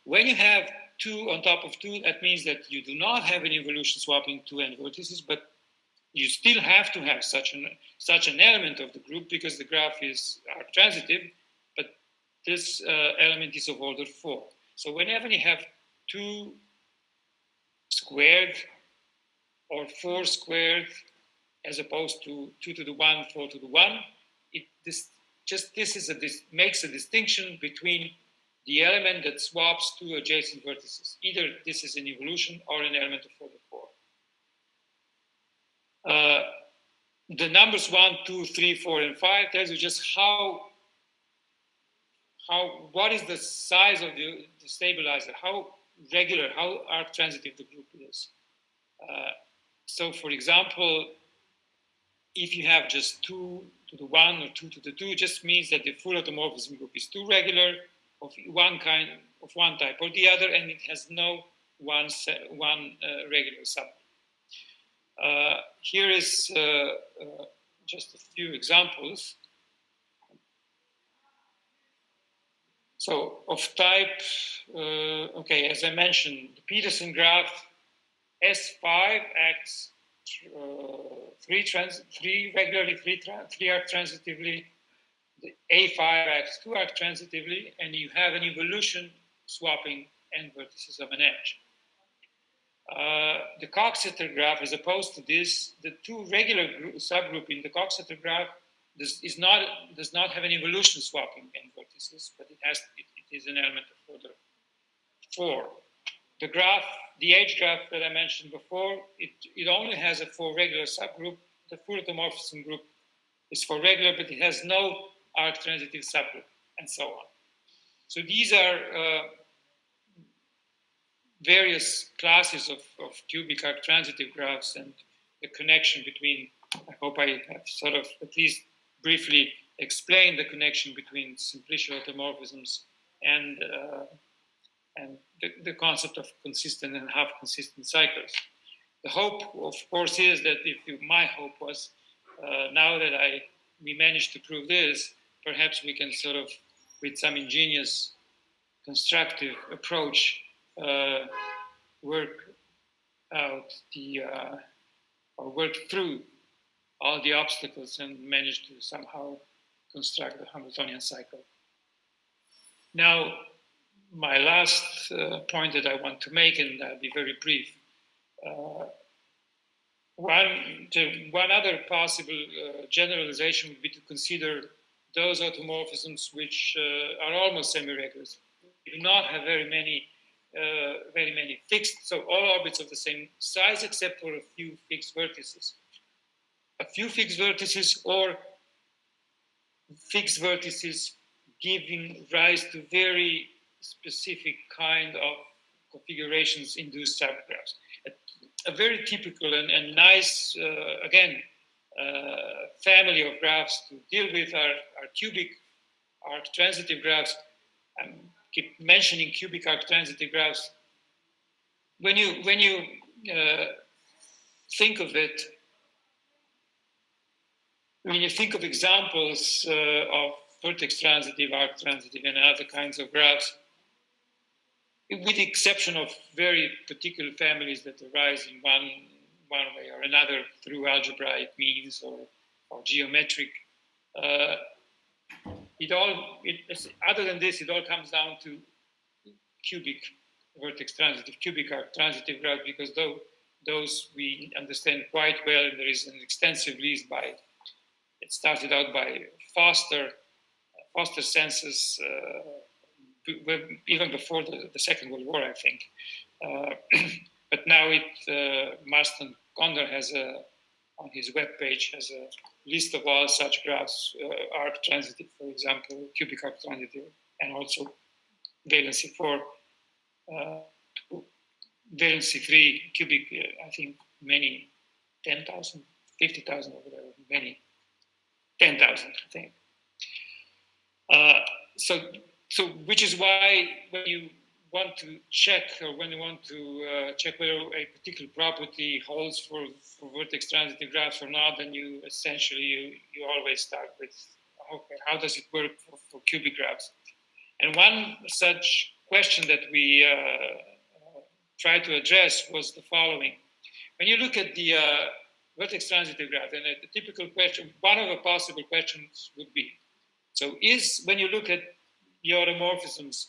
When you have 2 on top of 2, that means that you do not have an involution swapping 2 end vertices, but you still have to have such an element of the group because the graph is transitive, but this element is of order 4. So whenever you have 2 squared or 4 squared, as opposed to 2 to the 1, 4 to the 1, this makes a distinction between the element that swaps 2 adjacent vertices. Either this is an evolution or an element of order 4. The numbers 1, 2, 3, 4, and 5 tells you just what is the size of the stabilizer, how regular, how arc transitive the group is. So, for example, if you have just 2 to the 1 or 2 to the 2, it just means that the full automorphism group is too regular of one kind, of one type or the other, and it has no one regular subgroup. Here is just a few examples. So of type, okay, as I mentioned, the Peterson graph S5 acts 3 regularly, 3 arc transitively. The A5 acts 2 arc transitively, and you have an evolution swapping end vertices of an edge. The Coxeter graph, as opposed to this, the 2 regular subgroup in the Coxeter graph does not have an evolution swapping end vertices, but it is an element of order 4. The graph, the H graph that I mentioned before, it only has a 4 regular subgroup. The full automorphism group is 4 regular, but it has no arc transitive subgroup, and so on. So these are various classes of cubic arc transitive graphs, and the connection between, I hope I have sort of at least briefly explained the connection between simplicial automorphisms and the concept of consistent and half consistent cycles. The hope, of course, is that my hope was now that we managed to prove this, perhaps we can sort of, with some ingenious constructive approach, work out or work through all the obstacles and manage to somehow construct the Hamiltonian cycle. Now, my last point that I want to make, and I'll be very brief. One other possible generalization would be to consider those automorphisms which are almost semi-regulars. Do not have very many fixed, so all orbits of the same size except for a few fixed vertices. A few fixed vertices or fixed vertices giving rise to very specific kind of configurations induced subgraphs. A very typical and nice, family of graphs to deal with are cubic arc transitive graphs. I keep mentioning cubic arc transitive graphs. When you think of it, when you think of examples of vertex transitive, arc transitive, and other kinds of graphs, with the exception of very particular families that arise in one way or another through algebraic means or geometric, other than this, it all comes down to cubic vertex transitive, cubic arc transitive graph, because those we understand quite well, and there is an extensive list by. It started out by Foster census, even before the Second World War, I think. But now Marston Condor has on his webpage has a list of all such graphs, arc transitive, for example, cubic arc transitive, and also valency 4, valency 3, cubic, I think many, 10,000, 50,000 or whatever, many. 10,000, I think. So which is why when you want to check, or when you want to check whether a particular property holds for vertex transitive graphs or not, then you essentially you always start with, okay, how does it work for cubic graphs? And one such question that we tried to address was the following: when you look at the vertex transitive graph, and a typical question, one of the possible questions would be, so when you look at the automorphisms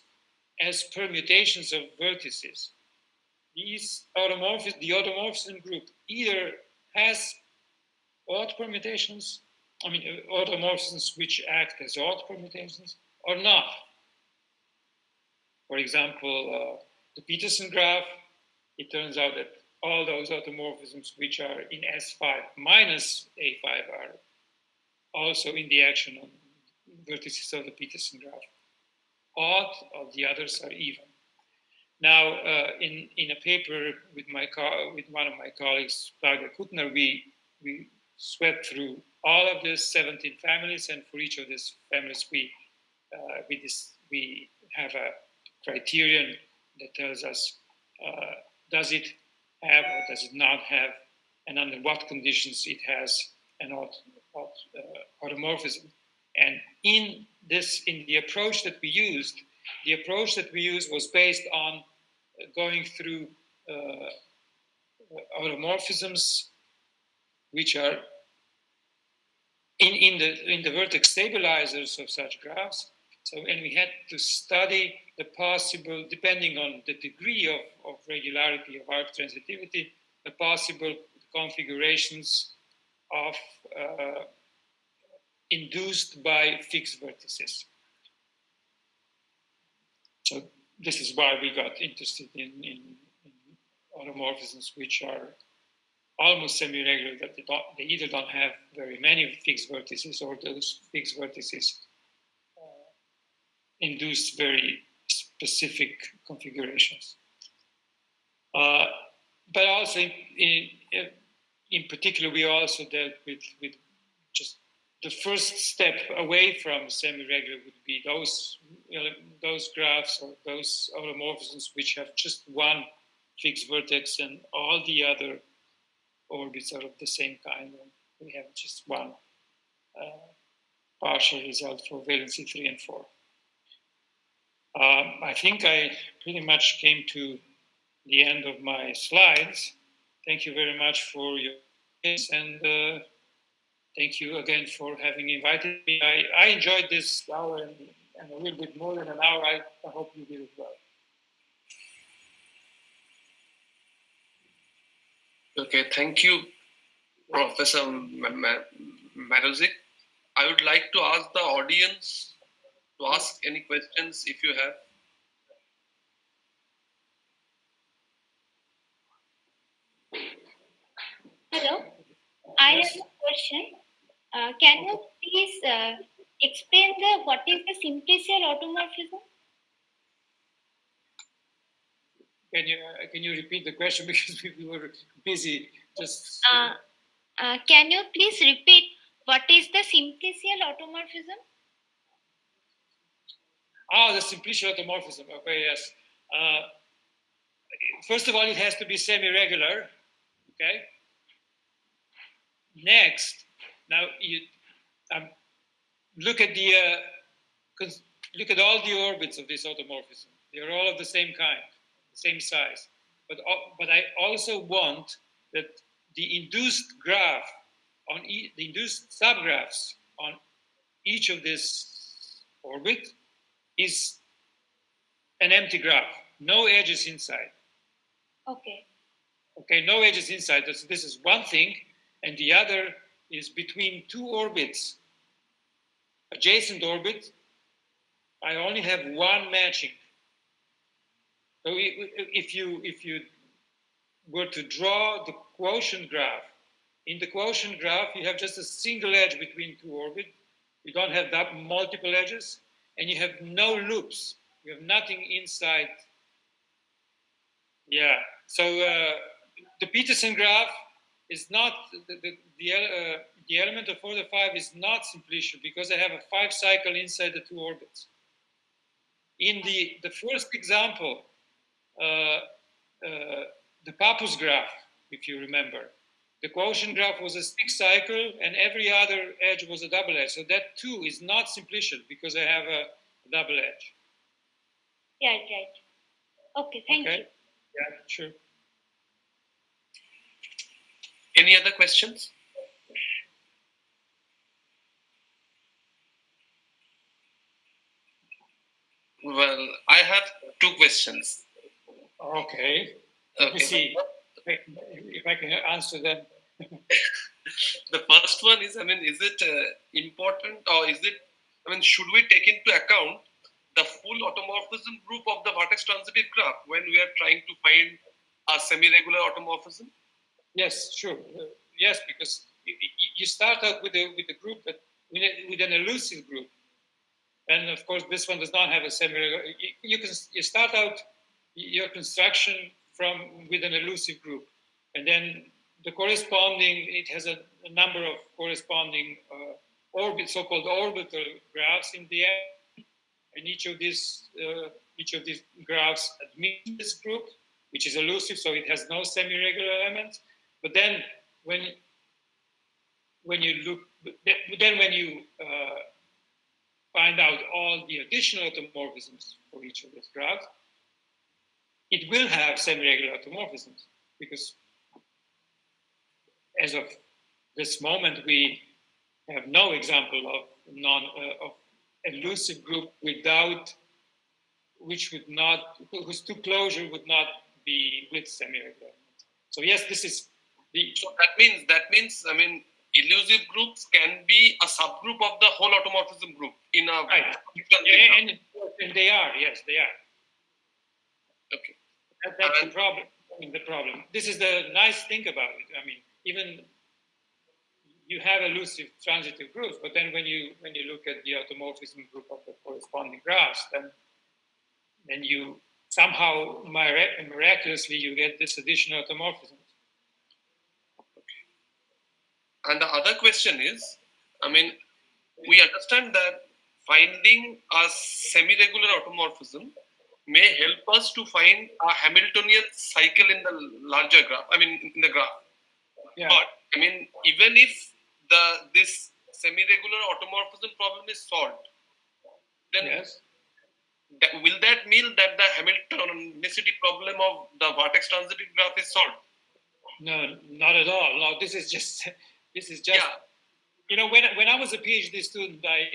as permutations of vertices, the automorphism group either has odd permutations, automorphisms which act as odd permutations, or not. For example, the Peterson graph, it turns out that all those automorphisms which are in S5 minus A5 are also in the action on vertices of the Peterson graph. Odd of the others are even. Now, in a paper with one of my colleagues, Claudia Kuttner, we swept through all of these 17 families, and for each of these families, we have a criterion that tells us does it have or does it not have, and under what conditions it has an automorphism. And in the approach that we used, was based on going through automorphisms which are in the vertex stabilizers of such graphs. So, and we had to study the possible, depending on the degree of regularity of arc transitivity, the possible configurations of induced by fixed vertices. So this is why we got interested in automorphisms which are almost semi-regular, that they either don't have very many fixed vertices, or those fixed vertices induce very specific configurations. But also, in particular, we also dealt with just the first step away from semi-regular would be those graphs or those automorphisms which have just one fixed vertex and all the other orbits are of the same kind. We have just one partial result for valency 3 and 4. I think I pretty much came to the end of my slides. Thank you very much for your patience, and thank you again for having invited me. I enjoyed this hour and a little bit more than an hour. I hope you did as well. Okay, thank you, Professor Maruzic. I would like to ask the audience to ask any questions if you have. Hello, I have a question. Can you please explain what is the simplicial automorphism? Can you repeat the question, because we were busy? Just. Can you please repeat what is the simplicial automorphism? Oh, the simplicial automorphism. Okay, yes. First of all, it has to be semi-regular. Okay. Next, now you look at all the orbits of this automorphism. They are all of the same kind, the same size. But I also want that the induced graph the induced subgraphs on each of this orbit is an empty graph, no edges inside. Okay. Okay, no edges inside. This is one thing, and the other is between two orbits, adjacent orbit. I only have one matching. So if you were to draw the quotient graph, in the quotient graph you have just a single edge between two orbits. You don't have that multiple edges, and you have no loops. You have nothing inside. Yeah. So the Peterson graph is not the element of 4 to 5 is not simplicial, because I have a 5 cycle inside the two orbits. In the first example, the Pappus graph, if you remember, the quotient graph was a 6 cycle and every other edge was a double edge. So that too is not simplicial, because I have a double edge. Right. Okay, thank you. Yeah, sure. Any other questions? Well, I have 2 questions. Okay. Let me see if I can answer them. The first one is, is it important, or should we take into account the full automorphism group of the vertex transitive graph when we are trying to find a semi-regular automorphism? Yes, sure. Yes, because you start out with a group with an elusive group, and of course this one does not have a semi-regular. You start out your construction with an elusive group, and then the corresponding, it has a number of corresponding so-called orbital graphs in the end, and each of these graphs admits this group, which is elusive, so it has no semi-regular elements. But then when you find out all the additional automorphisms for each of these graphs, it will have semi-regular automorphisms, because as of this moment, we have no example of elusive group whose two closure would not be with semi-regular. So yes, this is the. So that means I mean, elusive groups can be a subgroup of the whole automorphism group in a right. And they are, yes, they are. Okay. That's the problem. The problem. This is the nice thing about it. I mean, even you have elusive transitive groups, but then when you look at the automorphism group of the corresponding graphs, then you somehow miraculously you get this additional automorphism. Okay. And the other question is, I mean, we understand that finding a semi-regular automorphism may help us to find a Hamiltonian cycle in the larger graph. I mean, in the graph. Yeah. But I mean, even if this semi-regular automorphism problem is solved, then yes. Will that mean that the Hamiltonicity problem of the vertex transitive graph is solved? No, not at all. No, this is just. Yeah. You know, when I was a PhD student, I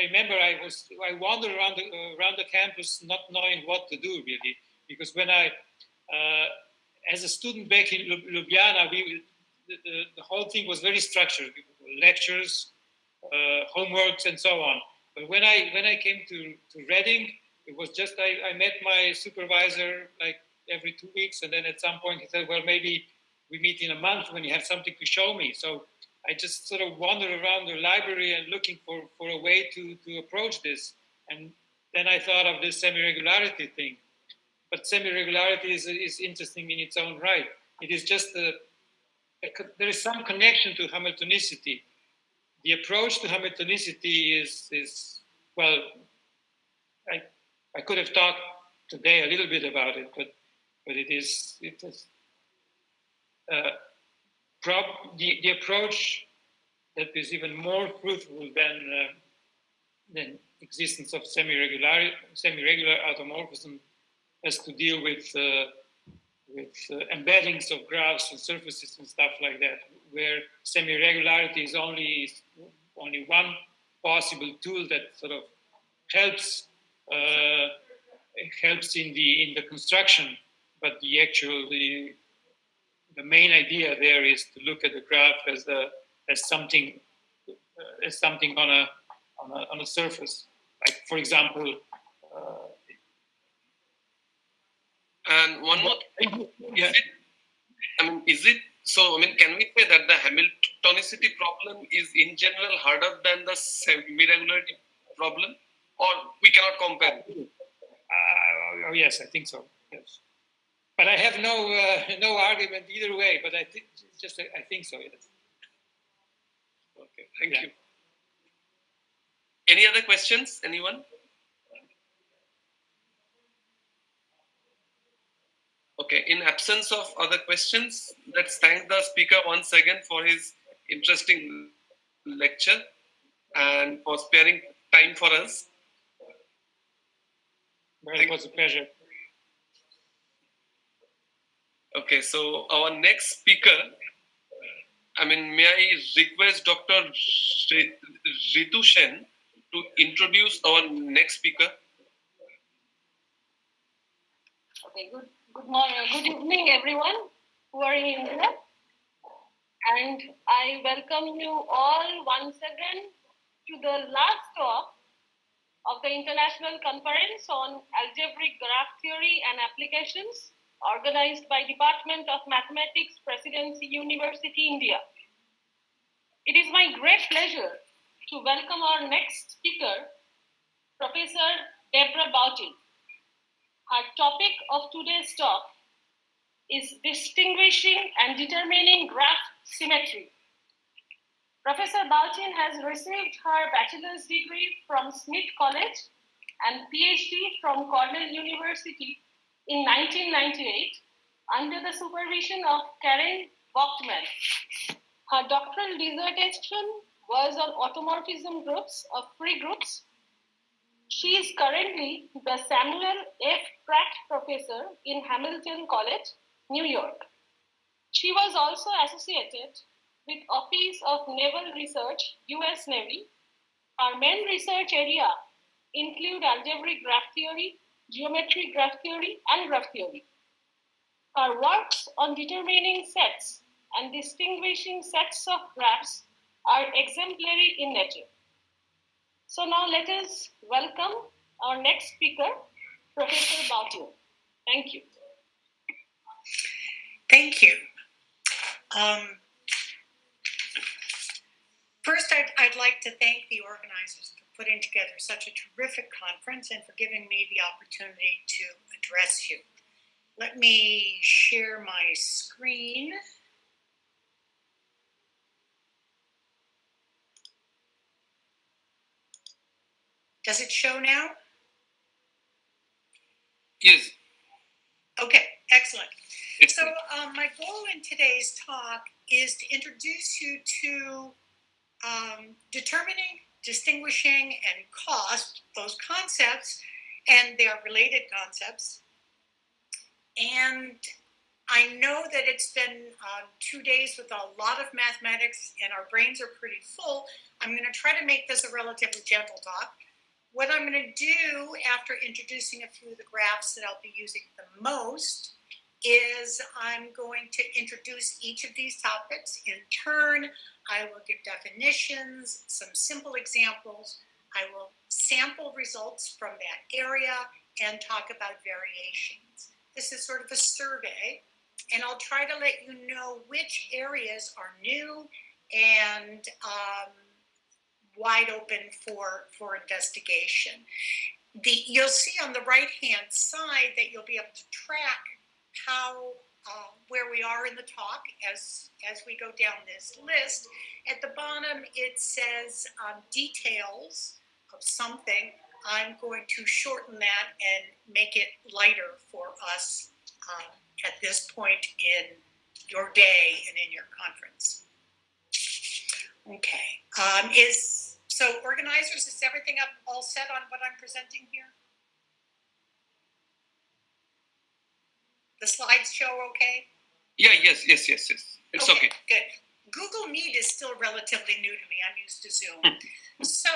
remember I wandered around the campus not knowing what to do really, because when I as a student back in Ljubljana, the whole thing was very structured, lectures, homeworks, and so on. But when I came to Reading, it was just I met my supervisor like every 2 weeks, and then at some point he said, well, maybe we meet in a month when you have something to show me. So I just sort of wandered around the library and looking for a way to approach this. And then I thought of this semi-regularity thing. But semi-regularity is interesting in its own right. It is just there is some connection to Hamiltonicity. The approach to Hamiltonicity is well, I could have talked today a little bit about it, but it is the approach that is even more fruitful than existence of semi-regular automorphism has to deal with embeddings of graphs and surfaces and stuff like that, where semi-regularity is only one possible tool that sort of helps in the construction, but the main idea there is to look at the graph as something on a surface. Like, for example. And one more thing, yeah. Is it so? I mean, can we say that the Hamiltonicity problem is in general harder than the semi-regularity problem, or we cannot compare? Yes, I think so. Yes, but I have no argument either way. But I think I think so. Yes. Okay, thank you. Any other questions? Anyone? Okay, in absence of other questions, let's thank the speaker once again for his interesting lecture and for sparing time for us. Well, it was a pleasure. Okay, so our next speaker, may I request Dr. Ritu Sen to introduce our next speaker? Okay, good evening, everyone who are in India. And I welcome you all once again to the last talk of the International Conference on Algebraic Graph Theory and Applications, organized by Department of Mathematics, Presidency, University, India. It is my great pleasure to welcome our next speaker, Professor Deborah Boughton. Her topic of today's talk is distinguishing and determining graph symmetry. Professor Balchin has received her bachelor's degree from Smith College and PhD from Cornell University in 1998 under the supervision of Karen Bochtman. Her doctoral dissertation was on automorphism groups of free groups. She is currently the Samuel F. Pratt Professor in Hamilton College, New York. She was also associated with Office of Naval Research, U.S. Navy. Her main research area include algebraic graph theory, geometric graph theory, and graph theory. Her works on determining sets and distinguishing sets of graphs are exemplary in nature. So now let us welcome our next speaker, Professor Balchin. Thank you. Thank you. First, I'd like to thank the organizers for putting together such a terrific conference and for giving me the opportunity to address you. Let me share my screen. Does it show now? Yes. Okay, excellent. So my goal in today's talk is to introduce you to determining, distinguishing, and cost, those concepts, and they are related concepts. And I know that it's been 2 days with a lot of mathematics and our brains are pretty full. I'm going to try to make this a relatively gentle talk. What I'm going to do after introducing a few of the graphs that I'll be using the most is I'm going to introduce each of these topics in turn. I will give definitions, some simple examples. I will sample results from that area and talk about variations. This is sort of a survey, and I'll try to let you know which areas are new and wide open for investigation. You'll see on the right-hand side that you'll be able to track how where we are in the talk as we go down this list. At the bottom, it says details of something. I'm going to shorten that and make it lighter for us at this point in your day and in your conference. Okay. So organizers, is everything up all set on what I'm presenting here? The slides show okay? Yeah, yes. It's okay. Good. Google Meet is still relatively new to me. I'm used to Zoom. So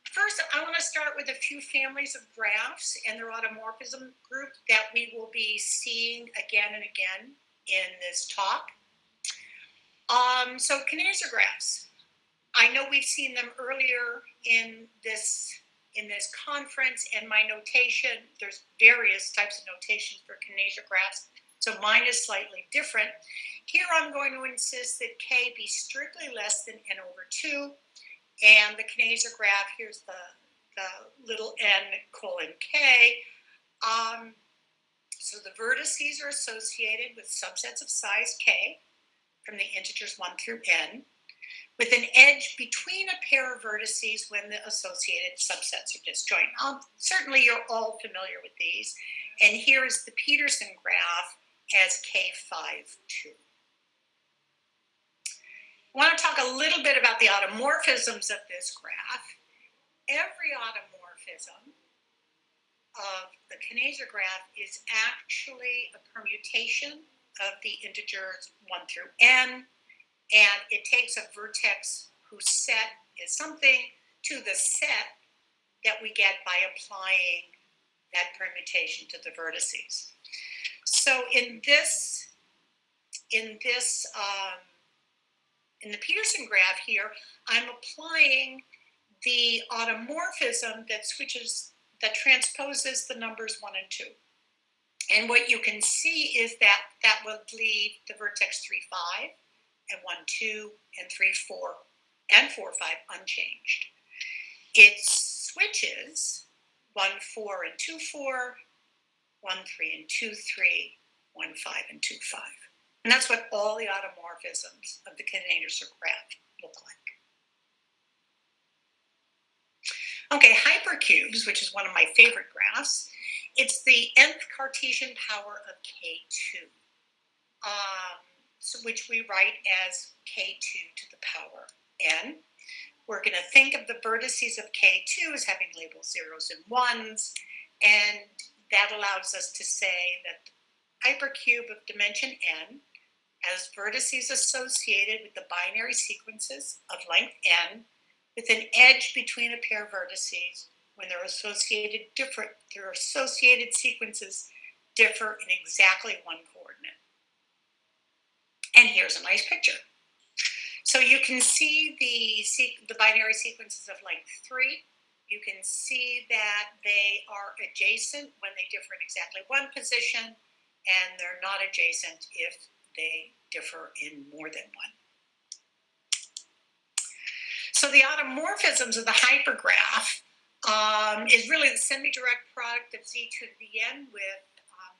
first, I want to start with a few families of graphs and their automorphism group that we will be seeing again and again in this talk. So Kneser graphs. I know we've seen them earlier in this conference, and my notation, there's various types of notation for Kneser graphs, so mine is slightly different. Here I'm going to insist that k be strictly less than n over 2, and the Kneser graph, here's the little n colon k. So the vertices are associated with subsets of size k from the integers 1 through n, with an edge between a pair of vertices when the associated subsets are disjoint. Certainly you're all familiar with these. And here is the Peterson graph as K5-2. I want to talk a little bit about the automorphisms of this graph. Every automorphism of the Kneser graph is actually a permutation of the integers 1 through n, and it takes a vertex whose set is something to the set that we get by applying that permutation to the vertices. So in the Peterson graph here, I'm applying the automorphism that transposes the numbers 1 and 2. And what you can see is that would leave the vertex 3, 5, and 1, 2, and 3, 4, and 4, 5 unchanged. It switches 1, 4, and 2, 4, 1, 3, and 2, 3, 1, 5, and 2, 5. And that's what all the automorphisms of the Canadian graph look like. Okay, hypercubes, which is one of my favorite graphs, it's the nth Cartesian power of K2, which we write as K2 to the power n. We're going to think of the vertices of K2 as having labels 0s and 1s, and that allows us to say that the hypercube of dimension n has vertices associated with the binary sequences of length n, with an edge between a pair of vertices when their associated sequences differ in exactly one coordinate. And here's a nice picture. So you can see the binary sequences of length 3. You can see that they are adjacent when they differ in exactly one position, and they're not adjacent if they differ in more than one. So the automorphisms of the hypergraph is really the semi-direct product of z to the n with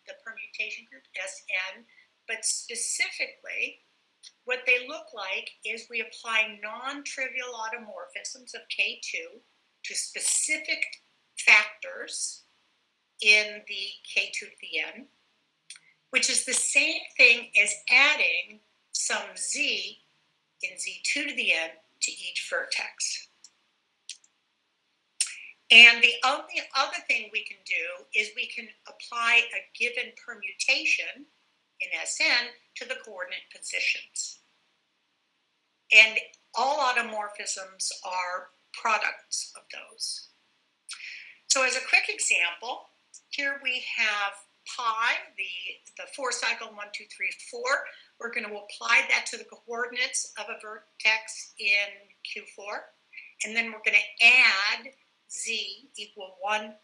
the permutation group Sn, but specifically what they look like is we apply non-trivial automorphisms of K2 to specific factors in the K2 to the n, which is the same thing as adding some z in z2 to the n to each vertex. And the only other thing we can do is we can apply a given permutation in Sn to the coordinate positions. And all automorphisms are products of those. So as a quick example, here we have pi, the 4-cycle 1, 2, 3, 4. We're going to apply that to the coordinates of a vertex in Q4. And then we're going to add z equal 1, 1,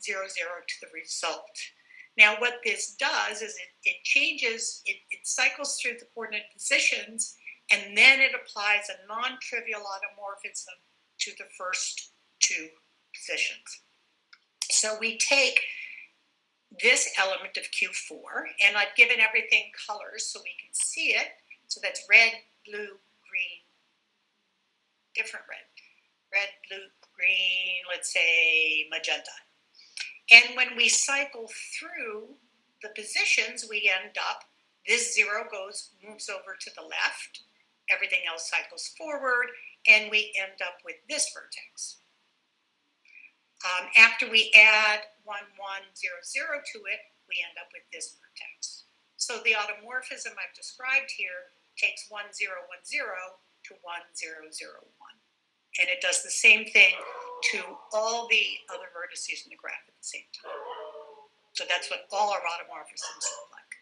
0, 0 to the result. Now what this does is it changes, it cycles through the coordinate positions, and then it applies a non-trivial automorphism to the first two positions. So we take this element of Q4, and I've given everything colors so we can see it. So that's red, blue, green, different red. Red, blue, green, let's say magenta. And when we cycle through the positions, we end up, this 0 moves over to the left, everything else cycles forward, and we end up with this vertex. After we add 1, 1, 0, 0 to it, we end up with this vertex. So the automorphism I've described here takes 1, 0, 1, 0 to 1, 0, 0, 1. And it does the same thing to all the other vertices in the graph at the same time. So that's what all our automorphisms look like.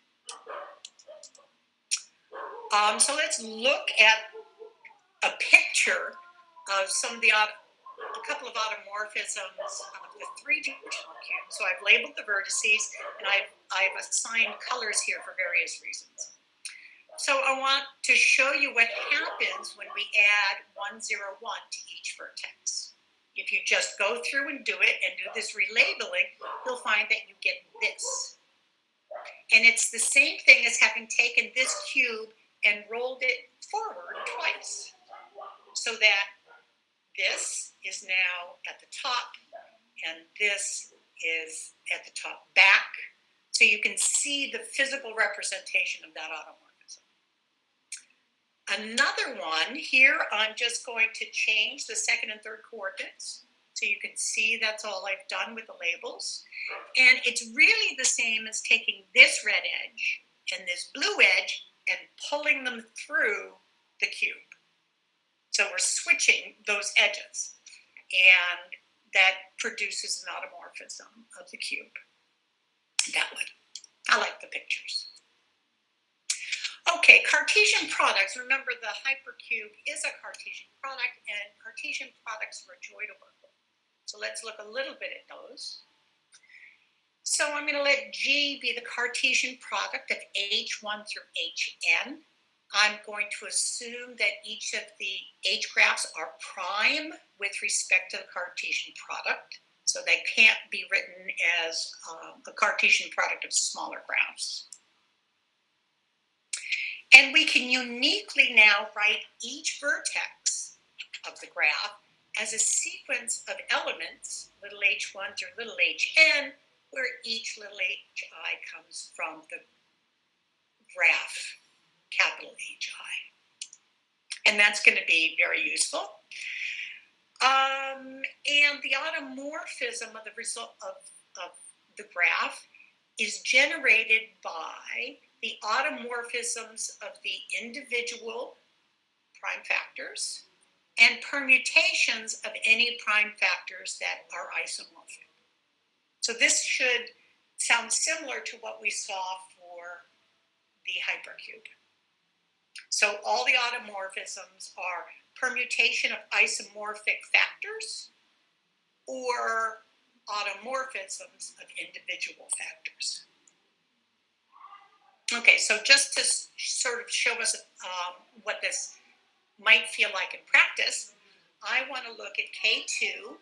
So let's look at a picture of some of a couple of automorphisms of the three-dimensional cube. So I've labeled the vertices, and I've assigned colors here for various reasons. So I want to show you what happens when we add 1, 0, 1 to each vertex. If you just go through and do it and do this relabeling, you'll find that you get this. And it's the same thing as having taken this cube and rolled it forward twice. So that this is now at the top, and this is at the top back. So you can see the physical representation of that automorphism. Another one, here I'm just going to change the second and third coordinates. So you can see that's all I've done with the labels. And it's really the same as taking this red edge and this blue edge and pulling them through the cube. So we're switching those edges, and that produces an automorphism of the cube. That one. I like the pictures. Okay, Cartesian products. Remember, the hypercube is a Cartesian product, and Cartesian products are a joy to work with. So let's look a little bit at those. So I'm going to let G be the Cartesian product of H1 through Hn. I'm going to assume that each of the H graphs are prime with respect to the Cartesian product. So they can't be written as a Cartesian product of smaller graphs. And we can uniquely now write each vertex of the graph as a sequence of elements, little h1 through little hn, where each little hi comes from the graph, capital Hi. And that's going to be very useful. And the automorphism of the result of the graph is generated by the automorphisms of the individual prime factors and permutations of any prime factors that are isomorphic. So this should sound similar to what we saw for the hypercube. So all the automorphisms are permutation of isomorphic factors or automorphisms of individual factors. Okay, so just to sort of show us what this might feel like in practice, I want to look at K2,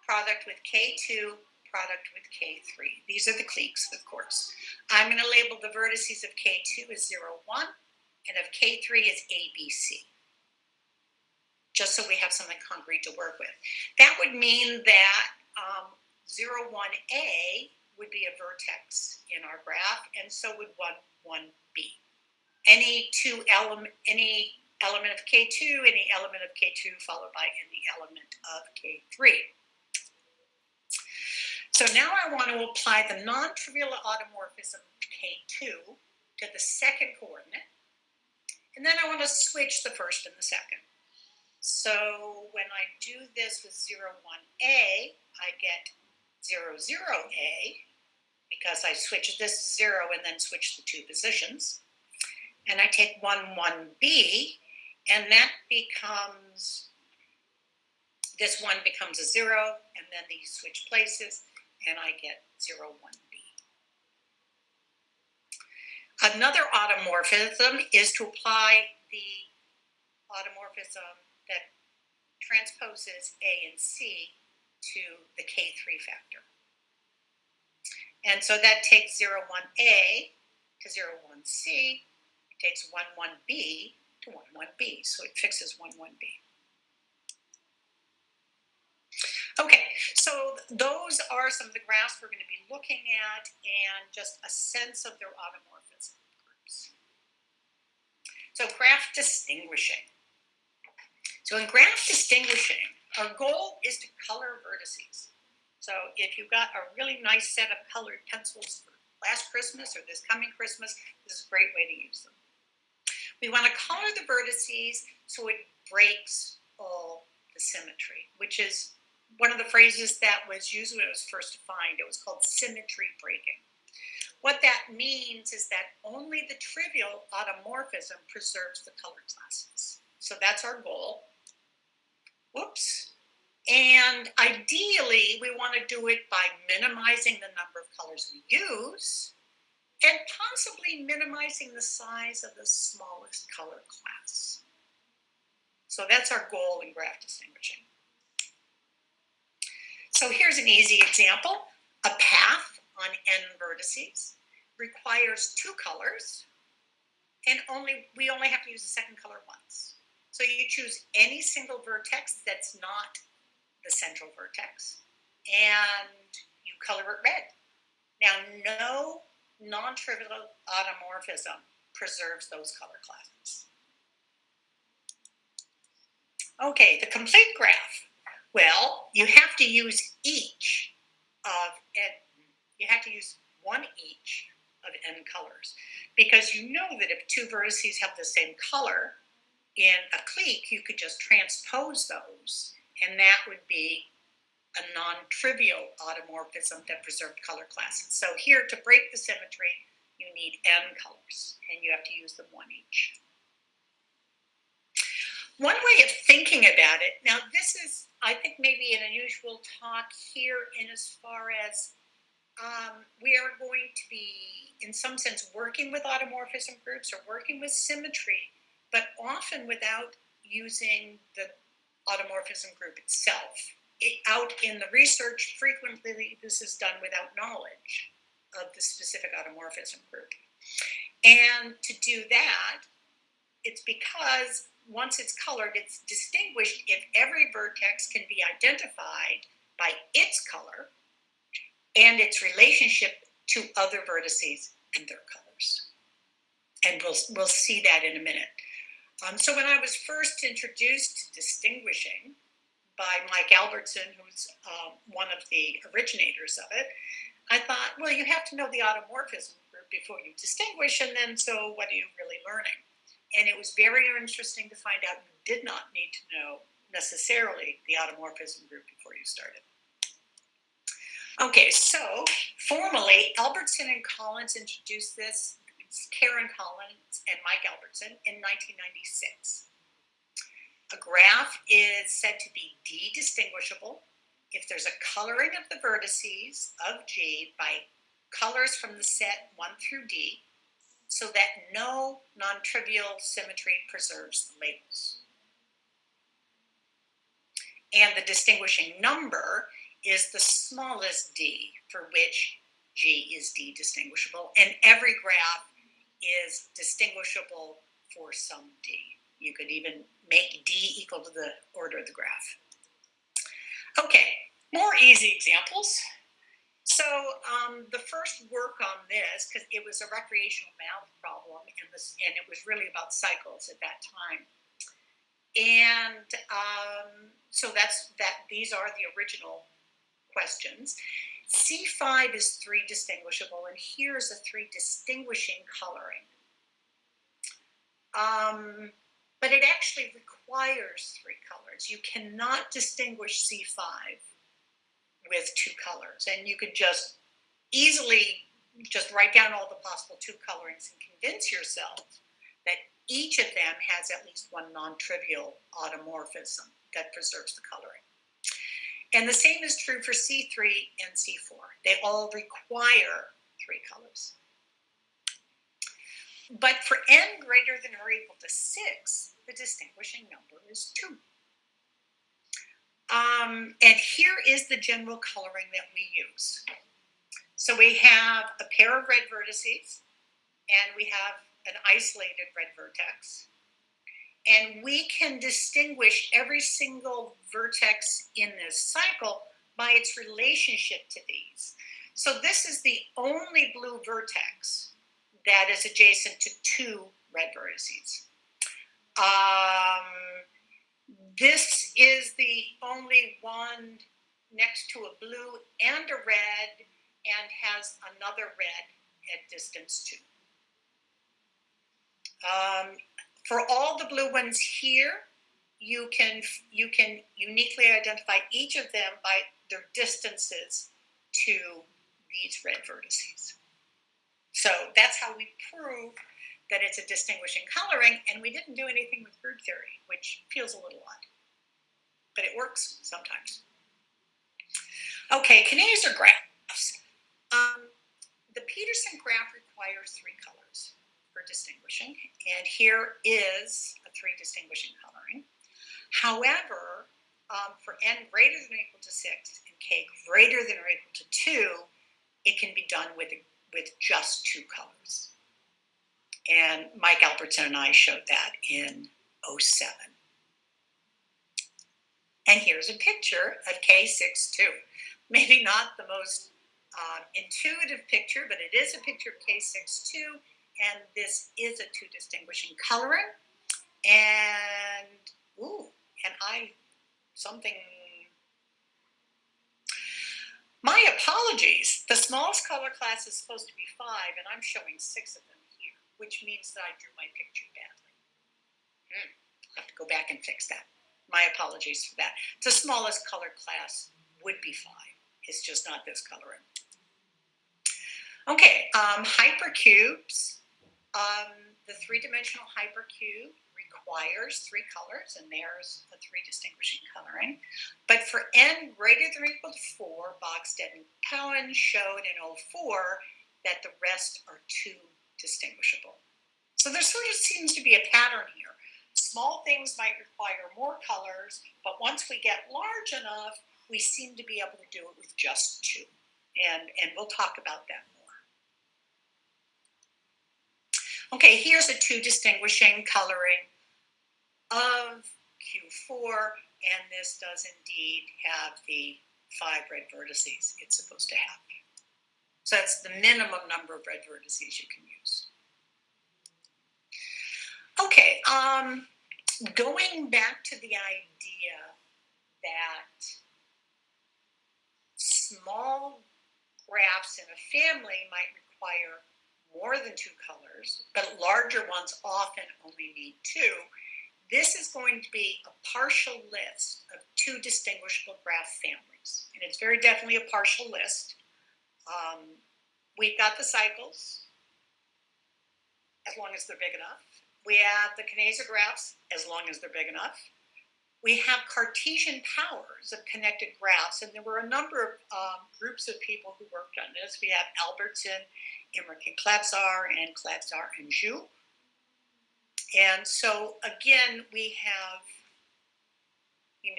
product with K2, product with K3. These are the cliques, of course. I'm going to label the vertices of K2 as 0, 1, and of K3 as A, B, C, just so we have something concrete to work with. That would mean that 0, 1A would be a vertex in our graph, and so would 1, 1B. Any element of K2, any element of K2 followed by any element of K3. So now I want to apply the non-trivial automorphism K2 to the second coordinate, and then I want to switch the first and the second. So when I do this with 0, 1A, I get 0, 0A, because I switch this to 0 and then switch the two positions. And I take 1, 1B, and that becomes, this 1 becomes a 0, and then these switch places, and I get 0, 1B. Another automorphism is to apply the automorphism that transposes A and C to the K3 factor. And so that takes 0, 1A to 0, 1C, it takes 1, 1B to 1, 1B, so it fixes 1, 1B. Okay, so those are some of the graphs we're going to be looking at and just a sense of their automorphism groups. So graph distinguishing. So in graph distinguishing, our goal is to color vertices. So if you've got a really nice set of colored pencils for last Christmas or this coming Christmas, this is a great way to use them. We want to color the vertices so it breaks all the symmetry, which is one of the phrases that was used when it was first defined. It was called symmetry breaking. What that means is that only the trivial automorphism preserves the color classes. So that's our goal. Whoops. And ideally, we want to do it by minimizing the number of colors we use and possibly minimizing the size of the smallest color class. So that's our goal in graph distinguishing. So here's an easy example. A path on n vertices requires 2 colors, and we only have to use the second color once. So you choose any single vertex that's not the central vertex, and you color it red. Now, no non-trivial automorphism preserves those color classes. Okay, the complete graph. Well, you have to use each of n. You have to use one each of n colors, because you know that if 2 vertices have the same color in a clique, you could just transpose those, and that would be a non-trivial automorphism that preserved color classes. So here, to break the symmetry, you need n colors, and you have to use them one each. One way of thinking about it, now this is, I think, maybe an unusual talk here in as far as we are going to be, in some sense, working with automorphism groups or working with symmetry, but often without using the automorphism group itself. out in the research, frequently this is done without knowledge of the specific automorphism group. And to do that, it's because once it's colored, it's distinguished if every vertex can be identified by its color and its relationship to other vertices and their colors. And we'll see that in a minute. So when I was first introduced to distinguishing by Mike Albertson, who's one of the originators of it, I thought, well, you have to know the automorphism group before you distinguish, and then so what are you really learning? And it was very interesting to find out you did not need to know necessarily the automorphism group before you started. Okay, so formally, Albertson and Collins introduced this, Karen Collins and Mike Albertson, in 1996. A graph is said to be D-distinguishable if there's a coloring of the vertices of G by colors from the set 1 through D, so that no non-trivial symmetry preserves the labels. And the distinguishing number is the smallest d, for which G is D-distinguishable, and every graph is distinguishable for some d. You could even make d equal to the order of the graph. Okay, more easy examples. So the first work on this, because it was a recreational math problem, and it was really about cycles at that time. And so these are the original questions. C5 is 3 distinguishable, and here's a 3 distinguishing coloring. But it actually requires 3 colors. You cannot distinguish C5 with 2 colors, and you could just easily just write down all the possible 2 colorings and convince yourself that each of them has at least one non-trivial automorphism that preserves the coloring. And the same is true for C3 and C4. They all require 3 colors. But for n greater than or equal to 6, the distinguishing number is 2. And here is the general coloring that we use. So we have a pair of red vertices, and we have an isolated red vertex. And we can distinguish every single vertex in this cycle by its relationship to these. So this is the only blue vertex that is adjacent to 2 red vertices. This is the only one next to a blue and a red and has another red at distance 2. For all the blue ones here, you can uniquely identify each of them by their distances to these red vertices. So that's how we prove that it's a distinguishing coloring, and we didn't do anything with group theory, which feels a little odd, but it works sometimes. Okay, Kneser graphs. The Peterson graph requires 3 colors for distinguishing, and here is a 3 distinguishing coloring. However, for n greater than or equal to 6 and k greater than or equal to 2, it can be done with just 2 colors. And Mike Albertson and I showed that in 2007. And here's a picture of K62. Maybe not the most intuitive picture, but it is a picture of K62, and this is a 2 distinguishing coloring. And, my apologies. The smallest color class is supposed to be 5, and I'm showing 6 of them here, which means that I drew my picture badly. I'll have to go back and fix that. My apologies for that. The smallest color class would be 5. It's just not this coloring. Okay, hypercubes. The 3-dimensional hypercube requires 3 colors, and there's a 3 distinguishing coloring. But for n greater than or equal to 4, Bogstead and Cowan showed in 2004 that the rest are 2 distinguishable. So there sort of seems to be a pattern here. Small things might require more colors, but once we get large enough, we seem to be able to do it with just 2. And we'll talk about that more. Okay, here's a 2 distinguishing coloring of Q4, and this does indeed have the 5 red vertices it's supposed to have. So that's the minimum number of red vertices you can use. Okay, going back to the idea that small graphs in a family might require more than 2 colors, but larger ones often only need 2. This is going to be a partial list of 2 distinguishable graph families. And it's very definitely a partial list. We've got the cycles, as long as they're big enough. We have the Kneser graphs, as long as they're big enough. We have Cartesian powers of connected graphs, and there were a number of groups of people who worked on this. We have Albertson, Imrich and Klabsar-Angsuman. And so again, we have,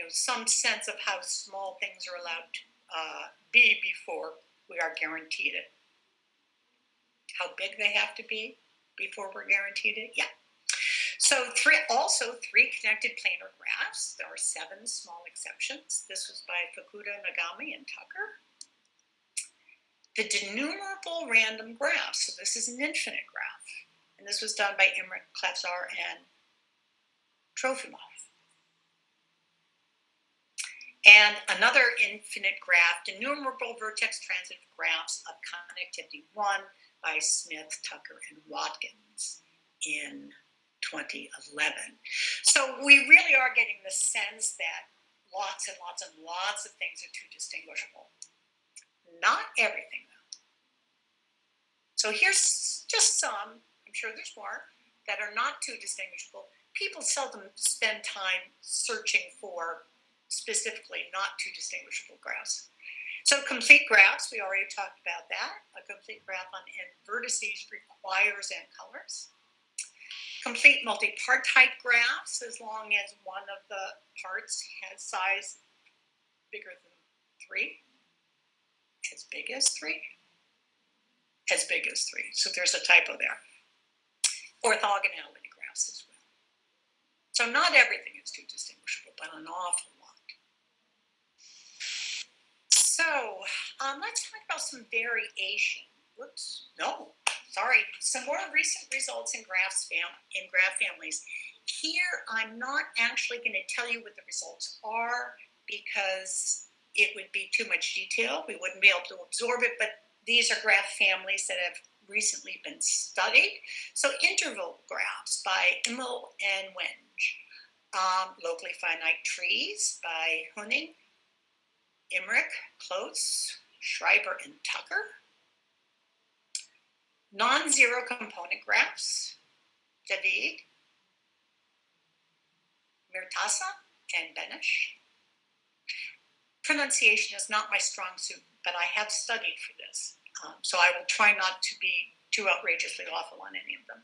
some sense of how small things are allowed to be before we are guaranteed it. How big they have to be before we're guaranteed it? Yeah. So 3 connected planar graphs. There are 7 small exceptions. This was by Fukuda, Nagami, and Tucker. The denumerable random graph. So this is an infinite graph. And this was done by Imrich, Klabsar, and Trofimov. And another infinite graph, denumerable vertex transitive graphs of connectivity 1 by Smith, Tucker, and Watkins in 2011. So we really are getting the sense that lots and lots and lots of things are 2 distinguishable. Not everything, though. So here's just some, I'm sure there's more, that are not 2 distinguishable. People seldom spend time searching for specifically not 2 distinguishable graphs. So complete graphs, we already talked about that. A complete graph on n vertices requires n colors. Complete multipartite graphs, as long as one of the parts has size bigger than 3. As big as 3? As big as 3. So there's a typo there. Orthogonality graphs as well. So not everything is 2 distinguishable, but an awful lot. So let's talk about some variation. Some more recent results in graph families. Here, I'm not actually going to tell you what the results are because it would be too much detail. We wouldn't be able to absorb it, but these are graph families that have recently been studied. So interval graphs by Immel and Wenge. Locally finite trees by Huning, Imrich, Klotz, Schreiber, and Tucker. Non-zero component graphs, David, Mirtasa, and Benesch. Pronunciation is not my strong suit, but I have studied for this. So I will try not to be too outrageously awful on any of them.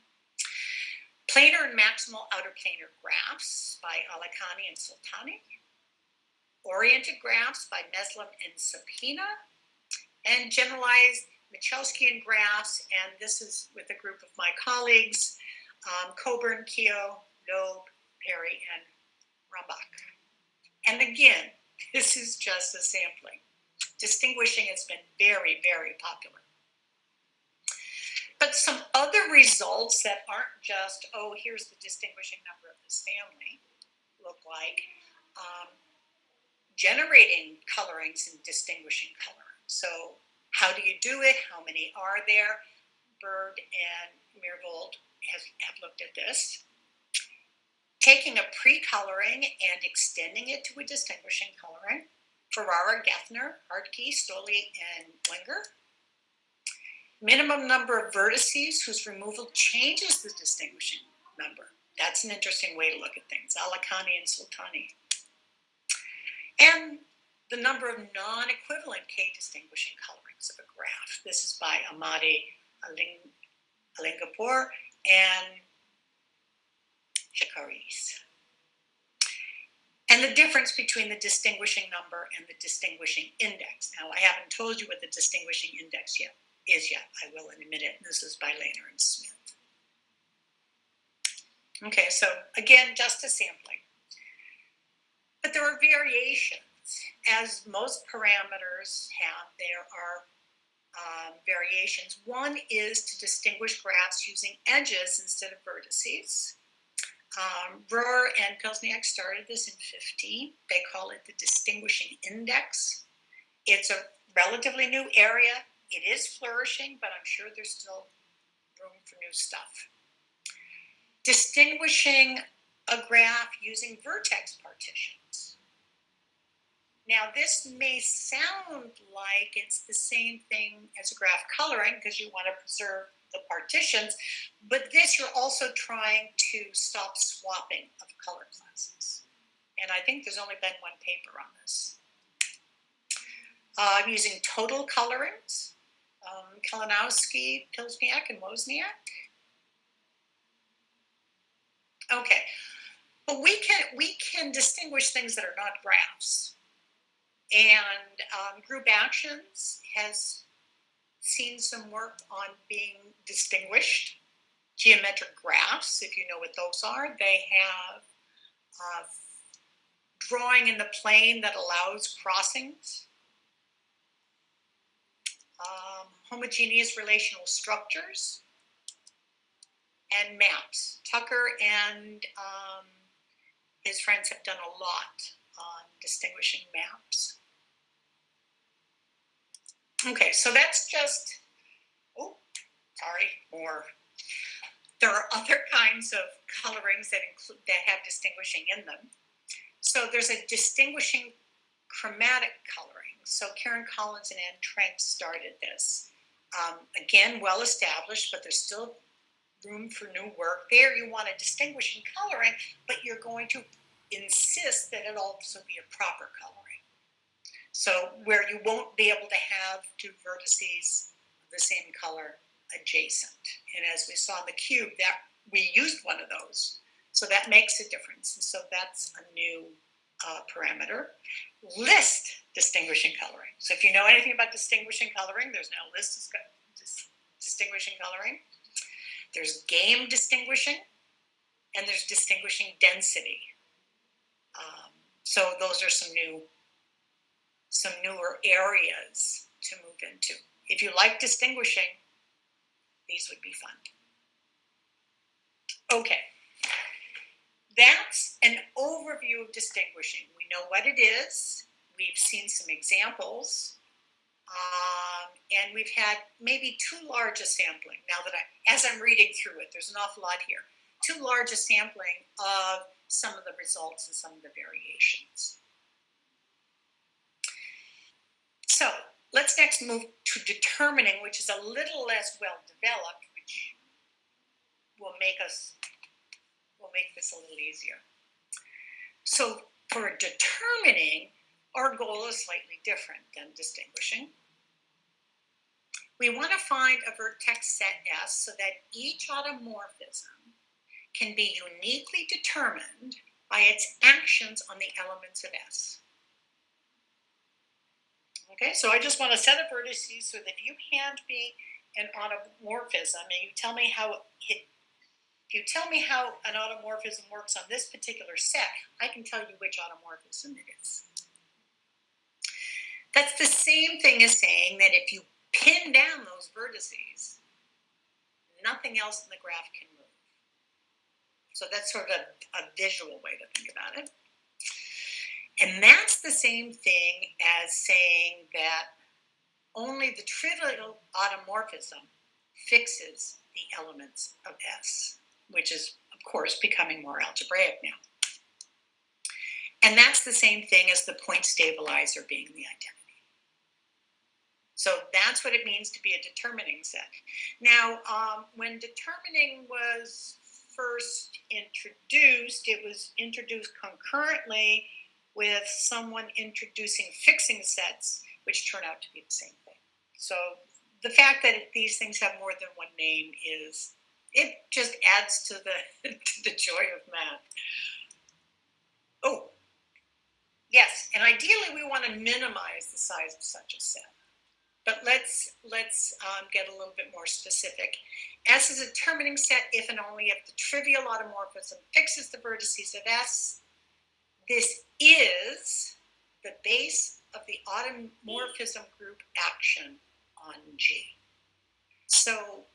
Planar and maximal outer planar graphs by Alakani and Sultani. Oriented graphs by Meslin and Sapina. And generalized Michalskian graphs, and this is with a group of my colleagues, Coburn, Keogh, Loeb, Perry, and Rambach. And again, this is just a sampling. Distinguishing has been very, very popular. But some other results that aren't just, here's the distinguishing number of this family, look like generating colorings and distinguishing coloring. So how do you do it? How many are there? Bird and Meervold have looked at this. Taking a pre-coloring and extending it to a distinguishing coloring. Ferrara, Geffner, Hartke, Stoley, and Wenger. Minimum number of vertices whose removal changes the distinguishing number. That's an interesting way to look at things. Alakani and Sultani. And the number of non-equivalent K-distinguishing colorings of a graph. This is by Amadi Alingapur and Shakaris. and the difference between the distinguishing number and the distinguishing index. Now, I haven't told you what the distinguishing index is yet. I will in a minute. This is by Lehner and Smith. Okay, so again, just a sampling. But there are variations. As most parameters have, there are variations. One is to distinguish graphs using edges instead of vertices. Rohr and Pilsniak started this in 50. They call it the distinguishing index. It's a relatively new area. It is flourishing, but I'm sure there's still room for new stuff. Distinguishing a graph using vertex partitions. Now, this may sound like it's the same thing as a graph coloring because you want to preserve the partitions, but this you're also trying to stop swapping of color classes. And I think there's only been one paper on this. I'm using total colorings, Kalinowski, Pilsniak, and Wozniak. Okay, but we can distinguish things that are not graphs. And Group Actions has seen some work on being distinguished. Geometric graphs, if you know what those are, they have drawing in the plane that allows crossings. Homogeneous relational structures and maps. Tucker and his friends have done a lot on distinguishing maps. Okay, so that's just, more. There are other kinds of colorings that have distinguishing in them. So there's a distinguishing chromatic coloring. So Karen Collins and Ann Trank started this. Again, well established, but there's still room for new work. There you want a distinguishing coloring, but you're going to insist that it also be a proper coloring. So where you won't be able to have two vertices of the same color adjacent. And as we saw in the cube, that we used one of those. So that makes a difference. And so that's a new parameter. List distinguishing coloring. So if you know anything about distinguishing coloring, there's now list distinguishing coloring. There's game distinguishing, and there's distinguishing density. So those are some newer areas to move into. If you like distinguishing, these would be fun. Okay, that's an overview of distinguishing. We know what it is. We've seen some examples. And we've had maybe too large a sampling. Now that as I'm reading through it, there's an awful lot here. Too large a sampling of some of the results and some of the variations. So let's next move to determining, which is a little less well developed, which will make this a little easier. So for determining, our goal is slightly different than distinguishing. We want to find a vertex set S so that each automorphism can be uniquely determined by its actions on the elements of S. Okay, so I just want a set of vertices so that you hand me an automorphism and you tell me how an automorphism works on this particular set, I can tell you which automorphism it is. That's the same thing as saying that if you pin down those vertices, nothing else in the graph can move. So that's sort of a visual way to think about it. And that's the same thing as saying that only the trivial automorphism fixes the elements of S, which is, of course, becoming more algebraic now. And that's the same thing as the point stabilizer being the identity. So that's what it means to be a determining set. Now, when determining was first introduced, it was introduced concurrently with someone introducing fixing sets, which turn out to be the same thing. So the fact that these things have more than one name it just adds to the joy of math. Oh, ideally, we want to minimize the size of such a set. But let's get a little bit more specific. S is a determining set if and only if the trivial automorphism fixes the vertices of S. This is the base of the automorphism group action on G. So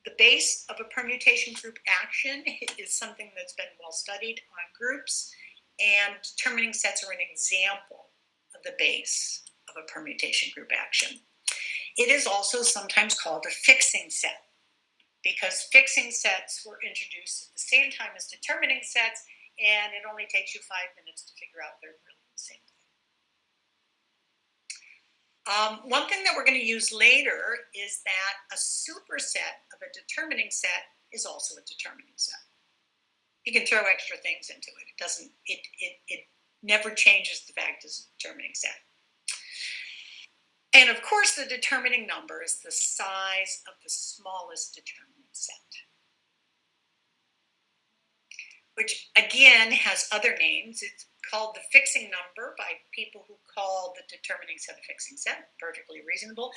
the base of a permutation group action is something that's been well studied on groups, and determining sets are an example of the base of a permutation group action. It is also sometimes called a fixing set, because fixing sets were introduced at the same time as determining sets, and it only takes you 5 minutes to figure out they're really the same thing. One thing that we're going to use later is that a superset of a determining set is also a determining set. You can throw extra things into it. It doesn't. It never changes the fact it's a determining set. And of course, the determining number is the size of the smallest determining set, which again has other names. It's called the fixing number by people who call the determining set a fixing set, perfectly reasonable.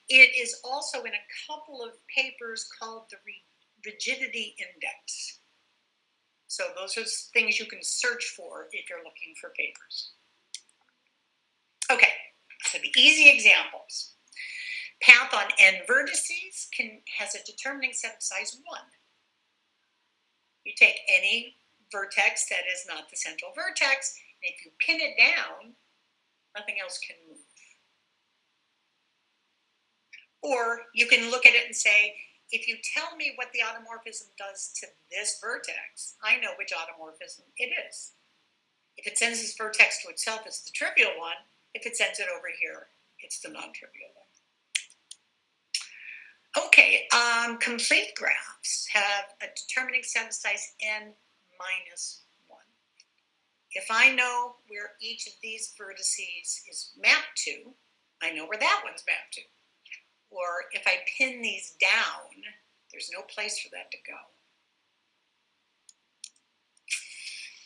It is also in a couple of papers called the rigidity index. So those are things you can search for if you're looking for papers. Okay, so the easy examples. Path on n vertices has a determining set of size 1. You take any vertex that is not the central vertex, and if you pin it down, nothing else can move. Or you can look at it and say, if you tell me what the automorphism does to this vertex, I know which automorphism it is. If it sends this vertex to itself, it's the trivial one. If it sends it over here, it's the non-trivial one. Okay, complete graphs have a determining set of size n minus 1. If I know where each of these vertices is mapped to, I know where that one's mapped to. Or if I pin these down, there's no place for that to go.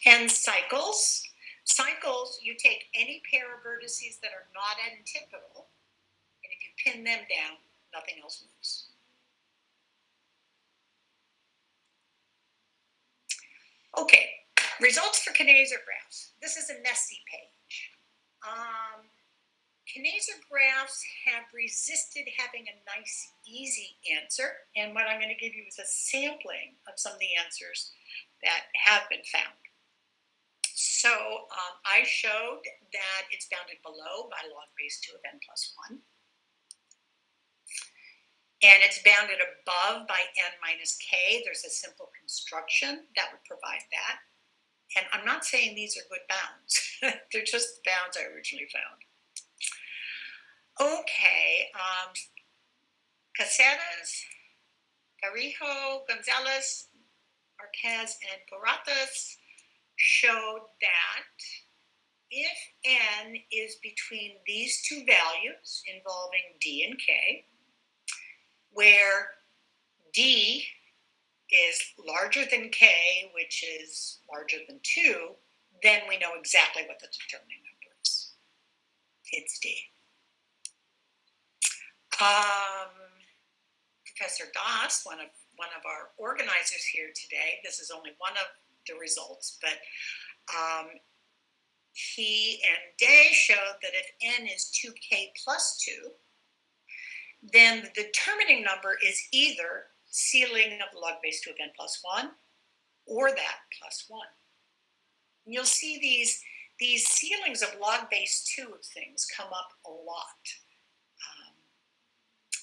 And cycles. Cycles, you take any pair of vertices that are not antipodal, and if you pin them down, nothing else moves. Okay, results for Kneser graphs. This is a messy page. Kneser graphs have resisted having a nice, easy answer, and what I'm going to give you is a sampling of some of the answers that have been found. So I showed that it's bounded below by log base 2 of n plus 1. And it's bounded above by n minus k. There's a simple construction that would provide that. And I'm not saying these are good bounds. They're just the bounds I originally found. Okay, Caceres, Carrijo, Gonzalez, Marquez, and Boratas showed that if n is between these two values involving d and k, where d is larger than k, which is larger than 2, then we know exactly what the determining number is. It's d. Professor Das, one of our organizers here today, this is only one of the results, but he and Day showed that if n is 2k plus 2, then the determining number is either ceiling of log base 2 of n plus 1 or that plus 1. And you'll see these ceilings of log base 2 of things come up a lot.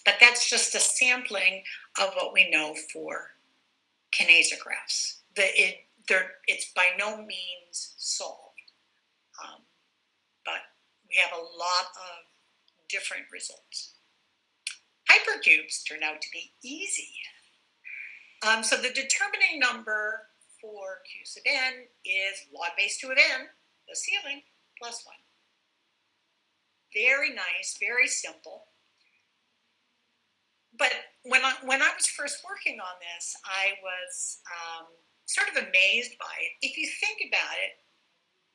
But that's just a sampling of what we know for Kneser graphs. It's by no means solved, but we have a lot of different results. Hypercubes turn out to be easy. So the determining number for q sub n is log base 2 of n, the ceiling, plus 1. Very nice, very simple. But when I was first working on this, I was sort of amazed by it. If you think about it,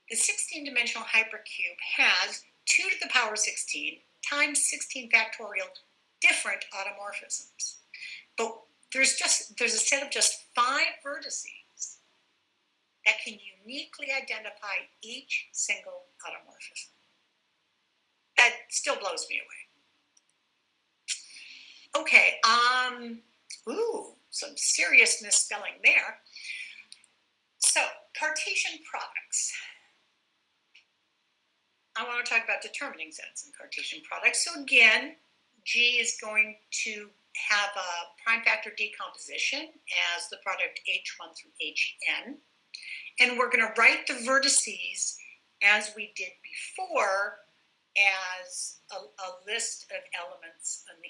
the 16-dimensional hypercube has 2 to the power 16 times 16 factorial different automorphisms. But there's a set of just 5 vertices that can uniquely identify each single automorphism. That still blows me away. Okay, some serious misspelling there. So, Cartesian products. I want to talk about determining sets in Cartesian products. So again, G is going to have a prime factor decomposition as the product H1 through Hn. And we're going to write the vertices as we did before as a list of elements in the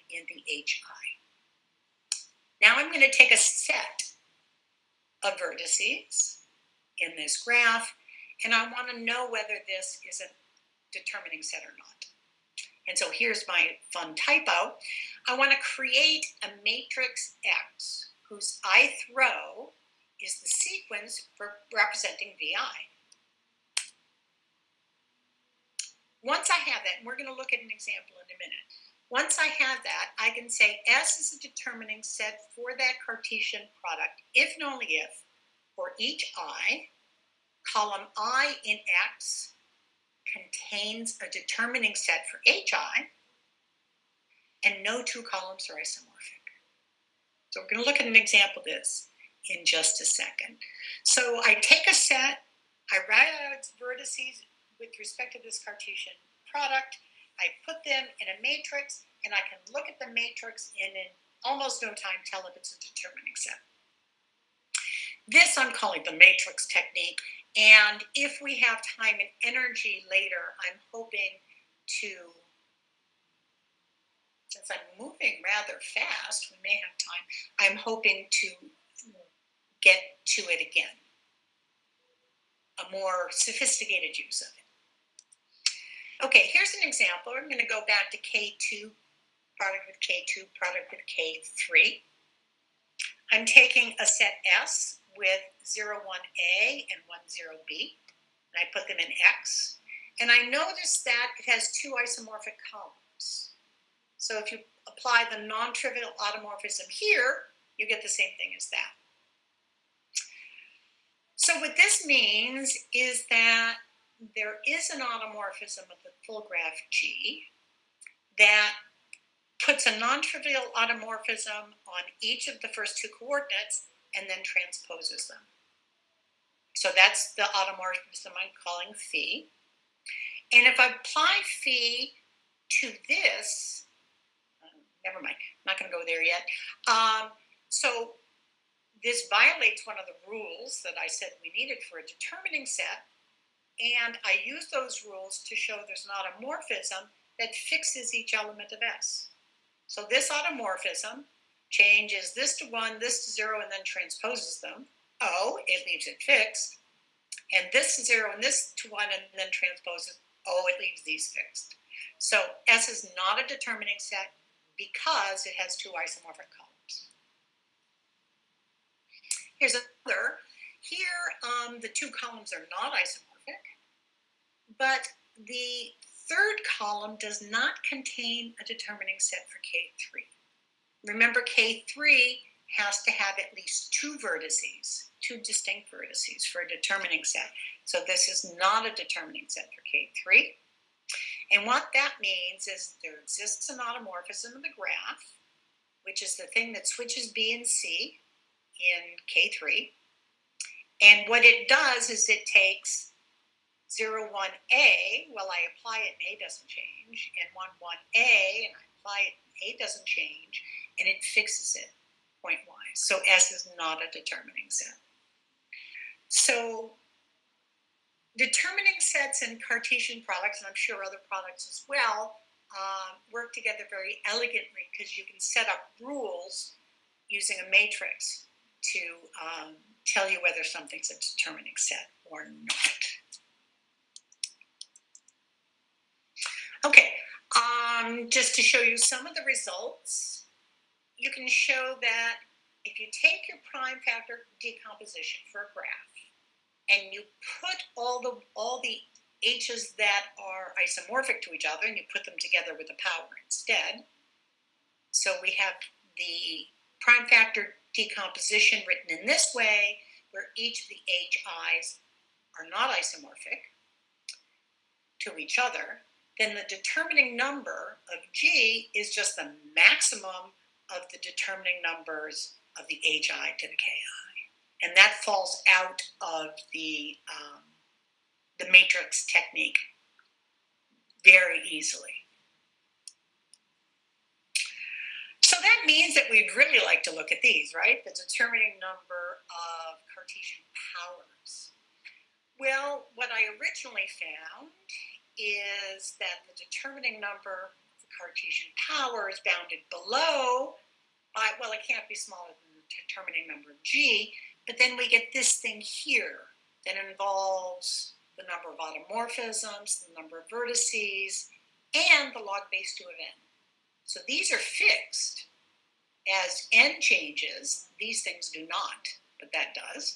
Hi. Now I'm going to take a set of vertices in this graph, and I want to know whether this is a determining set or not. And so here's my fun typo. I want to create a matrix X whose ith row is the sequence representing VI. Once I have that, and we're going to look at an example in a minute. Once I have that, I can say S is a determining set for that Cartesian product, if and only if, for each I, column I in X contains a determining set for HI, and no 2 columns are isomorphic. So we're going to look at an example of this in just a second. So I take a set, I write out its vertices with respect to this Cartesian product, I put them in a matrix, and I can look at the matrix and in almost no time tell if it's a determining set. This I'm calling the matrix technique, and if we have time and energy later, I'm hoping to, since I'm moving rather fast, we may have time, I'm hoping to get to it again, a more sophisticated use of it. Okay, here's an example. I'm going to go back to K2, product with K2, product with K3. I'm taking a set S with 0, 1A and 1, 0B, and I put them in X. And I notice that it has 2 isomorphic columns. So if you apply the non-trivial automorphism here, you get the same thing as that. So what this means is that there is an automorphism of the full graph G that puts a non-trivial automorphism on each of the first 2 coordinates and then transposes them. So that's the automorphism I'm calling phi. And if I apply phi to this, never mind, not going to go there yet. So this violates one of the rules that I said we needed for a determining set. And I use those rules to show there's an automorphism that fixes each element of S. So this automorphism changes this to 1, this to 0, and then transposes them. Oh, it leaves it fixed. And this to 0 and this to 1, and then transposes. Oh, it leaves these fixed. So S is not a determining set because it has 2 isomorphic columns. Here's another. Here, the 2 columns are not isomorphic, but the third column does not contain a determining set for K3. Remember, K3 has to have at least 2 vertices, 2 distinct vertices for a determining set. So this is not a determining set for K3. And what that means is there exists an automorphism of the graph, which is the thing that switches B and C in K3. And what it does is it takes 0, 1A, well, I apply it and A doesn't change, and 1, 1A, and I apply it and A doesn't change, and it fixes it pointwise. So S is not a determining set. So determining sets in Cartesian products, and I'm sure other products as well, work together very elegantly because you can set up rules using a matrix to tell you whether something's a determining set or not. Okay, just to show you some of the results, you can show that if you take your prime factor decomposition for a graph, and you put all the h's that are isomorphic to each other, and you put them together with a power instead. So we have the prime factor decomposition written in this way, where each of the hi's are not isomorphic to each other. Then the determining number of G is just the maximum of the determining numbers of the HI to the KI. And that falls out of the matrix technique very easily. So that means that we'd really like to look at these, right? The determining number of Cartesian powers. Well, what I originally found is that the determining number of the Cartesian power is bounded below by, well, it can't be smaller than the determining number of G, but then we get this thing here that involves the number of automorphisms, the number of vertices, and the log base 2 of n. So these are fixed. As n changes, these things do not, but that does.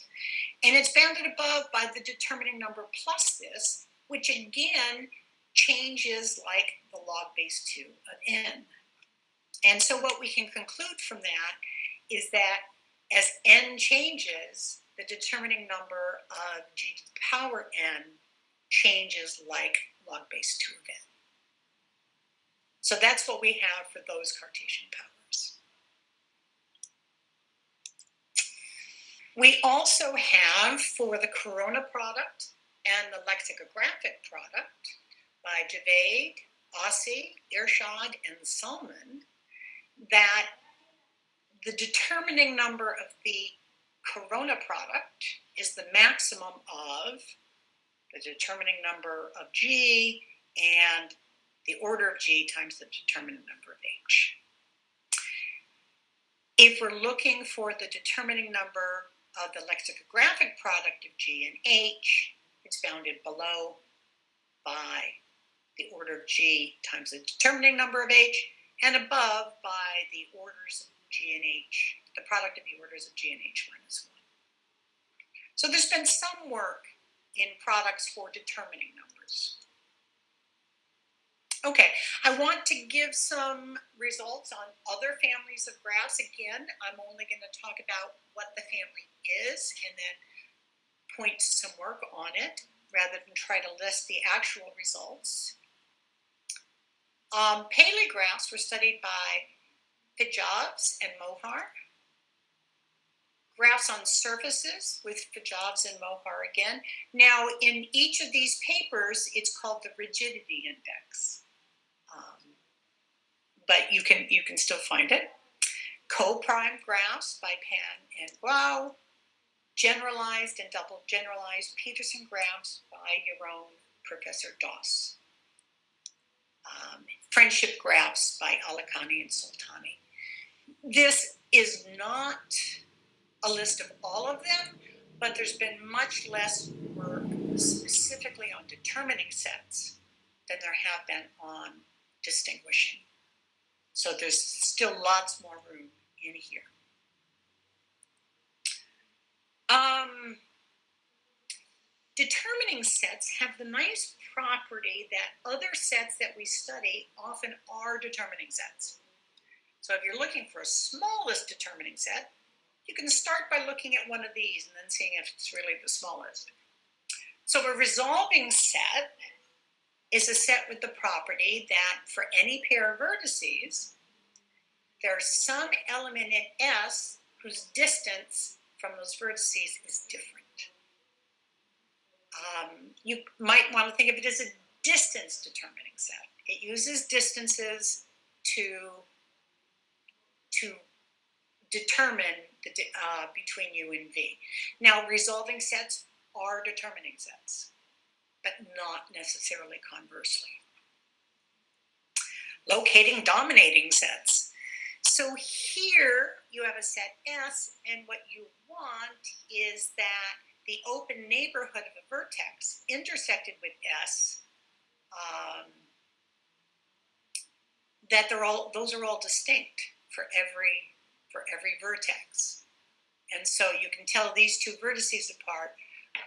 And it's bounded above by the determining number plus this, which again changes like the log base 2 of n. And so what we can conclude from that is that as n changes, the determining number of g to the power n changes like log base 2 of n. So that's what we have for those Cartesian powers. We also have for the corona product and the lexicographic product by Javed, Ossi, Irshad, and Salman that the determining number of the corona product is the maximum of the determining number of G and the order of G times the determining number of H. If we're looking for the determining number of the lexicographic product of G and H, it's bounded below by the order of G times the determining number of H, and above by the orders of G and H, the product of the orders of G and H minus 1. So there's been some work in products for determining numbers. Okay, I want to give some results on other families of graphs. Again, I'm only going to talk about what the family is and then point to some work on it rather than try to list the actual results. Paley graphs were studied by Fijavs and Mohar. Graphs on surfaces with Fijavs and Mohar again. Now, in each of these papers, it's called the rigidity index. But you can still find it. Co-prime graphs by Pan and Guo. Generalized and double generalized Peterson graphs by your own Professor Doss. Friendship graphs by Alakani and Sultani. This is not a list of all of them, but there's been much less work specifically on determining sets than there have been on distinguishing. So there's still lots more room in here. Determining sets have the nice property that other sets that we study often are determining sets. So if you're looking for a smallest determining set, you can start by looking at one of these and then seeing if it's really the smallest. So a resolving set is a set with the property that for any pair of vertices, there's some element in S whose distance from those vertices is different. You might want to think of it as a distance determining set. It uses distances to determine the between U and V. Now, resolving sets are determining sets, but not necessarily conversely. Locating dominating sets. So here you have a set S, and what you want is that the open neighborhood of a vertex intersected with S, that those are all distinct for every vertex. And so you can tell these two vertices apart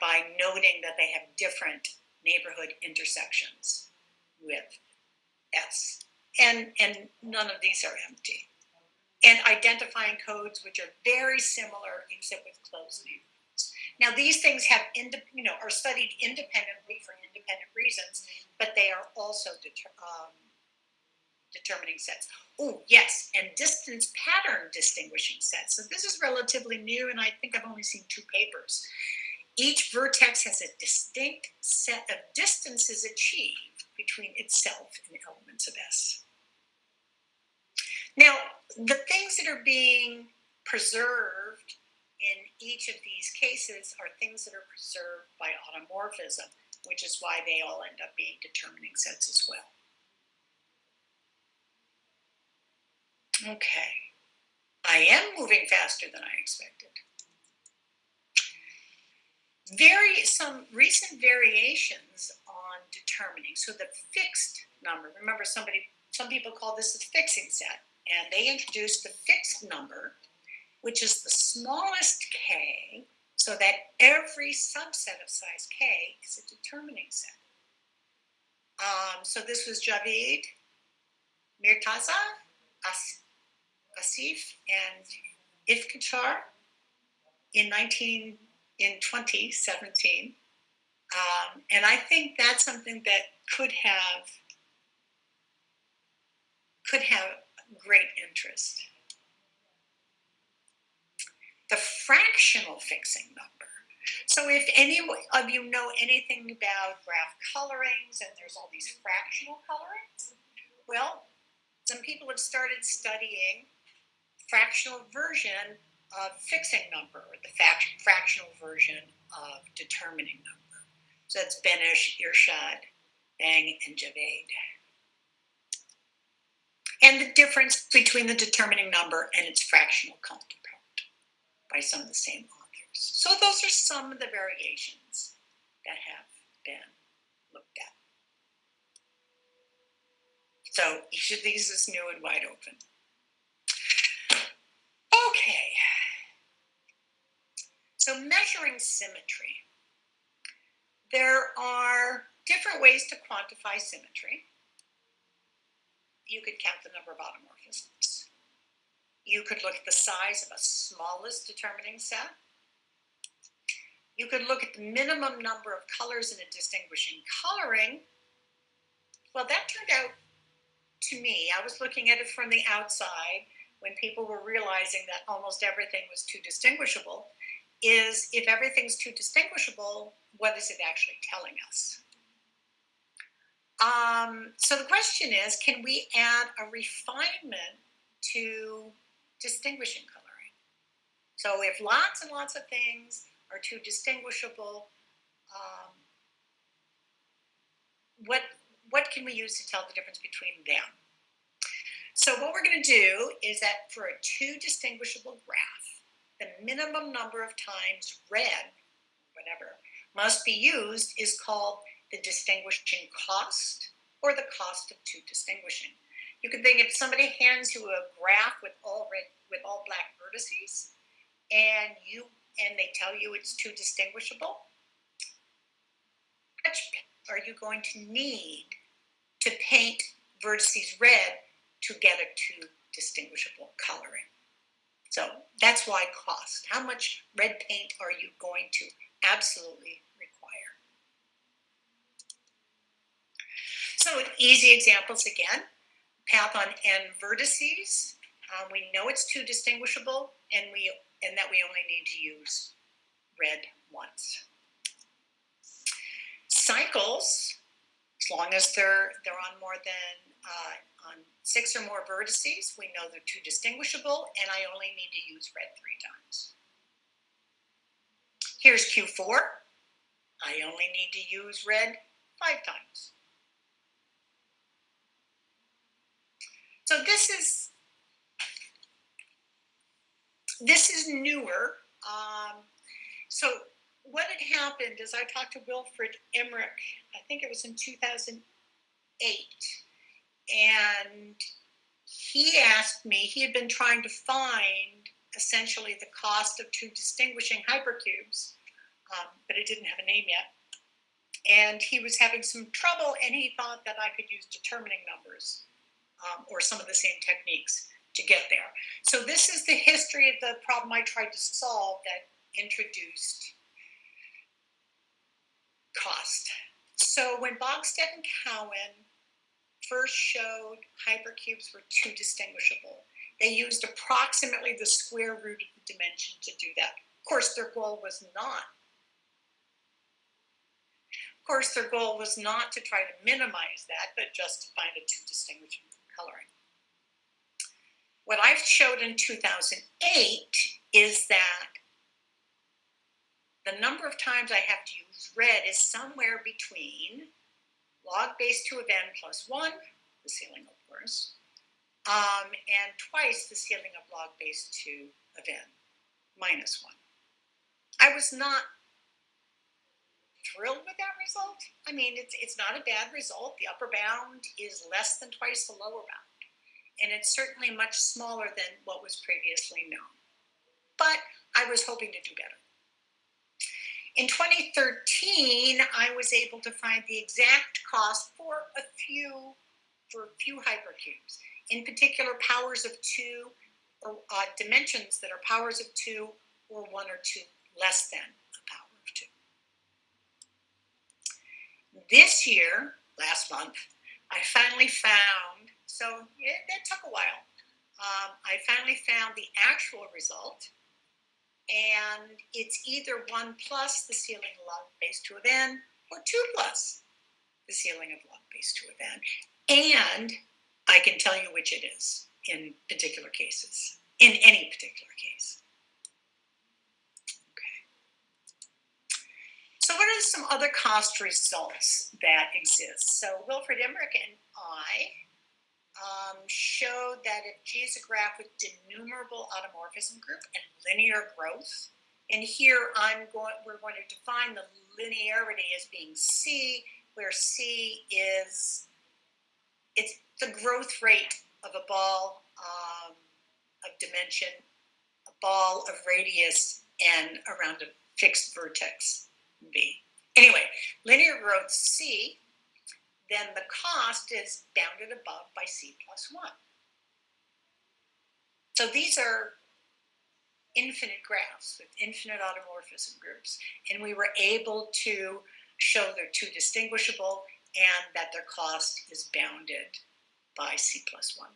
by noting that they have different neighborhood intersections with S. And none of these are empty. And identifying codes which are very similar except with closed neighborhoods. Now these things have are studied independently for independent reasons, but they are also determining sets. Oh yes, and distance pattern distinguishing sets. So this is relatively new, and I think I've only seen 2 papers. Each vertex has a distinct set of distances achieved between itself and elements of S. Now, the things that are being preserved in each of these cases are things that are preserved by automorphism, which is why they all end up being determining sets as well. Okay, I am moving faster than I expected. Some recent variations on determining. So the fixed number, remember some people call this a fixing set, and they introduced the fixed number, which is the smallest k, so that every subset of size k is a determining set. So this was Javid, Mirtaza, Asif, and Iftikhar in 2017. And I think that's something that could have great interest. The fractional fixing number. So if any of you know anything about graph colorings, and there's all these fractional colorings, well, some people have started studying fractional version of fixing number, or the fractional version of determining number. So that's Benesh, Irshad, Bang, and Javed. And the difference between the determining number and its fractional counterpart by some of the same authors. So those are some of the variations that have been looked at. So each of these is new and wide open. Okay. So measuring symmetry. There are different ways to quantify symmetry. You could count the number of automorphisms. You could look at the size of a smallest determining set. You could look at the minimum number of colors in a distinguishing coloring. Well, that turned out to me, I was looking at it from the outside when people were realizing that almost everything was too distinguishable, is if everything's too distinguishable, what is it actually telling us? So the question is, can we add a refinement to distinguishing coloring? So if lots and lots of things are too distinguishable, what can we use to tell the difference between them? So what we're going to do is that for a two distinguishable graph, the minimum number of times red, whatever, must be used is called the distinguishing cost, or the cost of two distinguishing. You can think if somebody hands you a graph with all red, with all black vertices, and they tell you it's too distinguishable, how much are you going to need to paint vertices red to get a two distinguishable coloring? So that's why cost. How much red paint are you going to absolutely require? So easy examples again. Path on n vertices. We know it's two distinguishable, and that we only need to use red once. Cycles, as long as they're on more than on 6 or more vertices, we know they're two distinguishable, and I only need to use red 3 times. Here's Q4. I only need to use red 5 times. So this is newer. So what had happened is I talked to Wilfred Emmerich, I think it was in 2008, and he asked me, he had been trying to find essentially the cost of two distinguishing hypercubes but it didn't have a name yet. And he was having some trouble, and he thought that I could use determining numbers or some of the same techniques to get there. So this is the history of the problem I tried to solve that introduced cost. So when Bogstad and Cowan first showed hypercubes were two distinguishable, they used approximately the square root of the dimension to do that. Of course, their goal was not to try to minimize that, but just to find a two distinguishable coloring. What I showed in 2008 is that the number of times I have to use red is somewhere between log base 2 of n plus 1, the ceiling of course, and twice the ceiling of log base 2 of n minus 1. I was not thrilled with that result. I mean, it's not a bad result. The upper bound is less than twice the lower bound, and it's certainly much smaller than what was previously known. But I was hoping to do better. In 2013, I was able to find the exact cost for a few hypercubes, in particular powers of 2 or dimensions that are powers of 2 or 1 or 2 less than a power of 2. This year, last month, I finally found, so it took a while, I finally found the actual result, and it's either 1 plus the ceiling of log base 2 of n, or 2 plus the ceiling of log base 2 of n. And I can tell you which it is in particular cases, in any particular case. Okay. So what are some other cost results that exist? So Wilfred Emmerich and I showed that if G is a graph with denumerable automorphism group and linear growth, and here we're going to define the linearity as being C, where C is it's the growth rate of a ball of dimension, a ball of radius, and around a fixed vertex B. Anyway, linear growth C, then the cost is bounded above by C plus 1. So these are infinite graphs with infinite automorphism groups, and we were able to show they're two distinguishable and that their cost is bounded by C plus 1.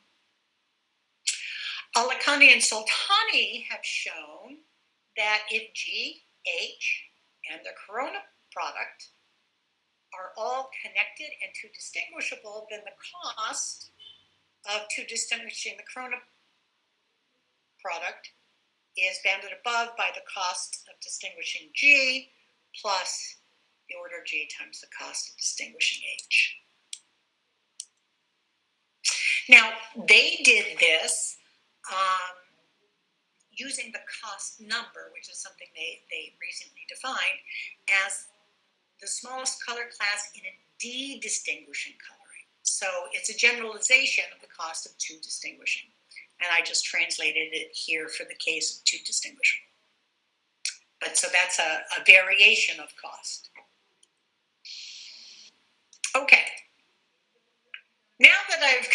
Alicante and Soltani have shown that if G, H, and the corona product are all connected and two distinguishable, then the cost of two distinguishing the corona product is bounded above by the cost of distinguishing G plus the order G times the cost of distinguishing H. Now, they did this using the cost number, which is something they recently defined, as the smallest color class in a D-distinguishing coloring. So it's a generalization of the cost of two distinguishing. And I just translated it here for the case of two distinguishable. But so that's a variation of cost. Okay. Now that I've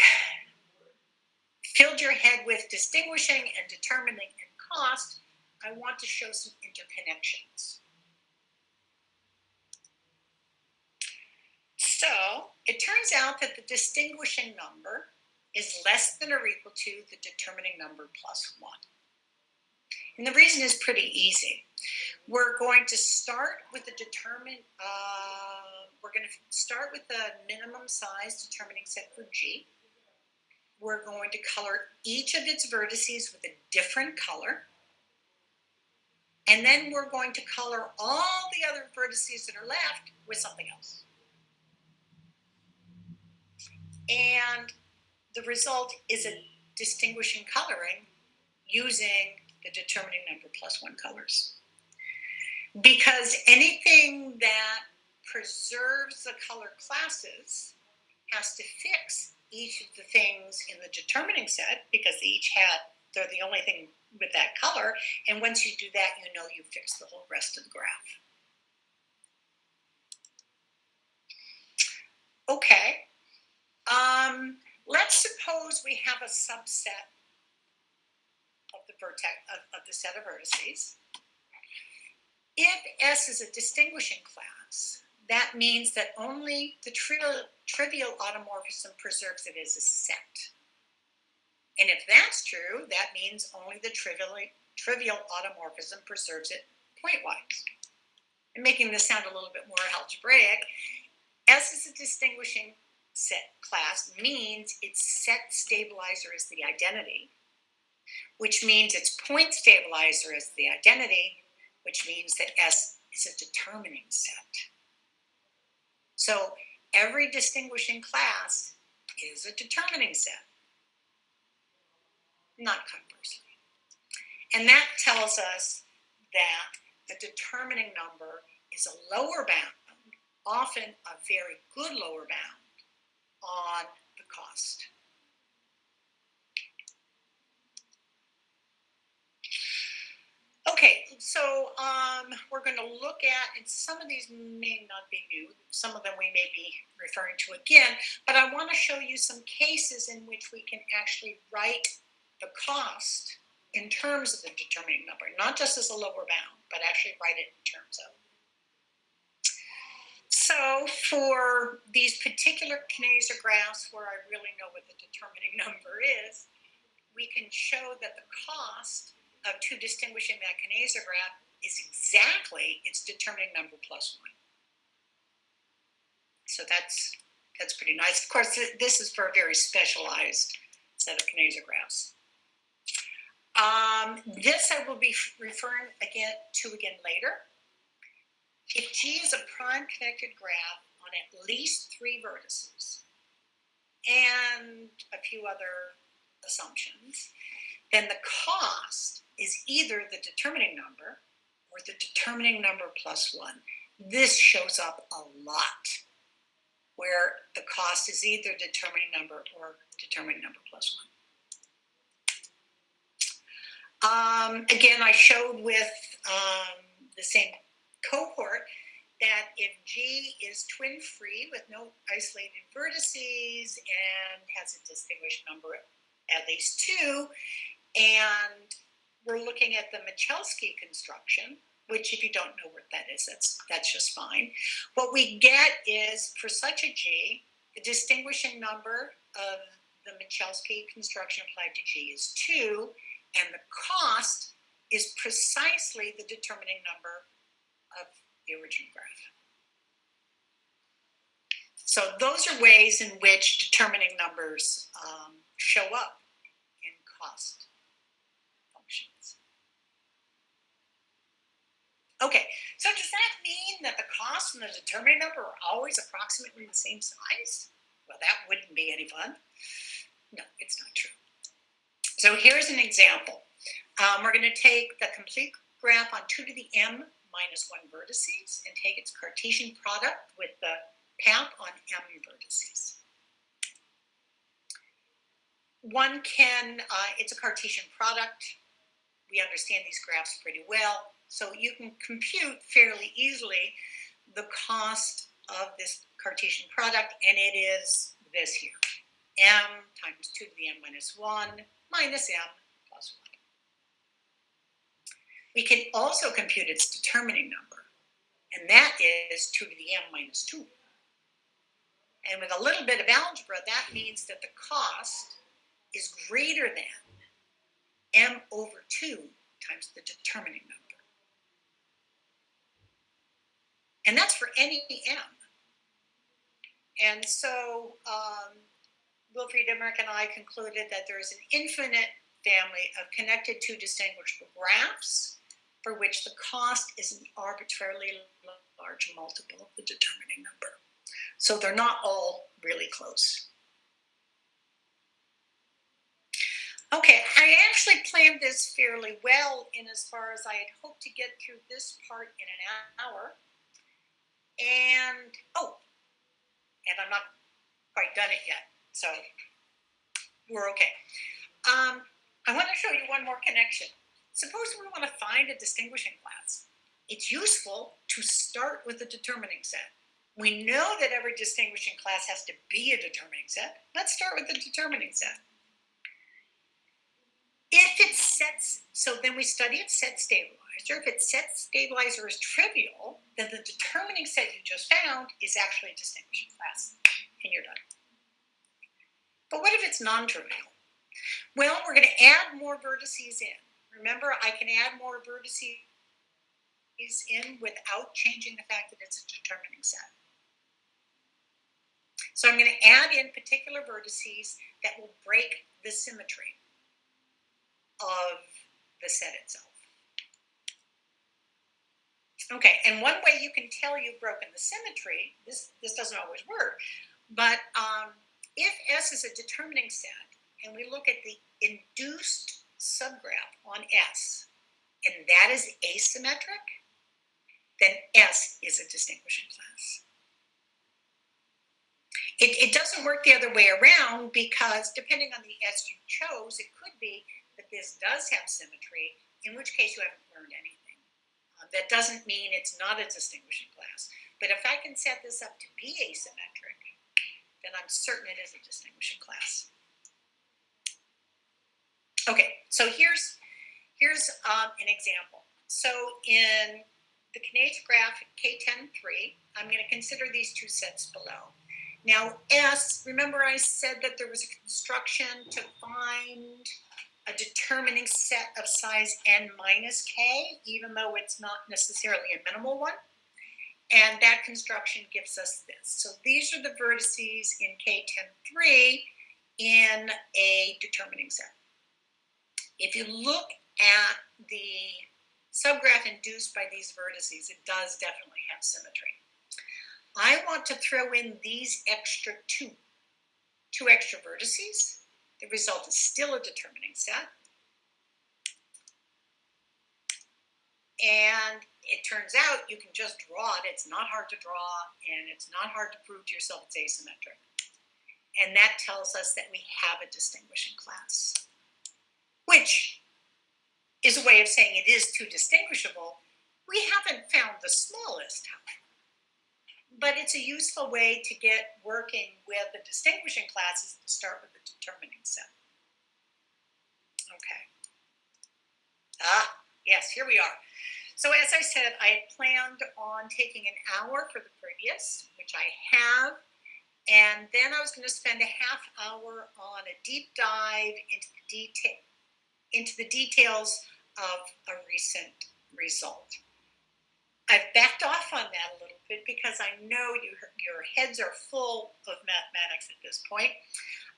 filled your head with distinguishing and determining and cost, I want to show some interconnections. So it turns out that the distinguishing number is less than or equal to the determining number plus 1. And the reason is pretty easy. We're going to start with the minimum size determining set for G. We're going to color each of its vertices with a different color. And then we're going to color all the other vertices that are left with something else. And the result is a distinguishing coloring using the determining number plus 1 colors. Because anything that preserves the color classes has to fix each of the things in the determining set, because they're the only thing with that color. And once you do that, you know you've fixed the whole rest of the graph. Okay. Let's suppose we have a subset of the vertex of the set of vertices. If S is a distinguishing class, that means that only the trivial automorphism preserves it as a set. And if that's true, that means only the trivial automorphism preserves it pointwise. And making this sound a little bit more algebraic, S is a distinguishing set class means its set stabilizer is the identity, which means its point stabilizer is the identity, which means that S is a determining set. So every distinguishing class is a determining set, not conversely. And that tells us that the determining number is a lower bound, often a very good lower bound, on the cost. Okay, so we're going to look at, and some of these may not be new, some of them we may be referring to again, but I want to show you some cases in which we can actually write the cost in terms of the determining number, not just as a lower bound, but actually write it in terms of. So for these particular Kneser graphs where I really know what the determining number is, we can show that the cost of two distinguishing that Kneser graph is exactly its determining number plus 1. So that's pretty nice. Of course, this is for a very specialized set of Kneser graphs. This I will be referring to again later. If G is a prime connected graph on at least 3 vertices and a few other assumptions, then the cost is either the determining number or the determining number plus 1. This shows up a lot, where the cost is either determining number or determining number plus 1. Again, I showed with the same cohort that if G is twin-free with no isolated vertices and has a distinguished number at least 2, and we're looking at the Michelski construction, which if you don't know what that is, that's just fine. What we get is, for such a G, the distinguishing number of the Michelski construction applied to G is 2, and the cost is precisely the determining number of the original graph. So those are ways in which determining numbers show up in cost functions. Okay, so does that mean that the cost and the determining number are always approximately the same size? Well, that wouldn't be any fun. No, it's not true. So here's an example. We're going to take the complete graph on 2 to the m minus 1 vertices and take its Cartesian product with the path on m vertices. One can, it's a Cartesian product. We understand these graphs pretty well. So you can compute fairly easily the cost of this Cartesian product, and it is this here. M times 2 to the m minus 1 minus m plus 1. We can also compute its determining number, and that is 2 to the m minus 2. And with a little bit of algebra, that means that the cost is greater than m over 2 times the determining number. And that's for any m. And so Wilfried Emmerich and I concluded that there is an infinite family of connected two distinguishable graphs for which the cost is an arbitrarily large multiple of the determining number. So they're not all really close. Okay, I actually planned this fairly well in as far as I had hoped to get through this part in an hour. And, and I'm not quite done it yet, so we're okay. I want to show you one more connection. Suppose we want to find a distinguishing class. It's useful to start with the determining set. We know that every distinguishing class has to be a determining set. Let's start with the determining set. If it's sets, so then we study its set stabilizer. If its set stabilizer is trivial, then the determining set you just found is actually a distinguishing class, and you're done. But what if it's non-trivial? Well, we're going to add more vertices in. Remember, I can add more vertices in without changing the fact that it's a determining set. So I'm going to add in particular vertices that will break the symmetry of the set itself. Okay, and one way you can tell you've broken the symmetry, this doesn't always work, but if S is a determining set, and we look at the induced subgraph on S, and that is asymmetric, then S is a distinguishing class. It doesn't work the other way around, because depending on the S you chose, it could be that this does have symmetry, in which case you haven't learned anything. That doesn't mean it's not a distinguishing class. But if I can set this up to be asymmetric, then I'm certain it is a distinguishing class. Okay, so here's an example. So in the Knay's graph K10-3, I'm going to consider these two sets below. Now S, remember I said that there was a construction to find a determining set of size n minus k, even though it's not necessarily a minimal one. And that construction gives us this. So these are the vertices in K10-3 in a determining set. If you look at the subgraph induced by these vertices, it does definitely have symmetry. I want to throw in these extra two extra vertices. The result is still a determining set. And it turns out you can just draw it. It's not hard to draw, and it's not hard to prove to yourself it's asymmetric. And that tells us that we have a distinguishing class, which is a way of saying it is too distinguishable. We haven't found the smallest, however. But it's a useful way to get working with the distinguishing classes to start with the determining set. Okay. Yes, here we are. So as I said, I had planned on taking an hour for the previous, which I have, and then I was going to spend a half hour on a deep dive into the details of a recent result. I've backed off on that a little bit because I know your heads are full of mathematics at this point.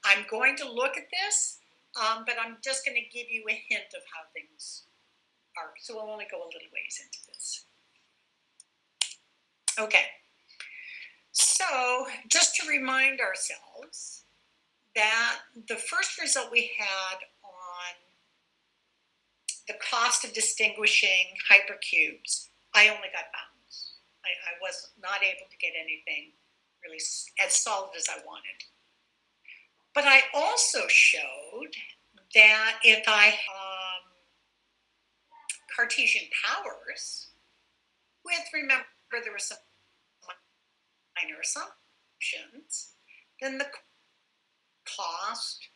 I'm going to look at this, but I'm just going to give you a hint of how things are. So we'll only go a little ways into this. Okay. So just to remind ourselves that the first result we had on the cost of distinguishing hypercubes, I only got bounds. I was not able to get anything really as solid as I wanted. But I also showed that if I Cartesian powers, remember there were some minor assumptions, then the cost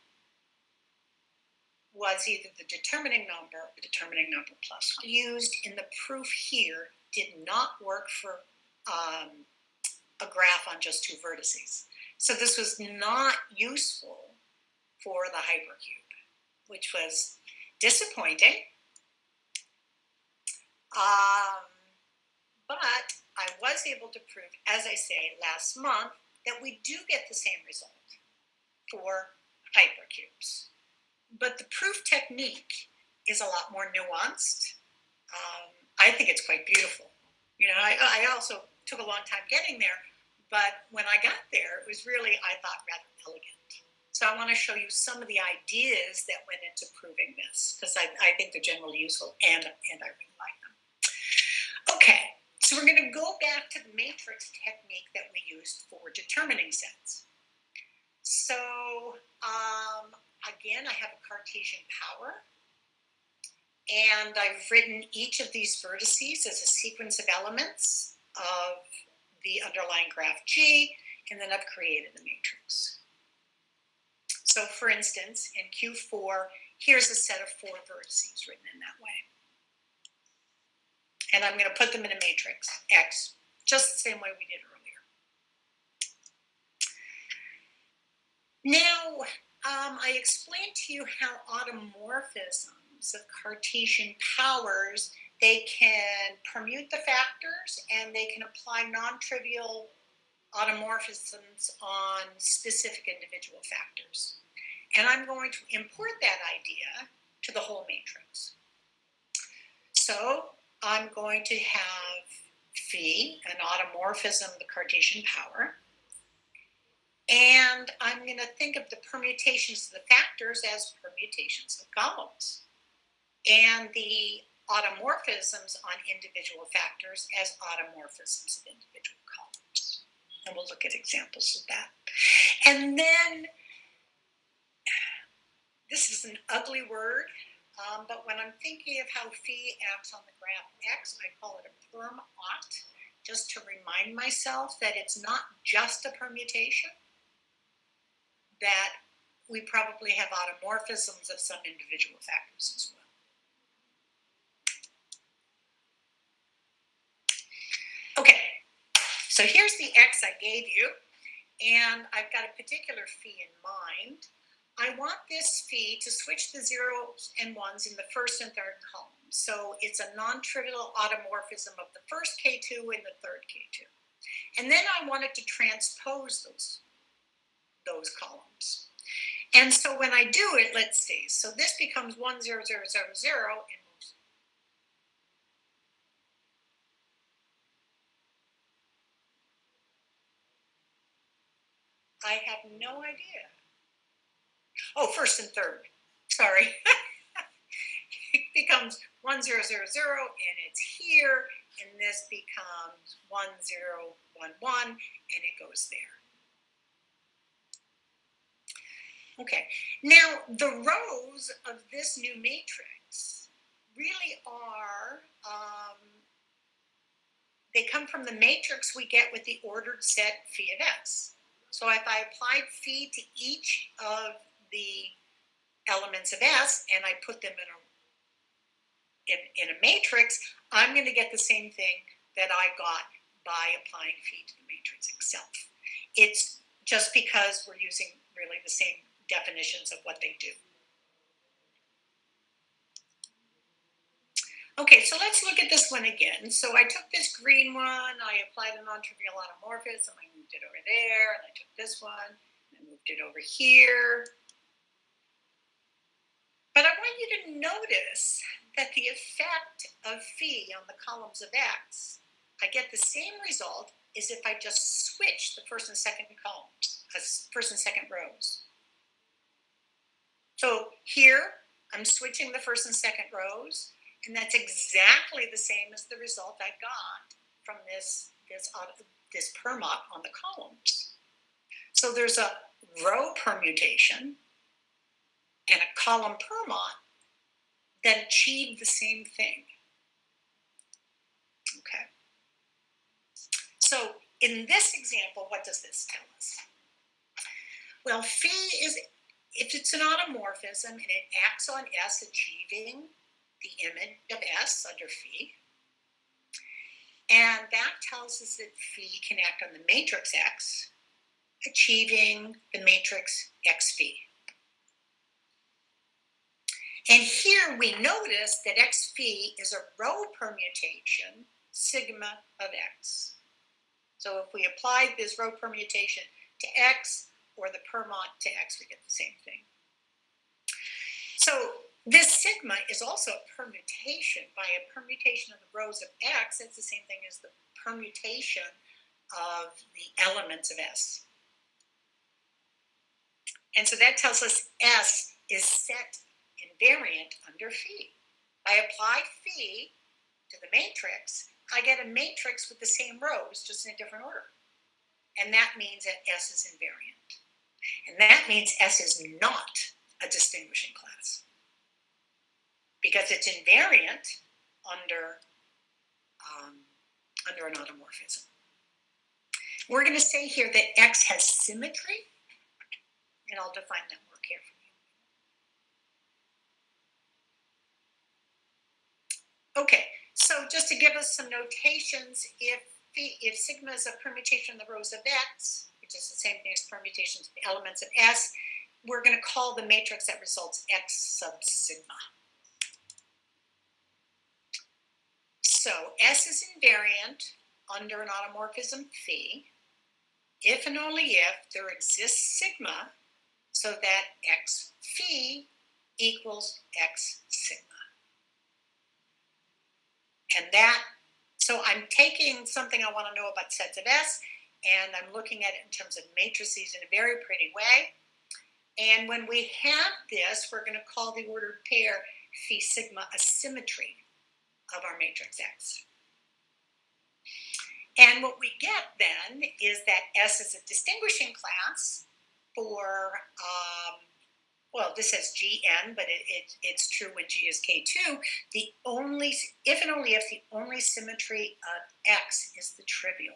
was either the determining number or the determining number plus one. Used in the proof here did not work for a graph on just two vertices. So this was not useful for the hypercube, which was disappointing. But I was able to prove, as I say, last month, that we do get the same result for hypercubes. But the proof technique is a lot more nuanced. I think it's quite beautiful. You know, I also took a long time getting there, but when I got there, it was really, I thought, rather elegant. So I want to show you some of the ideas that went into proving this, because I think they're generally useful, and I really like them. Okay, so we're going to go back to the matrix technique that we used for determining sets. So again, I have a Cartesian power, and I've written each of these vertices as a sequence of elements of the underlying graph G, and then I've created the matrix. So for instance, in Q4, here's a set of 4 vertices written in that way. And I'm going to put them in a matrix, X, just the same way we did earlier. Now, I explained to you how automorphisms of Cartesian powers, they can permute the factors and they can apply non-trivial automorphisms on specific individual factors. And I'm going to import that idea to the whole matrix. So I'm going to have phi, an automorphism of the Cartesian power. And I'm going to think of the permutations of the factors as permutations of columns. And the automorphisms on individual factors as automorphisms of individual columns. And we'll look at examples of that. And then, this is an ugly word, but when I'm thinking of how phi acts on the graph X, I call it a perm-ot, just to remind myself that it's not just a permutation, that we probably have automorphisms of some individual factors as well. Okay, so here's the X I gave you, and I've got a particular phi in mind. I want this phi to switch the zeros and ones in the first and third columns. So it's a non-trivial automorphism of the first K2 and the third K2. And then I want it to transpose those columns. And so when I do it, let's see. So this becomes 1, 0, 0, 0, 0, and moves. I have no idea. Oh, first and third. Sorry. It becomes 1, 0, 0, 0, and it's here, and this becomes 1, 0, 1, 1, and it goes there. Okay, now the rows of this new matrix really are, they come from the matrix we get with the ordered set phi of S. So if I applied phi to each of the elements of S and I put them in a matrix, I'm going to get the same thing that I got by applying phi to the matrix itself. It's just because we're using really the same definitions of what they do. Okay, so let's look at this one again. So I took this green one, I applied a non-trivial automorphism, I moved it over there, and I took this one, and I moved it over here. But I want you to notice that the effect of phi on the columns of X, I get the same result as if I just switch the first and second columns, first and second rows. So here, I'm switching the first and second rows, and that's exactly the same as the result I got from this permot on the columns. So there's a row permutation and a column permot that achieve the same thing. Okay. So in this example, what does this tell us? Well, phi is, if it's an automorphism and it acts on S, achieving the image of S under phi, and that tells us that phi can act on the matrix X, achieving the matrix X phi. And here we notice that X phi is a row permutation sigma of X. So if we applied this row permutation to X or the permot to X, we get the same thing. So this sigma is also a permutation. By a permutation of the rows of X, it's the same thing as the permutation of the elements of S. And so that tells us S is set invariant under phi. I apply phi to the matrix, I get a matrix with the same rows, just in a different order. And that means that S is invariant. And that means S is not a distinguishing class, because it's invariant under an automorphism. We're going to say here that X has symmetry, and I'll define that more carefully. Okay, so just to give us some notations, if sigma is a permutation of the rows of X, which is the same thing as permutations of the elements of S, we're going to call the matrix that results X sub sigma. So S is invariant under an automorphism phi, if and only if there exists sigma so that X phi equals X sigma. And that, so I'm taking something I want to know about sets of S, and I'm looking at it in terms of matrices in a very pretty way. And when we have this, we're going to call the ordered pair phi sigma a symmetry of our matrix X. And what we get then is that S is a distinguishing class for, well, this says Gn, but it's true when G is K2. The only, if and only if the only symmetry of X is the trivial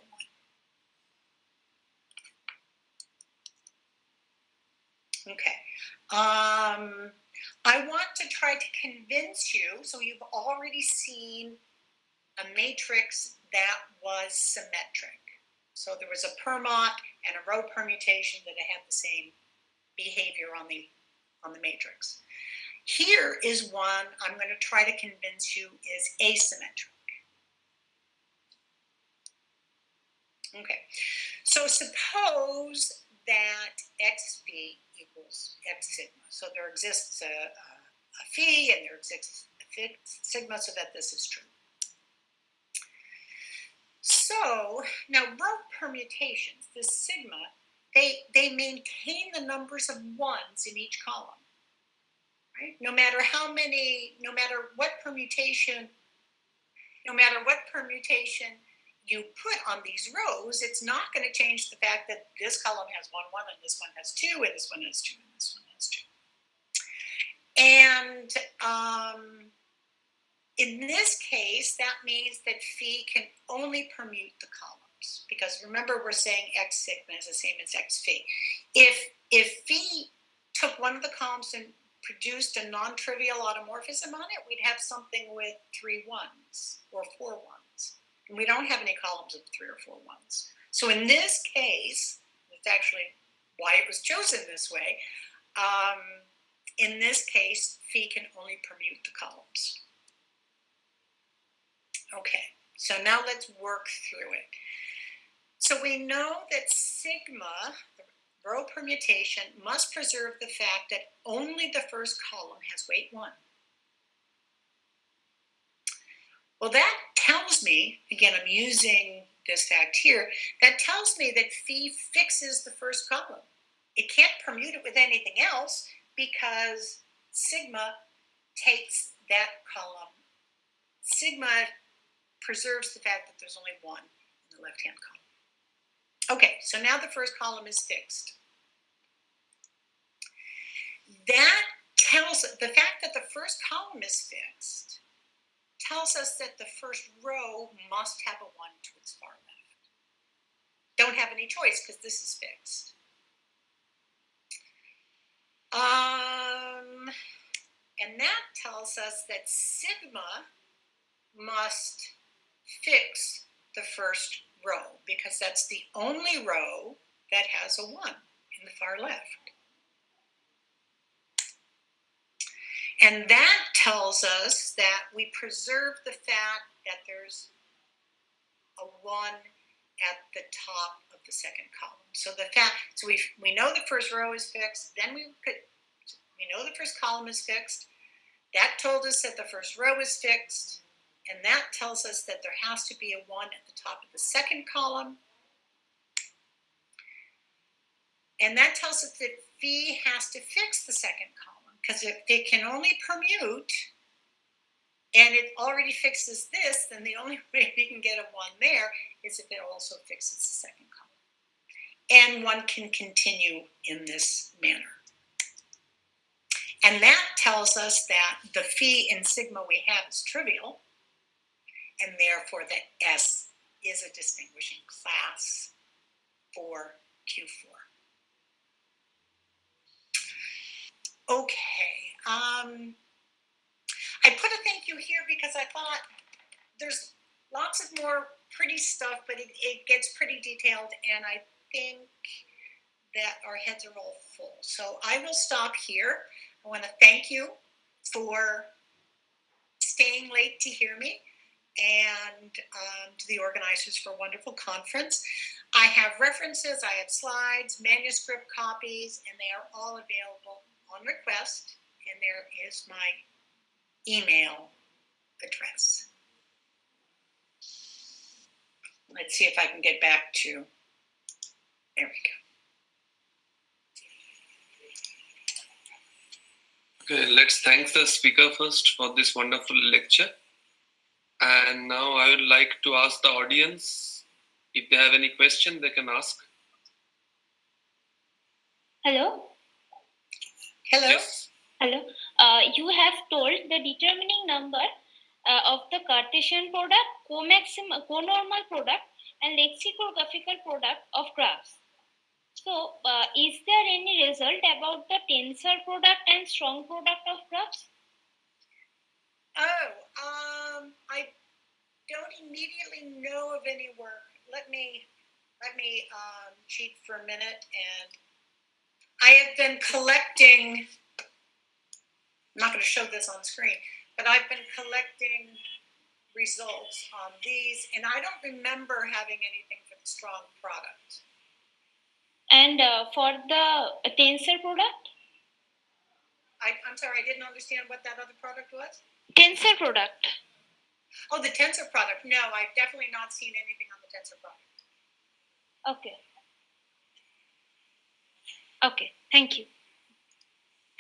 one. Okay. I want to try to convince you, so you've already seen a matrix that was symmetric. So there was a permut and a row permutation that had the same behavior on the matrix. Here is one I'm going to try to convince you is asymmetric. Okay, so suppose that X phi equals X sigma. So there exists a phi and there exists a sigma so that this is true. So now row permutations, this sigma, they maintain the numbers of ones in each column, right? No matter what permutation you put on these rows, it's not going to change the fact that this column has 1, 1, and this one has 2, and this one has 2, and this one has 2. And in this case, that means that phi can only permute the columns, because remember we're saying X sigma is the same as X phi. If phi took one of the columns and produced a non-trivial automorphism on it, we'd have something with 3 ones or 4 ones. And we don't have any columns of 3 or 4 ones. So in this case, it's actually why it was chosen this way. In this case, phi can only permute the columns. Okay, so now let's work through it. So we know that sigma, the row permutation, must preserve the fact that only the first column has weight 1. Well, that tells me, again, I'm using this fact here, that tells me that phi fixes the first column. It can't permute it with anything else because sigma takes that column. Sigma preserves the fact that there's only 1 in the left-hand column. Okay, so now the first column is fixed. That tells, the fact that the first column is fixed tells us that the first row must have a 1 to its far left. Don't have any choice because this is fixed. And that tells us that sigma must fix the first row because that's the only row that has a 1 in the far left. And that tells us that we preserve the fact that there's a 1 at the top of the second column. So we know the first row is fixed, then we know the first column is fixed. That told us that the first row is fixed, and that tells us that there has to be a 1 at the top of the second column. And that tells us that phi has to fix the second column, because if it can only permute, and it already fixes this, then the only way we can get a 1 there is if it also fixes the second column. And one can continue in this manner. And that tells us that the phi in sigma we have is trivial, and therefore that S is a distinguishing class for Q4. Okay. I put a thank you here because I thought there's lots of more pretty stuff, but it gets pretty detailed, and I think that our heads are all full. So I will stop here. I want to thank you for staying late to hear me, and to the organizers for a wonderful conference. I have references, I have slides, manuscript copies, and they are all available on request, and there is my email address. Let's see if I can get back to, there we go. Okay, let's thank the speaker first for this wonderful lecture. And now I would like to ask the audience if they have any question they can ask. Hello? Hello? Yes. Hello. You have told the determining number of the Cartesian product, co-normal product, and lexicographical product of graphs. So, is there any result about the tensor product and strong product of graphs? I don't immediately know of any work. Let me cheat for a minute. And I have been collecting, I'm not going to show this on screen, but I've been collecting results on these, and I don't remember having anything for the strong product. And for the tensor product? I'm sorry, I didn't understand what that other product was. Tensor product. Oh, the tensor product. No, I've definitely not seen anything on the tensor product. Okay. Okay, thank you.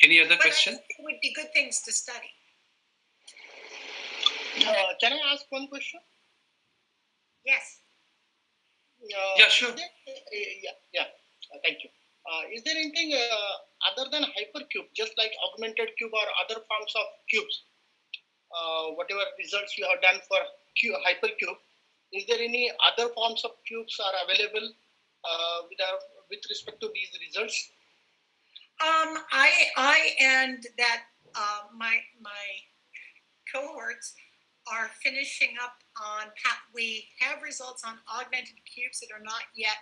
Any other question? I think it would be good things to study. Can I ask one question? Yes. Yeah, sure. Thank you. Is there anything other than hypercube, just like augmented cube or other forms of cubes? Whatever results you have done for hypercube, is there any other forms of cubes are available with respect to these results? I and that my cohorts are finishing up on. We have results on augmented cubes that are not yet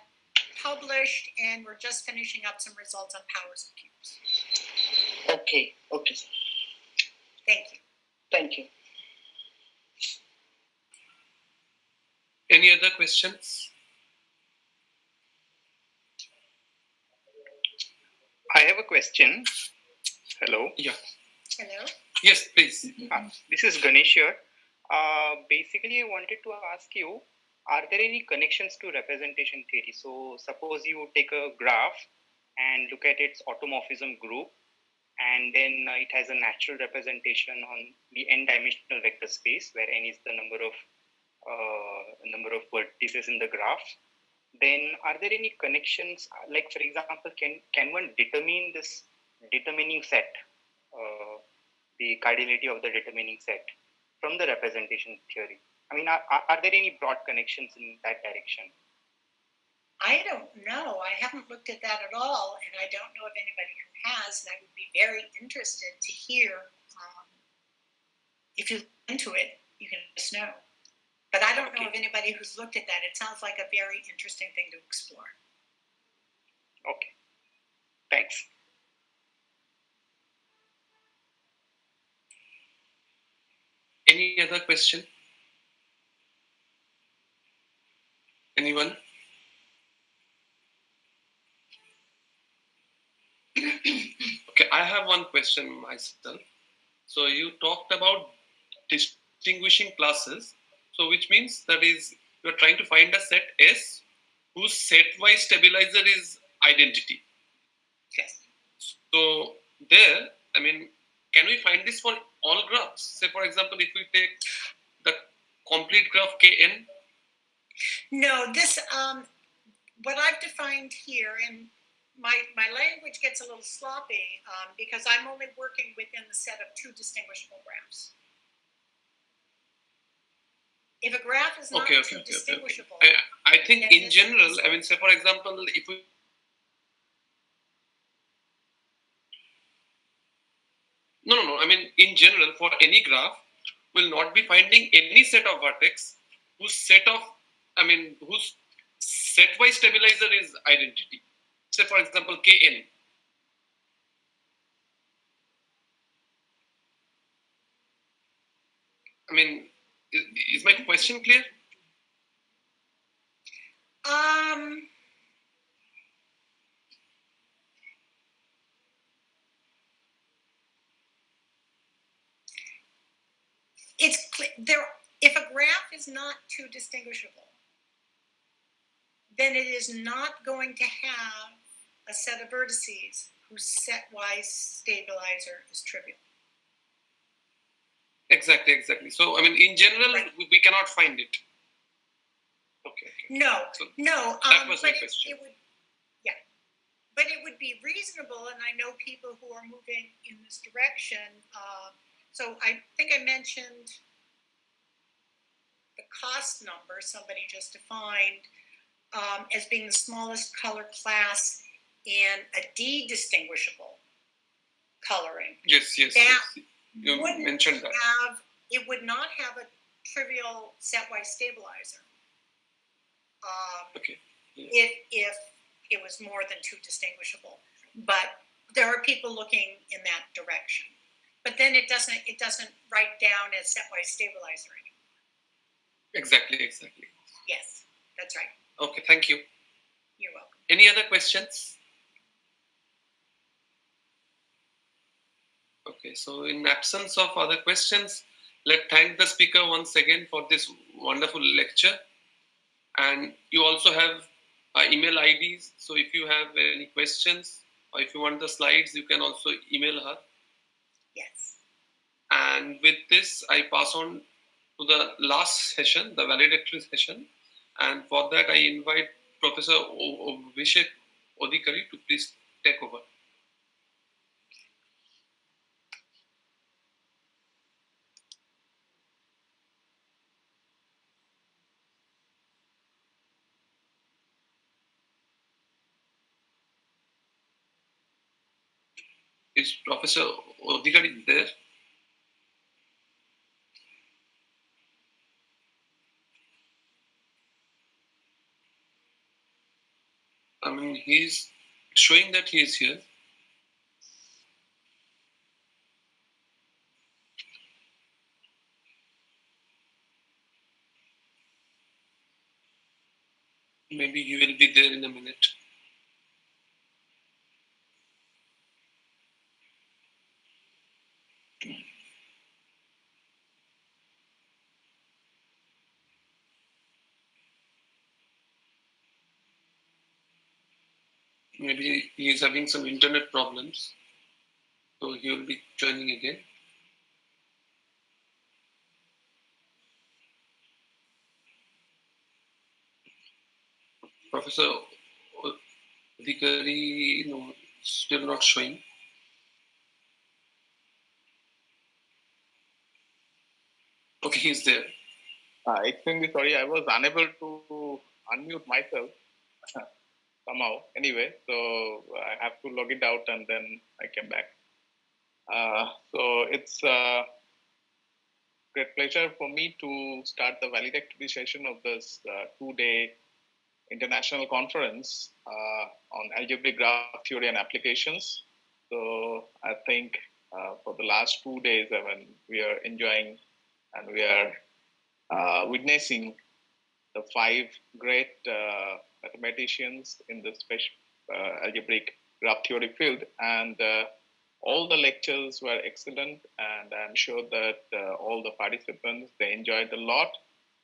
published, and we're just finishing up some results on powers of cubes. Okay. Thank you. Thank you. Any other questions? I have a question. Hello. Yeah. Hello. Yes, please. This is Ganesh here. Basically, I wanted to ask you, are there any connections to representation theory? So suppose you take a graph and look at its automorphism group, and then it has a natural representation on the n-dimensional vector space, where n is the number of vertices in the graph. Then are there any connections, like for example, can one determine this determining set, the cardinality of the determining set from the representation theory? I mean, are there any broad connections in that direction? I don't know. I haven't looked at that at all, and I don't know of anybody who has, and I would be very interested to hear. If you look into it, you can let us know. But I don't know of anybody who's looked at that. It sounds like a very interesting thing to explore. Okay. Thanks. Any other question? Anyone? Okay, I have one question myself. So you talked about distinguishing classes. So which means that is you're trying to find a set S whose set-wise stabilizer is identity. Yes. So there, I mean, can we find this for all graphs? Say for example, if we take the complete graph Kn. No, this what I've defined here, and my language gets a little sloppy because I'm only working within the set of two distinguishable graphs. If a graph is not too distinguishable, I think then in this general, is- I mean, say for example, if we no. I mean, in general, for any graph, we'll not be finding any set of vertex whose set-wise stabilizer is identity. Say for example, Kn. I mean, is my question clear? It's clear there. If a graph is not too distinguishable, then it is not going to have a set of vertices whose set-wise stabilizer is trivial. Exactly. So, I mean, in general, we cannot find it. Okay. No. That was my question. But it would be reasonable, and I know people who are moving in this direction. So I think I mentioned the cost number somebody just defined as being the smallest color class in a D-distinguishable coloring. Yes. You mentioned that. It would not have a trivial set-wise stabilizer. If it was more than two distinguishable, but there are people looking in that direction. But then it doesn't write down as set-wise stabilizer anymore. Exactly. Yes, that's right. Okay, thank you. You're welcome. Any other questions? Okay, so in absence of other questions, let's thank the speaker once again for this wonderful lecture. And you also have email IDs. So if you have any questions or if you want the slides, you can also email her. Yes. And with this, I pass on to the last session, the valedictory session. And for that, I invite Professor Vishek Odhikari to please take over. Is Professor Odhikari there? I mean, he's showing that he is here. Maybe he will be there in a minute. Maybe he is having some internet problems. So he will be joining again. Professor Odhikari, no, still not showing. Okay, he's there. Extremely sorry, I was unable to unmute myself somehow. Anyway, so I have to log it out and then I came back. So it's a great pleasure for me to start the valedictory session of this two-day international conference on algebraic graph theory and applications. So I think for the last 2 days, I mean, we are enjoying and we are witnessing the 5 great mathematicians in the algebraic graph theory field, and all the lectures were excellent, and I'm sure that all the participants, they enjoyed a lot,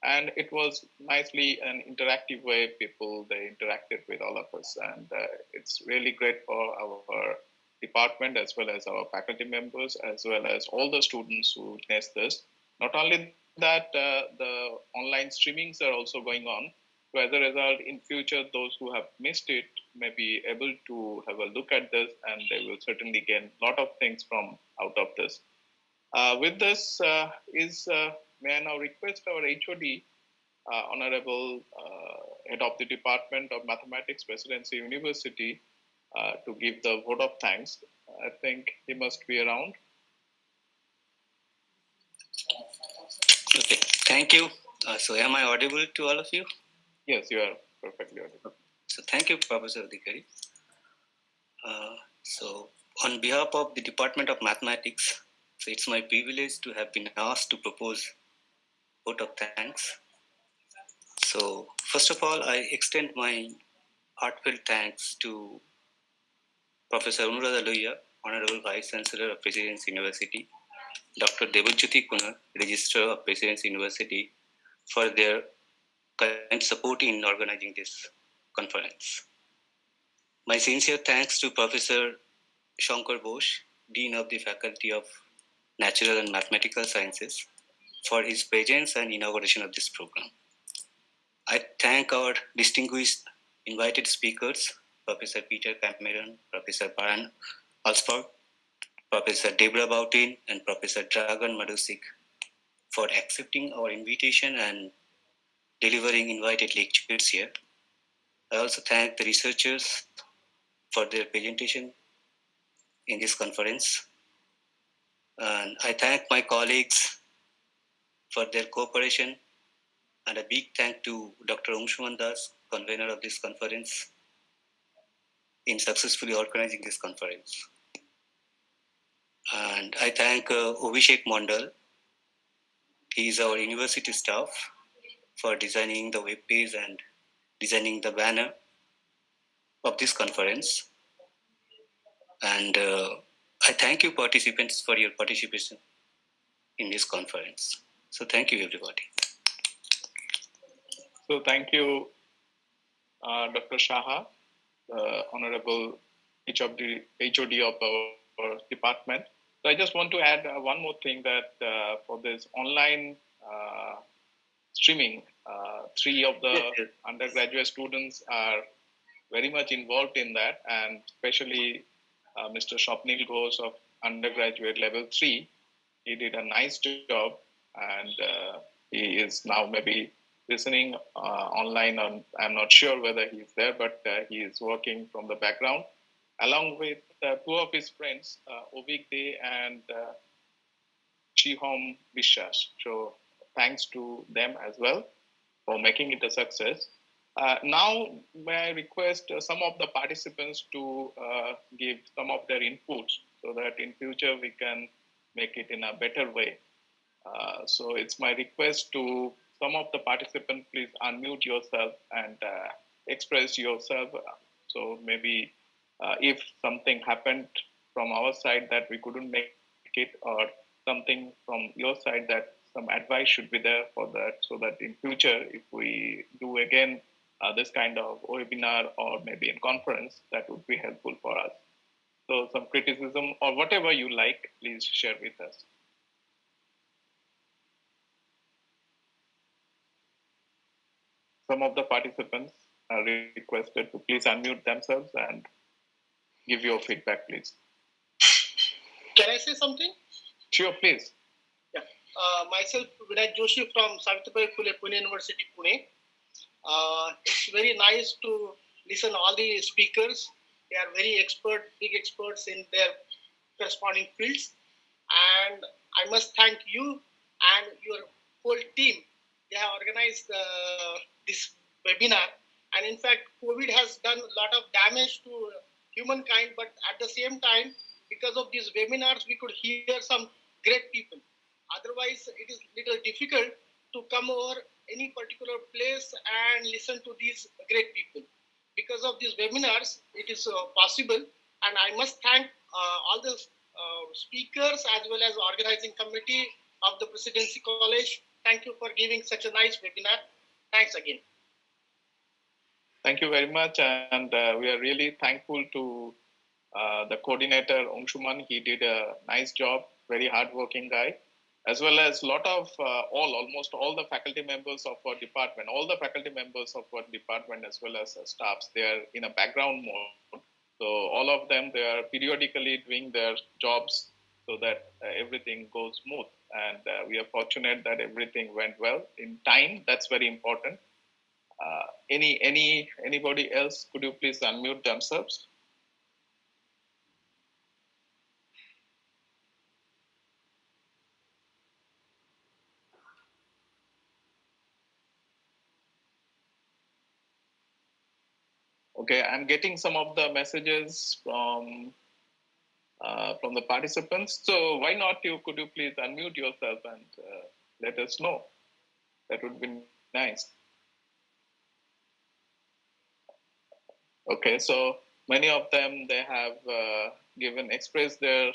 and it was nicely an interactive way. They interacted with all of us, and it's really great for our department as well as our faculty members as well as all the students who witnessed this. Not only that, the online streamings are also going on. So as a result, in future, those who have missed it may be able to have a look at this, and they will certainly gain a lot of things from out of this. With this, may I now request our HOD Honorable Head of the Department of Mathematics, Presidency University, to give the vote of thanks. I think he must be around. Okay, thank you. So am I audible to all of you? Yes, you are perfectly audible. So thank you, Professor Adhikari. So on behalf of the Department of Mathematics, so it's my privilege to have been asked to propose vote of thanks. So first of all, I extend my heartfelt thanks to Professor Anuradha Lohiya, Honorable Vice Chancellor of Presidency University, Dr. Debajyoti Kunar, Registrar of Presidency University, for their kind support in organizing this conference. My sincere thanks to Professor Shankar Bose, Dean of the Faculty of Natural and Mathematical Sciences, for his presence and inauguration of this program. I thank our distinguished invited speakers, Professor Peter Cameron, Professor Baran Alsberg, Professor Deborah Boutin, and Professor Dragan Marusik for accepting our invitation and delivering invited lectures here. I also thank the researchers for their presentation in this conference. And I thank my colleagues for their cooperation, and a big thank to Dr. Angsuman Das, convener of this conference, in successfully organizing this conference. And I thank Abhishek Mondal. He is our university staff, for designing the web page and designing the banner of this conference. And I thank you participants for your participation in this conference. So thank you everybody. So thank you, Dr. Shaha, the Honorable HOD of our department. So I just want to add one more thing, that for this online streaming, 3 of the undergraduate students are very much involved in that, and especially Mr. Swapnil Ghosh of undergraduate level 3. He did a nice job, and he is now maybe listening online. I'm not sure whether he's there, but he is working from the background along with 2 of his friends, Ovik De and Shihom Vishwas. So thanks to them as well for making it a success. Now, may I request some of the participants to give some of their inputs, so that in future we can make it in a better way. So it's my request to some of the participants, please unmute yourself and express yourself. So maybe if something happened from our side that we couldn't make it, or something from your side that some advice should be there for that, so that in future, if we do again this kind of webinar or maybe in conference, that would be helpful for us. So some criticism or whatever you like, please share with us. Some of the participants are requested to please unmute themselves and give your feedback, please. Can I say something? Sure, please. Yeah. Myself, Vinay Joshi from Savitribai Phule Pune University, Pune. It's very nice to listen all the speakers. They are very big experts in their corresponding fields. And I must thank you and your whole team. They have organized this webinar. And in fact, COVID has done a lot of damage to humankind, but at the same time, because of these webinars, we could hear some great people. Otherwise, it is little difficult to come over any particular place and listen to these great people. Because of these webinars, it is possible. And I must thank all the speakers as well as organizing committee of the Presidency College. Thank you for giving such a nice webinar. Thanks again. Thank you very much. And we are really thankful to the coordinator, Angsuman. He did a nice job, very hardworking guy, as well as almost all the faculty members of our department, as well as staffs. They are in a background mode. So all of them, they are periodically doing their jobs so that everything goes smooth. And we are fortunate that everything went well in time. That's very important. Anybody else? Could you please unmute themselves? Okay, I'm getting some of the messages from the participants. So why not could you please unmute yourself and let us know? That would be nice. Okay, so many of them, they have expressed their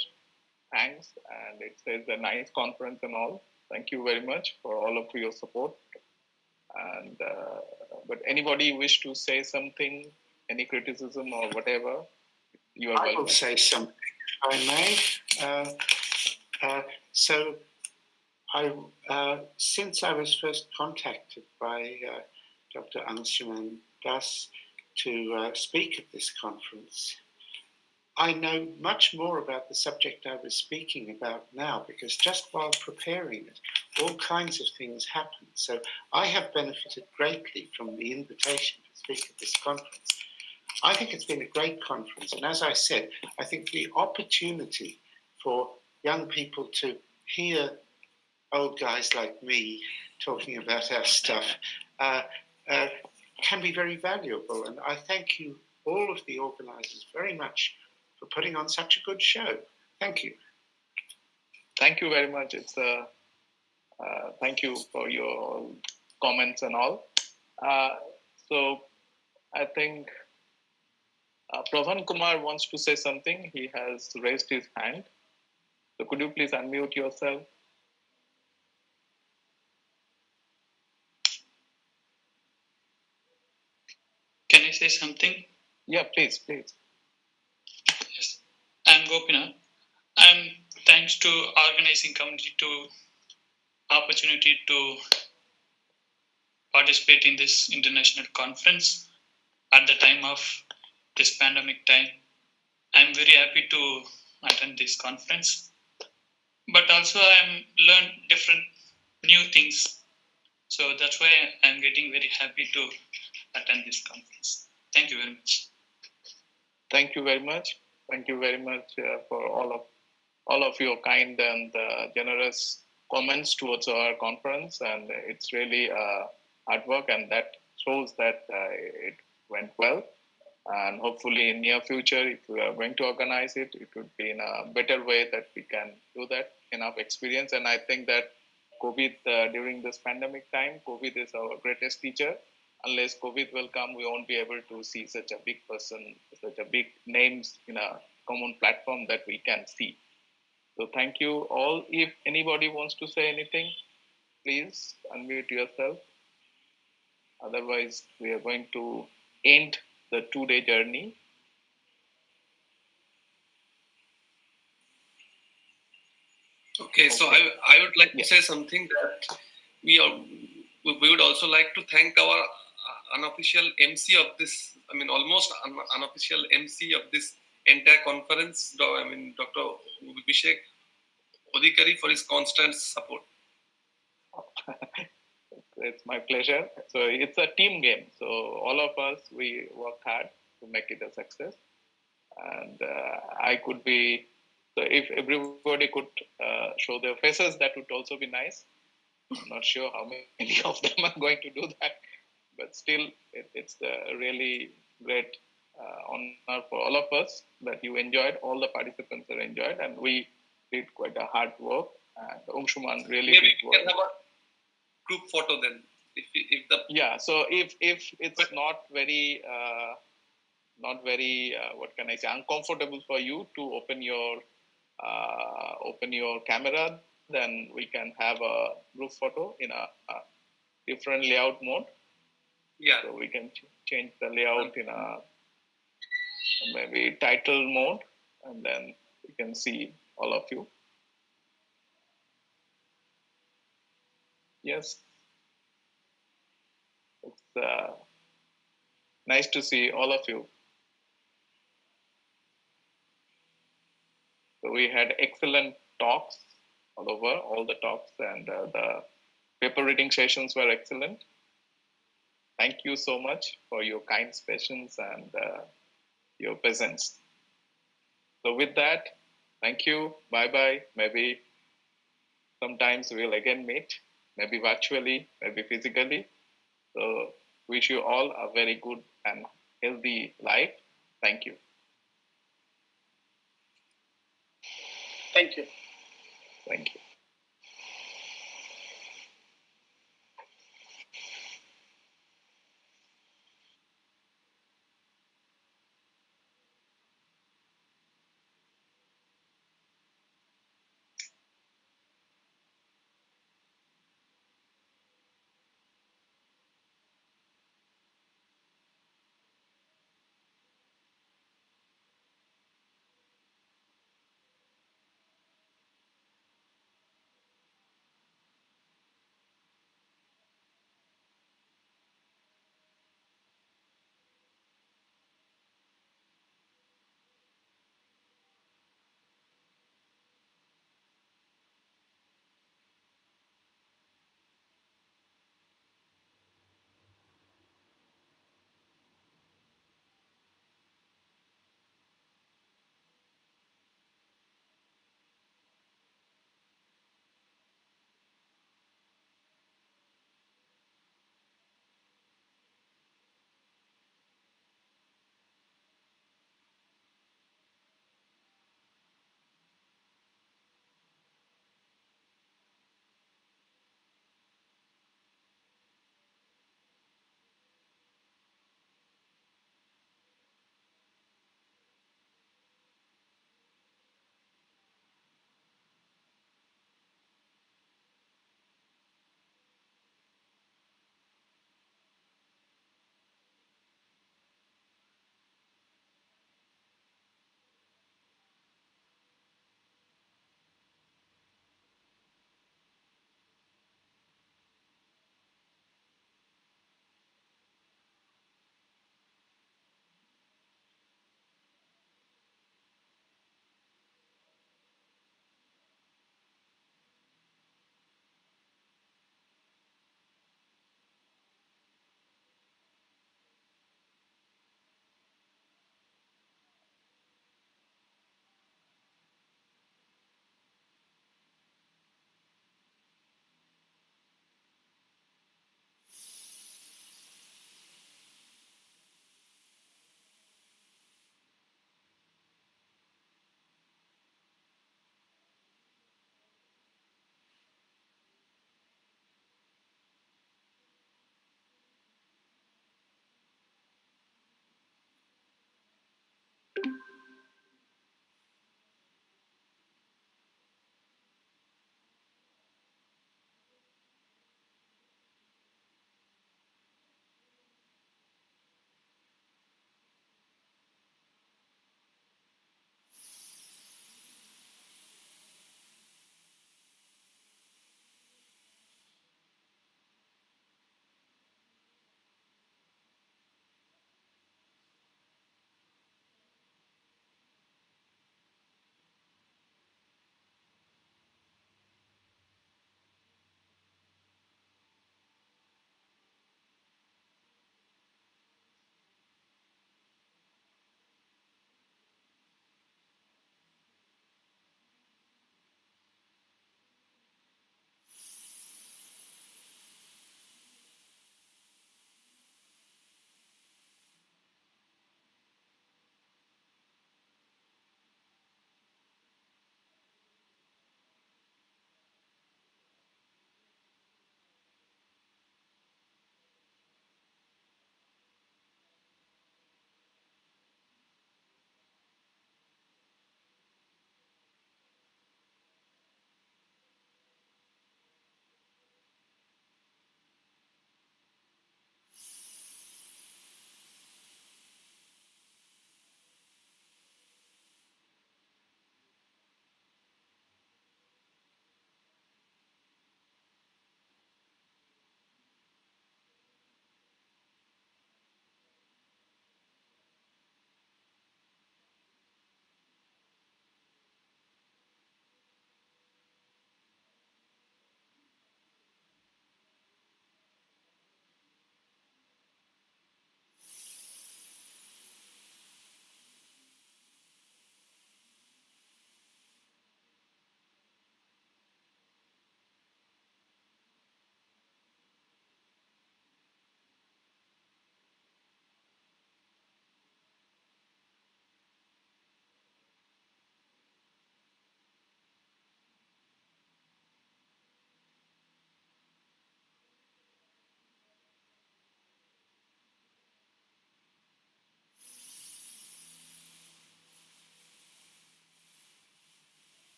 thanks, and it says a nice conference and all. Thank you very much for all of your support. And but anybody wish to say something, any criticism or whatever, you are welcome. I will say something, if I may. So since I was first contacted by Dr. Angsuman Das to speak at this conference, I know much more about the subject I was speaking about now, because just while preparing it, all kinds of things happened. So I have benefited greatly from the invitation to speak at this conference. I think it's been a great conference. And as I said, I think the opportunity for young people to hear old guys like me talking about our stuff can be very valuable. And I thank you, all of the organizers, very much for putting on such a good show. Thank you. Thank you very much. It's thank you for your comments and all. So I think Pravan Kumar wants to say something. He has raised his hand. So could you please unmute yourself? Can I say something? Yeah, please. Yes. I'm Gopinath. Thanks to organizing committee to opportunity to participate in this international conference at the time of this pandemic time. I'm very happy to attend this conference, but also I'm learned different new things. So that's why I'm getting very happy to attend this conference. Thank you very much. Thank you very much. Thank you very much for all of your kind and generous comments towards our conference, and it's really hard work, and that shows that it went well. And hopefully in near future, if we are going to organize it, it would be in a better way that we can do that, enough experience. And I think that COVID, during this pandemic time, COVID is our greatest teacher. Unless COVID will come, we won't be able to see such a big person, such a big names in a common platform that we can see. So thank you all. If anybody wants to say anything, please unmute yourself. Otherwise, we are going to end the 2-day journey. Okay, so I would like to say something that we would also like to thank our unofficial MC of this, almost unofficial MC of this entire conference, Dr. Vishek Odhikari, for his constant support. It's my pleasure. So it's a team game. So all of us, we work hard to make it a success. And I could be, so if everybody could show their faces, that would also be nice. I'm not sure how many of them are going to do that, but still it's a really great honor for all of us that you enjoyed, all the participants are enjoyed, and we did quite a hard work. And Angsuman really Maybe did we work. can have a group photo then. If the So if it's not very what can I say, uncomfortable for you to open your camera, then we can have a group photo in a different layout mode. Yeah. So we can change the layout in a maybe title mode, and then we can see all of you. Yes. It's nice to see all of you. So we had excellent talks all over, all the talks, and the paper reading sessions were excellent. Thank you so much for your kind patience and your presence. So with that, thank you. Bye-bye. Maybe sometimes we'll again meet, maybe virtually, maybe physically. So wish you all a very good and healthy life. Thank you. Thank you. Thank you.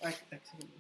এক second